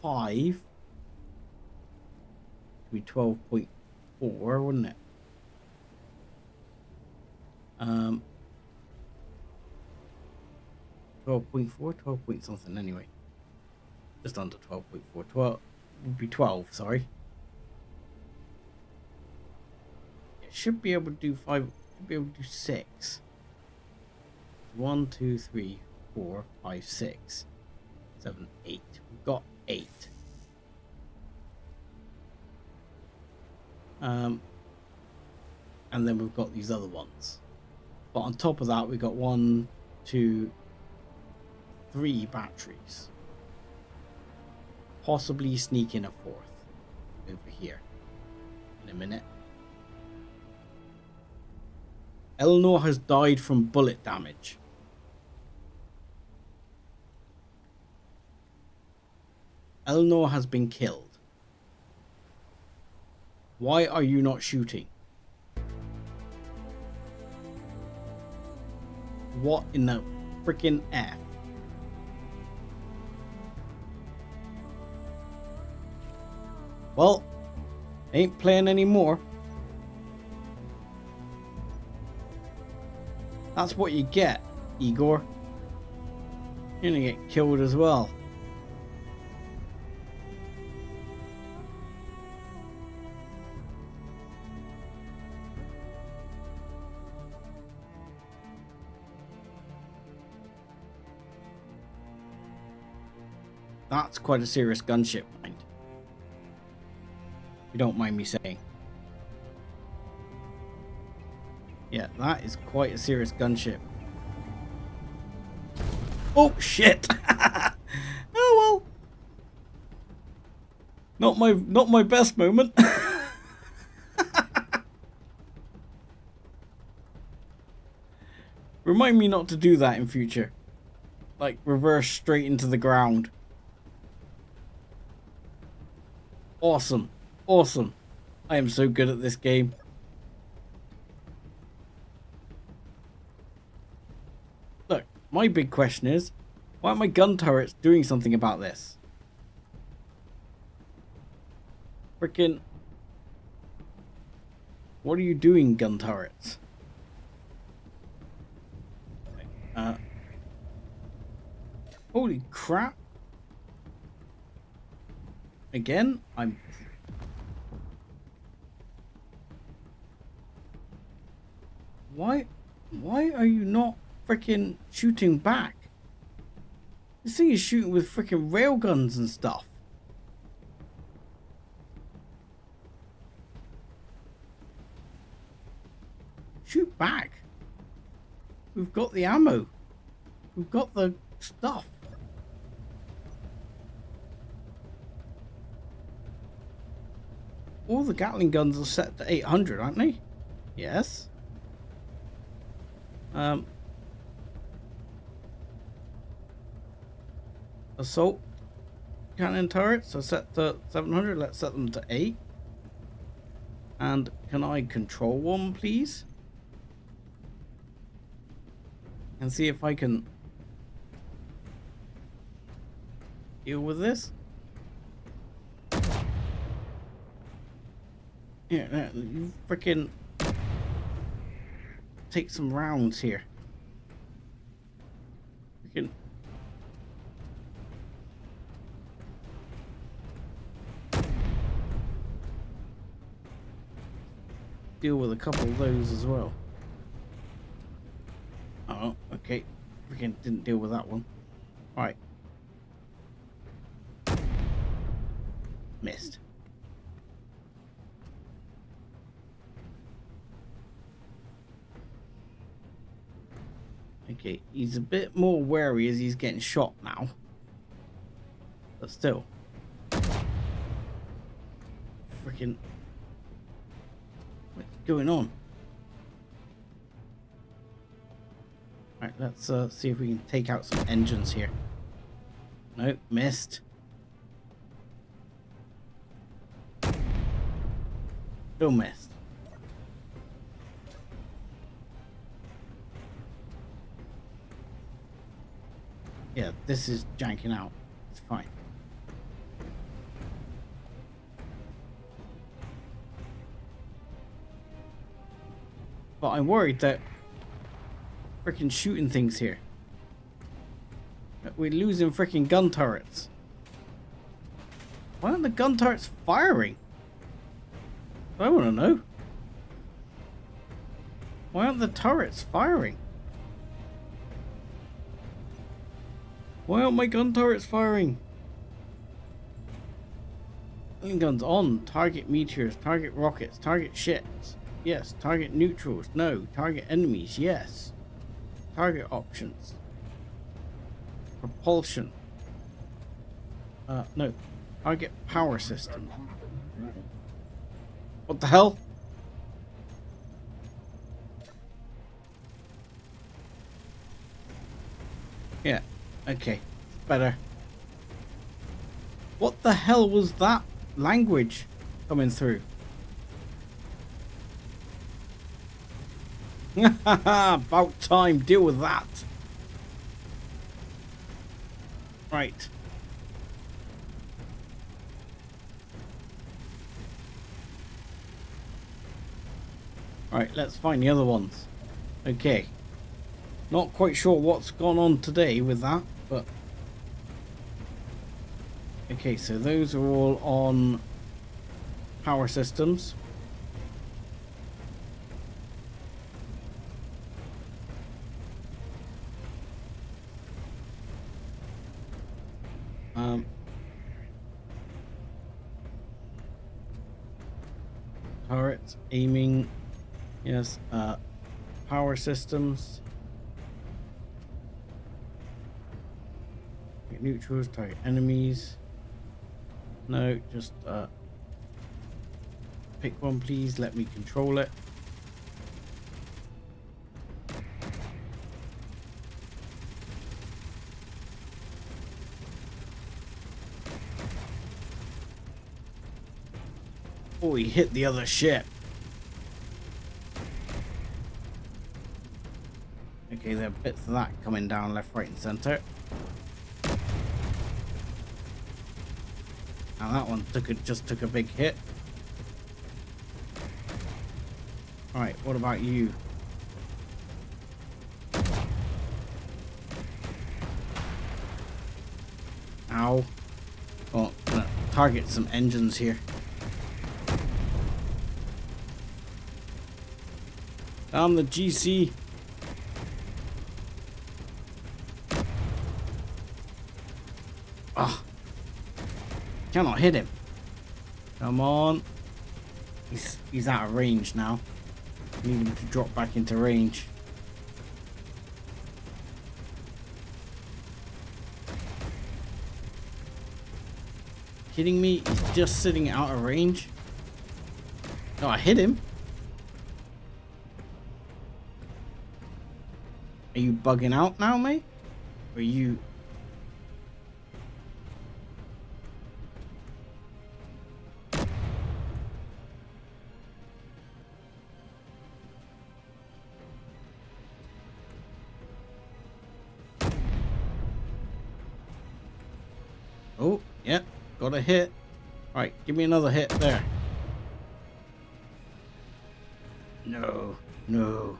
5. Be 12.4, wouldn't it? 12.4, 12 point something anyway. Just under 12.4. 12 would be 12, sorry. It should be able to do 5, should be able to do 6. 1, 2, 3, 4, 5, 6, 7, 8. We've got 8. And then we've got these other ones. But on top of that, we've got 1, 2, 3 batteries. Possibly sneak in a 4th over here in a minute. Eleanor has died from bullet damage. Eleanor has been killed. Why are you not shooting? What in the freaking F? Well, ain't playing anymore. That's what you get, Igor. You're gonna get killed as well. That's quite a serious gunship, mind. If you don't mind me saying. Yeah, that is quite a serious gunship. Oh shit! Oh well. Not my best moment. Remind me not to do that in future. Like reverse straight into the ground. Awesome. Awesome. I am so good at this game. Look, my big question is, why aren't my gun turrets doing something about this? Frickin'... What are you doing, gun turrets? Holy crap. Again, Why are you not freaking shooting back? This thing is shooting with freaking railguns and stuff. Shoot back. We've got the ammo. We've got the stuff. All the Gatling guns are set to 800, aren't they? Yes. Assault cannon turrets are set to 700. Let's set them to 8. And can I control one, please? And see if I can deal with this. Yeah, you freaking take some rounds here. Freaking deal with a couple of those as well. Oh, okay. Freaking didn't deal with that one. All right. Missed. Okay, he's a bit more wary as he's getting shot now. But still. Freaking. What's going on? Alright, let's see if we can take out some engines here. Nope, missed. Still missed. Yeah, this is janking out. It's fine. But I'm worried that freaking shooting things here. We're losing freaking gun turrets. Why aren't the gun turrets firing? I want to know. Why aren't the turrets firing? Why aren't my gun turrets firing? Gatling guns on. Target meteors. Target rockets. Target ships. Yes. Target neutrals. No. Target enemies. Yes. Target options. Propulsion. No. Target power system. What the hell? Okay, better. What the hell was that language coming through? About time, deal with that. Right. Right, let's find the other ones. Okay. Not quite sure what's gone on today with that, but... Okay, so those are all on power systems. Turrets, aiming, yes, power systems. Neutrals, target enemies. No, just pick one please, let me control it. Oh, he hit the other ship. Okay, there are bits of that coming down left, right and center. Now that one just took a big hit. Alright, what about you? Ow. Oh, I'm gonna target some engines here. Down the GC. Ah. Cannot hit him. Come on. He's out of range now. Need him to drop back into range. Kidding me? He's just sitting out of range. Oh, I hit him. Are you bugging out now, mate? Or are you... Oh, yeah, got a hit. Alright, give me another hit there. No, no.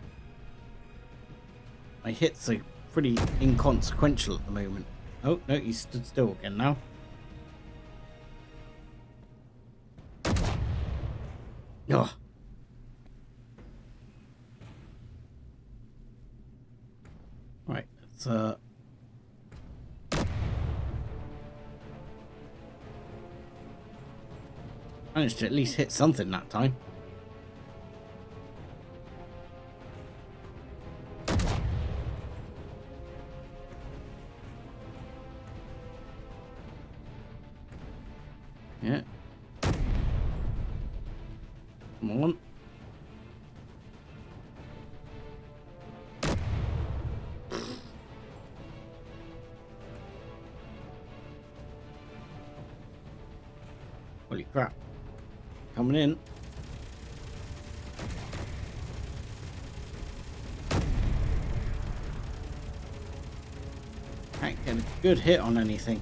My hits are pretty inconsequential at the moment. Oh, no, he stood still again now. Oh. Right, let's managed to at least hit something that time. Yeah. Come on. Holy crap. Coming in. Can't get a good hit on anything.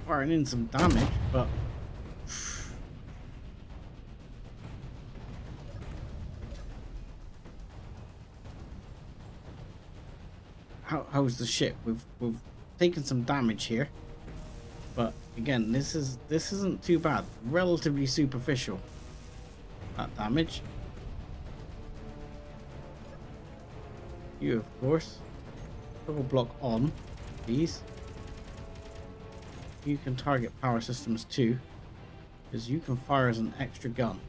Firing in some damage, but how's the ship? We've taken some damage here, but again, this isn't too bad. Relatively superficial, that damage. You, of course, double block on, please. You can target power systems too, because you can fire as an extra gun.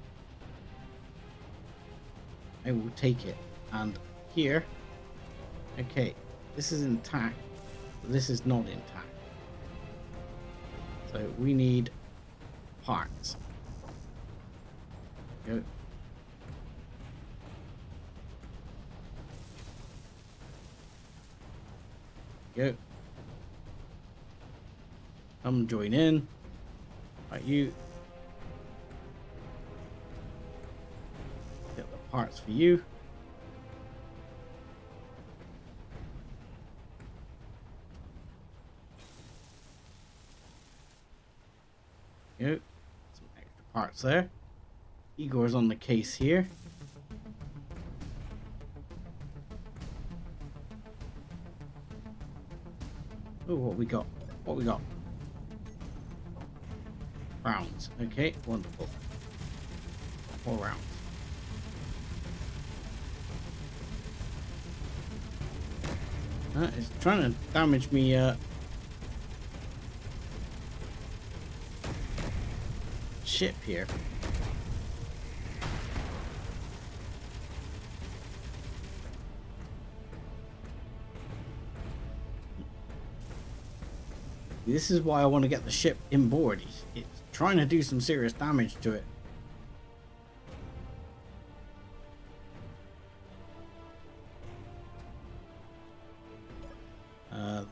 I will take it. And here, okay, this is intact, but this is not intact. So we need parts. Go. Go. Come join in. Right, you. Get the parts for you. Go. Some extra parts there. Igor's on the case here. Oh, what we got? What we got? Rounds. Okay, wonderful. 4 rounds. It's trying to damage me. Ship here. This is why I want to get the ship inboard. It's trying to do some serious damage to it.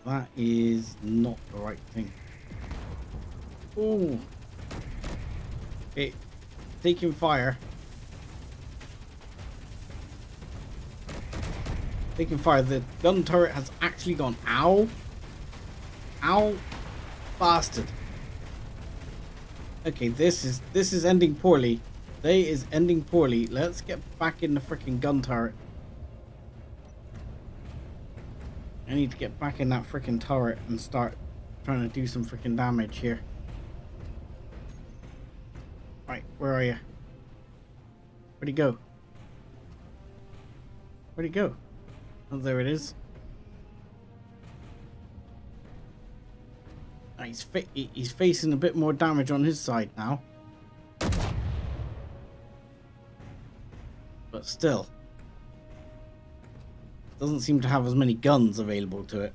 That is not the right thing. Ooh. Okay, taking fire. Taking fire. The gun turret has actually gone. Ow. Ow. Bastard. Okay, this is ending poorly. Today is ending poorly. Let's get back in the freaking gun turret. I need to get back in that freaking turret and start trying to do some freaking damage here. Right, where are you? Where'd he go? Where'd he go? Oh, there it is. He's facing a bit more damage on his side now. But still. Doesn't seem to have as many guns available to it.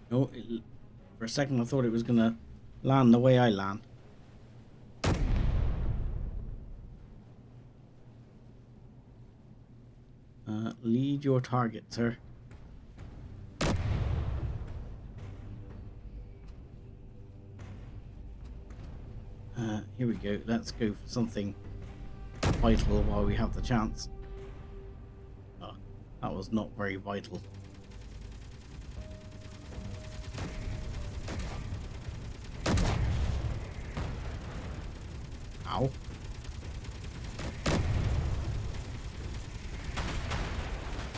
No, for a second I thought it was going to land the way I land. Lead your target, sir. Here we go. Let's go for something vital while we have the chance. Oh, that was not very vital. Ow.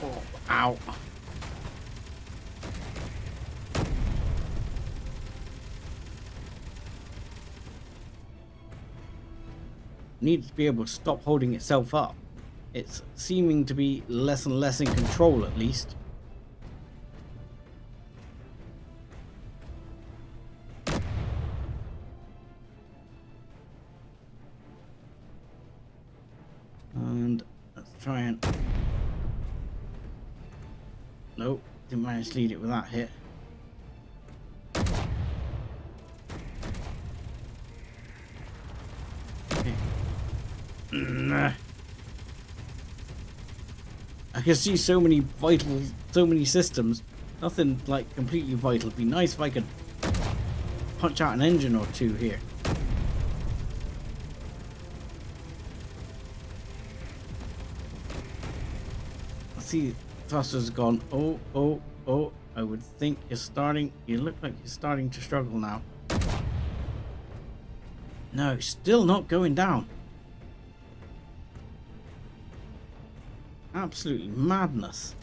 Oh, ow. Needs to be able to stop holding itself up. It's seeming to be less and less in control, at least. And let's try and... Nope, didn't manage to lead it with that hit. I can see so many systems. Nothing like completely vital. It'd be nice if I could punch out an engine or two here. I see thrusters gone. Oh. I would think you look like you're starting to struggle now. No, still not going down. Absolutely madness.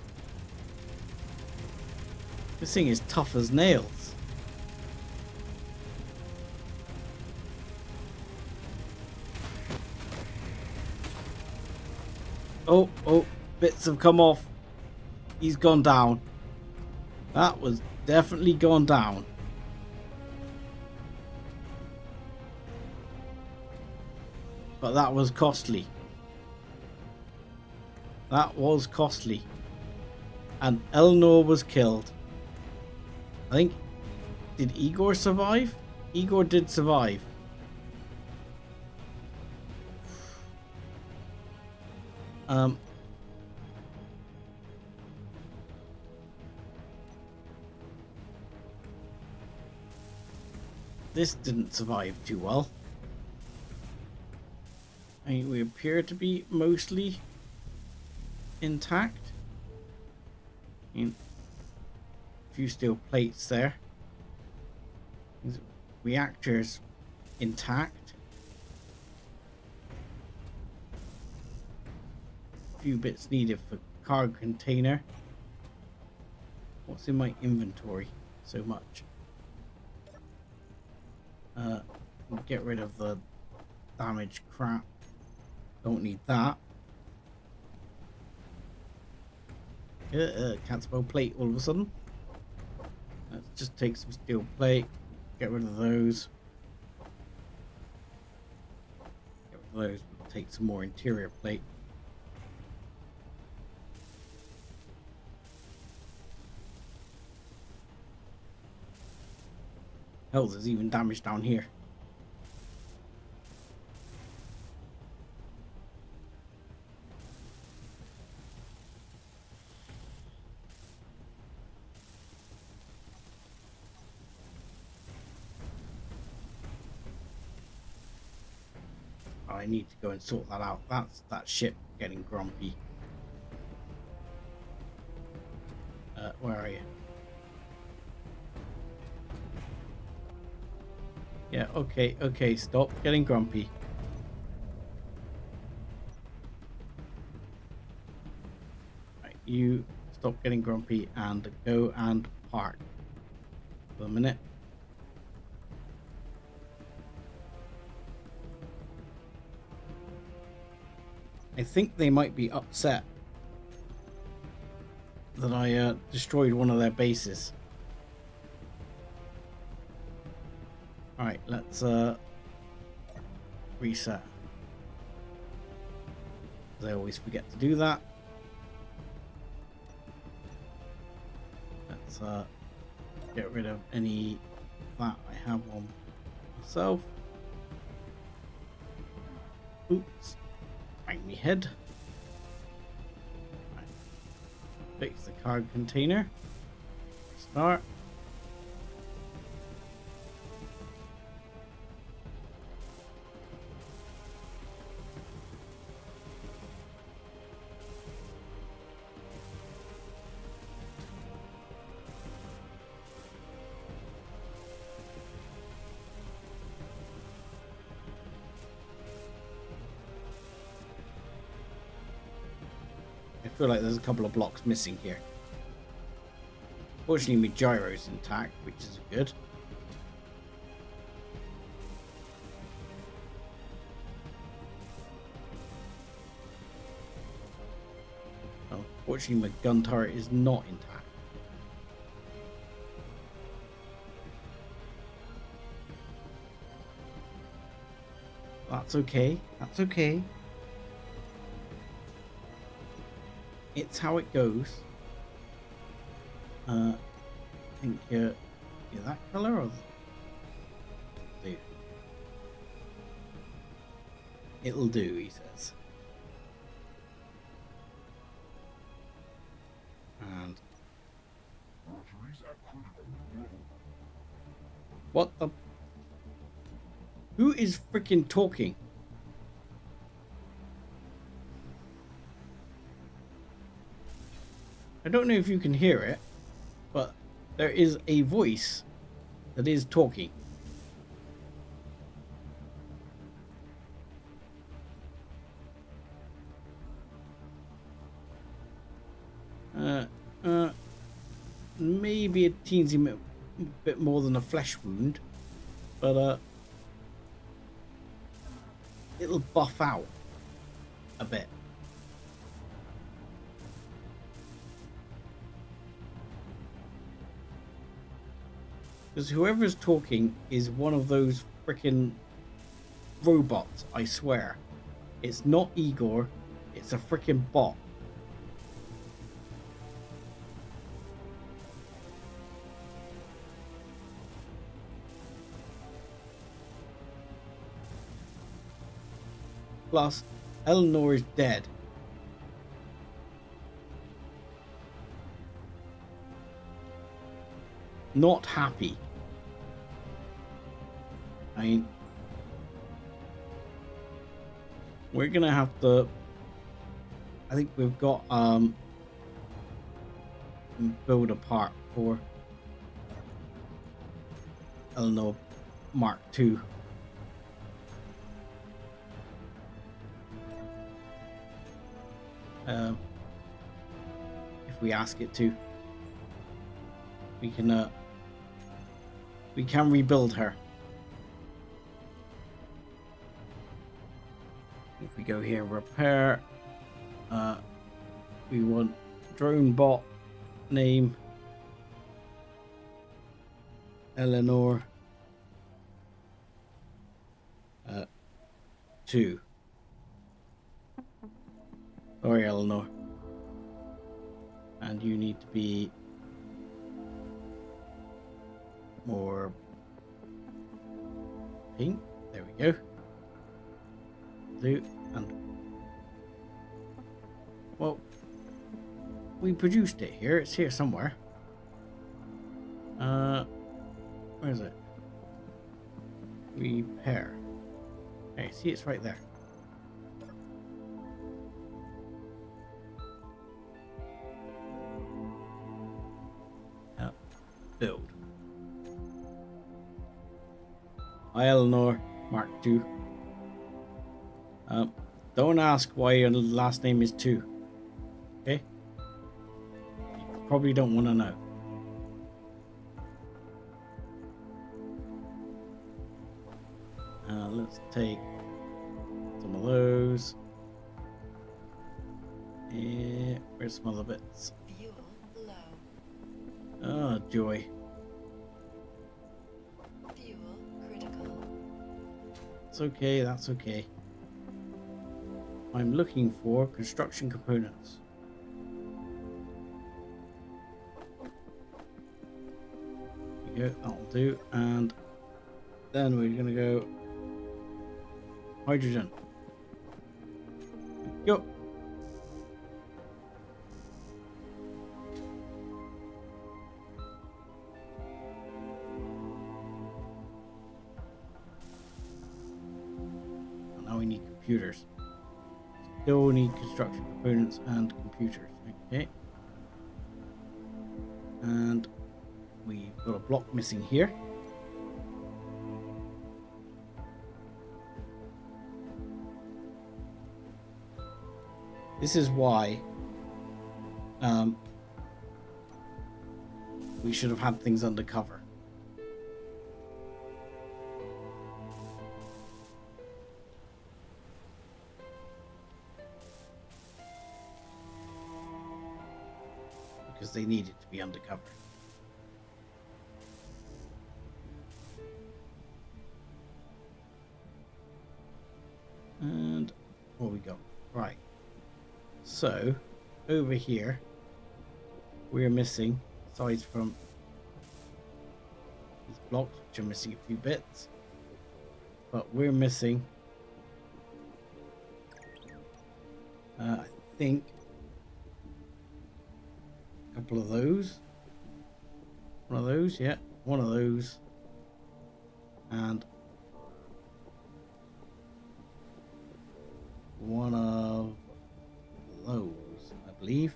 This thing is tough as nails. Oh, bits have come off. He's gone down. That was definitely gone down. But that was costly. That was costly. And Eleanor was killed. I think... Did Igor survive? Igor did survive. this didn't survive too well. I mean, we appear to be mostly intact. I mean, a few steel plates there. These reactors intact. A few bits needed for cargo container. What's in my inventory? So much. Get rid of the damaged crap. Don't need that. Can't spell plate all of a sudden. Let's just take some steel plate. Get rid of those. Get rid of those. We'll take some more interior plate. Hell, there's even damage down here. I need to go and sort that out. That's that ship getting grumpy. Where are you? Yeah, okay, stop getting grumpy. Right, you stop getting grumpy and go and park for a minute. I think they might be upset that I destroyed one of their bases. Alright, let's reset. I always forget to do that. Let's get rid of any that I have on myself. Oops. Bang me head. Right. Fix the cargo container. Start. I feel like there's a couple of blocks missing here. Fortunately, my gyro's intact, which is good. Unfortunately, my gun turret is not intact. That's okay. That's okay. It's how it goes. I think you're that color or do. It'll do, he says. And what the? Who is freaking talking? I don't know if you can hear it, but there is a voice that is talking. Maybe a teensy bit more than a flesh wound, but it'll buff out a bit. Because whoever's talking is one of those freaking robots, I swear. It's not Igor, it's a freaking bot. Plus, Eleanor is dead. Not happy. I mean, we're gonna have to. I think we've got build a part for Eleanor Mark II. If we ask it to, we can rebuild her. If we go here, repair, we want drone bot name Eleanor 2. Sorry, Eleanor. And you need to be more pink. There we go. Blue and well, we produced it here. It's here somewhere. Where is it? Repair. Okay, see, it's right there. Build. Hi, Eleanor, Mark II. Don't ask why your last name is 2. Okay? You probably don't want to know. Let's take some of those. Yeah, where's some other bits? Fuel low. Oh, joy. Fuel critical. It's okay, that's okay. I'm looking for construction components. There we go, that'll do. And then we're gonna go hydrogen. Go. Now we need computers. Still need construction components and computers. Okay. And we've got a block missing here. This is why we should have had things undercover. Because they needed to be undercover. And what we got? Right. So, over here, we're missing, aside from these blocks, which are missing a few bits, but we're missing, I think, a couple of those. One of those, yeah, one of those, and one of those, I believe.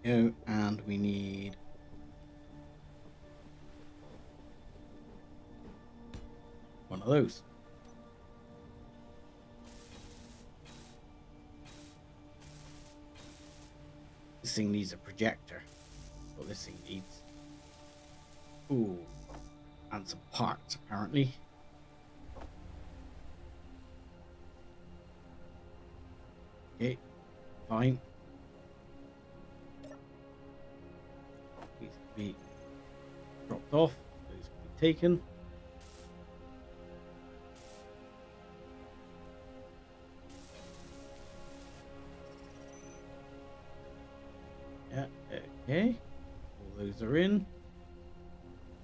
Go, and we need one of those. This thing needs a projector. That's what this thing needs. Ooh, and some parts apparently. Okay, fine. These can be dropped off. Those can be taken. Yeah, okay. All those are in.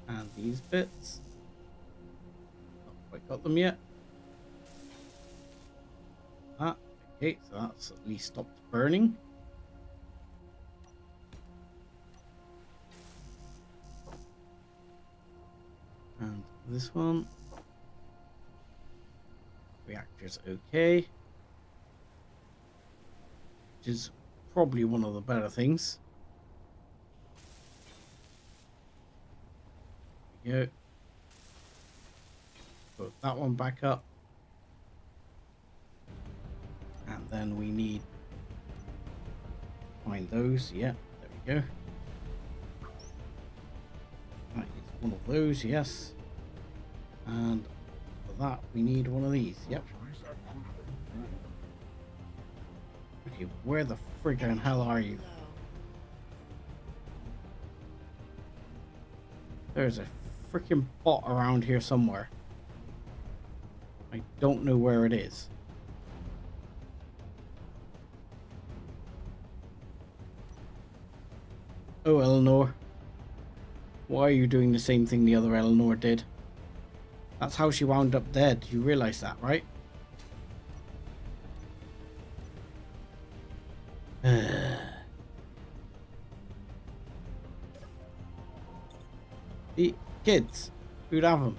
And these bits. Not quite got them yet. Ah, Okay, so that's at least stopped burning. And this one. Reactor's okay. Which is probably one of the better things. There we go. Put that one back up. And then we need to find those. Yeah, there we go. Right, it's one of those, yes. And for that we need one of these. Yep. Okay, where the friggin' hell are you? Low. There's a freaking bot around here somewhere. I don't know where it is. Oh, Eleanor. Why are you doing the same thing the other Eleanor did? That's how she wound up dead. You realize that, right? The kids. Who'd have them?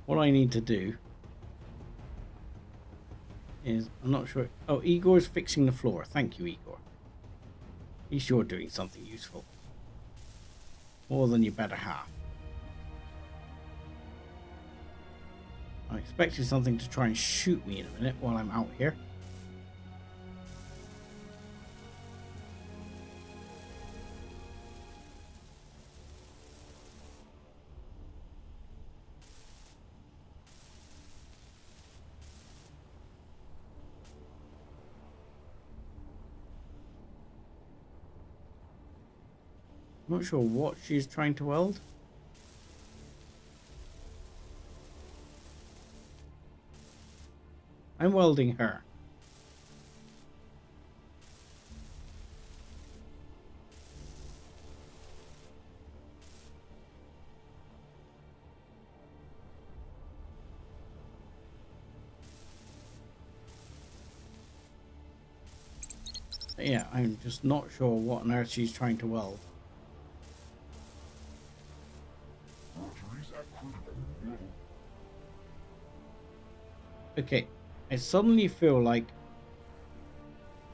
What I need to do is, I'm not sure. Oh, Igor's fixing the floor. Thank you, Igor. At least you're doing something useful. More than you better have. I expected something to try and shoot me in a minute while I'm out here. I'm not sure what she's trying to weld. I'm welding her. Yeah, I'm just not sure what on earth she's trying to weld. Okay, I suddenly feel like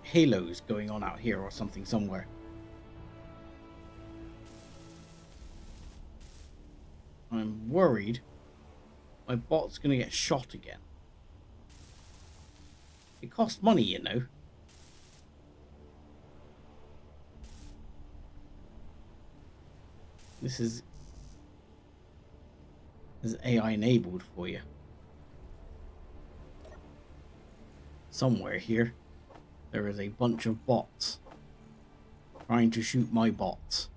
halos going on out here or something somewhere. I'm worried my bot's gonna get shot again. It costs money, you know. This is AI enabled for you. Somewhere here, there is a bunch of bots trying to shoot my bots.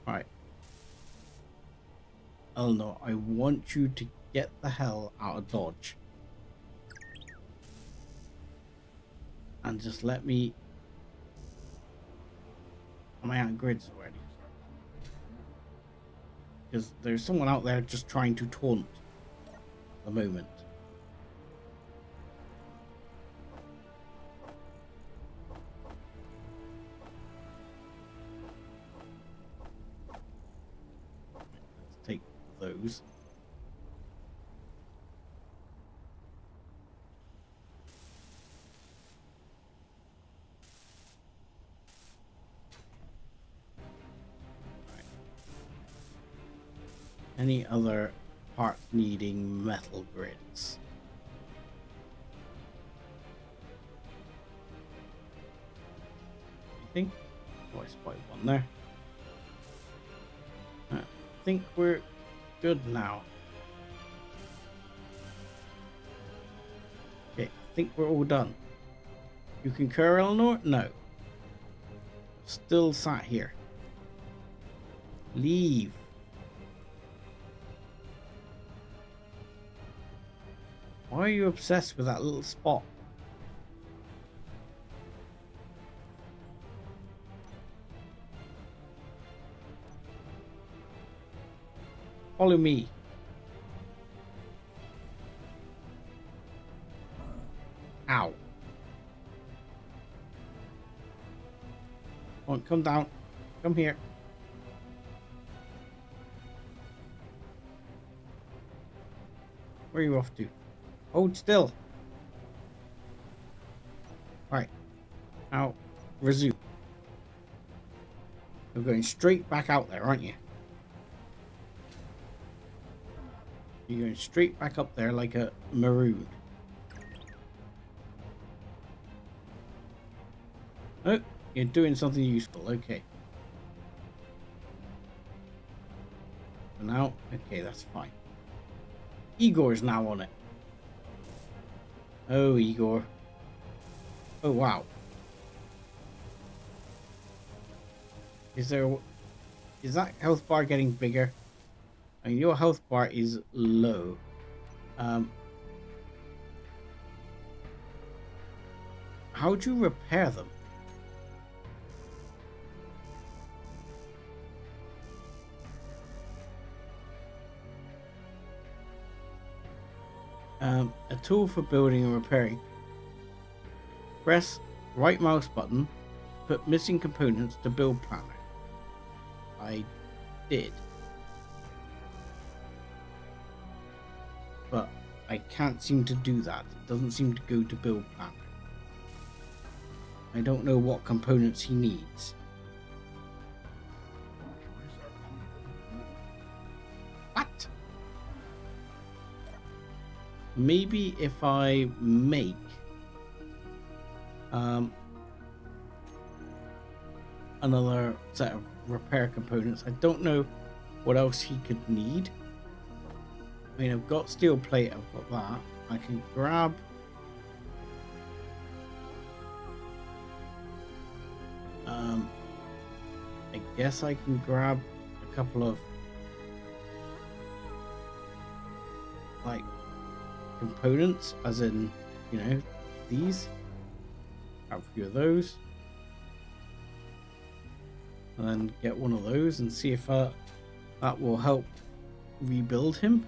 Right. Eleanor, I want you to get the hell out of Dodge. And just let me... Am I out of grids already? Because there's someone out there just trying to taunt at the moment. Let's take those. Any other parts needing metal grids? Anything? Oh, I spotted one there. I think we're good now. Okay, I think we're all done. You concur, Eleanor? No. Still sat here. Leave. Why are you obsessed with that little spot? Follow me. Ow. Come on, come down. Come here. Where are you off to? Hold still. Right. Now, resume. You're going straight back out there, aren't you? You're going straight back up there like a maroon. Oh, you're doing something useful. Okay. So now, okay, that's fine. Igor's now on it. Oh, Igor. Oh, wow. Is that health bar getting bigger? I mean, your health bar is low. How do you repair them? A tool for building and repairing. Press right mouse button, put missing components to build planner. I did. But I can't seem to do that. It doesn't seem to go to build planner. I don't know what components he needs. What? Maybe if I make another set of repair components. I don't know what else he could need. I mean, I've got steel plate, I've got that. I can grab I guess I can grab a couple of like components, as in, you know, these. Grab a few of those. And then get one of those and see if that will help rebuild him.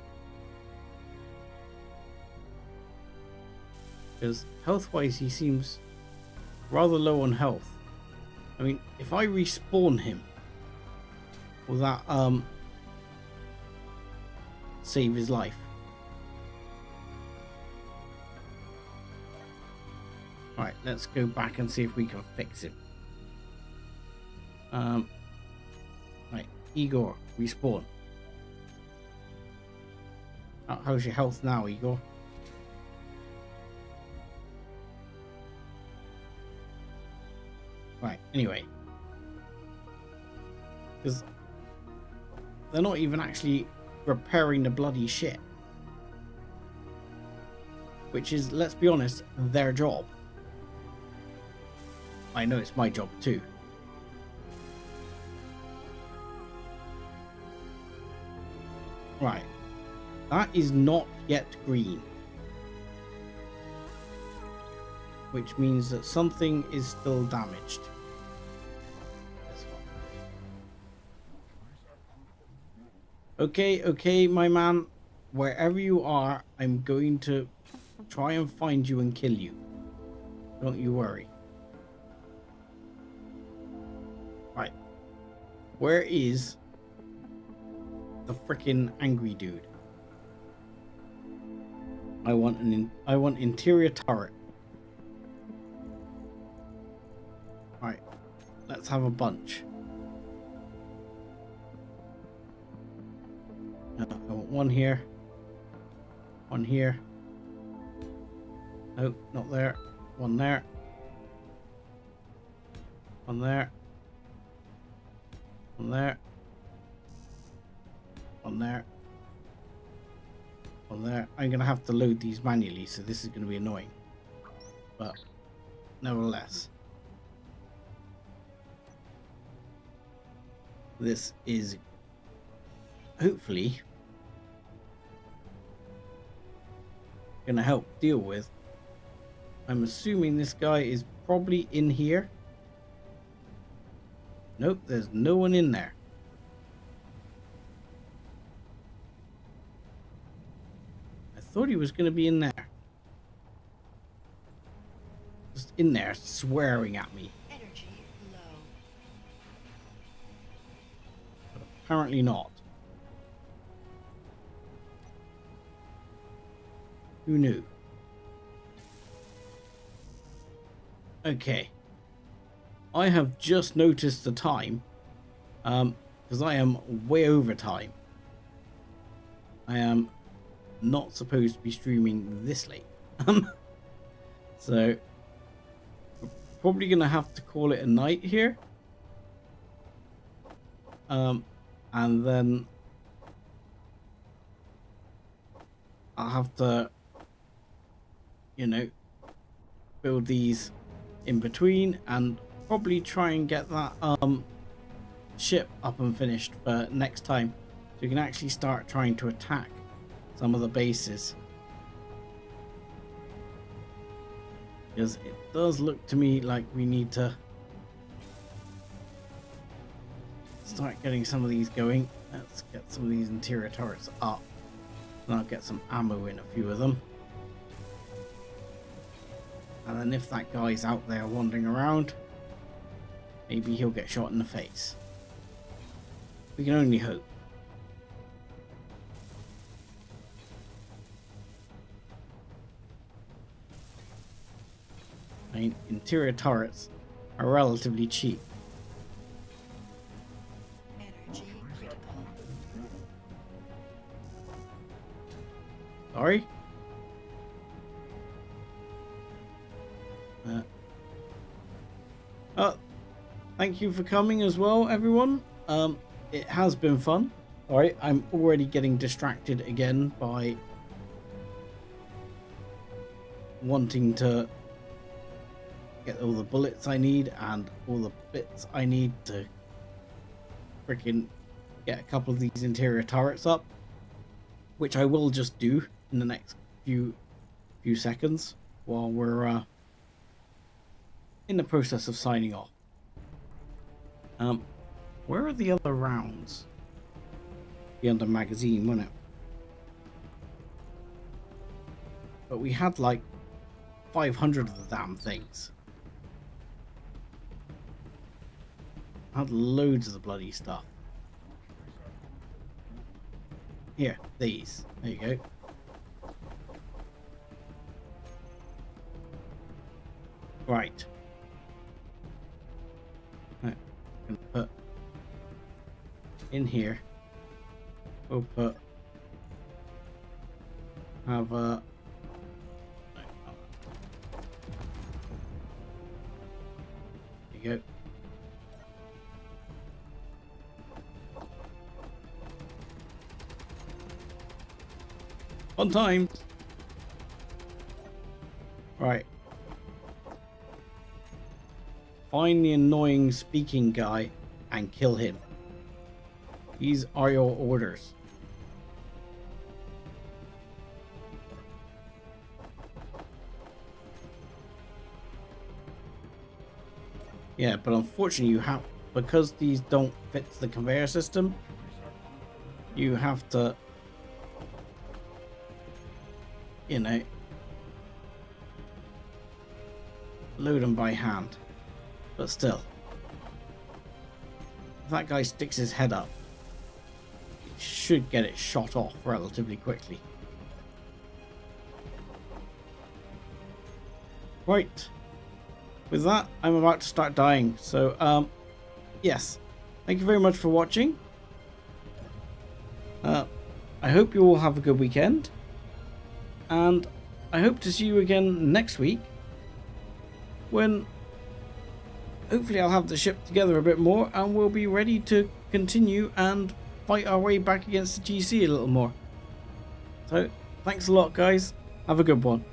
Because health-wise he seems rather low on health. I mean, if I respawn him, will that save his life? Right, let's go back and see if we can fix him. Right, Igor, respawn. How's your health now, Igor? Right, anyway. Because they're not even actually repairing the bloody shit. Which is, let's be honest, their job. I know it's my job too. Right. That is not yet green. Which means that something is still damaged. This one. Okay, my man. Wherever you are, I'm going to try and find you and kill you. Don't you worry. Right. Where is the freaking angry dude? I want interior turret. Right, let's have a bunch. I want one here. One here. No, not there. One there. One there. One there. One there. One there. I'm going to have to load these manually, so this is going to be annoying. But, nevertheless. This is hopefully going to help deal with. I'm assuming this guy is probably in here. Nope, there's no one in there. thought he was going to be in there. Just in there swearing at me. Energy low. But apparently not. Who knew? Okay. I have just noticed the time. Because I am way over time. I am not supposed to be streaming this late. So we're probably gonna have to call it a night here. And then I'll have to, you know, build these in between and probably try and get that ship up and finished for next time, so you can actually start trying to attack some of the bases, because it does look to me like we need to start getting some of these going. Let's get some of these interior turrets up and I'll get some ammo in a few of them, and then if that guy's out there wandering around, maybe he'll get shot in the face. We can only hope. I mean, interior turrets are relatively cheap. Energy critical. Sorry? Oh, thank you for coming as well, everyone. It has been fun. Alright, I'm already getting distracted again by wanting to get all the bullets I need and all the bits I need to freaking get a couple of these interior turrets up, which I will just do in the next few seconds while we're in the process of signing off. Where are the other rounds? The under magazine, wasn't it? But we had like 500 of the damn things. I had loads of the bloody stuff. Here, these. There you go. Right. Right. I'm gonna put in here. We'll put have a there you go. Fun times. Right. Find the annoying speaking guy and kill him. These are your orders. Yeah, but unfortunately you have, because these don't fit the conveyor system, you have to, you know, load them by hand. But still, if that guy sticks his head up, he should get it shot off relatively quickly. Right. With that, I'm about to start dying. So, yes. Thank you very much for watching. I hope you all have a good weekend. And I hope to see you again next week, when hopefully I'll have the ship together a bit more and we'll be ready to continue and fight our way back against the GC a little more. So, thanks a lot, guys. Have a good one.